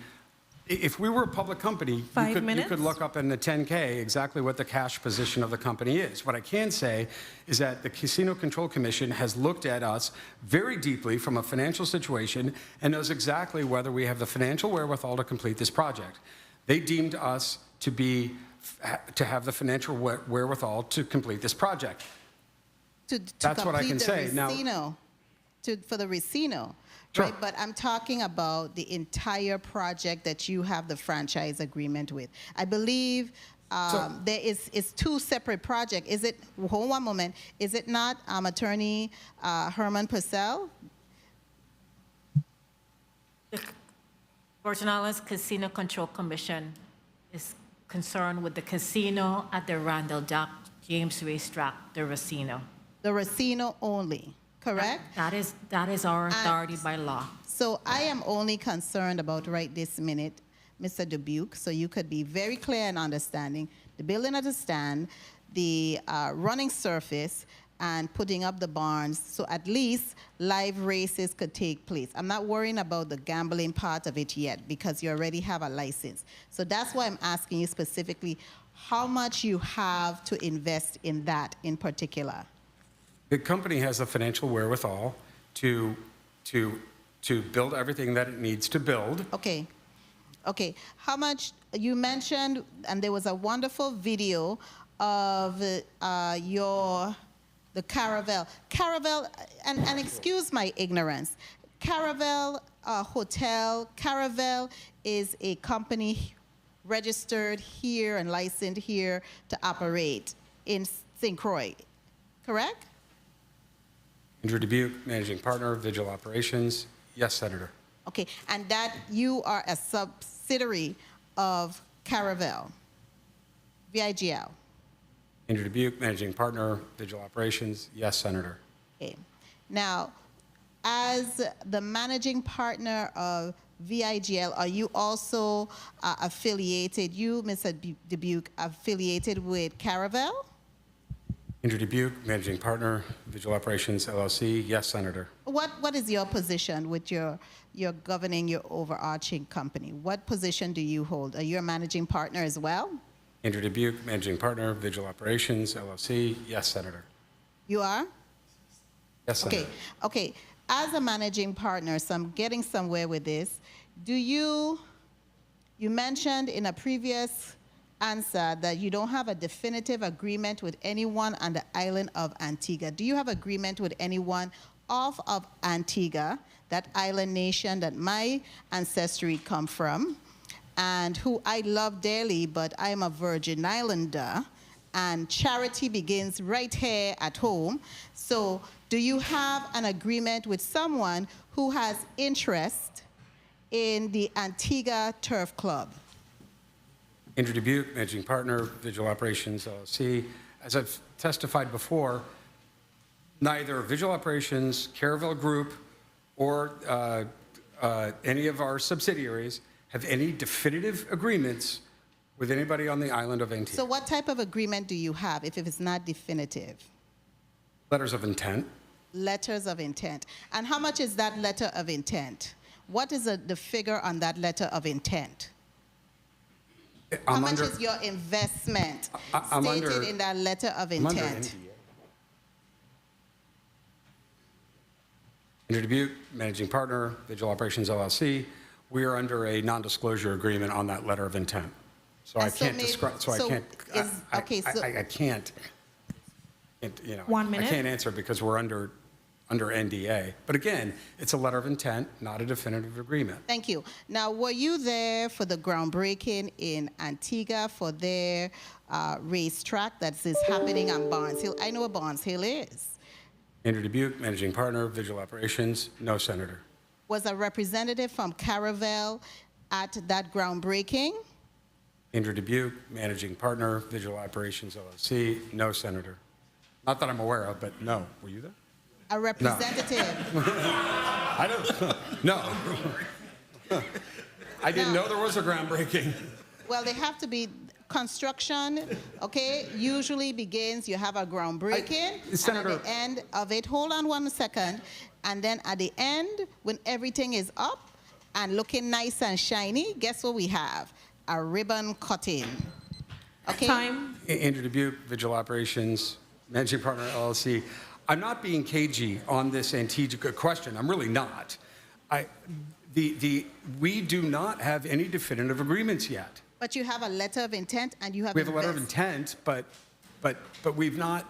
If we were a public company, you could look up in the 10K exactly what the cash position of the company is. What I can say is that the Casino Control Commission has looked at us very deeply from a financial situation and knows exactly whether we have the financial wherewithal to complete this project. They deemed us to have the financial wherewithal to complete this project. That's what I can say. Now, for the Racino. Sure. Right, but I'm talking about the entire project that you have the franchise agreement with. I believe it's two separate projects. Is it, hold one moment, is it not Attorney Herman Purcell? The Virgin Islands Casino Control Commission is concerned with the casino at the Randall Dock James Racetrack, the Racino. The Racino only. Correct? That is our authority by law. So I am only concerned about right this minute, Mr. Dubuque, so you could be very clear in understanding the building of the stand, the running surface, and putting up the barns, so at least live races could take place. I'm not worrying about the gambling part of it yet because you already have a license. So that's why I'm asking you specifically how much you have to invest in that in particular. The company has the financial wherewithal to build everything that it needs to build. Okay. Okay. How much you mentioned, and there was a wonderful video of the Caravel. Caravel, and excuse my ignorance, Caravel Hotel. Caravel is a company registered here and licensed here to operate in St. Croix, correct? Andrew Dubuque, Managing Partner, Vigil Operations. Yes, Senator. Okay, and that you are a subsidiary of Caravel, VIGL. Andrew Dubuque, Managing Partner, Vigil Operations. Yes, Senator. Okay. Now, as the managing partner of VIGL, are you also affiliated, you, Mr. Dubuque, affiliated with Caravel? Andrew Dubuque, Managing Partner, Vigil Operations, LLC. Yes, Senator. What is your position with your governing your overarching company? What position do you hold? Are you a managing partner as well? Andrew Dubuque, Managing Partner, Vigil Operations, LLC. Yes, Senator. You are? Yes, Senator. Okay. As a managing partner, so I'm getting somewhere with this. You mentioned in a previous answer that you don't have a definitive agreement with anyone on the island of Antigua. Do you have agreement with anyone off of Antigua, that island nation that my ancestry come from, and who I love dearly, but I'm a Virgin Islander, and charity begins right here at home. So do you have an agreement with someone who has interest in the Antigua Turf Club? Andrew Dubuque, Managing Partner, Vigil Operations, LLC. As I've testified before, Neither Visual Operations, Caravel Group, or any of our subsidiaries have any definitive agreements with anybody on the island of Antigua. So what type of agreement do you have if it's not definitive? Letters of intent. Letters of intent. And how much is that letter of intent? What is the figure on that letter of intent? How much is your investment stated in that letter of intent? Andrew Dubuque, Managing Partner, Visual Operations LLC. We are under a non-disclosure agreement on that letter of intent. So I can't describe, I can't, you know, 1 minute. I can't answer because we're under NDA. But again, it's a letter of intent, not a definitive agreement. Thank you. Now, were you there for the groundbreaking in Antigua for their racetrack that is happening on Barnes Hill? I know what Barnes Hill is. Andrew Dubuque, Managing Partner, Visual Operations. No, Senator. Was a representative from Caravel at that groundbreaking? Andrew Dubuque, Managing Partner, Visual Operations LLC. No, Senator. Not that I'm aware of, but no. Were you there? A representative. No. I don't. No. I didn't know there was a groundbreaking. Well, they have to be. Construction, okay, usually begins, you have a groundbreaking, Senator, and at the end of it, hold on 1 second, and then at the end, when everything is up and looking nice and shiny, guess what we have? A ribbon cutting. Okay? Time. Andrew Dubuque, Visual Operations, Managing Partner LLC. I'm not being cagey on this Antigua question. I'm really not. We do not have any definitive agreements yet. But you have a letter of intent, and you have. We have a letter of intent, but we've not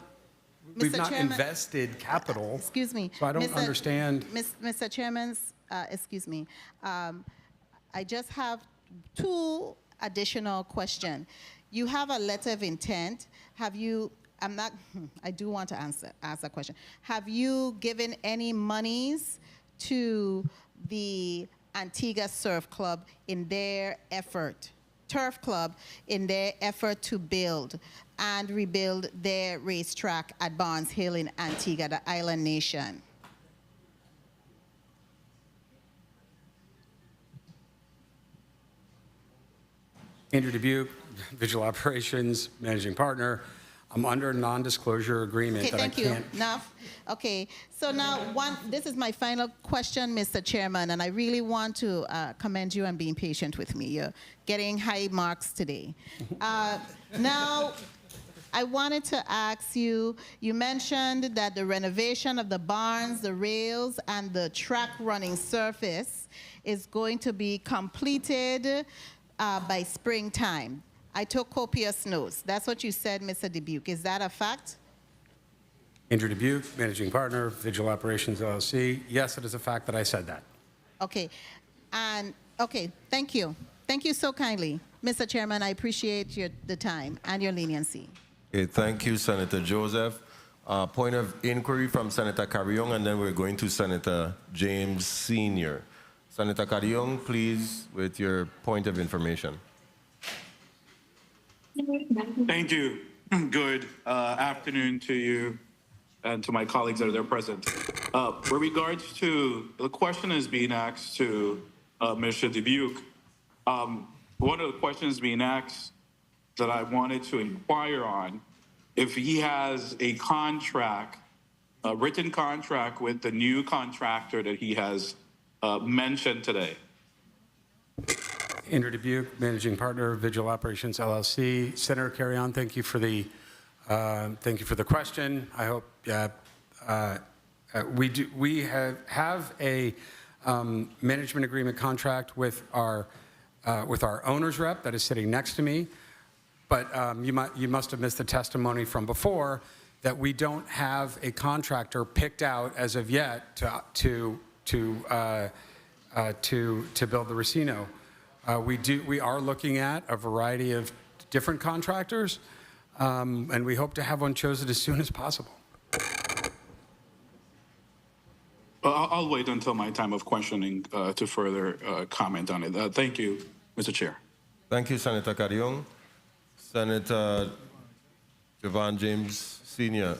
Chairman, invested capital. Excuse me. So I don't understand. Mr. Chairman, excuse me. I just have 2 additional questions. You have a letter of intent. Have you? I do want to ask that question. Have you given any monies to the Antigua Surf Club in their effort? Turf Club in their effort to build and rebuild their racetrack at Barnes Hill in Antigua, the island nation? Andrew Dubuque, Visual Operations, Managing Partner. I'm under a non-disclosure agreement that I can't. Thank you. Enough. Okay. So now, this is my final question, Mr. Chairman, and I really want to commend you on being patient with me. You're getting high marks today. Now, I wanted to ask you, you mentioned that the renovation of the barns, the rails, and the track running surface is going to be completed by springtime. I took copious notes. That's what you said, Mr. Dubuque. Is that a fact? Andrew Dubuque, Managing Partner, Visual Operations LLC. Yes, it is a fact that I said that. Okay. And, okay, thank you. Thank you so kindly. Mr. Chairman, I appreciate the time and your leniency. Okay, thank you, Senator Joseph. Point of inquiry from Senator Carrion, and then we're going to Senator James Sr. Senator Carrion, please, with your point of information. Thank you. Good afternoon to you and to my colleagues that are there present. With regards to the question is being asked to Mr. Dubuque, one of the questions being asked that I wanted to inquire on, if he has a contract, a written contract with the new contractor that he has mentioned today. Andrew Dubuque, Managing Partner, Visual Operations LLC. Senator Carrion, thank you for the question. I hope we have a management agreement contract with our owner's rep that is sitting next to me, but you must have missed the testimony from before that we don't have a contractor picked out as of yet to build the Racino. We are looking at a variety of different contractors, and we hope to have one chosen as soon as possible. I'll wait until my time of questioning to further comment on it. Thank you, Mr. Chair. Thank you, Senator Carrion. Senator Javon James Sr.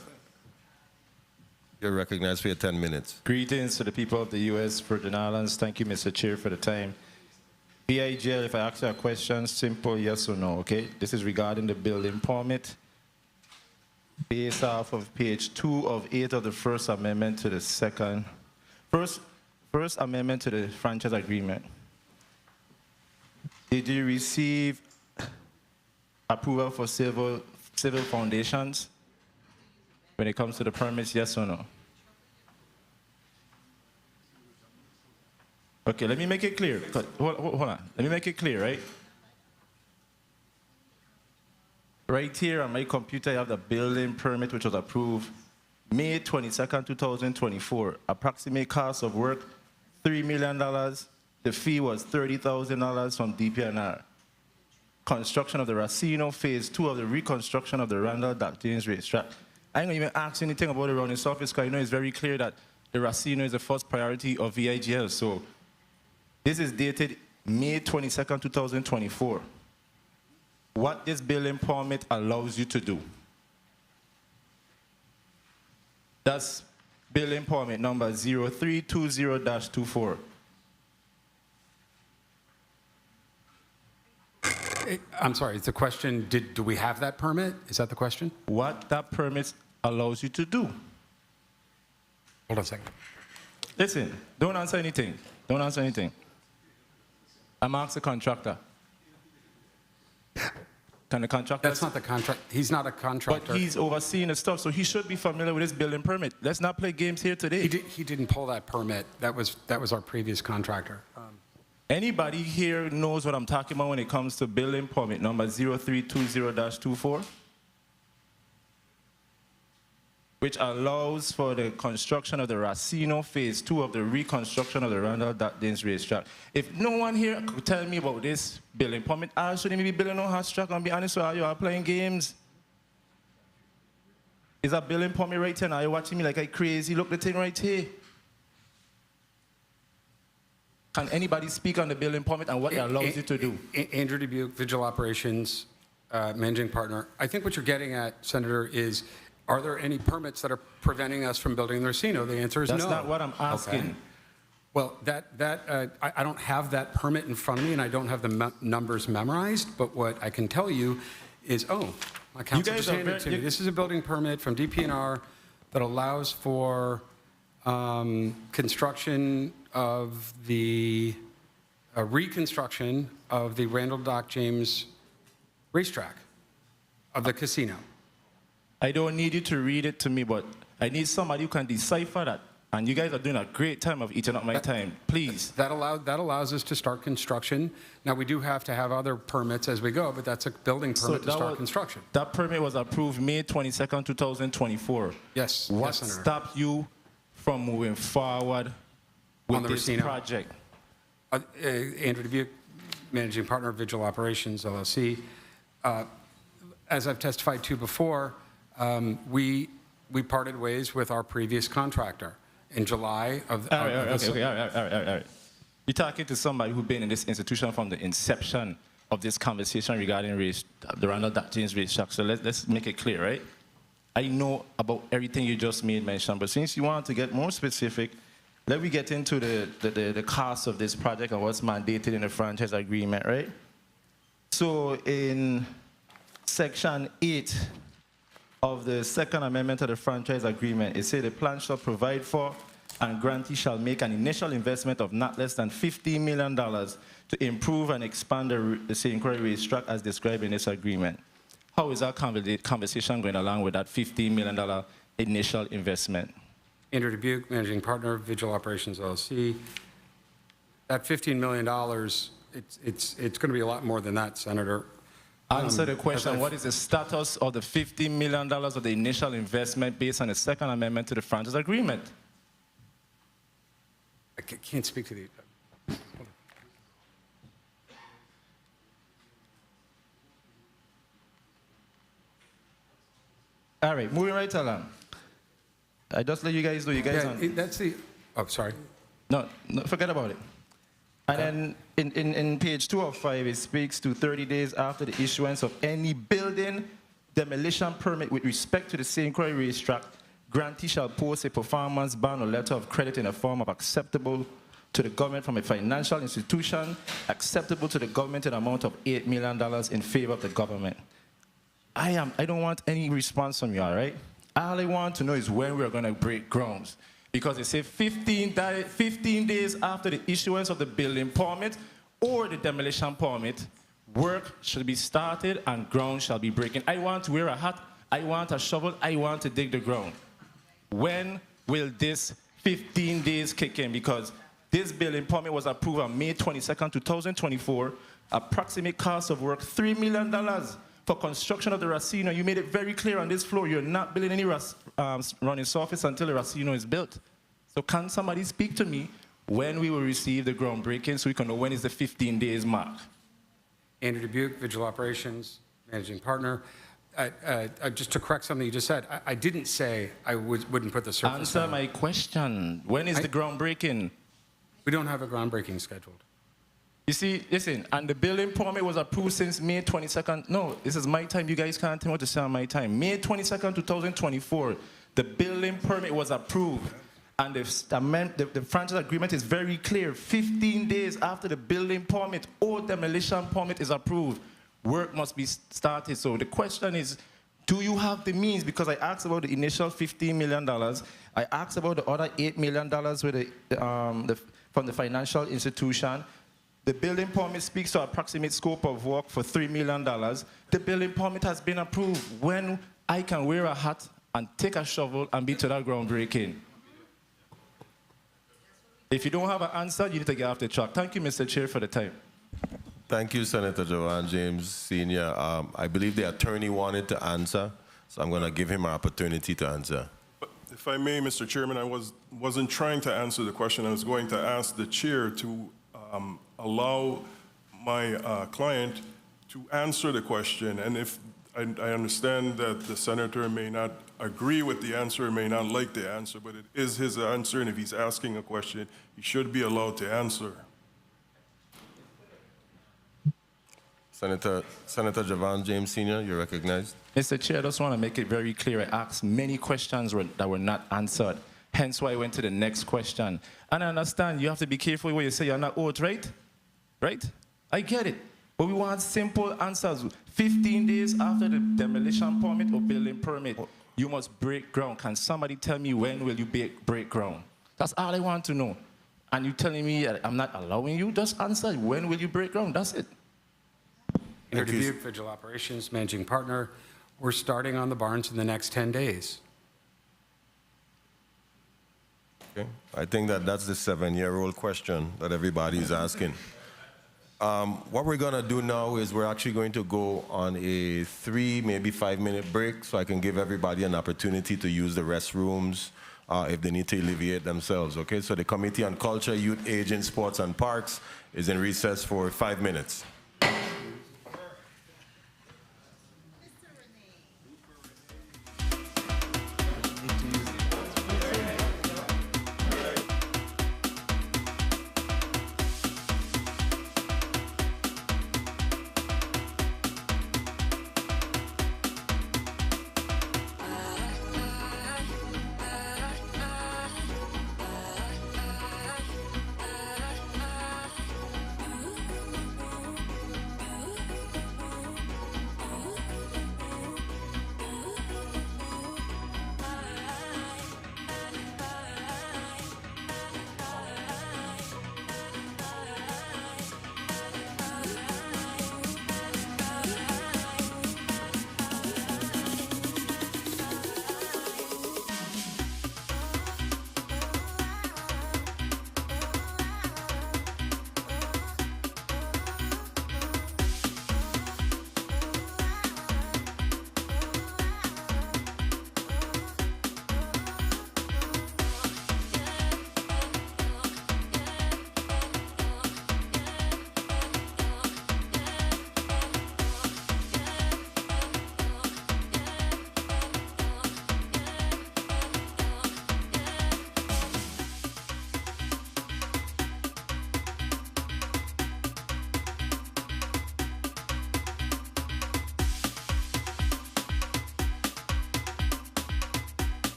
You're recognized for your 10 minutes. Greetings to the people of the U.S. Virgin Islands. Thank you, Mr. Chair, for the time. BIGL, if I ask you a question, simple yes or no, okay? This is regarding the building permit. Based off of page 2 of 8 of the First Amendment to the First Amendment to the franchise agreement. Did you receive approval for civil foundations when it comes to the permits, yes or no? Okay, let me make it clear. Hold on. Let me make it clear, right? Right here on my computer, I have the building permit, which was approved May 22nd, 2024. Approximate cost of work, $3 million. The fee was $30,000 from DPNR. Construction of the Racino, phase 2 of the reconstruction of the Randall Dock James racetrack. I ain't gonna even ask anything about it around this office, because I know it's very clear that the Racino is the first priority of VIGL. So this is dated May 22nd, 2024. What this building permit allows you to do. That's building permit number 0320-24. I'm sorry, it's a question, do we have that permit? Is that the question? What that permit allows you to do. Hold on a second. Listen, don't answer anything. Don't answer anything. I'm asking the contractor. Can the contractor? That's not the contract. He's not a contractor. But he's overseeing the stuff, so he should be familiar with his building permit. Let's not play games here today. He didn't pull that permit. That was our previous contractor. Anybody here knows what I'm talking about when it comes to building permit number 0320-24? Which allows for the construction of the Racino phase 2 of the reconstruction of the Randall Dock James racetrack. If no one here could tell me about this building permit, I shouldn't be building no horse track, and be honest with you are playing games. Is that building permit right here? Now you're watching me like I'm crazy. Look the thing right here. Can anybody speak on the building permit and what it allows you to do? Andrew Dubuque, Vigil Operations, Managing Partner. I think what you're getting at, Senator, is are there any permits that are preventing us from building the Racino? The answer is no. That's not what I'm asking. Okay. Well, I don't have that permit in front of me, and I don't have the numbers memorized, but what I can tell you is, my counsel just handed it to me. This is a building permit from DPNR that allows for construction of the reconstruction of the Randall Dock James racetrack of the casino. I don't need you to read it to me, but I need somebody who can decipher that. And you guys are doing a great time of eating up my time. Please. That allows us to start construction. Now, we do have to have other permits as we go, but that's a building permit to start construction. That permit was approved May 22nd, 2024. Yes. What yes, Senator. stopped you from moving forward with this Racino project? Andrew Dubuque, Managing Partner of Vigil Operations, LLC. As I've testified to before, we parted ways with our previous contractor in July of. All right. You're talking to somebody who's been in this institution from the inception of this conversation regarding the Randall Dock James racetrack. So let's make it clear, right? I know about everything you just made mention, but since you want to get more specific, let me get into the cost of this project and what's mandated in the franchise agreement, right? So in Section 8 of the Second Amendment of the Franchise Agreement, it says the plan shall provide for and grantee shall make an initial investment of not less than $15 million to improve and expand the St. Croix racetrack as described in this agreement. How is that conversation going along with that $15 million initial investment? Andrew Dubuque, Managing Partner, Vigil Operations, LLC. That $15 million, it's going to be a lot more than that, Senator. Answer the question, what is the status of the $15 million of the initial investment based on the Second Amendment to the Franchise Agreement? I can't speak to the... All right, moving right along. I just let you guys know, that's the... Oh, sorry. No, forget about it. And then in page 2 of 5, it speaks to 30 days after the issuance of any building demolition permit with respect to the St. Croix racetrack, grantee shall post a performance bond or letter of credit in a form of acceptable to the government from a financial institution, acceptable to the government in an amount of $8 million in favor of the government. I don't want any response from you, all right? All I want to know is when we're going to break grounds. Because they say 15 days after the issuance of the building permit or the demolition permit, work should be started and ground shall be breaking. I want to wear a hat, I want a shovel, I want to dig the ground. When will this 15 days kick in? Because this building permit was approved on May 22nd, 2024. Approximate cost of work, $3 million for construction of the Racino. You made it very clear on this floor, you're not building any running surface until the Racino is built. So can somebody speak to me when we will receive the groundbreaking so we can know when is the 15 days mark? Andrew Dubuque, Visual Operations, Managing Partner. Just to correct something you just said, I didn't say I wouldn't put the surface Answer down. my question. When is the groundbreaking? We don't have a groundbreaking scheduled. You see, listen, and the building permit was approved since May 22nd. No, this is my time. You guys can't tell me what to say on my time. May 22nd, 2024, the building permit was approved. And the franchise agreement is very clear. 15 days after the building permit or demolition permit is approved, work must be started. So the question is, do you have the means? Because I asked about the initial $15 million. I asked about the other $8 million with from the financial institution. The building permit speaks to approximate scope of work for $3 million. The building permit has been approved. When I can wear a hat and take a shovel and be to that groundbreaking? If you don't have an answer, you need to get off the track. Thank you, Mr. Chair, for the time. Thank you, Senator Joanne James, Sr. I believe the attorney wanted to answer, so I'm going to give him an opportunity to answer. If I may, Mr. Chairman, I wasn't trying to answer the question. I was going to ask the chair to allow my client to answer the question. And if I understand that the senator may not agree with the answer, may not like the answer, but it is his answer, and if he's asking a question, he should be allowed to answer. Senator Javon James, Sr., you're recognized. Mr. Chair, I just want to make it very clear. I asked many questions that were not answered. Hence why I went to the next question. And I understand you have to be careful when you say you're not oath, right? Right? I get it. But we want simple answers. 15 days after the demolition permit or building permit, you must break ground. Can somebody tell me when will you break ground? That's all I want to know. And you telling me I'm not allowing you? Just answer. When will you break ground? That's it. Andrew Dubuque, Visual Operations, Managing Partner. We're starting on the barns in the next 10 days. Okay. I think that's the 7-year-old question that everybody's asking. What we're going to do now is we're actually going to go on a 3, maybe 5-minute break so I can give everybody an opportunity to use the restrooms if they need to alleviate themselves, okay? So the Committee on Culture, Youth, Aging, Sports, and Parks is in recess for 5 minutes.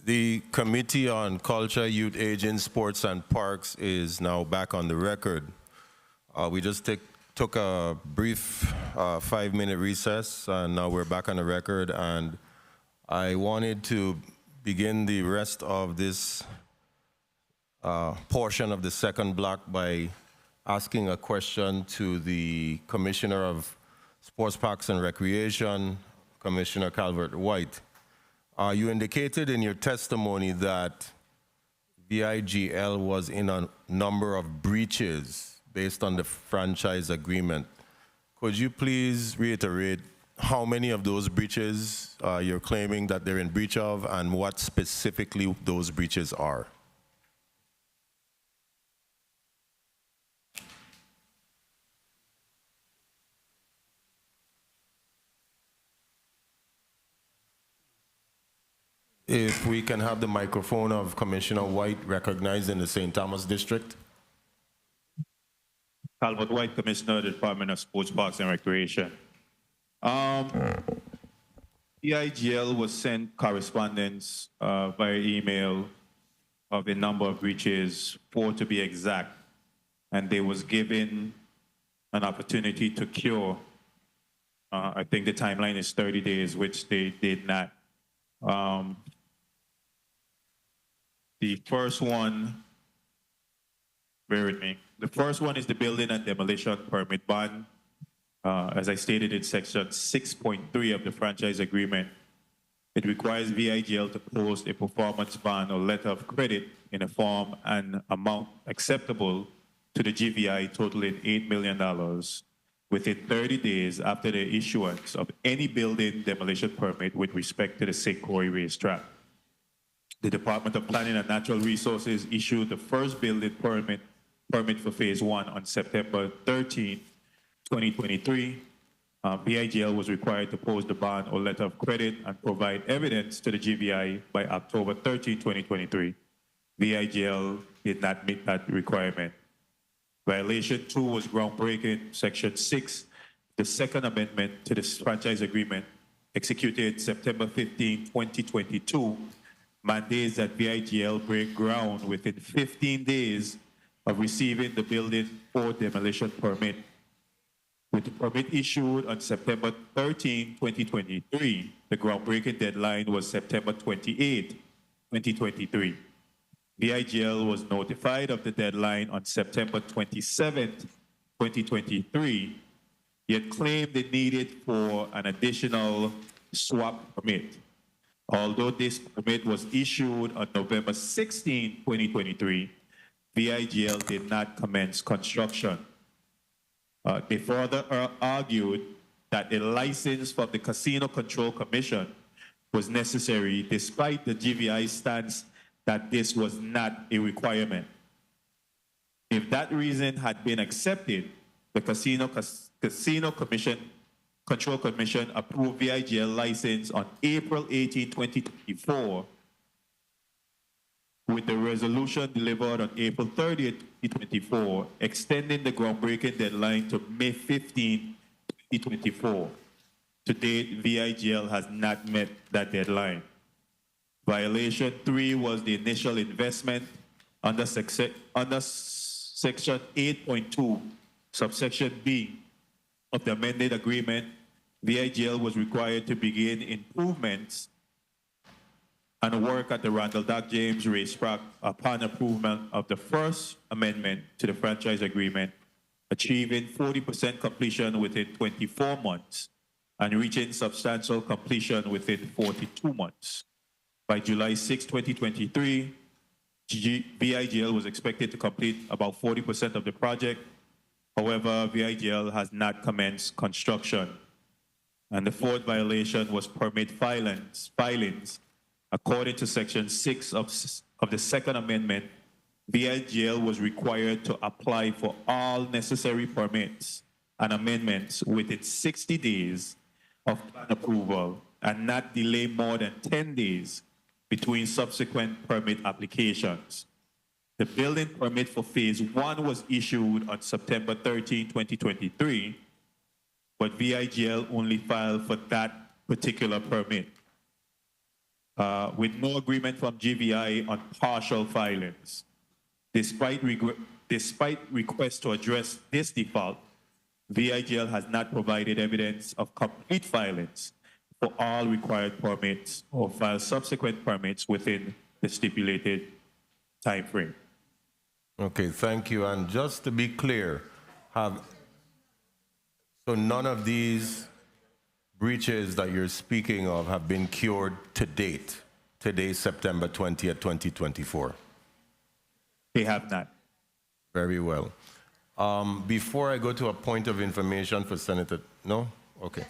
The Committee on Culture, Youth, Aging, Sports, and Parks is now back on the record. We just took a brief 5-minute recess, and now we're back on the record. And I wanted to begin the rest of this portion of the second block by asking a question to the Commissioner of Sports, Parks, and Recreation, Commissioner Calvert-White. You indicated in your testimony that VIGL was in a number of breaches based on the franchise agreement. Could you please reiterate how many of those breaches you're claiming that they're in breach of, and what specifically those breaches are? If we can have the microphone of Commissioner White recognized in the St. Thomas District. Calvert White, Commissioner of the Department of Sports, Parks, and Recreation. EIGL was sent correspondence via email of a number of breaches, 4 to be exact, and they was given an opportunity to cure. I think the timeline is 30 days, which they did not. The first one, bear with me. The first one is the building and demolition permit bond. As I stated in section 6.3 of the franchise agreement, it requires VIGL to post a performance bond or letter of credit in a form and amount acceptable to the GVI totaling $8 million within 30 days after the issuance of any building demolition permit with respect to the St. Croix racetrack. The Department of Planning and Natural Resources issued the first building permit for phase 1 on September 13, 2023. VIGL was required to post the bond or letter of credit and provide evidence to the GVI by October 13, 2023. VIGL did not meet that requirement. Violation 2 was groundbreaking. Section 6, the second amendment to the franchise agreement, executed September 15, 2022, mandates that VIGL break ground within 15 days of receiving the building or demolition permit. With the permit issued on September 13, 2023, the groundbreaking deadline was September 28, 2023. VIGL was notified of the deadline on September 27, 2023, yet claimed it needed for an additional swap permit. Although this permit was issued on November 16, 2023, VIGL did not commence construction. They further argued that a license from the Casino Control Commission was necessary despite the GVI stance that this was not a requirement. If that reason had been accepted, the Casino Control Commission approved VIGL license on April 18, 2024, with the resolution delivered on April 30, 2024, extending the groundbreaking deadline to May 15, 2024. To date, VIGL has not met that deadline. Violation 3 was the initial investment under section 8.2, subsection B of the amended agreement. VIGL was required to begin improvements and work at the Randall Dock James racetrack upon approval of the first amendment to the franchise agreement, achieving 40% completion within 24 months and reaching substantial completion within 42 months. By July 6, 2023, VIGL was expected to complete about 40% of the project. However, VIGL has not commenced construction. And the fourth violation was permit filings. According to Section 6 of the Second Amendment, VIGL was required to apply for all necessary permits and amendments within 60 days of plan approval and not delay more than 10 days between subsequent permit applications. The building permit for Phase 1 was issued on September 13, 2023, but VIGL only filed for that particular permit. with no agreement from GVI on partial filings. Despite requests to address this default, VIGL has not provided evidence of complete filings for all required permits or file subsequent permits within the stipulated time frame. Okay, thank you. And just to be clear, so none of these breaches that you're speaking of have been cured to date, today, September 20th, 2024? They have not. Very well. Before I go to a point of information for Senator, no? Okay.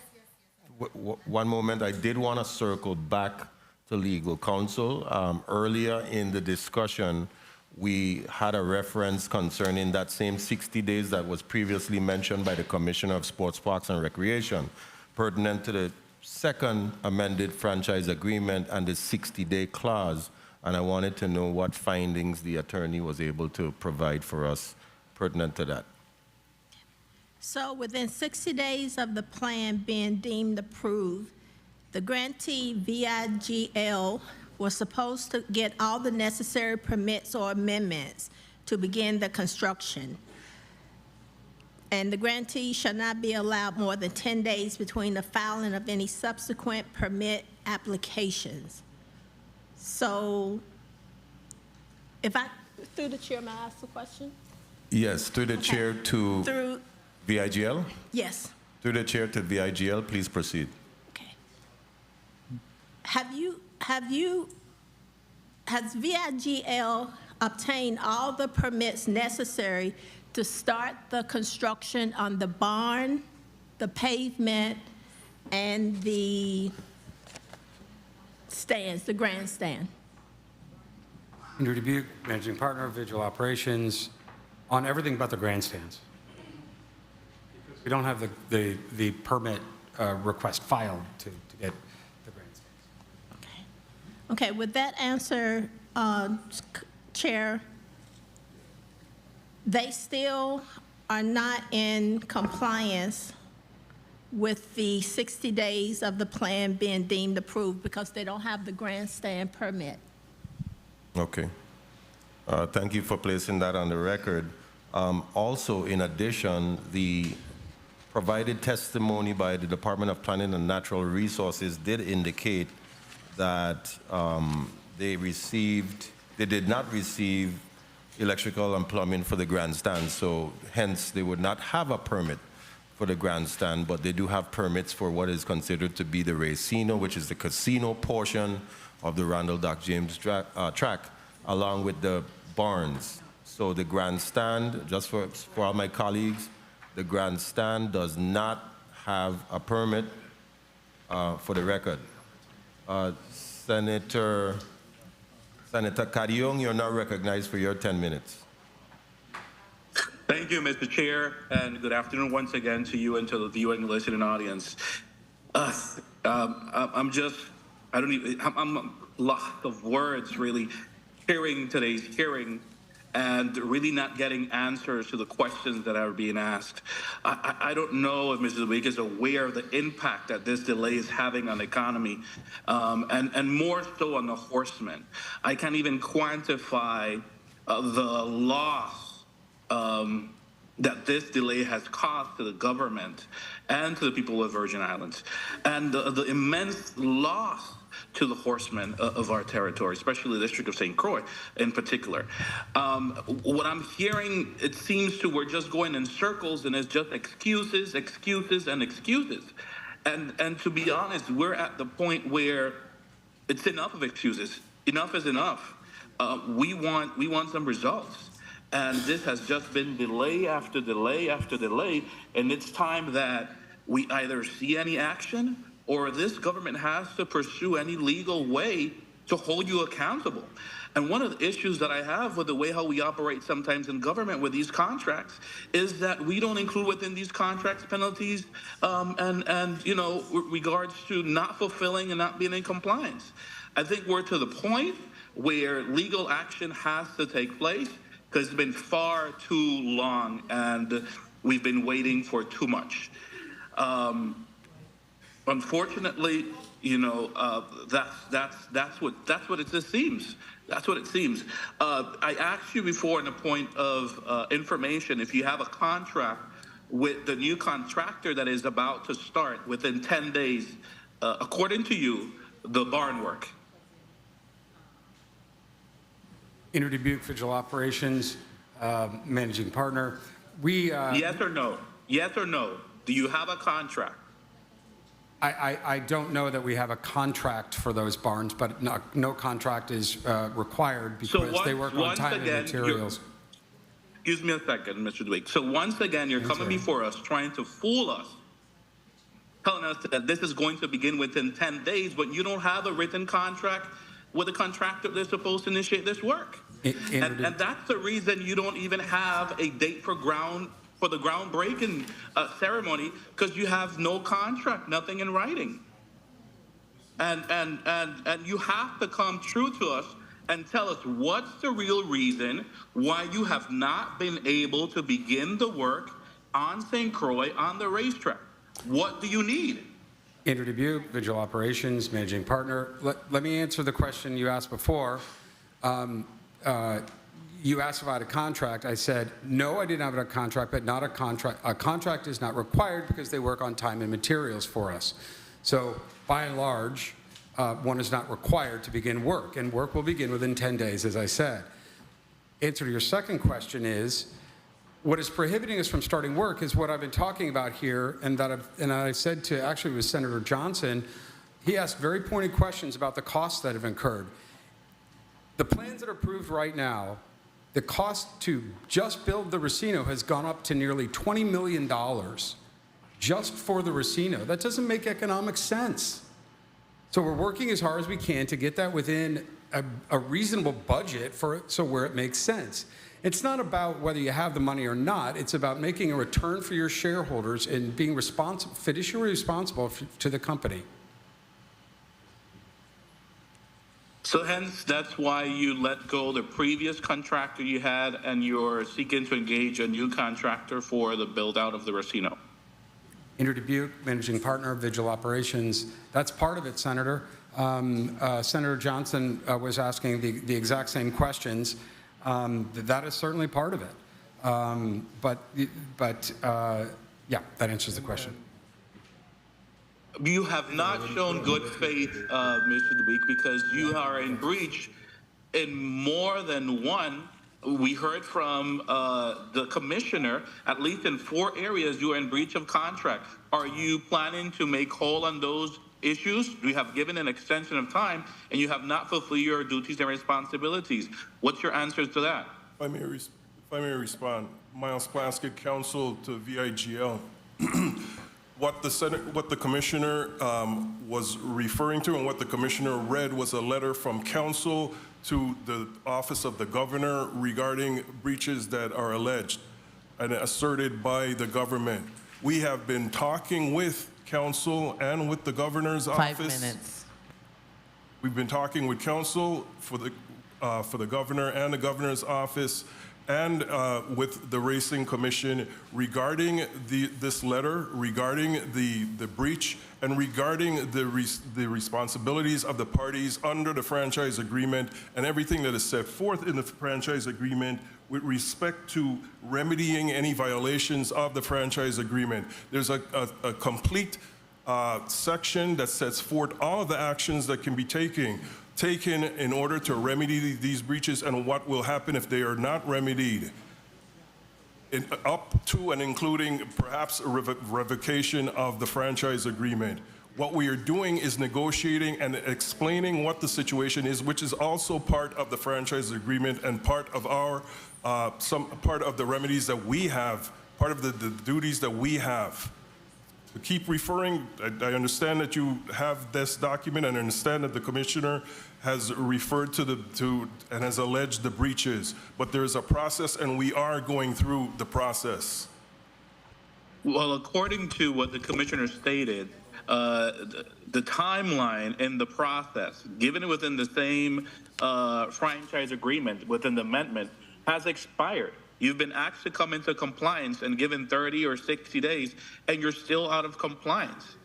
One moment, I did want to circle back to legal counsel. Earlier in the discussion, we had a reference concerning that same 60 days that was previously mentioned by the Commissioner of Sports, Parks and Recreation, pertinent to the second amended franchise agreement and the 60-day clause. And I wanted to know what findings the attorney was able to provide for us pertinent to that. So within 60 days of the plan being deemed approved, the grantee VIGL was supposed to get all the necessary permits or amendments to begin the construction. And the grantee shall not be allowed more than 10 days between the filing of any subsequent permit applications. So if I, through the chair, may I ask a question? Yes, through the chair to Through, VIGL? yes. Through the chair to VIGL, please proceed. Has VIGL obtained all the permits necessary to start the construction on the barn, the pavement, and the stands, the grandstand? Andrew Dubuque, Managing Partner of Visual Operations, on everything but the grandstands. We don't have the permit request filed to get the grandstands. Okay, with that answer, Chair, they still are not in compliance with the 60 days of the plan being deemed approved because they don't have the grandstand permit. Okay. Thank you for placing that on the record. Also, in addition, the provided testimony by the Department of Planning and Natural Resources did indicate that they did not receive electrical and plumbing for the grandstand, so hence they would not have a permit for the grandstand, but they do have permits for what is considered to be the racino, which is the casino portion of the Randall Doc James track, along with the barns. So the grandstand, just for all my colleagues, the grandstand does not have a permit for the record. Senator Carrion, you're now recognized for your 10 minutes. Thank you, Mr. Chair, and good afternoon once again to you and to the viewing and listening audience. I'm lost of words really hearing today's hearing and really not getting answers to the questions that are being asked. I don't know if Mrs. Dubuque is aware of the impact that this delay is having on the economy, and more so on the horsemen. I can't even quantify the loss that this delay has caused to the government and to the people of Virgin Islands, and the immense loss to the horsemen of our territory, especially the District of St. Croix in particular. What I'm hearing, it seems to we're just going in circles and it's just excuses, excuses, and excuses. And to be honest, we're at the point where it's enough of excuses. Enough is enough. We want some results. And this has just been delay after delay after delay. And it's time that we either see any action or this government has to pursue any legal way to hold you accountable. And one of the issues that I have with the way how we operate sometimes in government with these contracts is that we don't include within these contracts penalties and regards to not fulfilling and not being in compliance. I think we're to the point where legal action has to take place because it's been far too long and we've been waiting for too much. Unfortunately, That's what it just seems. That's what it seems. I asked you before in a point of information if you have a contract with the new contractor that is about to start within 10 days, according to you, the barn work. Inter Dubuque Vigil Operations, managing partner. We yes or no? Yes or no? Do you have a contract? I don't know that we have a contract for those barns, but no contract is required because they work on time and materials. Excuse me a second, Mr. Dubuque. So once again, you're coming before us trying to fool us, telling us that this is going to begin within 10 days, but you don't have a written contract with a contractor that's supposed to initiate this work. And that's the reason you don't even have a date for the groundbreaking ceremony, because you have no contract, nothing in writing. And you have to come true to us and tell us what's the real reason why you have not been able to begin the work on St. Croix on the racetrack. What do you need? Inter Dubuque Vigil Operations, managing partner. Let me answer the question you asked before. You asked about a contract. I said, no, I didn't have a contract, but not a contract. A contract is not required because they work on time and materials for us. So by and large, one is not required to begin work, and work will begin within 10 days, as I said. Answer to your second question is, what is prohibiting us from starting work is what I've been talking about here, and I said to, actually it was Senator Johnson, he asked very pointed questions about the costs that have incurred. The plans that are approved right now, the cost to just build the Racino has gone up to nearly $20 million just for the Racino. That doesn't make economic sense. So we're working as hard as we can to get that within a reasonable budget so where it makes sense. It's not about whether you have the money or not. It's about making a return for your shareholders and being fiduciary responsible to the company. So hence, that's why you let go the previous contractor you had, and you're seeking to engage a new contractor for the build-out of the Racino. Inter Dubuque, managing partner of Vigil Operations. That's part of it, Senator. Senator Johnson was asking the exact same questions. That is certainly part of it. Yeah, that answers the question. You have not shown good faith, Mr. Dubuque, because you are in breach in more than one. We heard from the commissioner, at least in 4 areas, you are in breach of contract. Are you planning to make whole on those issues? You have given an extension of time, and you have not fulfilled your duties and responsibilities. What's your answer to that? If I may respond, Miles Plaskett, counsel to VIGL. What the commissioner was referring to and what the commissioner read was a letter from counsel to the office of the governor regarding breaches that are alleged and asserted by the government. We have been talking with counsel and with the governor's office. 5 minutes. We've been talking with counsel for the governor and the governor's office and with the Racing Commission regarding this letter, regarding the breach, and regarding the responsibilities of the parties under the franchise agreement and everything that is set forth in the franchise agreement with respect to remedying any violations of the franchise agreement. There's a complete section that sets forth all of the actions that can be taken in order to remedy these breaches and what will happen if they are not remedied, up to and including perhaps a revocation of the franchise agreement. What we are doing is negotiating and explaining what the situation is, which is also part of the franchise agreement and part of our part of the remedies that we have, part of the duties that we have. To keep referring, I understand that you have this document and I understand that the commissioner has referred to and has alleged the breaches, but there is a process and we are going through the process. Well, according to what the commissioner stated, the timeline in the process, given within the same franchise agreement, within the amendment, has expired. You've been asked to come into compliance and given 30 or 60 days, and you're still out of compliance.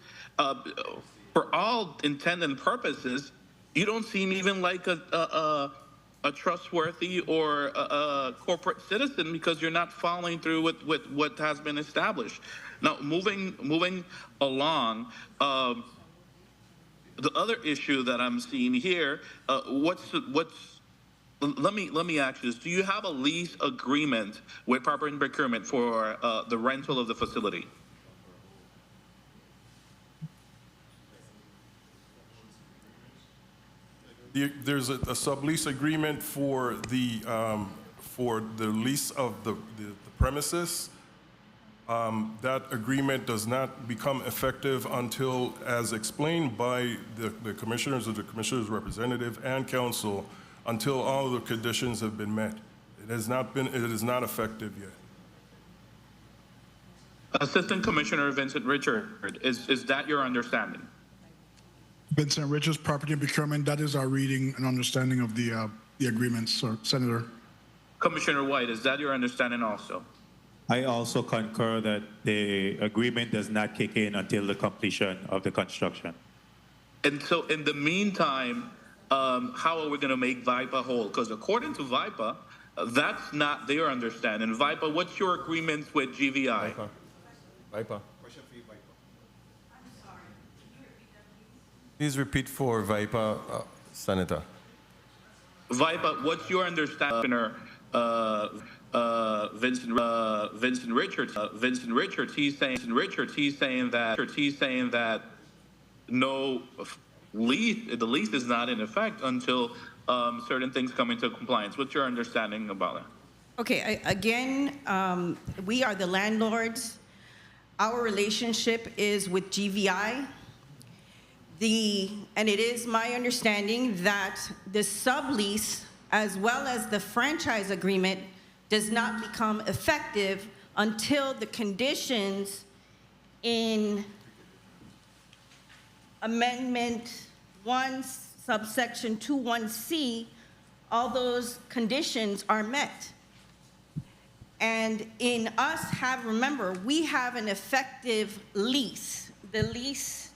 for all intent and purposes, you don't seem even like a trustworthy or a corporate citizen because you're not following through with what has been established. Now, moving along, the other issue that I'm seeing here, let me ask you this: do you have a lease agreement with Proper and Procurement for the rental of the facility? There's a sublease agreement for the lease of the premises. That agreement does not become effective until, as explained by the commissioners or the commissioner's representative and council, until all the conditions have been met. It is not effective yet. Assistant Commissioner Vincent Richard, is that your understanding? Vincent Richards, Property and Procurement, that is our reading and understanding of the agreements, Senator. Commissioner White, is that your understanding also? I also concur that the agreement does not kick in until the completion of the construction. And so in the meantime, how are we going to make VIPA whole? Because according to VIPA, that's not their understanding. VIPA, what's your agreements with GVI? VIPA. Please repeat for VIPA, Senator. VIPA, what's your understanding, Vincent Richards? He's saying that no lease, the lease is not in effect until certain things come into compliance. What's your understanding about that? Okay, again, we are the landlords. Our relationship is with GVI. And it is my understanding that the sublease, as well as the franchise agreement, does not become effective until the conditions in Amendment 1, subsection 21C, all those conditions are met. And in us, remember, we have an effective lease. The lease,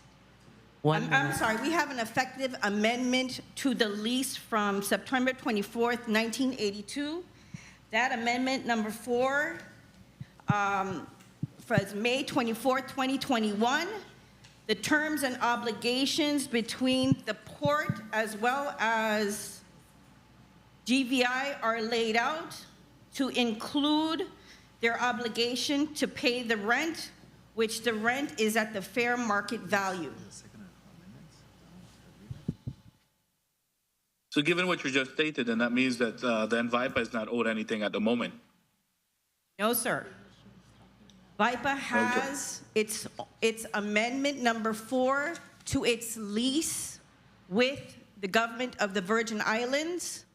I'm sorry, we have an effective amendment to the lease from September 24th, 1982. That amendment number 4 was May 24th, 2021. The terms and obligations between the port as well as GVI are laid out to include their obligation to pay the rent, which the rent is at the fair market value. So given what you just stated, then that means that then VIPA is not owed anything at the moment. No, sir. VIPA has its amendment number 4 to its lease with the government of the Virgin Islands.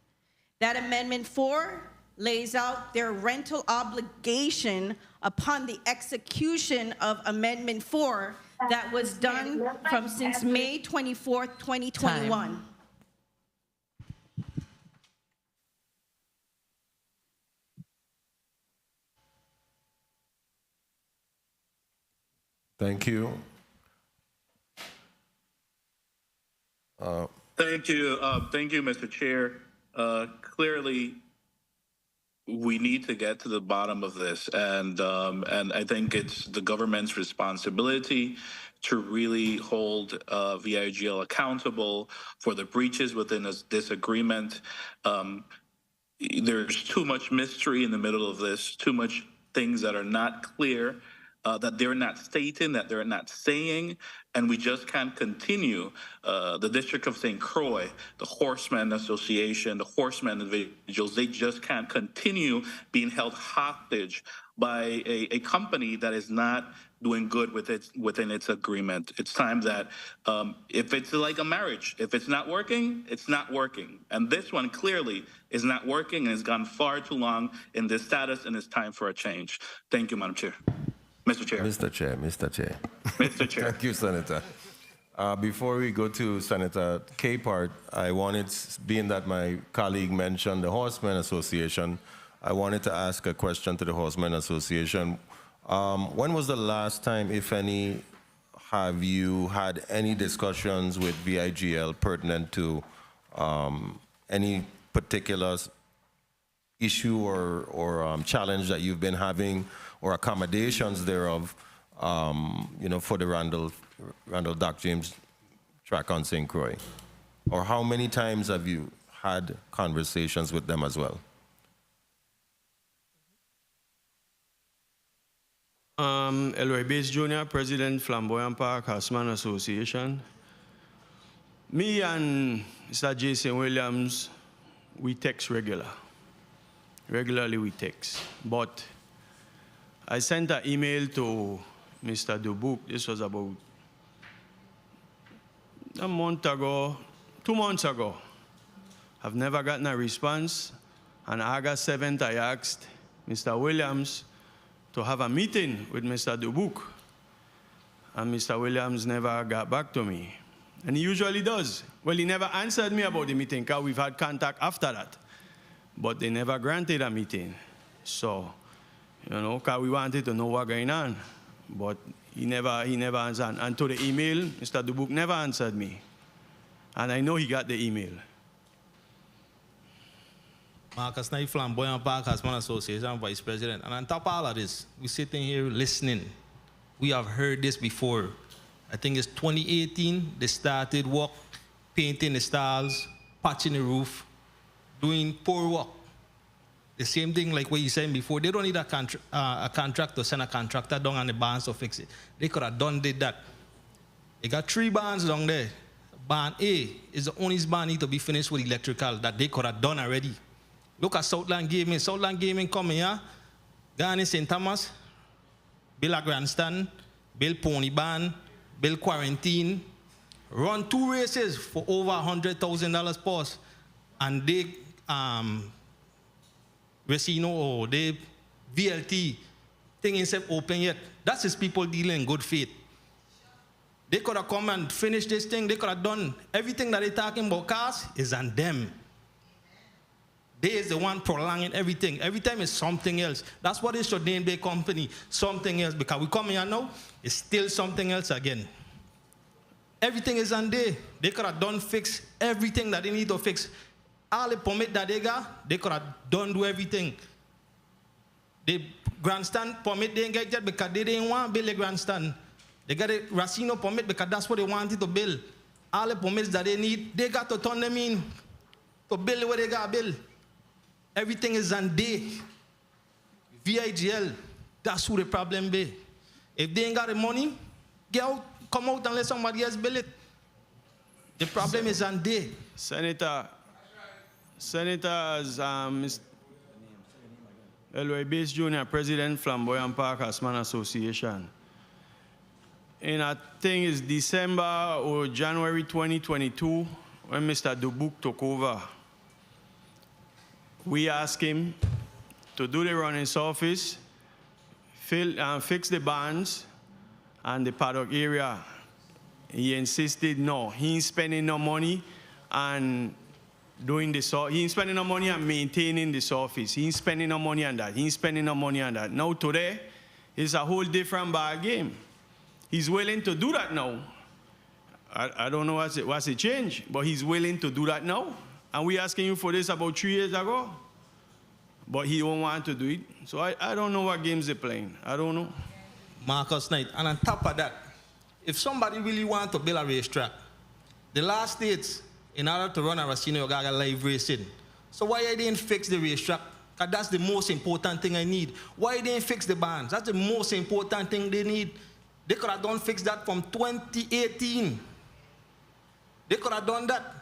That amendment 4 lays out their rental obligation upon the execution of amendment 4 that was done since May 24th, 2021. Time. Thank you. Thank you, Mr. Chair. Clearly, we need to get to the bottom of this, and I think it's the government's responsibility to really hold VIGL accountable for the breaches within this agreement. There's too much mystery in the middle of this, too much things that are not clear, that they're not stating, that they're not saying, and we just can't continue. The District of St. Croix, the Horsemen Association, the horsemen individuals, they just can't continue being held hostage by a company that is not doing good within its agreement. It's time that if it's like a marriage, if it's not working, it's not working. And this one clearly is not working and has gone far too long in this status, and it's time for a change. Thank you, Madam Chair. Mr. Chair. Mr. Chair. Mr. Chair. Thank you, Senator. Before we go to Senator Capehart, I wanted, being that my colleague mentioned the Horsemen Association, I wanted to ask a question to the Horsemen Association. When was the last time, if any, have you had any discussions with VIGL pertinent to any particular issue or challenge that you've been having or accommodations thereof, for the Randall Doc James track on St. Croix? Or how many times have you had conversations with them as well? Elroy Bates Jr., President, Flamboyant Park, Houseman Association. Me and Mr. Jason Williams, we text regularly we text. But I sent an email to Mr. Dubuque. This was about a month ago, 2 months ago. I've never gotten a response. On August 7th, I asked Mr. Williams to have a meeting with Mr. Dubuque. And Mr. Williams never got back to me. And he usually does. Well, he never answered me about the meeting, because we've had contact after that. But they never granted a meeting. So, because we wanted to know what's going on. But he never answered. And to the email, Mr. Dubuque never answered me. And I know he got the email. Marcus Knight, Flamboyant Park, Houseman Association Vice President. And on top of all of this, we're sitting here listening. We have heard this before. I think it's 2018, they started work, painting the stalls, patching the roof, doing poor work. The same thing like what you said before. They don't need a contractor, send a contractor down on the barns to fix it. They could have did that. They got 3 barns down there. Barn A is the only barn need to be finished with electrical that they could have done already. Look at Southland Gaming. Southland Gaming coming here, gone in St. Thomas, build a grandstand, build pony barn, build quarantine, run 2 races for over $100,000 plus, and they Racino or they VLT thing isn't open yet. That's his people dealing in good faith. They could have come and finished this thing. They could have done everything that they're talking about. Cars is on them. They is the one prolonging everything. Every time it's something else. That's what it should name their company, something else. Because we come here now, it's still something else again. Everything is on there. They could have fix everything that they need to fix. All the permit that they got, they could have do everything. The grandstand permit they didn't get yet because they didn't want to build a grandstand. They got a Racino permit because that's what they wanted to build. All the permits that they need, they got to turn them in to build what they got to build. Everything is on day. VIGL, that's who the problem be. If they ain't got the money, get out, come out and let somebody else build it. The problem is on day. Senator, as Mr. Elroy Bates Jr., President, Flamboyant Park, Houseman Association. And I think it's December or January 2022 when Mr. Dubuque took over. We asked him to do the running surface, fix the barns and the paddock area. He insisted no, he ain't spending no money on doing the surface. He ain't spending no money on maintaining the surface. He ain't spending no money on that. He ain't spending no money on that. Now today, it's a whole different ball game. He's willing to do that now. I don't know what's the change, but he's willing to do that now. And we asking you for this about 3 years ago. But he don't want to do it. So I don't know what games they're playing. I don't know. Marcus Knight. And on top of that, if somebody really wants to build a racetrack, the last states, in order to run a Racino, you got live racing. So why they didn't fix the racetrack? Because that's the most important thing I need. Why they didn't fix the barns? That's the most important thing they need. They could have fix that from 2018. They could have done that.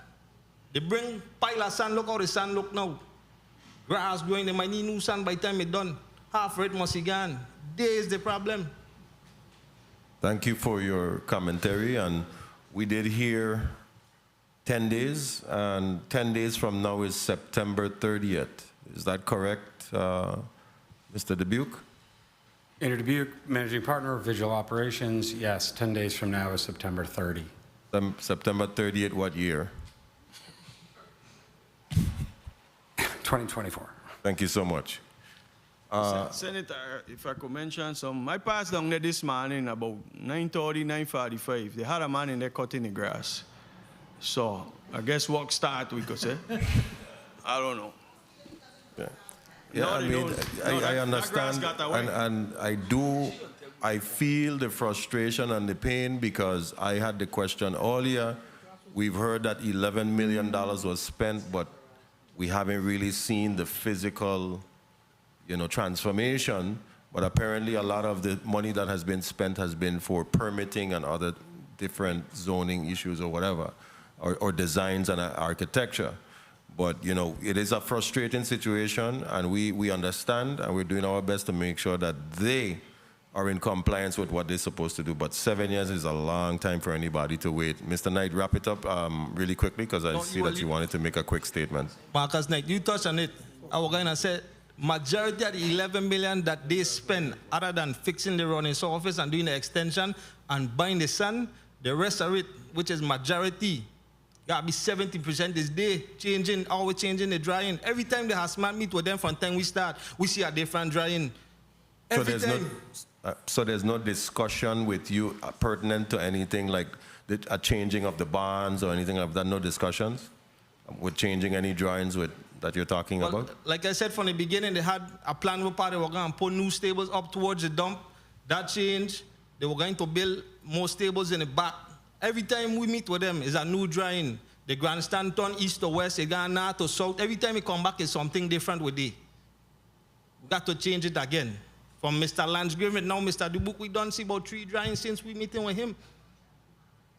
They bring pile of sand, look how the sand look now. Grass growing, they might need new sand by the time it's done. Half rate must be gone. There is the problem. Thank you for your commentary. And we did hear 10 days, and 10 days from now is September 30th. Is that correct, Mr. Dubuque? Andrew Dubuque, Managing Partner of Visual Operations. Yes, 10 days from now is September 30. September 30th, what year? 2024. Thank you so much. Senator, if I could mention some, I passed down there this morning about 9:30, 9:45. They had a man in there cutting the grass. So I guess work start, we could say. I don't know. Yeah, No, I they mean, don't. I No, that understand, grass got away. and I feel the frustration and the pain because I had the question earlier. We've heard that $11 million was spent, but we haven't really seen the physical, transformation. But apparently a lot of the money that has been spent has been for permitting and other different zoning issues or whatever, or designs and architecture. But, it is a frustrating situation, and we understand, and we're doing our best to make sure that they are in compliance with what they're supposed to do. But 7 years is a long time for anybody to wait. Mr. Knight, wrap it up really quickly, because I see that you wanted to make a quick statement. Marcus Knight, you touched on it. I was going to say, majority of the 11 million that they spend, other than fixing the running surface and doing the extension and buying the sand, the rest of it, which is majority, got to be 70% is they changing, always changing the drying. Every time they have smart meet with them from time we start, we see a different drying. So there's no discussion with you pertinent to anything like a changing of the bonds or anything like that? No discussions with changing any drawings that you're talking about? Like I said from the beginning, they had a plan where they were going to put new stables up towards the dump. That changed. They were going to build more stables in the back. Every time we meet with them, is a new drawing. The grandstand turn east to west, they go north to south. Every time we come back, it's something different with it. We got to change it again. From Mr. Lansgrave, now Mr. Dubuque, we done see about 3 drawings since we meeting with him.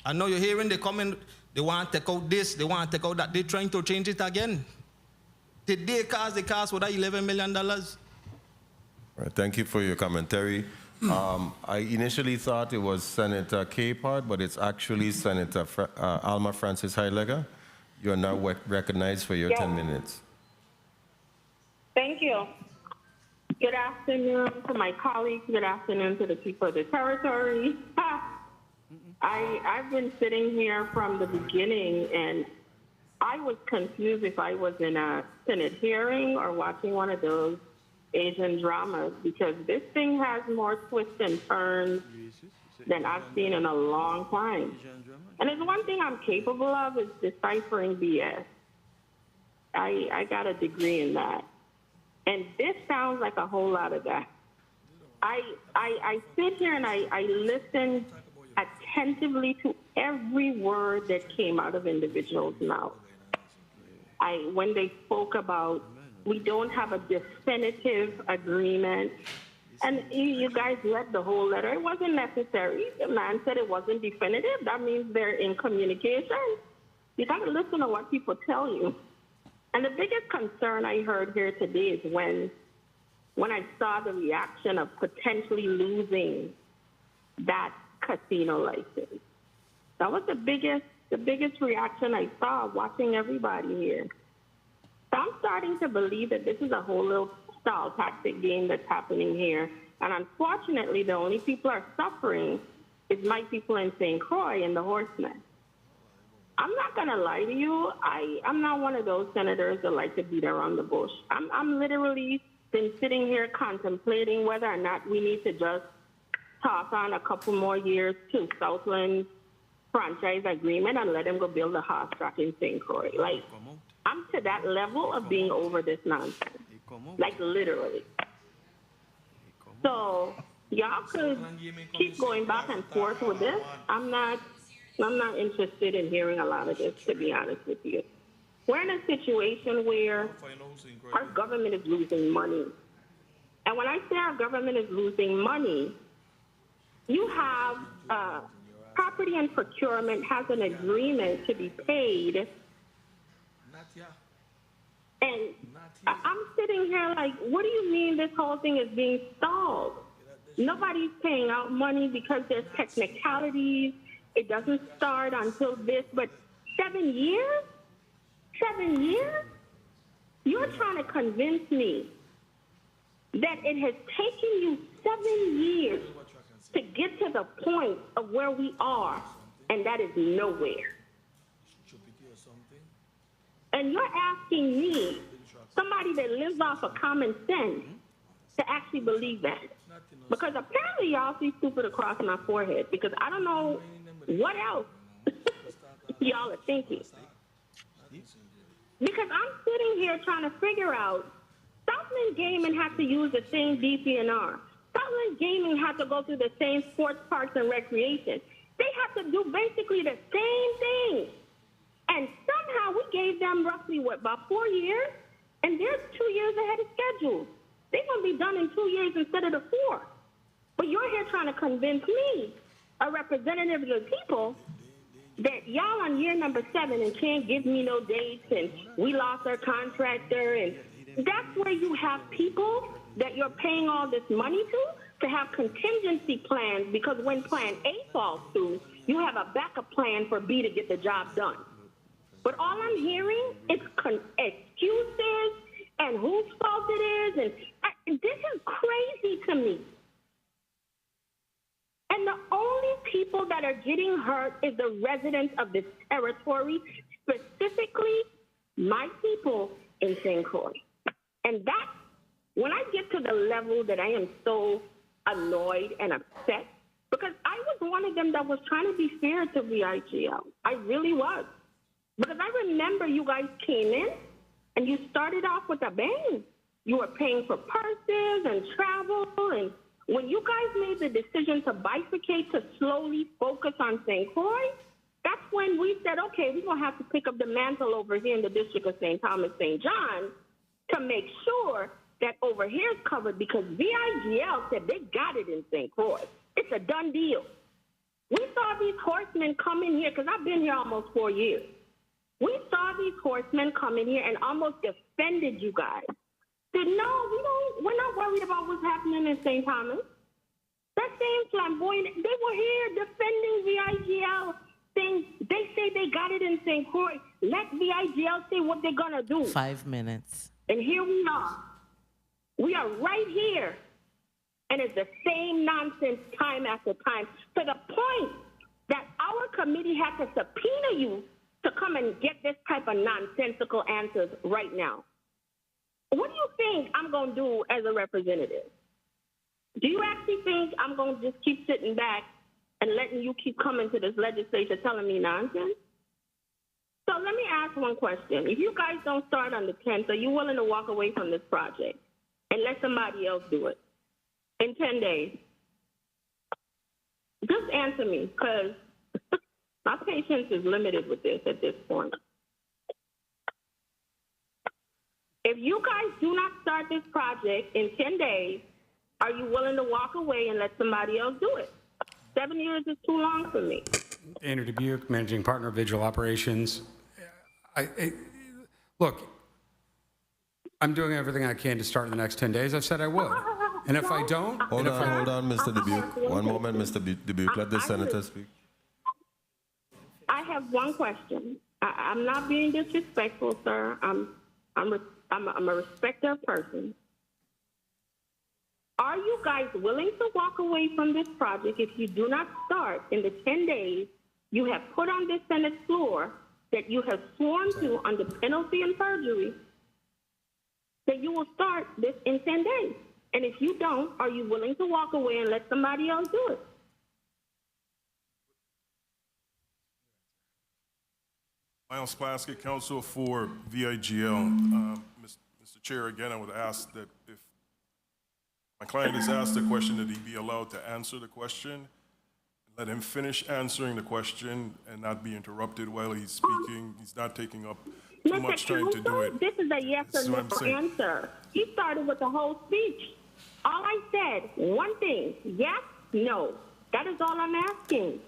I know you're hearing they comment, they want to take out this, they want to take out that. They're trying to change it again. Did they cast the cars with that $11 million? All right, thank you for your commentary. I initially thought it was Senator Capehart, but it's actually Senator Alma Francis Heileger. You are now recognized for your 10 minutes. Thank you. Good afternoon to my colleagues. Good afternoon to the people of the territory. I've been sitting here from the beginning, and I was confused if I was in a Senate hearing or watching one of those Asian dramas, because this thing has more twists and turns than I've seen in a long time. And there's one thing I'm capable of is deciphering BS. I got a degree in that. And this sounds like a whole lot of that. I sit here and I listen attentively to every word that came out of individuals' mouths. When they spoke about, we don't have a definitive agreement, and you guys read the whole letter. It wasn't necessary. The man said it wasn't definitive. That means they're in communication. You got to listen to what people tell you. And the biggest concern I heard here today is when I saw the reaction of potentially losing that casino license. That was the biggest reaction I saw watching everybody here. So I'm starting to believe that this is a whole little stall tactic game that's happening here. And unfortunately, the only people are suffering is my people in St. Croix and the Horsemen. I'm not going to lie to you. I'm not one of those senators that like to beat around the bush. I'm literally been sitting here contemplating whether or not we need to just toss on a couple more years to Southland franchise agreement and let them go build a horse track in St. Croix. Like, I'm to that level of being over this nonsense. Like, literally. So, y'all could keep going back and forth with this. I'm not interested in hearing a lot of this, to be honest with you. We're in a situation where our government is losing money. And when I say our government is losing money, you have property and procurement has an agreement to be paid. And I'm sitting here like, what do you mean this whole thing is being stalled? Nobody's paying out money because there's technicalities. It doesn't start until this, but 7 years? 7 years? You're trying to convince me that it has taken you 7 years to get to the point of where we are, and that is nowhere. And you're asking me, somebody that lives off of common sense, to actually believe that. Because apparently y'all see stupid across my forehead, because I don't know what else y'all are thinking. Because I'm sitting here trying to figure out, Southland Gaming had to use the same DPNR. Southland Gaming had to go through the same sports parks and recreation. They have to do basically the same thing. And somehow we gave them roughly, about 4 years? And they're 2 years ahead of schedule. They're going to be done in 2 years instead of the 4. But you're here trying to convince me, a representative of the people, that y'all on year number 7 and can't give me no dates, and we lost our contractor, and that's where you have people that you're paying all this money to have contingency plans, because when plan A falls through, you have a backup plan for B to get the job done. But all I'm hearing is excuses and whose fault it is, and this is crazy to me. And the only people that are getting hurt is the residents of this territory, specifically my people in St. Croix. And that, when I get to the level that I am so annoyed and upset, because I was one of them that was trying to be fair to VIGL. I really was. Because I remember you guys came in and you started off with a bang. You were paying for purses and travel, and when you guys made the decision to bifurcate, to slowly focus on St. Croix, that's when we said, okay, we're going to have to pick up the mantle over here in the district of St. Thomas, St. John, to make sure that over here is covered, because VIGL said they got it in St. Croix. It's a done deal. We saw these horsemen come in here, because I've been here almost 4 years. We saw these horsemen come in here and almost defended you guys. Said, no, we're not worried about what's happening in St. Thomas. That same flamboyant, they were here defending VIGL, saying they say they got it in St. Croix. Let VIGL say what they're going to do. 5 minutes. And here we are. We are right here. And it's the same nonsense time after time, to the point that our committee had to subpoena you to come and get this type of nonsensical answers right now. What do you think I'm going to do as a representative? Do you actually think I'm going to just keep sitting back and letting you keep coming to this legislature telling me nonsense? So let me ask one question. If you guys don't start on the 10th, are you willing to walk away from this project and let somebody else do it in 10 days? Just answer me, because my patience is limited with this at this point. If you guys do not start this project in 10 days, are you willing to walk away and let somebody else do it? 7 years is too long for me. Andrew Dubuque, Managing Partner of Visual Operations. Look, I'm doing everything I can to start in the next 10 days. I've said I would. And if I don't... Hold on, Mr. Dubuque. One moment, Mr. Dubuque. Let the senator speak. I have one question. I'm not being disrespectful, sir. I'm a respecter of person. Are you guys willing to walk away from this project if you do not start in the 10 days you have put on this Senate floor, that you have sworn to under penalty and perjury, that you will start this in 10 days? And if you don't, are you willing to walk away and let somebody else do it? Miles Plaskett, counsel for VIGL. Mr. Chair, again, I would ask that if my client is asked a question, that he be allowed to answer the question. Let him finish answering the question and not be interrupted while he's speaking. He's not taking up too much time to do it. This is a yes or no answer. He started with the whole speech. All I said, one thing, yes, no. That is all I'm asking.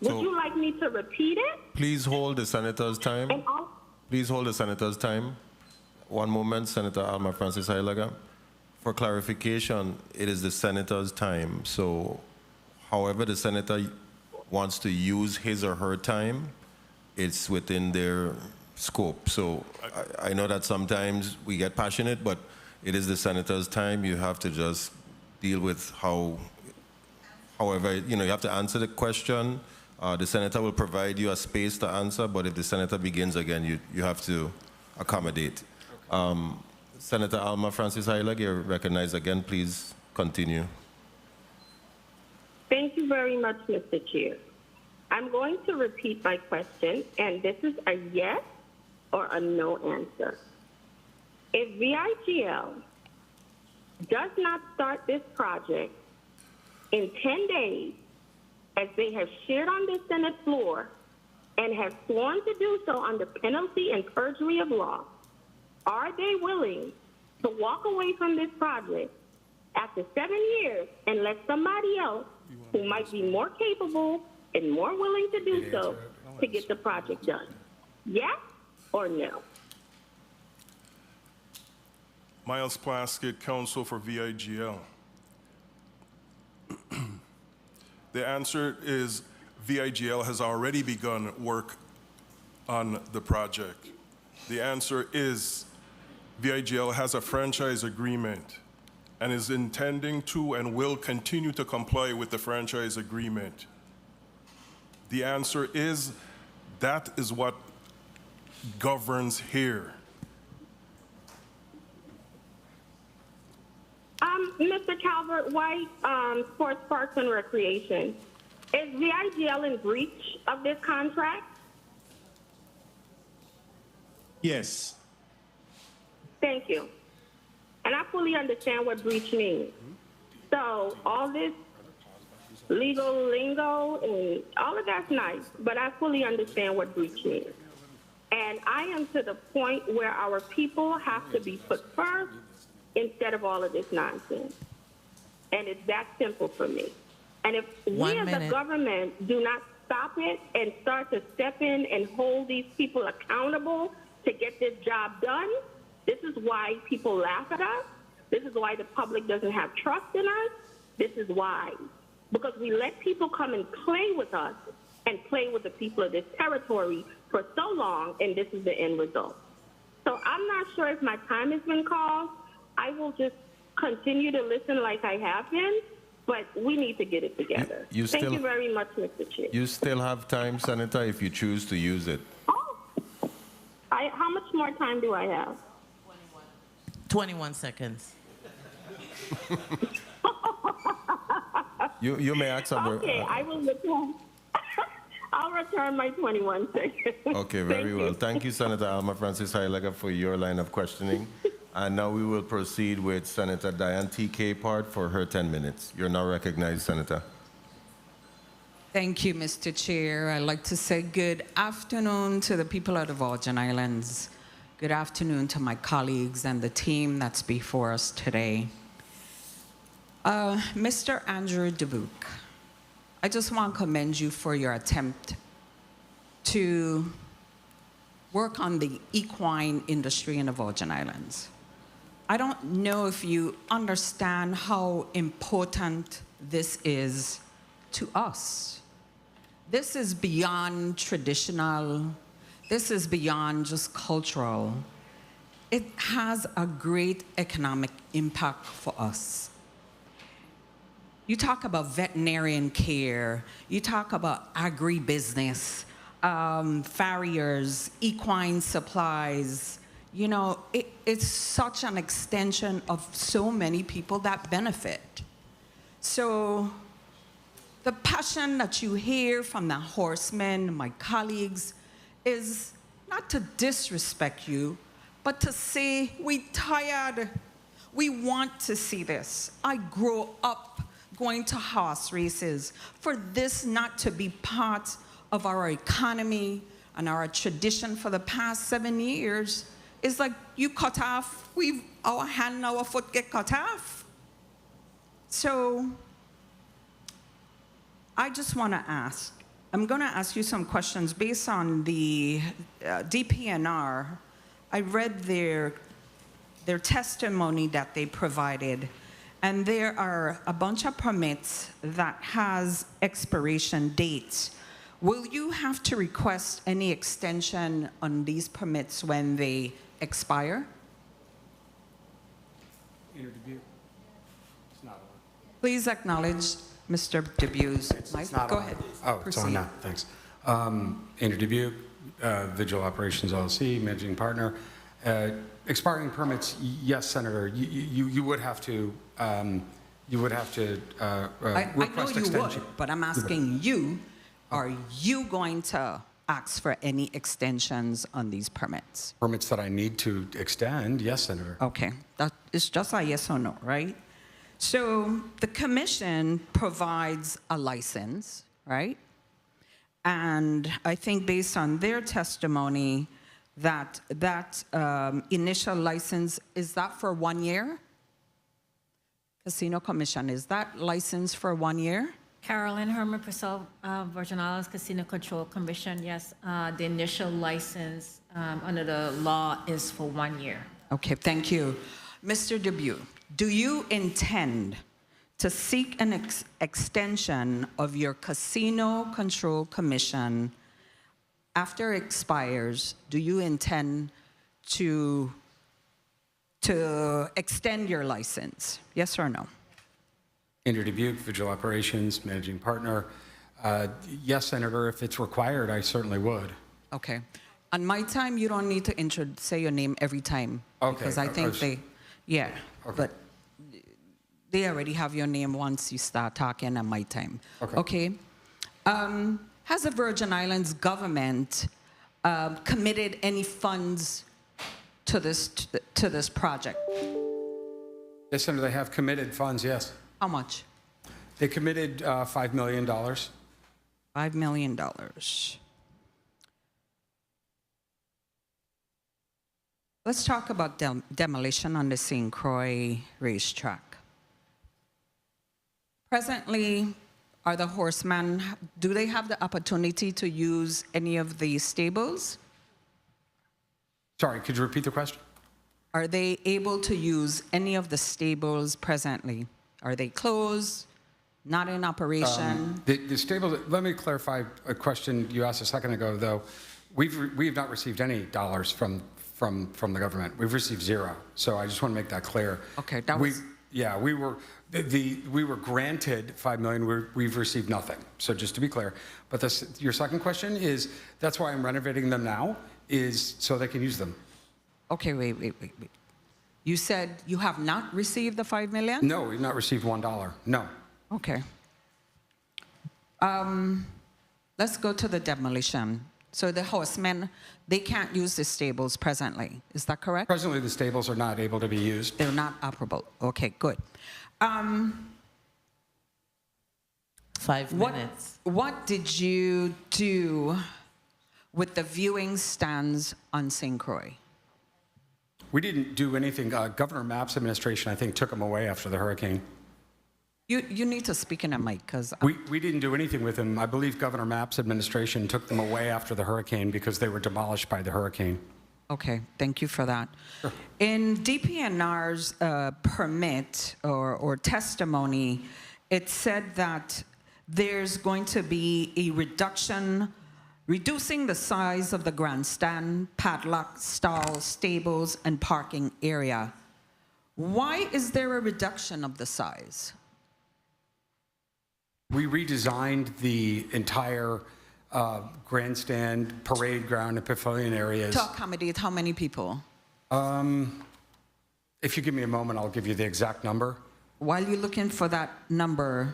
Would you like me to repeat it? Please hold the senator's time. Please hold the senator's time. One moment, Senator Alma Francis Heilaga. For clarification, it is the senator's time. So however the senator wants to use his or her time, it's within their scope. So I know that sometimes we get passionate, but it is the senator's time. You have to just deal with however, you have to answer the question. The senator will provide you a space to answer, but if the senator begins again, you have to accommodate. Senator Alma Francis Heilig, you're recognized again. Please continue. Thank you very much, Mr. Chair. I'm going to repeat my question, and this is a yes or a no answer. If VIGL does not start this project in 10 days, as they have shared on the Senate floor and have sworn to do so under penalty and perjury of law, are they willing to walk away from this project after 7 years and let somebody else who might be more capable and more willing to do so to get the project done? Yes or no? Miles Plaskett, counsel for VIGL. The answer is VIGL has already begun work on the project. The answer is VIGL has a franchise agreement and is intending to and will continue to comply with the franchise agreement. The answer is that is what governs here. Mr. Calvert White, Sports, Parks, and Recreation. Is VIGL in breach of this contract? Yes. Thank you. And I fully understand what breach means. So all this legal lingo and all of that's nice, but I fully understand what breach means. And I am to the point where our people have to be put first instead of all of this nonsense. And it's that simple for me. And if we as a government do not stop it and start to step in and hold these people accountable to get this job done, this is why people laugh at us. This is why the public doesn't have trust in us. This is why. Because we let people come and play with us and play with the people of this territory for so long, and this is the end result. So I'm not sure if my time has been called. I will just continue to listen like I have been, but we need to get it together. Thank you very much, Mr. Chair. You still have time, Senator, if you choose to use it. How much more time do I have? 21 seconds. You may ask about. Okay, I will return. I'll return my 21 seconds. Okay, very well. Thank you, Senator Alma Francis Heilig, for your line of questioning. And now we will proceed with Senator Diane T. Capehart for her 10 minutes. You're now recognized, Senator. Thank you, Mr. Chair. I'd like to say good afternoon to the people of the Virgin Islands. Good afternoon to my colleagues and the team that's before us today. Mr. Andrew Dubuque, I just want to commend you for your attempt to work on the equine industry in the Virgin Islands. I don't know if you understand how important this is to us. This is beyond traditional. This is beyond just cultural. It has a great economic impact for us. You talk about veterinarian care, you talk about agribusiness, farriers, equine supplies. You know, it's such an extension of so many people that benefit. So the passion that you hear from the horsemen, my colleagues, is not to disrespect you, but to say, we tired, we want to see this. I grew up going to horse races. For this not to be part of our economy and our tradition for the past 7 years, is like you cut off, our hand and our foot get cut off. So I just want to ask, I'm going to ask you some questions based on the DPNR. I read their testimony that they provided, and there are a bunch of permits that has expiration dates. Will you have to request any extension on these permits when they expire? Please acknowledge Mr. Dubuque's mic. Go ahead. Oh, it's on now. Thanks. Andrew Dubuque, Vigil Operations LLC, managing partner, Expiring permits, yes, Senator. You would have to. You would have to I know request you extension. would, but I'm asking you, are you going to ask for any extensions on these permits? Permits that I need to extend, yes, Senator. Okay, that is just a yes or no, right? So the commission provides a license, right? And I think based on their testimony, that initial license, is that for 1 year? Casino Commission, is that license for 1 year? Carolyn Herman Purcell, Virgin Islands Casino Control Commission, yes. The initial license under the law is for 1 year. Okay, thank you. Mr. Dubuque, do you intend to seek an extension of your Casino Control Commission after it expires? Do you intend to extend your license? Yes or no? Andrew Dubuque, Vigil Operations, Managing Partner. Yes, Senator, if it's required, I certainly would. Okay. On my time, you don't need to say your name every time. Okay. Because I think yeah, okay. But they already have your name once you start talking on my time. Okay. Has the Virgin Islands government committed any funds to this project? Yes, Senator, they have committed funds, yes. How much? They committed $5 million. $5 million. Let's talk about demolition on the St. Croix racetrack. Presently, are the horsemen, do they have the opportunity to use any of the stables? Sorry, could you repeat the question? Are they able to use any of the stables presently? Are they closed, not in operation? The stables, let me clarify a question you asked a second ago, though. We've not received any dollars from the government. We've received zero. So I just want to make that clear. Okay, that was... Yeah, we were granted $5 million. We've received nothing. So just to be clear. But your second question is, that's why I'm renovating them now, is so they can use them. Okay, wait. You said you have not received the $5 million? No, we've not received $1. No. Okay. Let's go to the demolition. So the horsemen, they can't use the stables presently. Is that correct? Presently, the stables are not able to be used. They're not operable. Okay, good. 5 minutes. What did you do with the viewing stands on St. Croix? We didn't do anything. Governor Mapp's administration, I think, took them away after the hurricane. You need to speak in a mic, because... We didn't do anything with them. I believe Governor Mapp's administration took them away after the hurricane because they were demolished by the hurricane. Okay, thank you for that. Sure. In DPNR's permit or testimony, it said that there's going to be a reducing the size of the grandstand, padlock, stalls, stables, and parking area. Why is there a reduction of the size? We redesigned the entire grandstand, parade ground, and pavilion areas. To accommodate how many people? If you give me a moment, I'll give you the exact number. While you're looking for that number,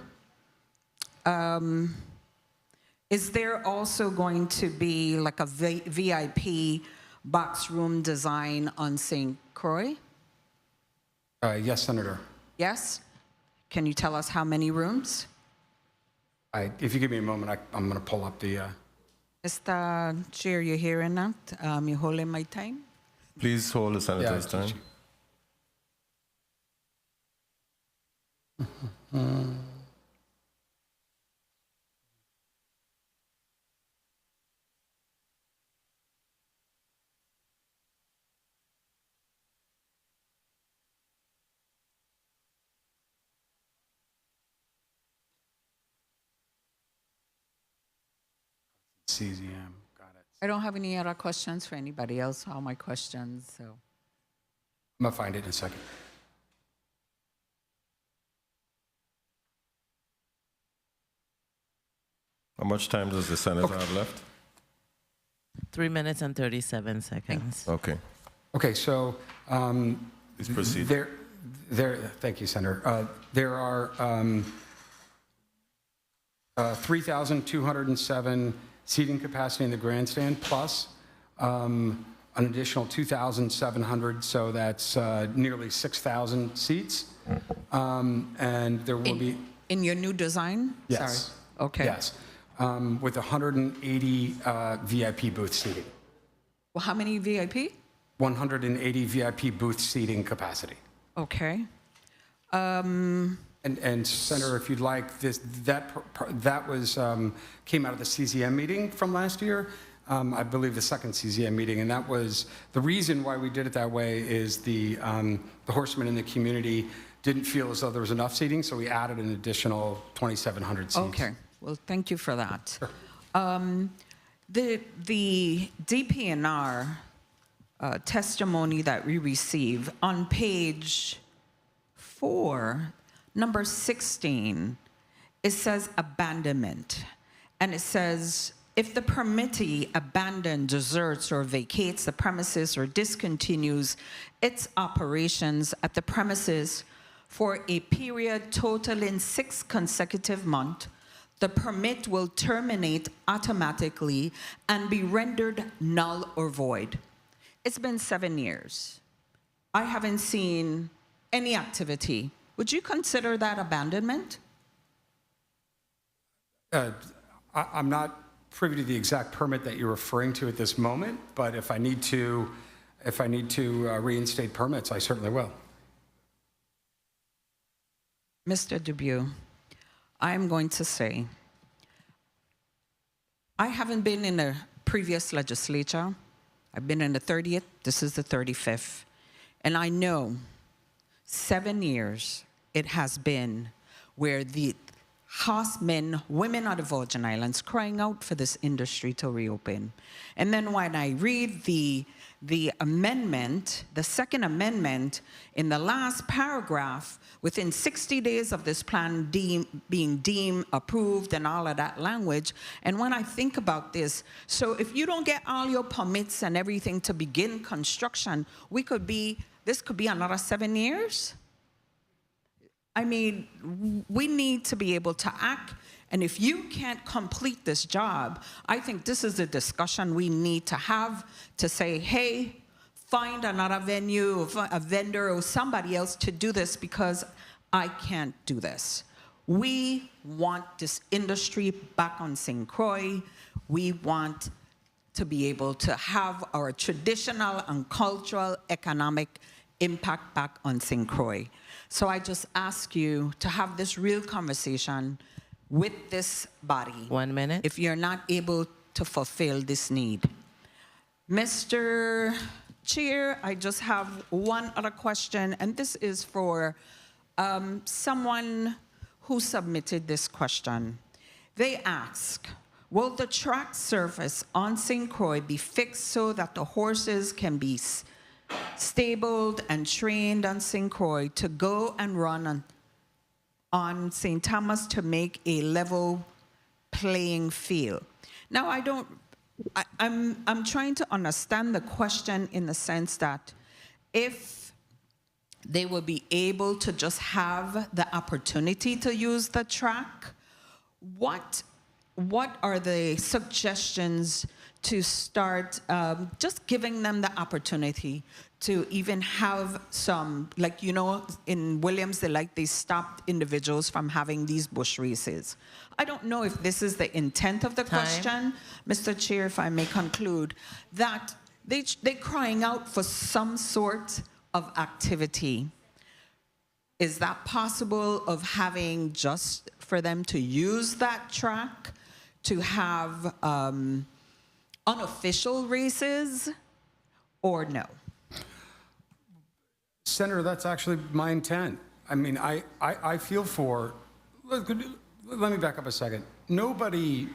is there also going to be like a VIP box room design on St. Croix? Yes, Senator. Yes? Can you tell us how many rooms? If you give me a moment, I'm going to pull up the... Mr. Chair, you're hearing that? You're holding my time? Please hold the senator's time. CZM, got it. I don't have any other questions for anybody else. All my questions, so. I'm going to find it in a second. How much time does the senator have left? 3 minutes and 37 seconds. Okay. Okay, so Please proceed. thank you, Senator. There are 3,207 seating capacity in the grandstand, plus an additional 2,700, so that's nearly 6,000 seats. And there will be... In your new design? Yes. Sorry. Okay. Yes, with 180 VIP booth seating. Well, how many VIP? 180 VIP booth seating capacity. Okay. And Senator, if you'd like, that was came out of the CZM meeting from last year. I believe the second CZM meeting, and that was the reason why we did it that way. Is the horsemen in the community didn't feel as though there was enough seating, so we added an additional 2,700 seats. Okay. Well, thank you for that. Sure. The DPNR testimony that we receive on page 4, number 16, it says abandonment. And it says, if the permittee abandons, deserts, or vacates the premises or discontinues its operations at the premises for a period totaling 6 consecutive months, the permit will terminate automatically and be rendered null or void. It's been 7 years. I haven't seen any activity. Would you consider that abandonment? I'm not privy to the exact permit that you're referring to at this moment, but if I need to reinstate permits, I certainly will. Mr. Dubuque, I am going to say, I haven't been in a previous legislature. I've been in the 30th, this is the 35th. And I know 7 years it has been where the horsemen, women of the Virgin Islands, crying out for this industry to reopen. And then when I read the amendment, the second amendment, in the last paragraph, within 60 days of this plan being deemed approved and all of that language, and when I think about this, so if you don't get all your permits and everything to begin construction, this could be another 7 years? I mean, we need to be able to act, and if you can't complete this job, I think this is a discussion we need to have to say, hey, find another venue, a vendor or somebody else to do this because I can't do this. We want this industry back on St. Croix. We want to be able to have our traditional and cultural economic impact back on St. Croix. So I just ask you to have this real conversation with this body. 1 minute. If you're not able to fulfill this need. Mr. Chair, I just have one other question, and this is for someone who submitted this question. They ask, will the track surface on St. Croix be fixed so that the horses can be stabled and trained on St. Croix to go and run on St. Thomas to make a level playing field? Now, I'm trying to understand the question in the sense that if they will be able to just have the opportunity to use the track, what are the suggestions to start just giving them the opportunity to even have some, like, you know, in Williams, they stopped individuals from having these bush races. I don't know if this is the intent of the question, Mr. Chair, if I may conclude, that they're crying out for some sort of activity. Is that possible of having just for them to use that track to have unofficial races, or no? Senator, that's actually my intent. I mean, I feel for, let me back up a second. Nobody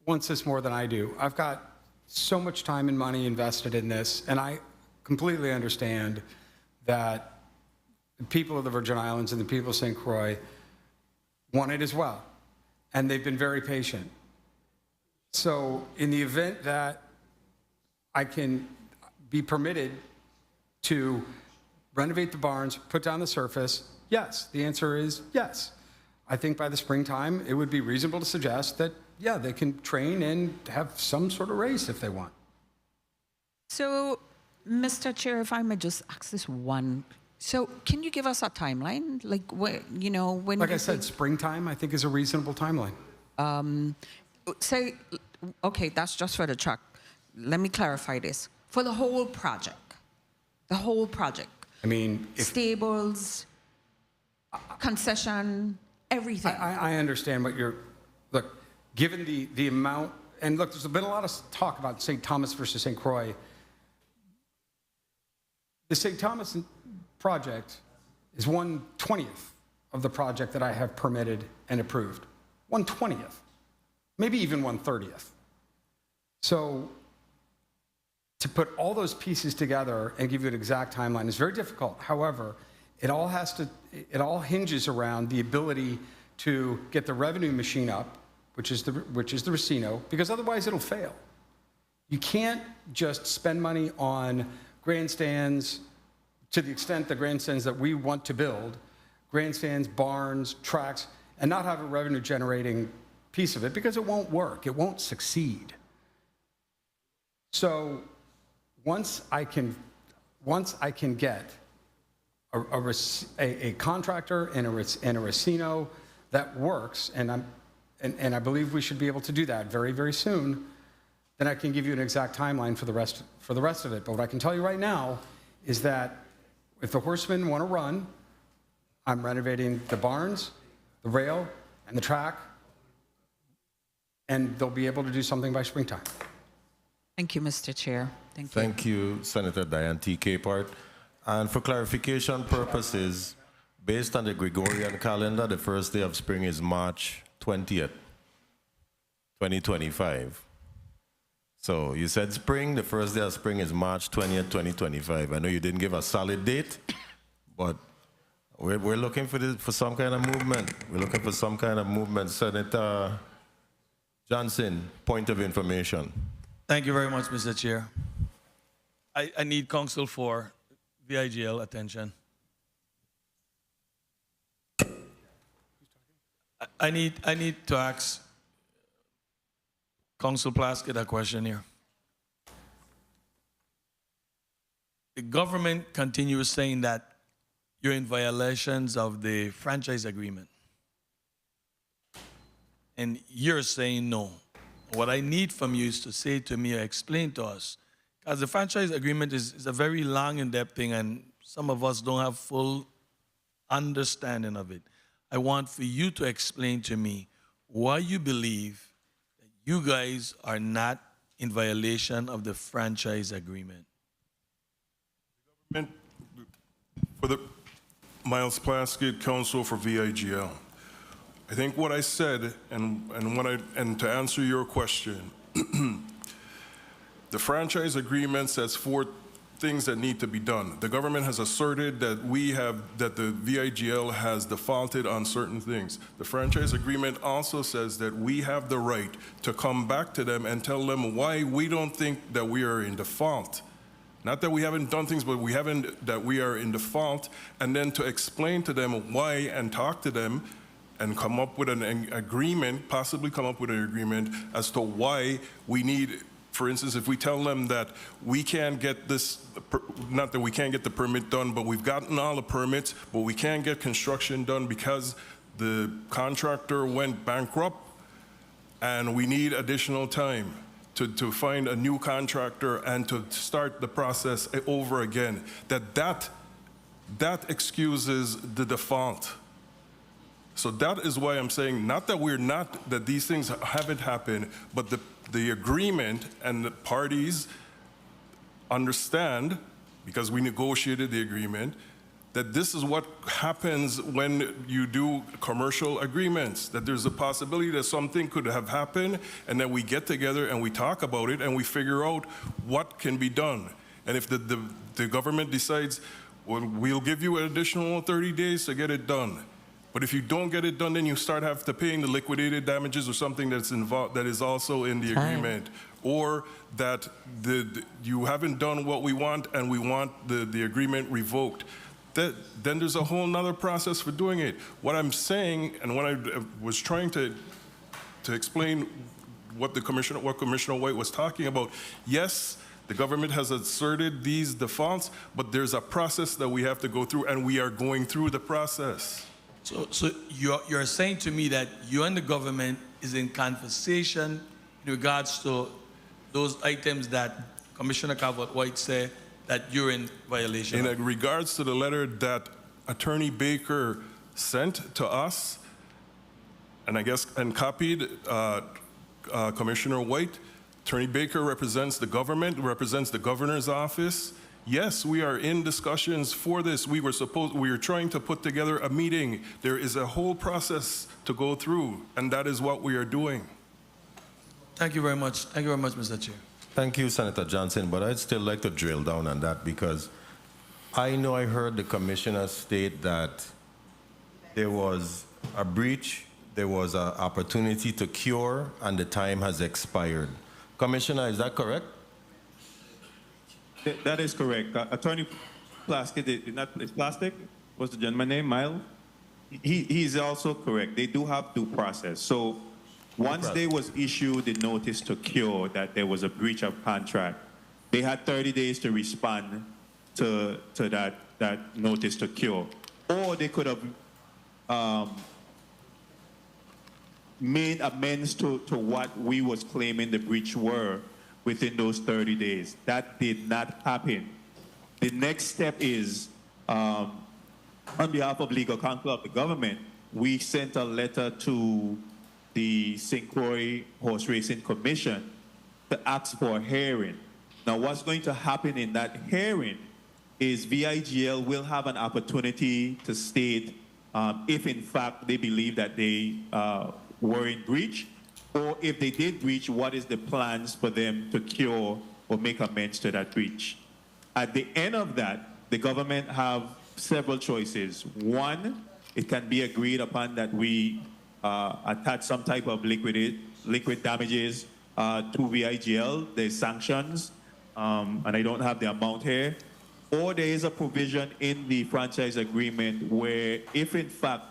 wants this more than I do. I've got so much time and money invested in this, and I completely understand that the people of the Virgin Islands and the people of St. Croix want it as well, and they've been very patient. So in the event that I can be permitted to renovate the barns, put down the surface? Yes. The answer is yes. I think by the springtime, it would be reasonable to suggest that, yeah, they can train and have some sort of race if they want. So, Mr. Chair, if I may just ask this one. So, can you give us a timeline? Like, when Like I said, springtime, I think, is a reasonable timeline. Say, okay, that's just for the truck. Let me clarify this. For the whole project. The whole project. I mean, stables, concession, everything. I understand what you're, look, given the amount, and look, there's been a lot of talk about St. Thomas versus St. Croix. The St. Thomas project is 1/20th of the project that I have permitted and approved. 1/20th, maybe even 1/30th. So to put all those pieces together and give you an exact timeline is very difficult. However, it all hinges around the ability to get the revenue machine up, which is the Racino, because otherwise it'll fail. You can't just spend money on grandstands to the extent the grandstands that we want to build, grandstands, barns, tracks, and not have a revenue generating piece of it, because it won't work, it won't succeed. So once I can get a contractor and a Racino that works, and I believe we should be able to do that very, very soon, then I can give you an exact timeline for the rest of it. But what I can tell you right now is that if the horsemen want to run, I'm renovating the barns, the rail, and the track, and they'll be able to do something by springtime. Thank you, Mr. Chair. Thank you. Thank you, Senator Diane T. Capehart. And for clarification purposes, based on the Gregorian calendar, the first day of spring is March 20th, 2025. So you said spring, the first day of spring is March 20th, 2025. I know you didn't give a solid date, but we're looking for some kind of movement. We're looking for some kind of movement. Senator Johnson, point of information. Thank you very much, Mr. Chair. I need counsel for VIGL attention. I need to ask Council Plaskett a question here. The government continues saying that you're in violations of the franchise agreement. And you're saying no. What I need from you is to say to me or explain to us, because the franchise agreement is a very long, in-depth thing, and some of us don't have full understanding of it. I want for you to explain to me why you believe that you guys are not in violation of the franchise agreement. For the Miles Plaskett, counsel for VIGL. I think what I said, and to answer your question, the franchise agreement sets forth things that need to be done. The government has asserted that the VIGL has defaulted on certain things. The franchise agreement also says that we have the right to come back to them and tell them why we don't think that we are in default. Not that we haven't done things, but that we are in default, and then to explain to them why and talk to them and come up with an agreement, possibly come up with an agreement as to why we need, for instance, if we tell them that we can't get this, not that we can't get the permit done, but we've gotten all the permits, but we can't get construction done because the contractor went bankrupt and we need additional time to find a new contractor and to start the process over again, that excuses the default. So that is why I'm saying, not that these things haven't happened, but the agreement and the parties understand, because we negotiated the agreement, that this is what happens when you do commercial agreements, that there's a possibility that something could have happened, and then we get together and we talk about it and we figure out what can be done. And if the government decides, well, we'll give you an additional 30 days to get it done, But if you don't get it done, then you start have to paying the liquidated damages or something that's involved that is also in the agreement, or that you haven't done what we want and we want the agreement revoked. Then there's a whole nother process for doing it. What I'm saying, and what I was trying to explain, what Commissioner White was talking about. Yes, the government has asserted these defaults, but there's a process that we have to go through, and we are going through the process. So you're saying to me that you and the government is in conversation in regards to those items that Commissioner Calvert-White said that you're in violation of? In regards to the letter that Attorney Baker sent to us, and copied Commissioner White, Attorney Baker represents the government, represents the governor's office. Yes, we are in discussions for this. We were trying to put together a meeting. There is a whole process to go through, and that is what we are doing. Thank you very much. Thank you very much, Mr. Chair. Thank you, Senator Johnson, but I'd still like to drill down on that, because I know I heard the commissioner state that there was a breach, there was an opportunity to cure, and the time has expired. Commissioner, is that correct? That is correct. Attorney Plaskett, is Plastic? What's the gentleman's name? Mile? He's also correct. They do have due process. So once they was issued the notice to cure that there was a breach of contract, they had 30 days to respond to that notice to cure. Or they could have made amends to what we was claiming the breach were within those 30 days. That did not happen. The next step is, on behalf of legal counsel of the government, we sent a letter to the St. Croix Horse Racing Commission to ask for a hearing. Now, what's going to happen in that hearing is VIGL will have an opportunity to state if, in fact, they believe that they were in breach, or if they did breach, what is the plans for them to cure or make amends to that breach. At the end of that, the government have several choices. One, it can be agreed upon that we attach some type of liquid damages to VIGL. There's sanctions, and I don't have the amount here. Or there is a provision in the franchise agreement where if in fact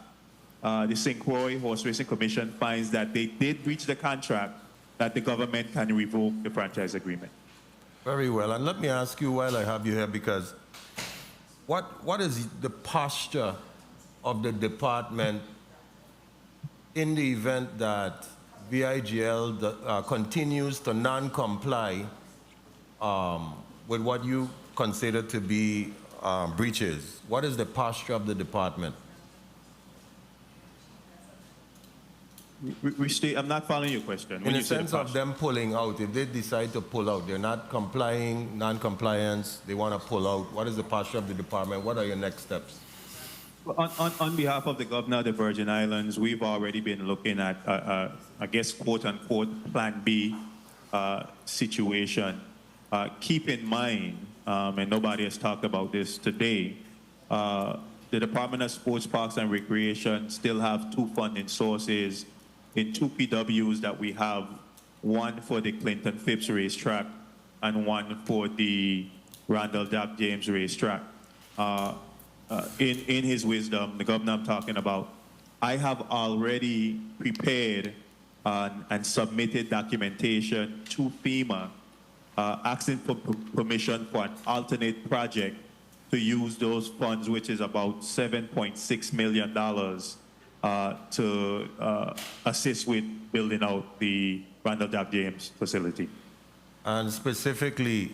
the St. Croix Horse Racing Commission finds that they did breach the contract, that the government can revoke the franchise agreement. Very well, and let me ask you while I have you here, because what is the posture of the department in the event that VIGL continues to non-comply with what you consider to be breaches? What is the posture of the department? I'm not following your question. In the sense of them pulling out, if they decide to pull out, they're not complying, non-compliance, they want to pull out, what is the posture of the department? What are your next steps? On behalf of the governor of the Virgin Islands, we've already been looking at, I guess, quote-unquote, Plan B situation. Keep in mind, and nobody has talked about this today, the Department of Sports, Parks, and Recreation still have two funding sources in two PWs that we have, one for the Clinton Phipps racetrack and one for the Randall Jack James racetrack. In his wisdom, the governor I'm talking about, I have already prepared and submitted documentation to FEMA asking for permission for an alternate project to use those funds, which is about $7.6 million to assist with building out the Randall Jack James facility. And specifically,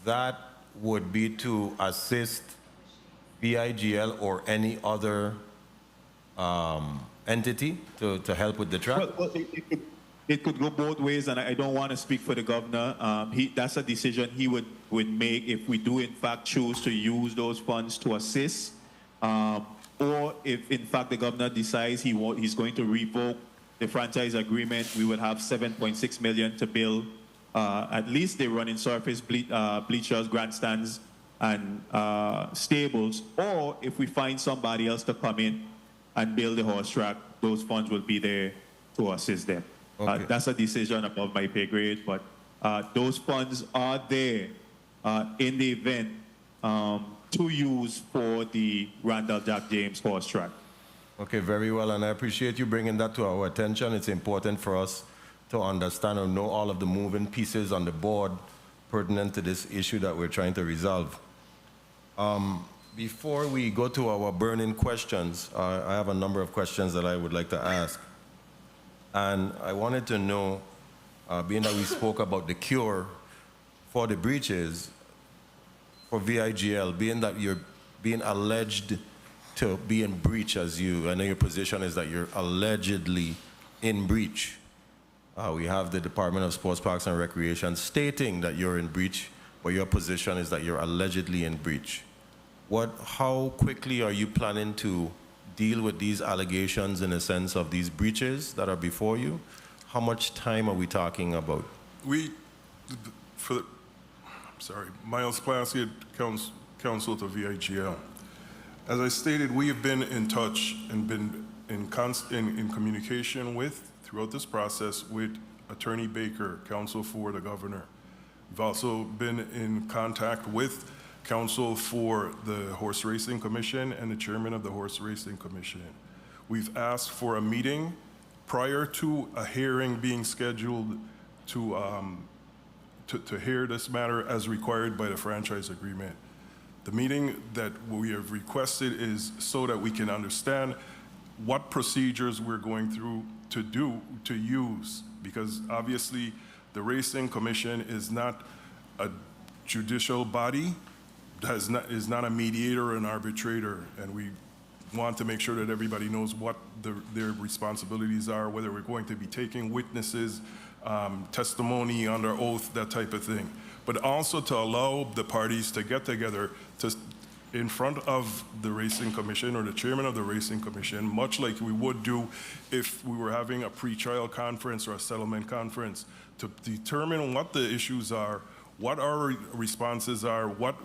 that would be to assist VIGL or any other entity to help with the track? Well, it could go both ways, and I don't want to speak for the governor. That's a decision he would make if we do, in fact, choose to use those funds to assist. Or if, in fact, the governor decides he's going to revoke the franchise agreement, we would have $7.6 million to build at least the running surface, bleachers, grandstands, and stables. Or if we find somebody else to come in and build the horse track, those funds will be there to assist them. Okay. That's a decision above my pay grade, but those funds are there in the event to use for the Randall Jack James horse track. Okay, very well, and I appreciate you bringing that to our attention. It's important for us to understand and know all of the moving pieces on the board pertinent to this issue that we're trying to resolve. Before we go to our burning questions, I have a number of questions that I would like to ask. And I wanted to know, being that we spoke about the cure for the breaches for VIGL, being that you're being alleged to be in breach as you, I know your position is that you're allegedly in breach. We have the Department of Sports, Parks and Recreation stating that you're in breach, but your position is that you're allegedly in breach. How quickly are you planning to deal with these allegations in a sense of these breaches that are before you? How much time are we talking about? Miles Plaskett, counsel to VIGL. As I stated, we have been in touch and been in communication with, throughout this process, with Attorney Baker, counsel for the governor. We've also been in contact with counsel for the Horse Racing Commission and the chairman of the Horse Racing Commission. We've asked for a meeting prior to a hearing being scheduled to hear this matter as required by the franchise agreement. The meeting that we have requested is so that we can understand what procedures we're going through to use, because obviously the Racing Commission is not a judicial body, is not a mediator or an arbitrator, and we want to make sure that everybody knows what their responsibilities are, whether we're going to be taking witnesses, testimony under oath, that type of thing. But also to allow the parties to get together in front of the Racing Commission or the chairman of the Racing Commission, much like we would do if we were having a pre-trial conference or a settlement conference, to determine what the issues are, what our responses are, what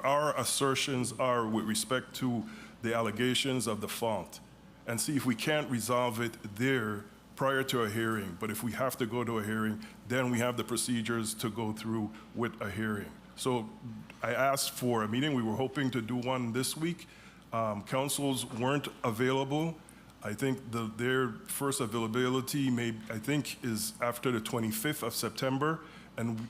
our assertions are with respect to the allegations of the fault, and see if we can't resolve it there prior to a hearing. But if we have to go to a hearing, then we have the procedures to go through with a hearing. So I asked for a meeting. We were hoping to do one this week. Councils weren't available. I think their first availability is after the 25th of September. And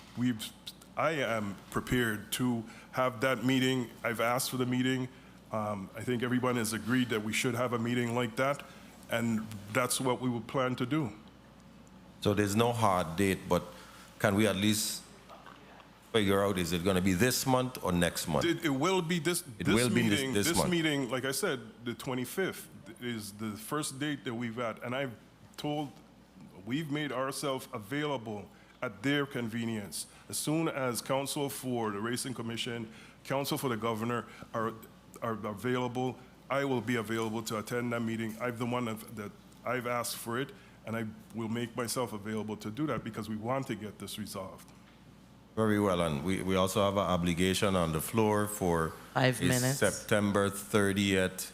I am prepared to have that meeting. I've asked for the meeting. I think everyone has agreed that we should have a meeting like that. And that's what we would plan to do. So there's no hard date, but can we at least figure out, is it going to be this month or next month? It will be this meeting. This meeting, like I said, the 25th is the first date that we've had. And we've made ourselves available at their convenience. As soon as counsel for the Racing Commission, counsel for the governor are available, I will be available to attend that meeting. I'm the one that I've asked for it, and I will make myself available to do that because we want to get this resolved. Very well, and we also have an obligation on the floor for 5 minutes. September 30th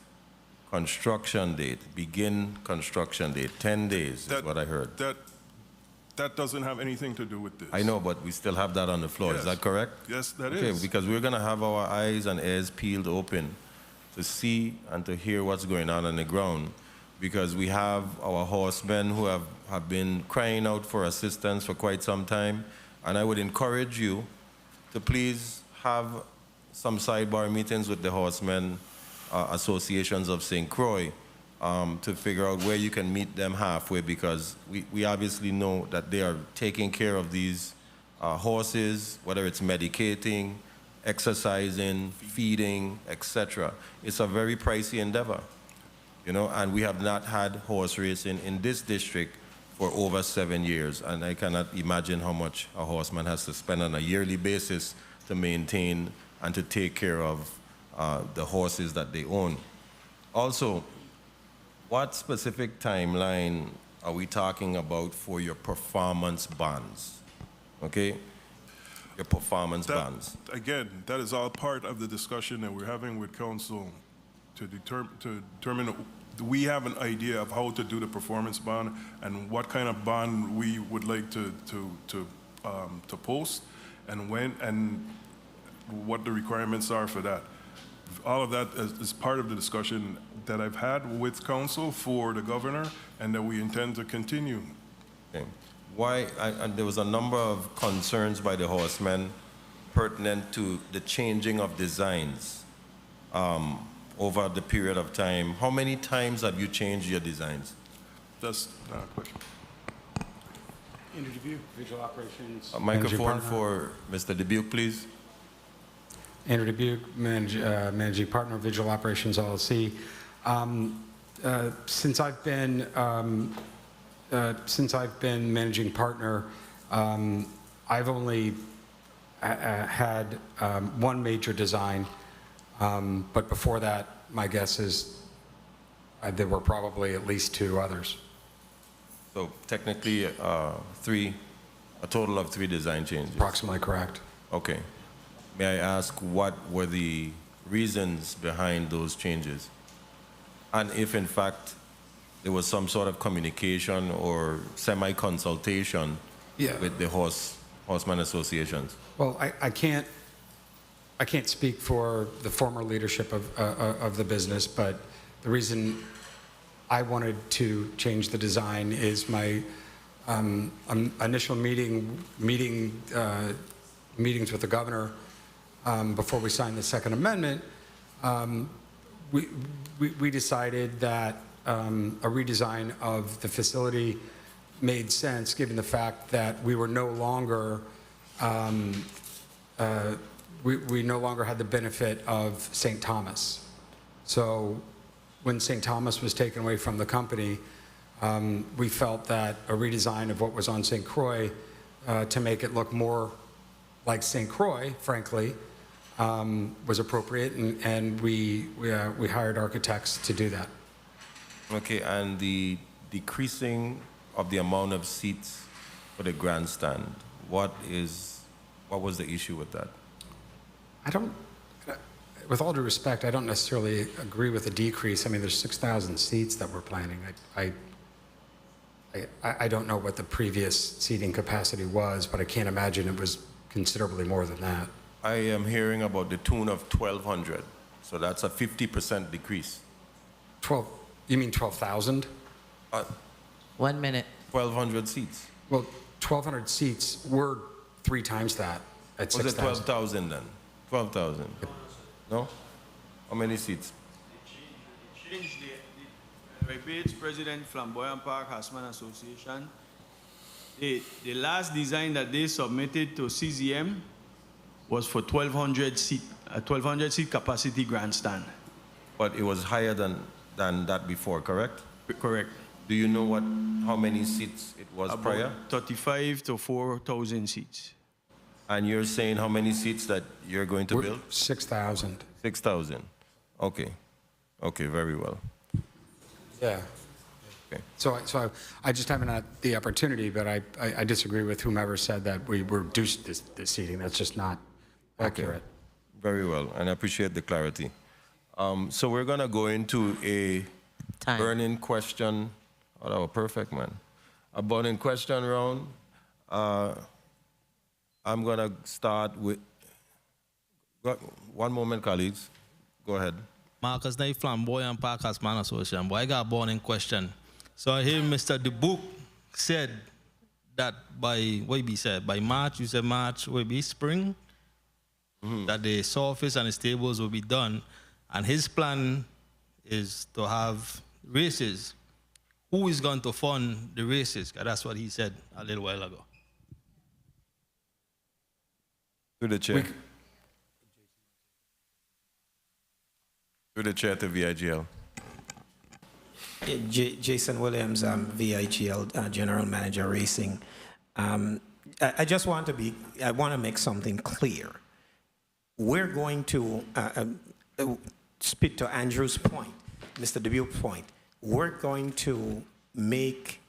construction date, begin construction date, 10 days is what I heard. That doesn't have anything to do with this. I know, but we still have that on the floor. Yes. Is that correct? Yes, that is. Okay, because we're going to have our eyes and ears peeled open to see and to hear what's going on the ground, because we have our horsemen who have been crying out for assistance for quite some time. And I would encourage you to please have some sidebar meetings with the horsemen associations of St. Croix to figure out where you can meet them halfway, because we obviously know that they are taking care of these horses, whether it's medicating, exercising, feeding, etc. It's a very pricey endeavor, and we have not had horse racing in this district for over 7 years, and I cannot imagine how much a horseman has to spend on a yearly basis to maintain and to take care of the horses that they own. Also, what specific timeline are we talking about for your performance bonds? Okay? Your performance bonds. Again, that is all part of the discussion that we're having with council. determine, do we have an idea of how to do the performance bond and what kind of bond we would like to post and when and what the requirements are for that. All of that is part of the discussion that I've had with council for the governor and that we intend to continue. Okay. Why, and there was a number of concerns by the horsemen pertinent to the changing of designs over the period of time. How many times have you changed your designs? That's not a question. Interview, visual operations. A microphone for Mr. Dubuque, please. Andrew Dubuque, Managing Partner, Visual Operations LLC. Since I've been Managing Partner, I've only had one major design, but before that, my guess is there were probably at least two others. So technically, a total of 3 design changes. Approximately correct. Okay. May I ask what were the reasons behind those changes? And if in fact there was some sort of communication or semi-consultation with the horseman associations? Well, I can't speak for the former leadership of the business, but the reason I wanted to change the design is my initial meetings with the governor before we signed the Second Amendment. We decided that a redesign of the facility made sense, given the fact that we were no longer we no longer had the benefit of St. Thomas. So when St. Thomas was taken away from the company, we felt that a redesign of what was on St. Croix to make it look more like St. Croix, frankly, was appropriate, and we hired architects to do that. Okay, and the decreasing of the amount of seats for the grandstand, what was the issue with that? With all due respect, I don't necessarily agree with the decrease. I mean, there's 6,000 seats that we're planning. I don't know what the previous seating capacity was, but I can't imagine it was considerably more than that. I am hearing about the tune of 1,200, so that's a 50% decrease. You mean 12,000? 1 minute. 1,200 seats. Well, 1,200 seats were 3 times that at 6,000. Was it 12,000 then? 12,000? No? How many seats? They changed the Rebates President Flamboyant Park Horseman Association. The last design that they submitted to CZM was for 1,200 seat, a 1,200 seat capacity grandstand. But it was higher than that before, correct? Correct. Do you know how many seats it was prior? 35 to 4,000 seats. And you're saying how many seats that you're going to build? 6,000. 6,000. Okay. Okay, very well. Yeah. Okay. So I just haven't had the opportunity, but I disagree with whomever said that we reduced this seating. That's just not accurate. Okay. Very well, and I appreciate the clarity. So we're going to go into a burning question. Oh, that was perfect, man. A burning question round. I'm going to start with... One moment, colleagues. Go ahead. Marcus, they Flamboyant Park Horseman Association, but I got a burning question. So I hear Mr. Dubuque said that by March, you said March will be spring, that the surface and the stables will be done, and his plan is to have races. Who is going to fund the races? 'Cause that's what he said a little while ago. To the chair. To the chair to VIGL. Jason Williams, VIGL General Manager Racing. I just want to make something clear. We're going to speak to Andrew's point, Mr. Dubuque's point. We're going to make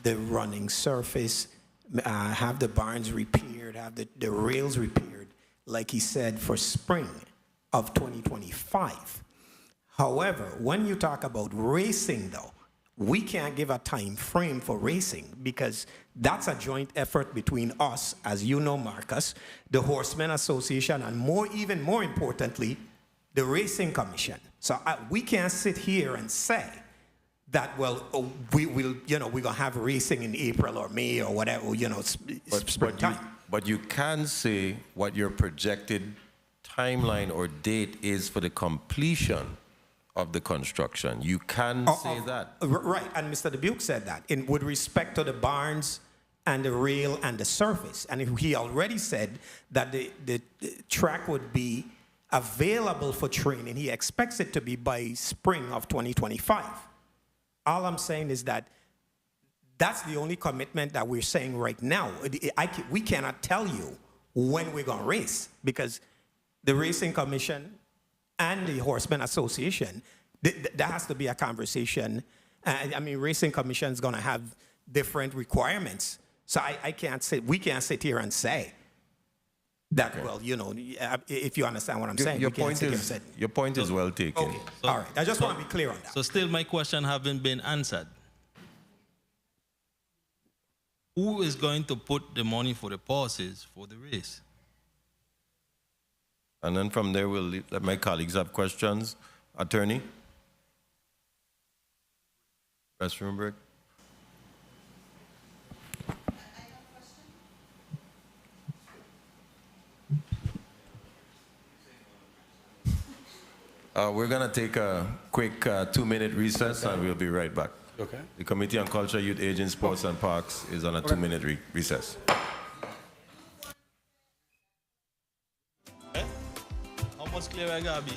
the running surface, have the barns repaired, have the rails repaired, like he said, for spring of 2025. However, when you talk about racing, though, we can't give a time frame for racing because that's a joint effort between us, as you know, Marcus, the Horsemen Association, and even more importantly, the Racing Commission. So we can't sit here and say that, well, we're going to have racing in April or May or whatever, springtime. But you can say what your projected timeline or date is for the completion of the construction. You can say that. Right, and Mr. Dubuque said that with respect to the barns and the rail and the surface. And he already said that the track would be available for training. He expects it to be by spring of 2025. All I'm saying is that that's the only commitment that we're saying right now. We cannot tell you when we're going to race because the Racing Commission and the Horsemen Association, there has to be a conversation. I mean, Racing Commission is going to have different requirements. So we can't sit here and say that, okay. Well, if you understand what I'm saying. Your point is well taken. Okay. All right. I just want to be clear on that. So still my question haven't been answered. Who is going to put the money for the passes for the race? And then from there, we'll let my colleagues have questions. Attorney? Restroom break. We're going to take a quick 2-minute recess, and we'll be right back. Okay. The Committee on Culture, Youth, Aging, Sports, and Parks is on a 2-minute recess. How much clearer I gotta be?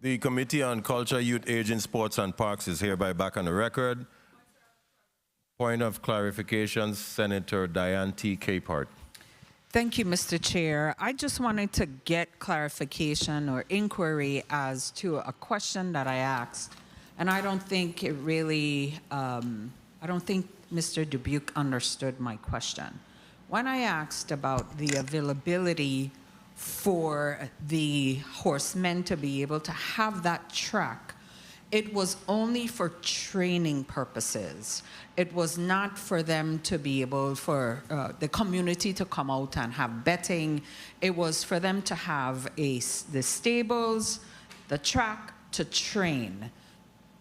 The Committee on Culture, Youth, Aging, Sports and Parks is hereby back on the record. Point of clarification, Senator Diane T. Capehart. Thank you, Mr. Chair. I just wanted to get clarification or inquiry as to a question that I asked, and I don't think it really, I don't think Mr. Dubuque understood my question. When I asked about the availability for the horsemen to be able to have that track, it was only for training purposes. It was not for them to be able, for the community to come out and have betting. It was for them to have the stables, the track to train.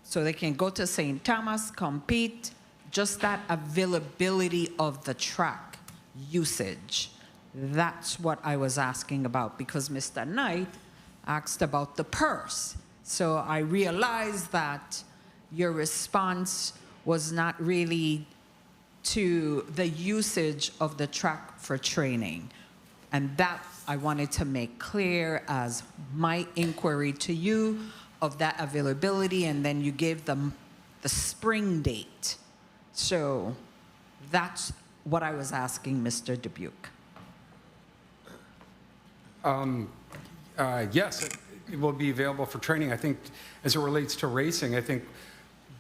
So they can go to St. Thomas, compete, just that availability of the track usage. That's what I was asking about, because Mr. Knight asked about the purse. So I realized that your response was not really to the usage of the track for training. And that I wanted to make clear as my inquiry to you of that availability, and then you gave them the spring date. So that's what I was asking Mr. Dubuque. Yes, it will be available for training. I think as it relates to racing, I think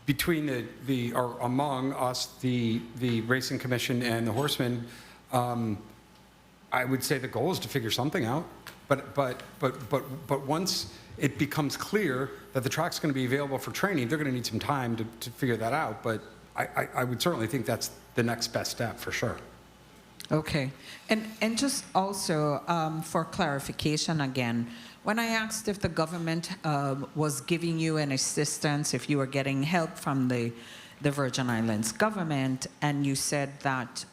between or among us, the Racing Commission and the Horsemen, I would say the goal is to figure something out. But once it becomes clear that the track's going to be available for training, they're going to need some time to figure that out. But I would certainly think that's the next best step for sure. Okay, and just also for clarification again, when I asked if the government was giving you an assistance, if you were getting help from the Virgin Islands government, and you said that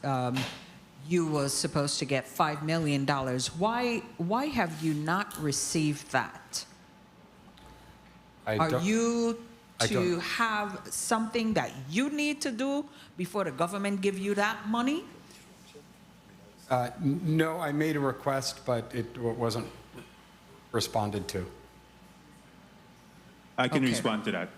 you were supposed to get $5 million, why have you not received that? Are you to have something that you need to do before the government give you that money? No, I made a request, but it wasn't responded to. I can respond to that.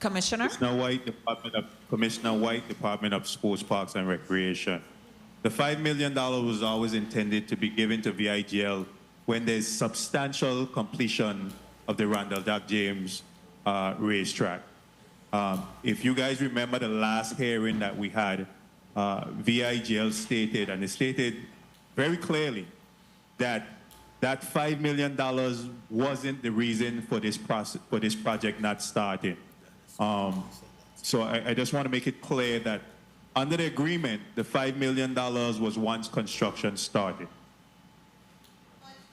Commissioner? Commissioner White, Department of Sports, Parks and Recreation. The $5 million was always intended to be given to VIGL when there's substantial completion of the Randall Doug James racetrack. If you guys remember the last hearing that we had, VIGL stated, and it stated very clearly that that $5 million wasn't the reason for this project not starting. So I just want to make it clear that under the agreement, the $5 million was once construction started.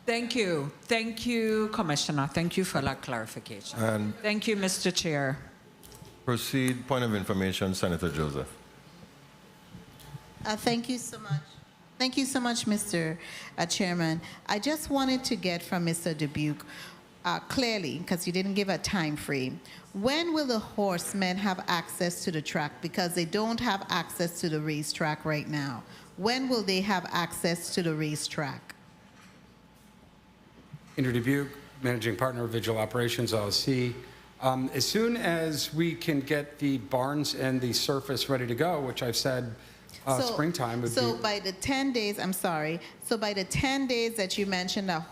Thank you. Thank you, Commissioner. Thank you for that clarification. And thank you, Mr. Chair. Proceed. Point of information, Senator Joseph. Thank you so much. Thank you so much, Mr. Chairman. I just wanted to get from Mr. Dubuque clearly, because you didn't give a time frame, when will the horsemen have access to the track? Because they don't have access to the racetrack right now. When will they have access to the racetrack? Andrew Dubuque, Managing Partner of Vigil Operations, LLC. As soon as we can get the barns and the surface ready to go, which I've said springtime would be. So by the 10 days, I'm sorry, so by the 10 days that you mentioned that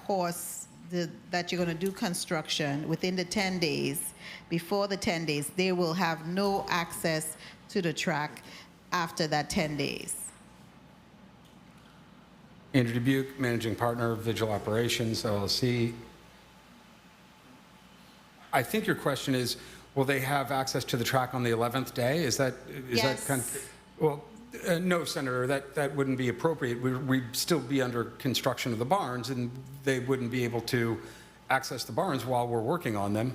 you're going to do construction, within the 10 days, before the 10 days, they will have no access to the track after that 10 days. Andrew Dubuque, Managing Partner of Vigil Operations, LLC. I think your question is, will they have access to the track on the 11th day? Is that kind of, well, no, Senator, that wouldn't be appropriate. We'd still be under construction of the barns, and they wouldn't be able to access the barns while we're working on them.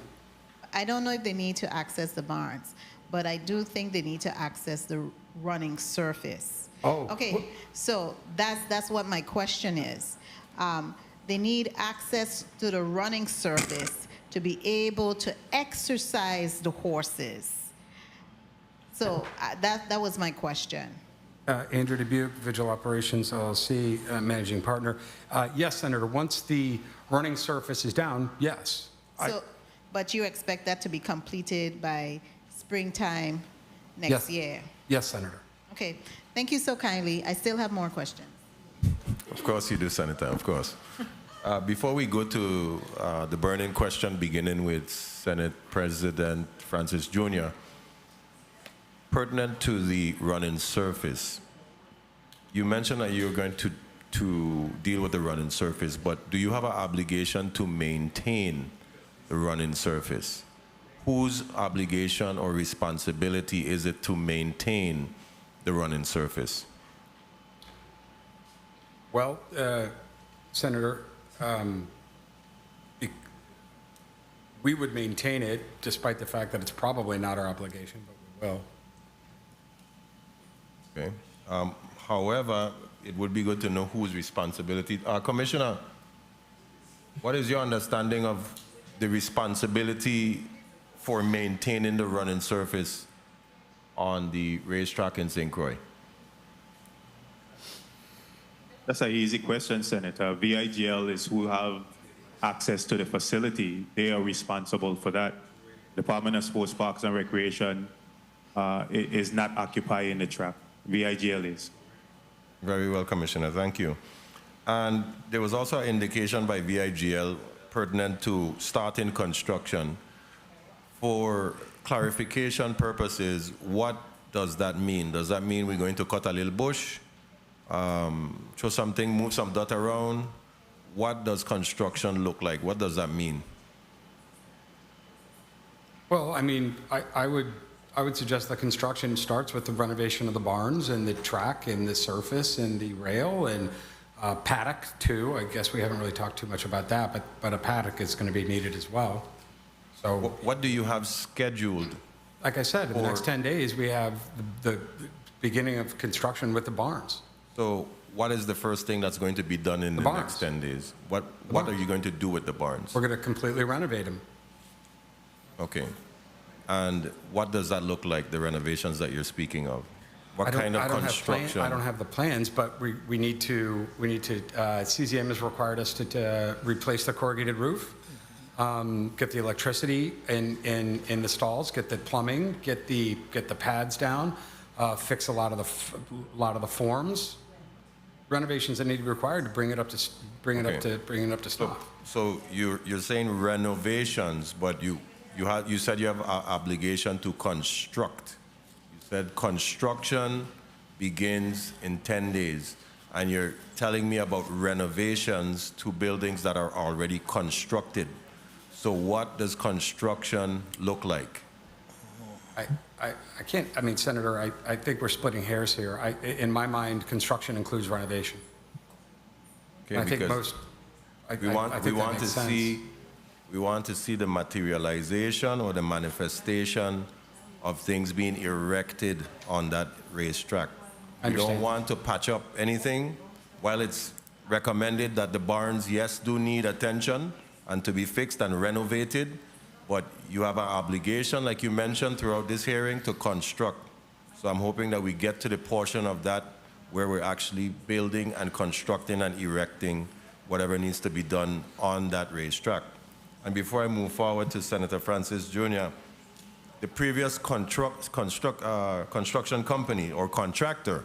I don't know if they need to access the barns, but I do think they need to access the running surface. Oh. Okay, so that's what my question is. They need access to the running surface to be able to exercise the horses. So that was my question. Andrew Dubuque, Vigil Operations LLC, managing partner. Yes, Senator, once the running surface is down, yes. But you expect that to be completed by springtime next year? Yes, Senator. Okay, thank you so kindly. I still have more questions. Of course you do, Senator, of course. Before we go to the burning question, beginning with Senate President Francis Jr., pertinent to the running surface, you mentioned that you're going to deal with the running surface, but do you have an obligation to maintain the running surface? Whose obligation or responsibility is it to maintain the running surface? Well, Senator, we would maintain it despite the fact that it's probably not our obligation, but we will. Okay. However, it would be good to know whose responsibility. Commissioner, what is your understanding of the responsibility for maintaining the running surface on the racetrack in St. Croix? That's an easy question, Senator. VIGL is who have access to the facility. They are responsible for that. Department of Sports, Parks and Recreation is not occupying the track. VIGL is. Very well, Commissioner. Thank you. And there was also an indication by VIGL pertinent to starting construction. For clarification purposes, what does that mean? Does that mean we're going to cut a little bush, show something, move some dirt around? What does construction look like? What does that mean? Well, I mean, I would suggest that construction starts with the renovation of the barns and the track and the surface and the rail and paddock too. I guess we haven't really talked too much about that, but a paddock is going to be needed as well. So what do you have scheduled? Like I said, in the next 10 days, we have the beginning of construction with the barns. So what is the first thing that's going to be done in the next 10 days? What are you going to do with the barns? We're going to completely renovate them. Okay. And what does that look like, the renovations that you're speaking of? What kind of construction? I don't have the plans, but we need to, CZM has required us to replace the corrugated roof, get the electricity in the stalls, get the plumbing, get the pads down, fix a lot of the forms, renovations that need to be required to bring it up to snuff. So you're saying renovations, but you said you have an obligation to construct. You said construction begins in 10 days, and you're telling me about renovations to buildings that are already constructed. So what does construction look like? I can't, I mean, Senator, I think we're splitting hairs here. In my mind, construction includes renovation. Okay, I think we want to see the materialization or the manifestation of things being erected on that racetrack. We don't want to patch up anything. While it's recommended that the barns, yes, do need attention and to be fixed and renovated, but you have an obligation, like you mentioned throughout this hearing, to construct. So I'm hoping that we get to the portion of that where we're actually building and constructing and erecting whatever needs to be done on that racetrack. And before I move forward to Senator Francis Jr., the previous construction company or contractor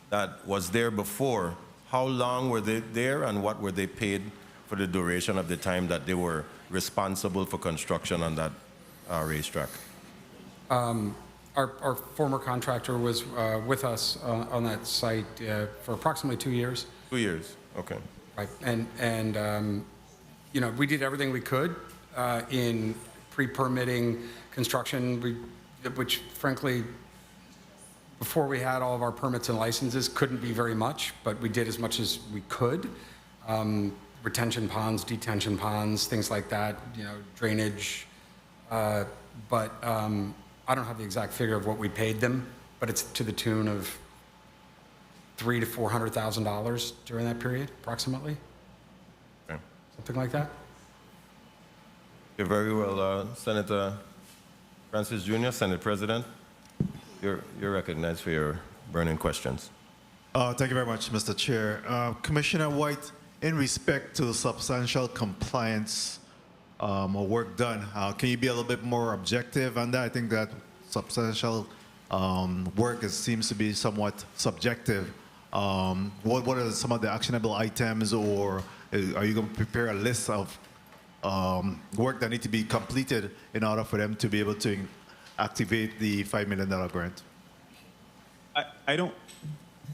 that was there before, how long were they there and what were they paid for the duration of the time that they were responsible for construction on that racetrack? Our former contractor was with us on that site for approximately 2 years. 2 years, okay. Right, and you know, we did everything we could in pre-permitting construction, which frankly, before we had all of our permits and licenses, couldn't be very much, but we did as much as we could. Retention ponds, detention ponds, things like that, you know, drainage. But I don't have the exact figure of what we paid them, but it's to the tune of $300,000 to $400,000 during that period, approximately. Okay. Something like that. You're very well, Senator Francis Jr., Senate President. You're recognized for your burning questions. Thank you very much, Mr. Chair. Commissioner White, in respect to substantial compliance or work done, can you be a little bit more objective on that? I think that substantial work seems to be somewhat subjective. What are some of the actionable items, or are you going to prepare a list of work that need to be completed in order for them to be able to activate the $5 million grant? I don't,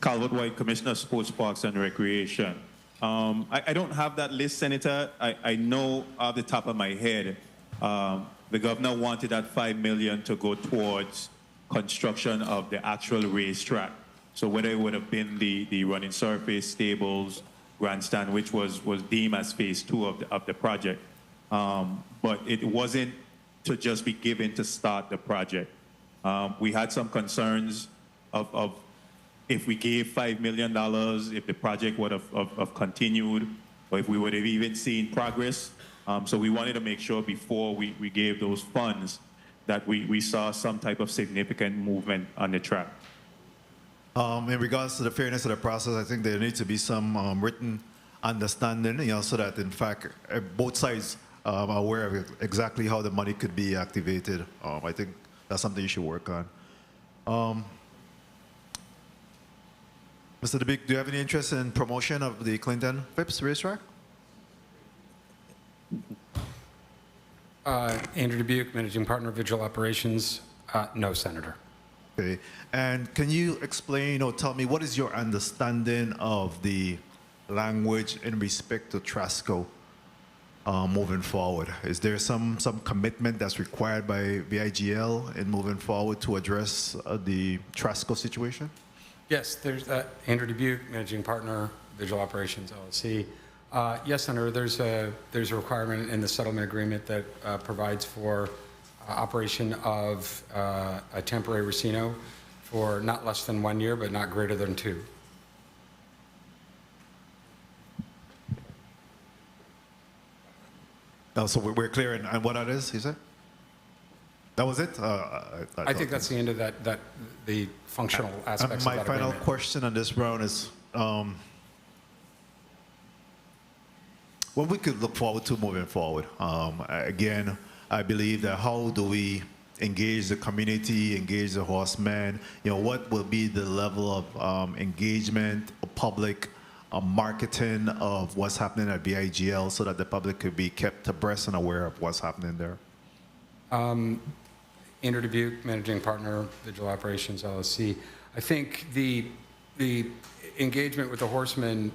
Calvert White, Commissioner of Sports, Parks and Recreation. I don't have that list, Senator. I know off the top of my head, the governor wanted that $5 million to go towards construction of the actual racetrack. So whether it would have been the running surface, stables, grandstand, which was deemed as phase 2 of the project. But it wasn't to just be given to start the project. We had some concerns of if we gave $5 million, if the project would have continued, or if we would have even seen progress. So we wanted to make sure before we gave those funds that we saw some type of significant movement on the track. In regards to the fairness of the process, I think there needs to be some written understanding, so that in fact both sides are aware of exactly how the money could be activated. I think that's something you should work on. Mr. DeBeek, do you have any interest in promotion of the Clinton Phipps racetrack? Andrew Dubuque, Managing Partner of Visual Operations. No, Senator. Okay. And can you explain or tell me what is your understanding of the language in respect to Trasco moving forward? Is there some commitment that's required by VIGL in moving forward to address the Trasco situation? Yes, there's Andrew Dubuque, Managing Partner, Visual Operations LLC. Yes, Senator, there's a requirement in the settlement agreement that provides for operation of a temporary racino for not less than 1 year, but not greater than 2. So we're clear on what that is, you said? That was it? I think that's the end of the functional aspects of that agreement. My final question on this round is, what we could look forward to moving forward. Again, I believe that how do we engage the community, engage the horsemen? What will be the level of engagement, public marketing of what's happening at VIGL so that the public could be kept abreast and aware of what's happening there? Andrew Dubuque, Managing Partner, Visual Operations LLC. I think the engagement with the horsemen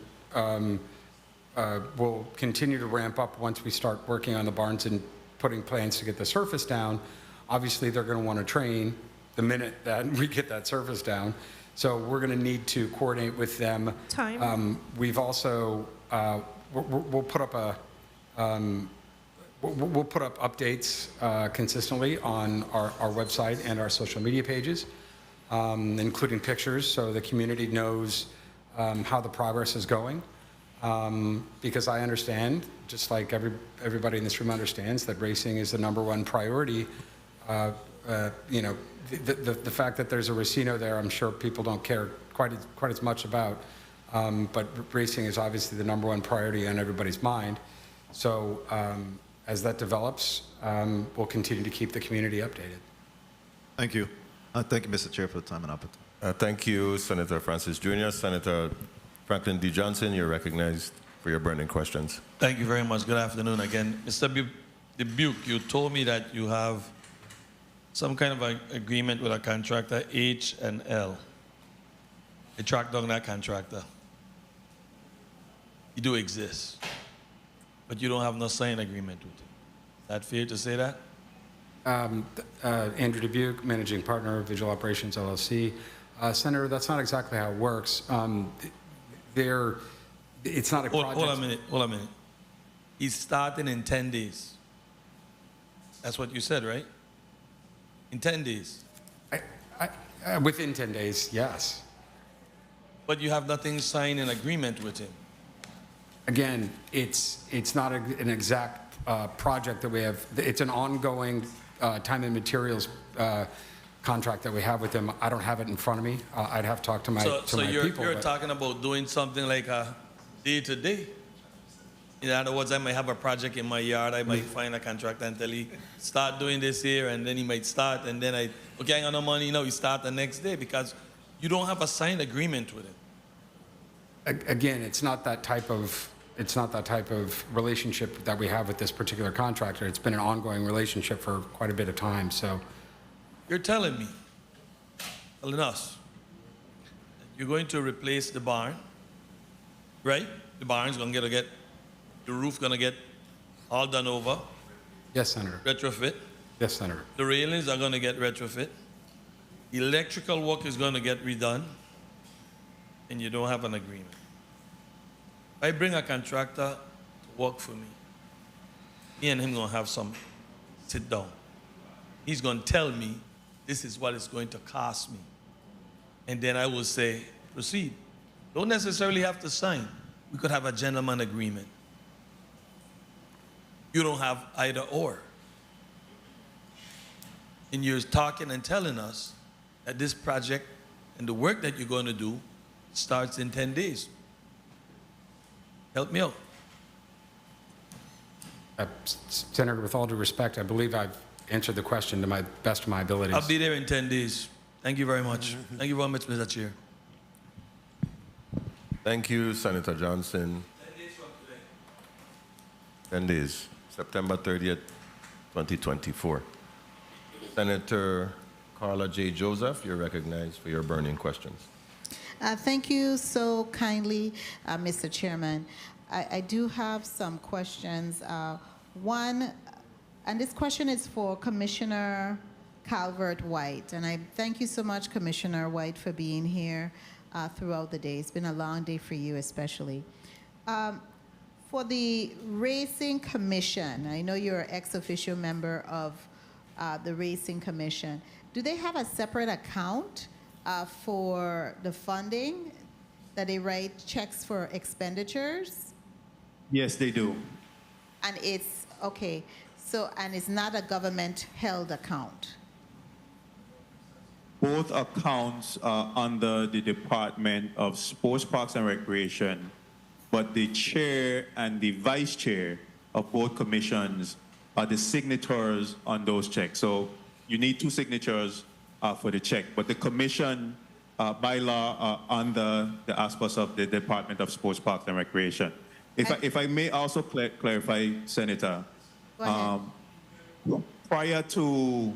will continue to ramp up once we start working on the barns and putting plans to get the surface down. Obviously, they're going to want to train the minute that we get that surface down. So we're going to need to coordinate with them. We've also we'll put up we'll put up updates consistently on our website and our social media pages, including pictures, so the community knows how the progress is going. Because I understand, just like everybody in this room understands, that racing is the #1 priority. The fact that there's a racino there, I'm sure people don't care quite as much about. But racing is obviously the #1 priority on everybody's mind. So as that develops, we'll continue to keep the community updated. Thank you. Thank you, Mr. Chair, for the time and opportunity. Thank you, Senator Francis Jr. Senator Franklin D. Johnson, you're recognized for your burning questions. Thank you very much. Good afternoon again. Mr. Dubuque, you told me that you have some kind of agreement with a contractor, H&L. They track down that contractor. You do exist, but you don't have no signed agreement with him. Is that fair to say that? Andrew Dubuque, Managing Partner of Visual Operations LLC. Senator, that's not exactly how it works. It's not a project. Hold a minute. He's starting in 10 days. That's what you said, right? In 10 days. Within 10 days, yes. But you have nothing signed in agreement with him. Again, it's not an exact project that we have. It's an ongoing time and materials contract that we have with them. I don't have it in front of me. I'd have to talk to my So you're people. you're but- talking about doing something like a day-to-day? In other words, I might have a project in my yard. I might find a contractor and tell you, start doing this here, and then he might start, and then okay, I got no money, you start the next day because you don't have a signed agreement with it. Again, it's not that type of relationship that we have with this particular contractor. It's been an ongoing relationship for quite a bit of time. So You're telling us, you're going to replace the barn, right? The barn's going to get, the roof going to get all done over. Yes, Senator. Retrofit. Yes, Senator. The railings are going to get retrofit. Electrical work is going to get redone. And you don't have an agreement. If I bring a contractor to work for me, me and him going to have some sit down. He's going to tell me this is what it's going to cost me. And then I will say, proceed. Don't necessarily have to sign. We could have a gentleman agreement. You don't have either or. And you're talking and telling us that this project and the work that you're going to do starts in 10 days. Help me out. Senator, with all due respect, I believe I've answered the question to my best of my abilities. I'll be there in 10 days. Thank you very much. Thank you very much, Mr. Chair. Thank you, Senator Johnson. 10 days, September 30th, 2024. Senator Carla J. Joseph, you're recognized for your burning questions. Thank you so kindly, Mr. Chairman. I do have some questions. One, and this question is for Commissioner Calvert-White. And I thank you so much, Commissioner White, for being here throughout the day. It's been a long day for you especially. For the Racing Commission, I know you're an ex-officio member of the Racing Commission. Do they have a separate account for the funding that they write checks for expenditures? Yes, they do. And it's, okay, so, and it's not a government-held account? Both accounts are under the Department of Sports, Parks, and Recreation, but the chair and the vice chair of both commissions are the signatories on those checks. So you need two signatures for the check, but the commission by law are under the aspects of the Department of Sports, Parks, and Recreation. If I may also clarify, Senator, prior to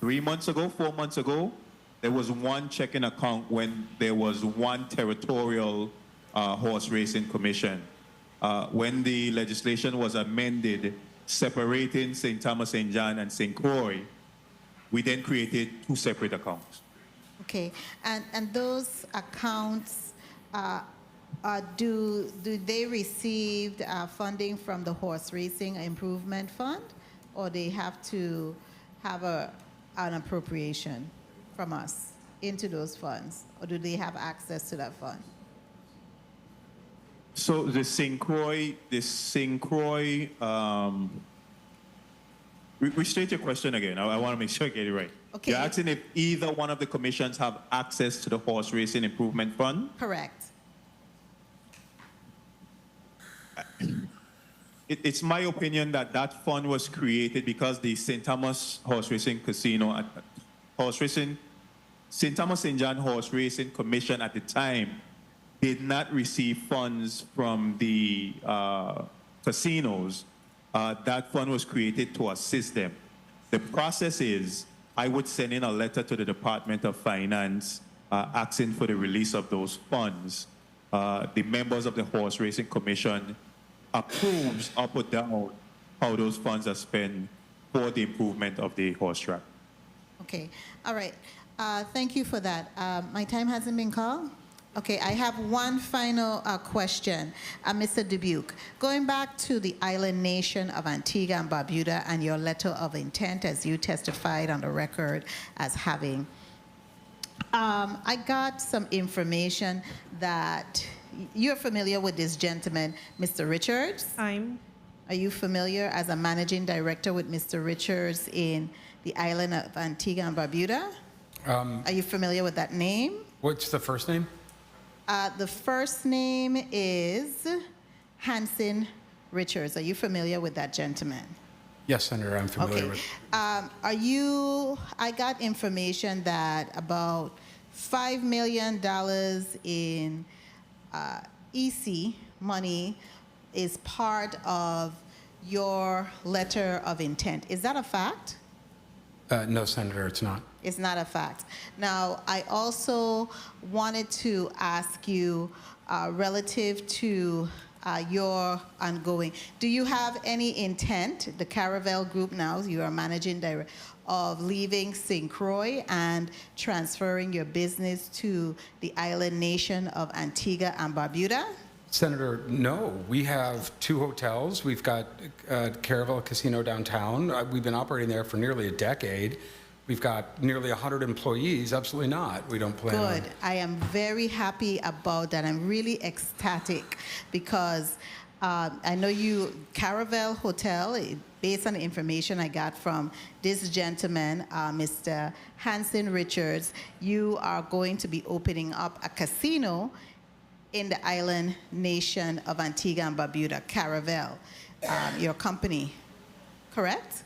3 months ago, 4 months ago, there was one checking account when there was one territorial horse racing commission. When the legislation was amended, separating St. Thomas, St. John, and St. Croix, we then created two separate accounts. Okay, and those accounts, do they receive funding from the Horse Racing Improvement Fund, or they have to have an appropriation from us into those funds, or do they have access to that fund? So the St. Croix, restate your question again. I want to make sure I get it right. Okay. You're asking if either one of the commissions have access to the Horse Racing Improvement Fund? Correct. It's my opinion that that fund was created because the St. Thomas Horse Racing Casino, St. Thomas St. John Horse Racing Commission at the time did not receive funds from the casinos. That fund was created to assist them. The process is, I would send in a letter to the Department of Finance asking for the release of those funds. The members of the Horse Racing Commission approves up or down how those funds are spent for the improvement of the horse track. Okay, all right. Thank you for that. My time hasn't been called? Okay, I have one final question. Mr. Dubuque, going back to the island nation of Antigua and Barbuda and your letter of intent as you testified on the record as having, I got some information that you're familiar with this gentleman, Mr. Richards? I'm. Are you familiar as a managing director with Mr. Richards in the island of Antigua and Barbuda. Are you familiar with that name? What's the first name? The first name is Hanson Richards. Are you familiar with that gentleman? Yes, Senator, I'm familiar Okay. with. I got information that about $5 million in EC money is part of your letter of intent. Is that a fact? No, Senator, it's not. It's not a fact. Now, I also wanted to ask you relative to your ongoing, do you have any intent, the Caravel Group now, you are managing director, of leaving St. Croix and transferring your business to the island nation of Antigua and Barbuda? Senator, no. We have 2 hotels. We've got Caravel Casino downtown. We've been operating there for nearly a decade. We've got nearly 100 employees. Absolutely not. We don't plan on. Good. I am very happy about that. I'm really ecstatic because I know you, Caravel Hotel, based on the information I got from this gentleman, Mr. Hanson Richards, you are going to be opening up a casino in the island nation of Antigua and Barbuda, Caravel, your company, correct?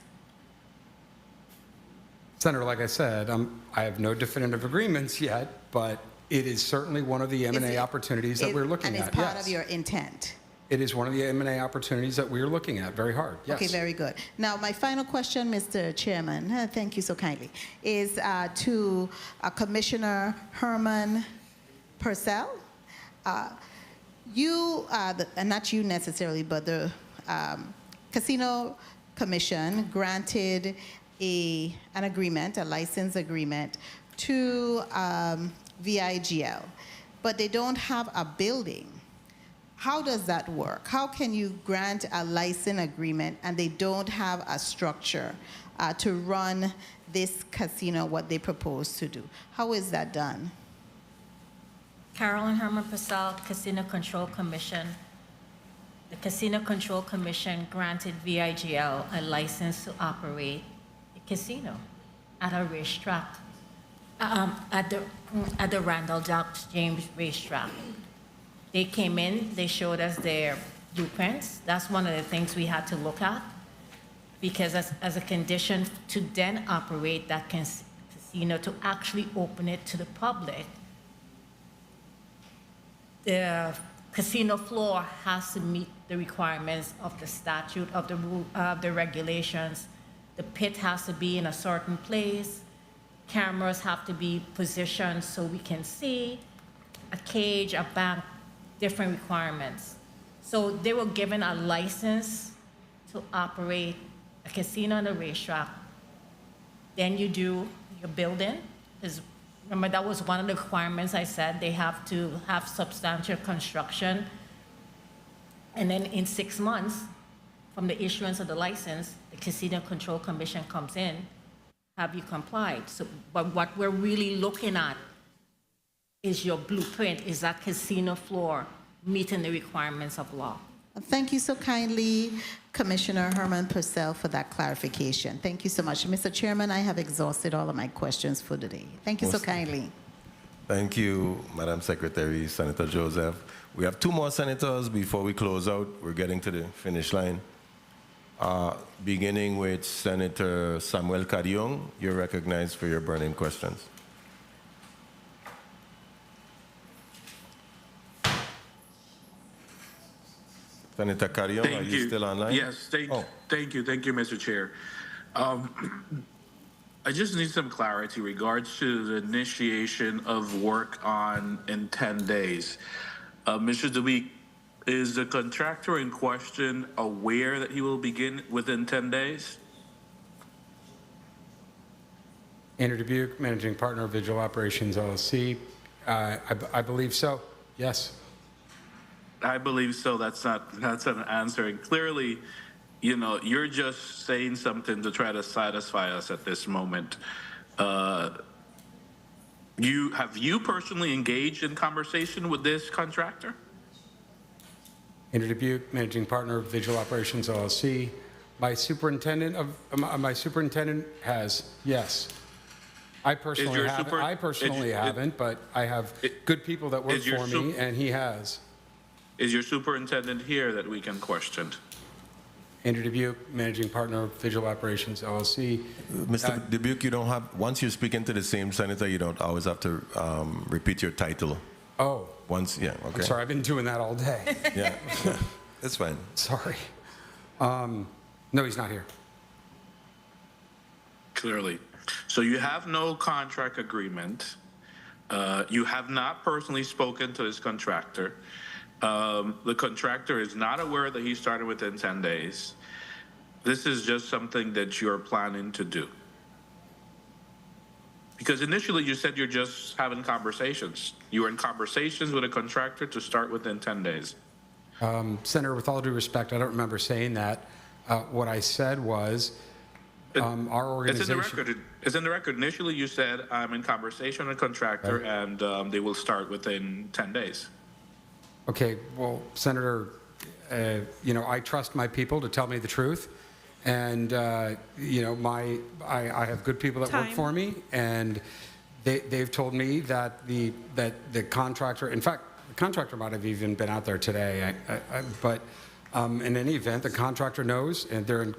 Senator, like I said, I have no definitive agreements yet, but it is certainly one of the M&A opportunities that we're looking at. And it's part of your intent. It is one of the M&A opportunities that we're looking at very hard, yes. Okay, very good. Now, my final question, Mr. Chairman, thank you so kindly, is to Commissioner Herman Purcell. You, not you necessarily, but the Casino Commission granted an agreement, a license agreement to VIGL, but they don't have a building. How does that work? How can you grant a license agreement and they don't have a structure to run this casino, what they propose to do? How is that done? Carolyn Herman Purcell, Casino Control Commission. The Casino Control Commission granted VIGL a license to operate a casino at a racetrack, at the Randall James racetrack. They came in, they showed us their blueprints. That's one of the things we had to look at, because as a condition to then operate that casino, to actually open it to the public, the casino floor has to meet the requirements of the statute, of the rule, of the regulations. The pit has to be in a certain place. Cameras have to be positioned so we can see. A cage, a bank, different requirements. So they were given a license to operate a casino and a racetrack. Then you do your building. Remember, that was one of the requirements I said. They have to have substantial construction. And then in 6 months from the issuance of the license, the Casino Control Commission comes in, have you complied? So, but what we're really looking at is your blueprint. Is that casino floor meeting the requirements of law? Thank you so kindly, Commissioner Herman Purcell, for that clarification. Thank you so much. Mr. Chairman, I have exhausted all of my questions for today. Thank you so kindly. Thank you, Madam Secretary, Senator Joseph. We have 2 more senators before we close out. We're getting to the finish line. Beginning with Senator Samuel Carrion, you're recognized for your burning questions. Senator Carrion, are you still online? Yes, thank you, Mr. Chair. I just need some clarity regards to the initiation of work in 10 days. Mr. DeWeek, is the contractor in question aware that he will begin within 10 days? Andrew Dubuque, Managing Partner of Vigil Operations, LLC. I believe so, yes. I believe so. That's an answer. And clearly, you know, you're just saying something to try to satisfy us at this moment. Have you personally engaged in conversation with this contractor? Andrew Dubuque, Managing Partner of Vigil Operations, LLC. My superintendent has, yes. I personally haven't, but I have good people that work for me, and he has. Is your superintendent here that we can question? Andrew Dubuque, Managing Partner of Visual Operations, LLC. Mr. Dubuque, you don't have, once you're speaking to the same senator, you don't always have to repeat your title. Oh. Once, yeah, okay. I'm sorry, I've been doing that all day. Yeah, that's fine. Sorry. No, he's not here. Clearly. So you have no contract agreement. You have not personally spoken to this contractor. The contractor is not aware that he started within 10 days. This is just something that you're planning to do. Because initially you said you're just having conversations. You were in conversations with a contractor to start within 10 days. Senator, with all due respect, I don't remember saying that. What I said was our organization... It's in the record. Initially you said, I'm in conversation with a contractor, right, and they will start within 10 days. Okay, well, Senator, you know, I trust my people to tell me the truth. And, you know, I have good people that work for me, and they've told me that the contractor, in fact, the contractor might have even been out there today, but in any event, the contractor knows, and they're in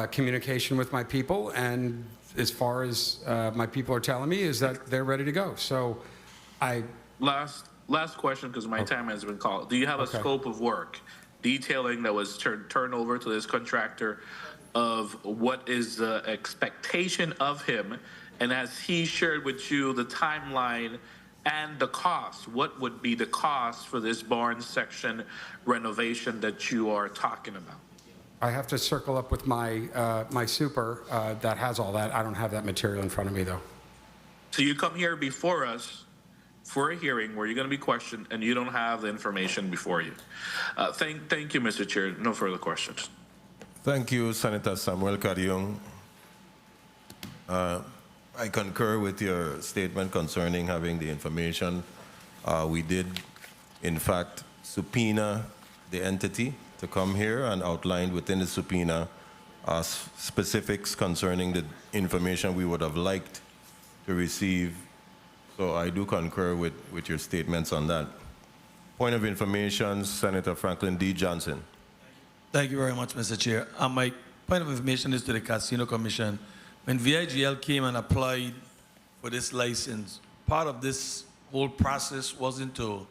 communication with my people, and as far as my people are telling me is that they're ready to go. So Last question, because my time has been called. Do you have a scope of work detailing that was turned over to this contractor of what is the expectation of him, and has he shared with you the timeline and the cost? What would be the cost for this barn section renovation that you are talking about? I have to circle up with my my super that has all that. I don't have that material in front of me, though. So you come here before us for a hearing where you're going to be questioned, and you don't have the information before you. Thank you, Mr. Chair. No further questions. Thank you, Senator Samuel Carrion. I concur with your statement concerning having the information. We did, in fact, subpoena the entity to come here and outlined within the subpoena specifics concerning the information we would have liked to receive. So I do concur with your statements on that. Point of information, Senator Franklin D. Johnson. Thank you very much, Mr. Chair. My point of information is to the Casino Commission. When VIGL came and applied for this license, part of this whole process wasn't to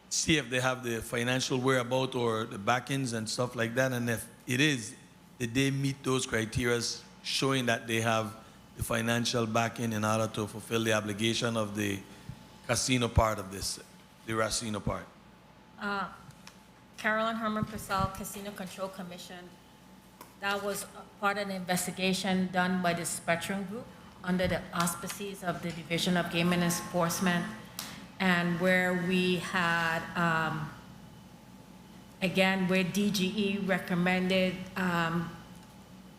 see if they have the financial whereabouts or the backings and stuff like that, and if it is, did they meet those criteria showing that they have the financial backing in order to fulfill the obligation of the casino part of this, the Racino part? Carolyn Herman Purcell, Casino Control Commission. That was part of an investigation done by the Spectrum Group under the auspices of the Division of Game and Enforcement, and where we had, again, where DGE recommended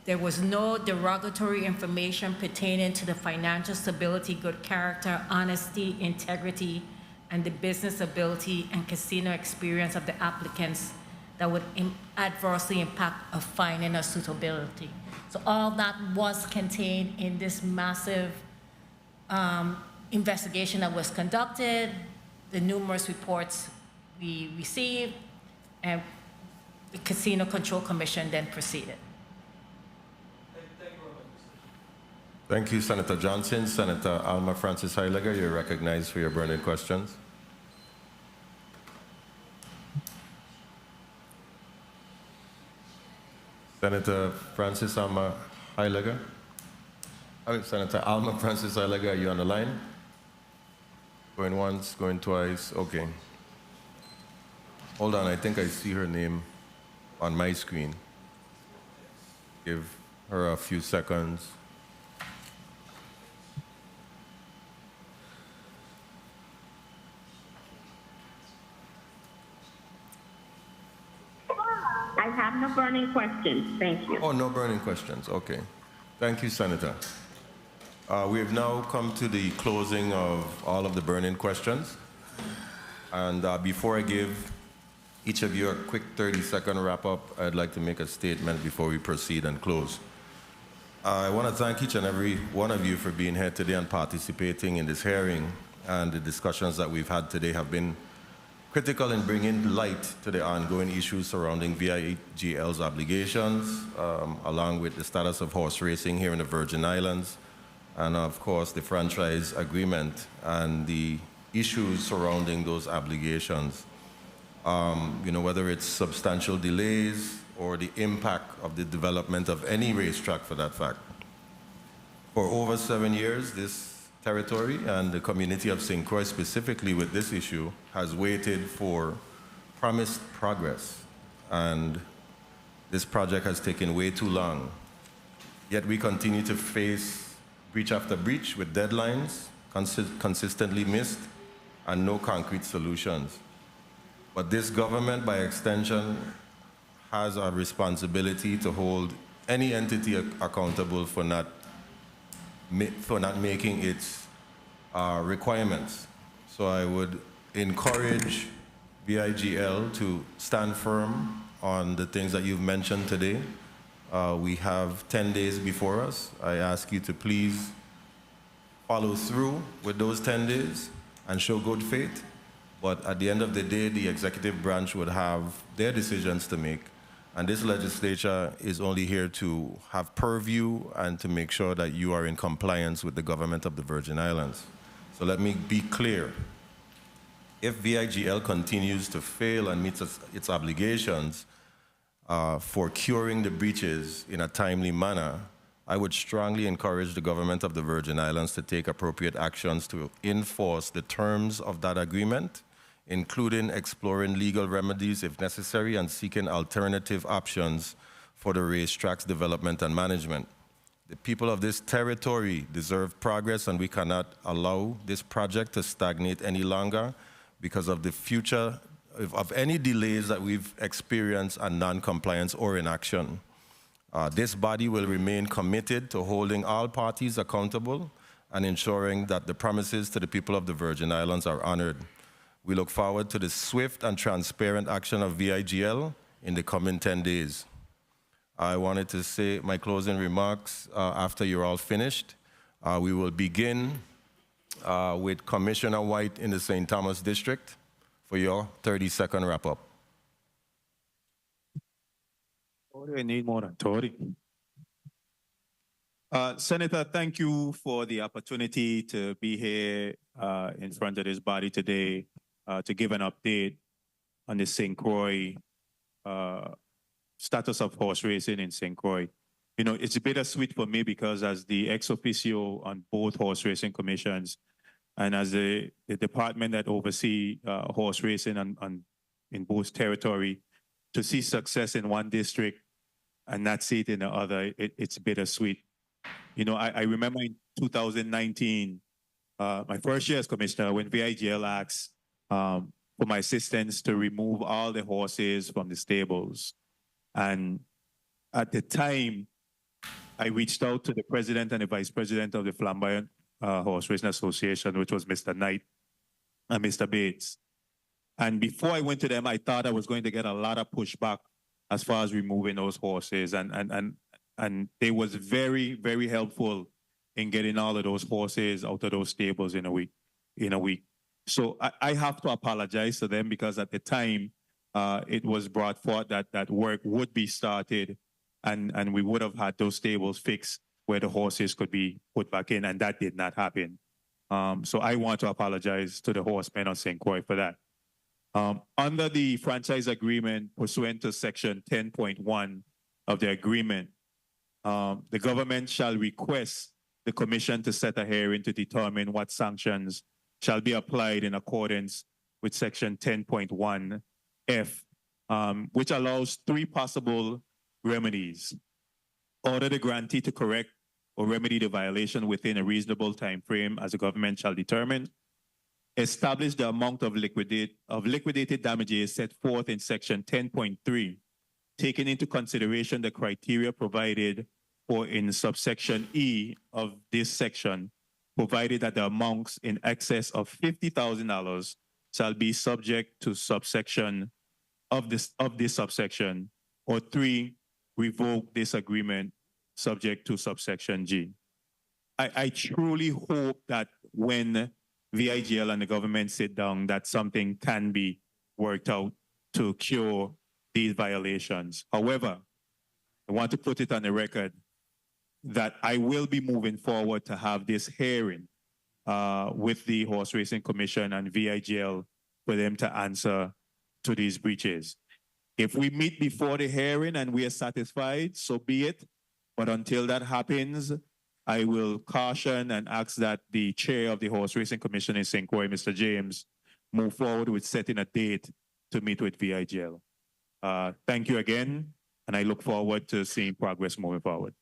there was no derogatory information pertaining to the financial stability, good character, honesty, integrity, and the business ability and casino experience of the applicants that would adversely impact a finding of suitability. So all that was contained in this massive investigation that was conducted, the numerous reports we received, and the Casino Control Commission then proceeded. Thank you, Senator Johnson. Senator Alma Francis Heiliger, you're recognized for your burning questions. Senator Francis Alma Heiliger. Senator Alma Francis Heiliger, are you on the line? Going once, going twice, okay. Hold on, I think I see her name on my screen. Give her a few seconds. I have no burning questions. Thank you. Oh, no burning questions. Okay. Thank you, Senator. We have now come to the closing of all of the burning questions. And before I give each of you a quick 30-second wrap-up. I'd like to make a statement before we proceed and close. I want to thank each and every one of you for being here today and participating in this hearing. And the discussions that we've had today have been critical in bringing light to the ongoing issues surrounding VIGL's obligations, along with the status of horse racing here in the Virgin Islands, and of course the franchise agreement and the issues surrounding those obligations. Whether it's substantial delays or the impact of the development of any racetrack for that fact. For over 7 years, this territory and the community of St. Croix specifically with this issue has waited for promised progress, and this project has taken way too long. Yet we continue to face breach after breach with deadlines consistently missed and no concrete solutions. But this government, by extension, has a responsibility to hold any entity accountable for not making its requirements. So I would encourage VIGL to stand firm on the things that you've mentioned today. We have 10 days before us. I ask you to please follow through with those 10 days and show good faith. But at the end of the day, the executive branch would have their decisions to make. And this legislature is only here to have purview and to make sure that you are in compliance with the government of the Virgin Islands. So let me be clear. If VIGL continues to fail and meets its obligations for curing the breaches in a timely manner, I would strongly encourage the government of the Virgin Islands to take appropriate actions to enforce the terms of that agreement, including exploring legal remedies if necessary and seeking alternative options for the racetrack's development and management. The people of this territory deserve progress, and we cannot allow this project to stagnate any longer because of the future of any delays that we've experienced and non-compliance or inaction. This body will remain committed to holding all parties accountable and ensuring that the promises to the people of the Virgin Islands are honored. We look forward to the swift and transparent action of VIGL in the coming 10 days. I wanted to say my closing remarks after you're all finished. We will begin with Commissioner White in the St. Thomas District for your 30-second wrap-up. I need more than 30. Senator, thank you for the opportunity to be here in front of this body today to give an update on the St. Croix status of horse racing in St. Croix. You know, it's bittersweet for me because as the ex officio on both horse racing commissions and as the department that oversee horse racing in both territory, to see success in one district and not see it in the other, it's bittersweet. You know, I remember in 2019, my first year as commissioner, when VIGL asked for my assistance to remove all the horses from the stables. And at the time, I reached out to the president and the vice president of the Flamboyant Horse Racing Association, which was Mr. Knight and Mr. Bates. And before I went to them, I thought I was going to get a lot of pushback as far as removing those horses. And they was very, very helpful in getting all of those horses out of those stables in a week. So I have to apologize to them because at the time, it was brought forth that work would be started and we would have had those stables fixed where the horses could be put back in, and that did not happen. So I want to apologize to the horsemen on St. Croix for that. Under the franchise agreement pursuant to section 10.1 of the agreement, the government shall request the commission to set a hearing to determine what sanctions shall be applied in accordance with section 10.1F, which allows 3 possible remedies. Order the grantee to correct or remedy the violation within a reasonable time frame as the government shall determine. Establish the amount of liquidated damages set forth in section 10.3, taking into consideration the criteria provided for in subsection E of this section, provided that the amounts in excess of $50,000 shall be subject to subsection of this subsection, or 3, revoke this agreement subject to subsection G. I truly hope that when VIGL and the government sit down, that something can be worked out to cure these violations. However, I want to put it on the record that I will be moving forward to have this hearing with the Horse Racing Commission and VIGL for them to answer to these breaches. If we meet before the hearing and we are satisfied, so be it. But until that happens, I will caution and ask that the chair of the Horse Racing Commission in St. Croix, Mr. James, move forward with setting a date to meet with VIGL. Thank you again, and I look forward to seeing progress moving forward.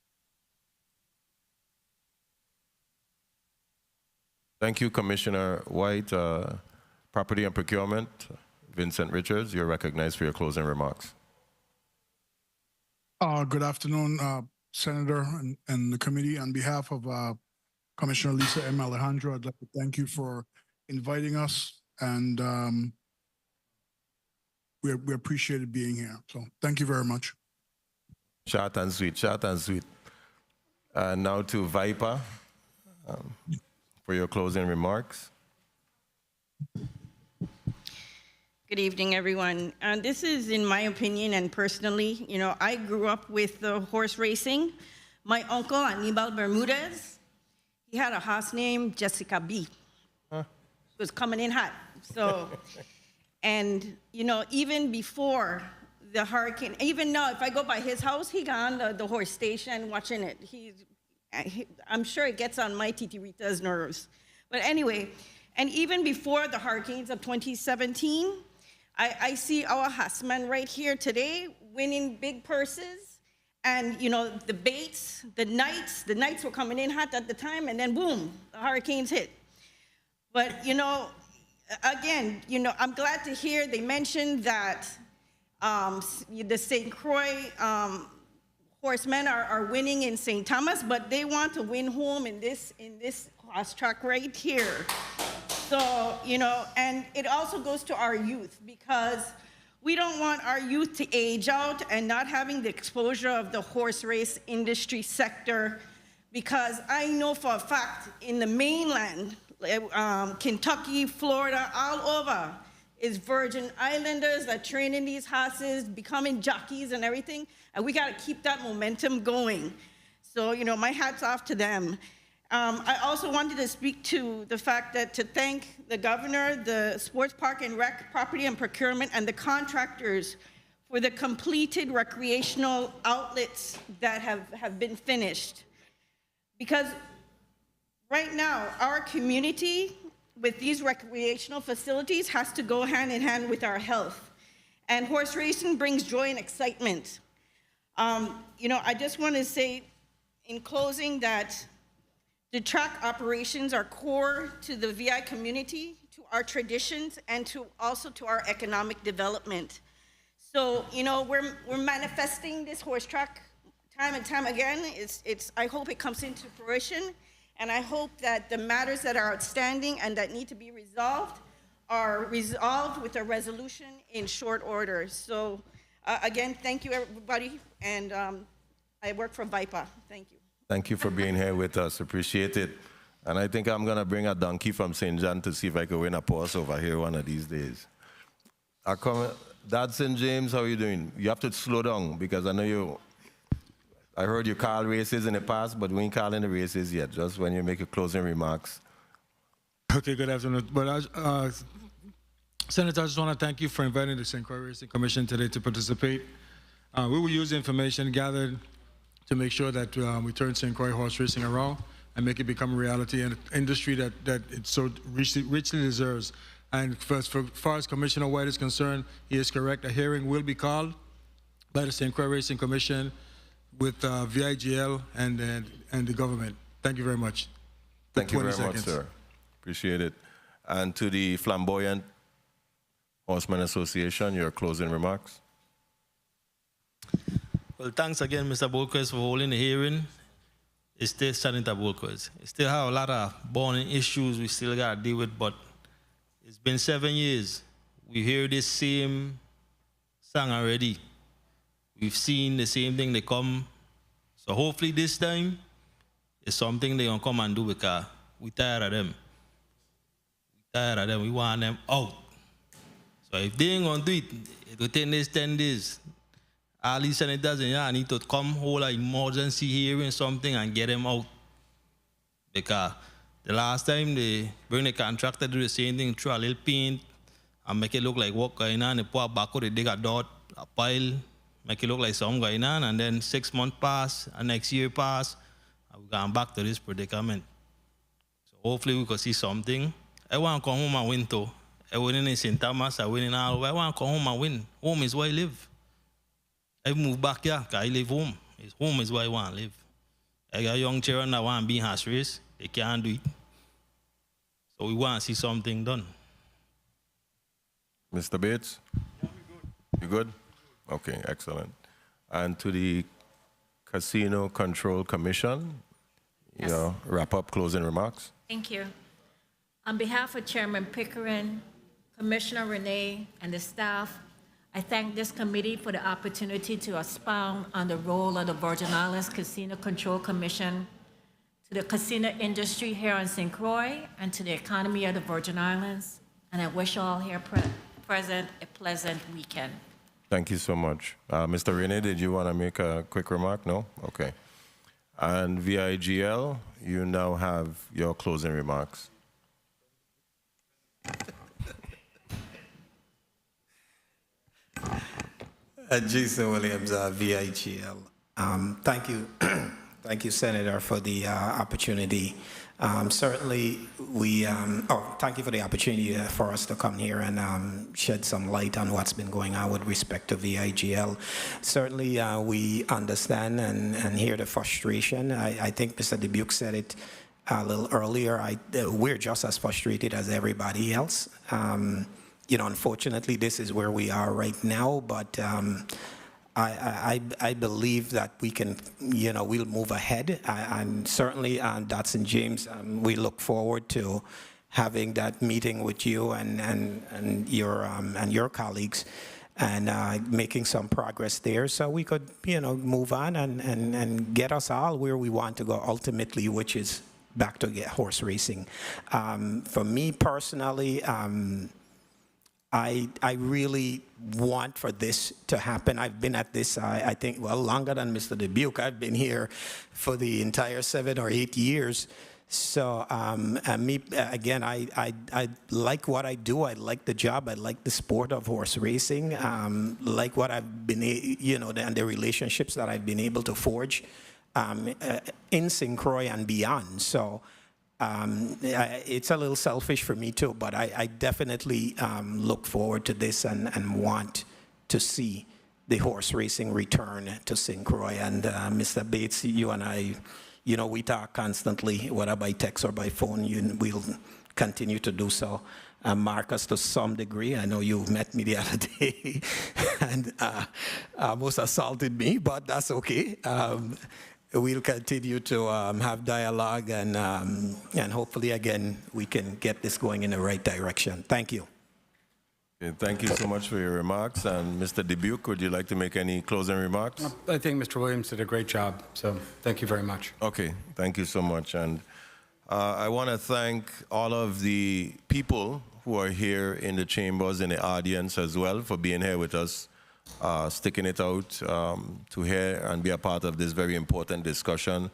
Thank you, Commissioner White. Property and Procurement, Vincent Richards, you're recognized for your closing remarks. Good afternoon, Senator and the committee. On behalf of Commissioner Lisa M. Alejandro, I'd like to thank you for inviting us, and we appreciated being here. So thank you very much. Short and sweet, short and sweet. Now to Viper for your closing remarks. Good evening, everyone. This is, in my opinion and personally, I grew up with the horse racing. My uncle, Anibal Bermudez, he had a horse named Jessica B. Huh? She was coming in hot. So, and, even before the hurricane, even now, if I go by his house, he got on the horse station watching it. I'm sure it gets on my Titi Rita's nerves. But anyway, and even before the hurricanes of 2017, I see our horsemen right here today winning big purses. And, the Bates, the Knights were coming in hot at the time, and then boom, the hurricanes hit. But, again, I'm glad to hear they mentioned that the St. Croix horsemen are winning in St. Thomas, but they want to win home in this horse track right here. So, and it also goes to our youth, because we don't want our youth to age out and not having the exposure of the horse race industry sector, because I know for a fact in the mainland, Kentucky, Florida, all over, is Virgin Islanders that train in these horses, becoming jockeys and everything, and we gotta keep that momentum going. So, my hat's off to them. I also wanted to speak to the fact that to thank the governor, the Sports Park and Rec, Property and Procurement, and the contractors for the completed recreational outlets that have been finished. Because right now, our community with these recreational facilities has to go hand in hand with our health. And horse racing brings joy and excitement. I just want to say in closing that the track operations are core to the VI community, to our traditions, and also to our economic development. So, we're manifesting this horse track time and time again. I hope it comes into fruition, and I hope that the matters that are outstanding and that need to be resolved are resolved with a resolution in short order. So, again, thank you, everybody, and I work for VIPA. Thank you. Thank you for being here with us. Appreciate it. And I think I'm going to bring a donkey from St. John to see if I can win a purse over here one of these days. Dad St. James, how are you doing? You have to slow down, because I know I heard you call races in the past, but we ain't calling the races yet, just when you make your closing remarks. Okay, good afternoon. But Senator, I just want to thank you for inviting the St. Croix Racing Commission today to participate. We will use the information gathered to make sure that we turn St. Croix horse racing around and make it become a reality and an industry that it so richly deserves. And as far as Commissioner White is concerned, he is correct. A hearing will be called by the St. Croix Racing Commission with VIGL and the government. Thank you very much. Thank you very much, sir. Appreciate it. And to the Flamboyant Horsemen Association, your closing remarks. Well, thanks again, Mr. Bolquez, for holding the hearing. It's still Senator Bolquez. We still have a lot of burning issues we still got to deal with, but it's been 7 years. We hear this same sang already. We've seen the same thing they come. So hopefully this time, it's something they're going to come and do because we tired of them. We want them out. So if they ain't going to do it, it will take this 10 days. All these senators need to come hold an emergency hearing something and get them out. Because the last time they bring the contractor to do the same thing, throw a little paint and make it look like what going on. They pour a backhoe, they dig a dot, a pile, make it look like something going on, and then 6 months pass, and next year pass, and we're going back to this predicament. So hopefully we could see something. I want to come home and win too. I win in St. Thomas, I win in all over. I want to come home and win. Home is where I live. I move back here because I live home. Home is where I want to live. I got young children that want to be in horse race. They can't do it. So we want to see something done. Mr. Bates? You good? Okay, excellent. And to the Casino Control Commission, Yes. Wrap up closing remarks. Thank you. On behalf of Chairman Pickering, Commissioner Renee, and the staff, I thank this committee for the opportunity to expound on the role of the Virgin Islands Casino Control Commission to the casino industry here in St. Croix and to the economy of the Virgin Islands. And I wish all here present a pleasant weekend. Thank you so much. Mr. Rene, did you want to make a quick remark? No? Okay. And VIGL, you now have your closing remarks. Jason Williams, VIGL. Thank you. Thank you, Senator, for the opportunity. Certainly, thank you for the opportunity for us to come here and shed some light on what's been going on with respect to VIGL. Certainly, we understand and hear the frustration. I think Mr. Dubuque said it a little earlier. We're just as frustrated as everybody else. Unfortunately, this is where we are right now, but I believe that we can, we'll move ahead. And certainly, Dotson James, we look forward to having that meeting with you and your colleagues and making some progress there so we could, move on and get us all where we want to go ultimately, which is back to get horse racing. For me personally, I really want for this to happen. I've been at this, I think, longer than Mr. Dubuque. I've been here for the entire 7 or 8 years. So, again, I like what I do. I like the job. I like the sport of horse racing. Like what I've been, and the relationships that I've been able to forge in St. Croix and beyond. So, it's a little selfish for me too, but I definitely look forward to this and want to see the horse racing return to St. Croix. And Mr. Bates, you and I, we talk constantly, whether by text or by phone. We'll continue to do so. Marcus, to some degree, I know you met me the other day and almost assaulted me, but that's okay. We'll continue to have dialogue and hopefully, again, we can get this going in the right direction. Thank you. Okay, thank you so much for your remarks. And Mr. Dubuque, would you like to make any closing remarks? I think Mr. Williams did a great job, so thank you very much. Okay, thank you so much. And I want to thank all of the people who are here in the chambers, in the audience as well, for being here with us. Sticking it out to hear and be a part of this very important discussion,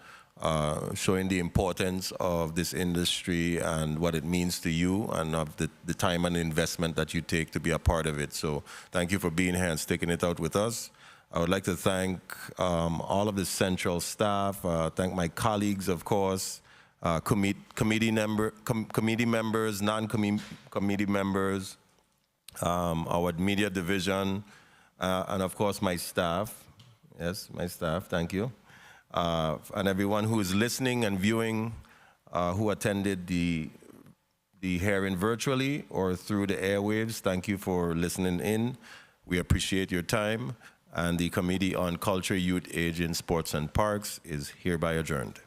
showing the importance of this industry and what it means to you and of the time and investment that you take to be a part of it. So thank you for being here and sticking it out with us. I would like to thank all of the central staff, thank my colleagues, of course, committee members, non-committee members, our media division, and of course my staff. Yes, my staff, thank you. And everyone who is listening and viewing, who attended the hearing virtually or through the airwaves, thank you for listening in. We appreciate your time. And the Committee on Culture, Youth, Aging, Sports and Parks is hereby adjourned.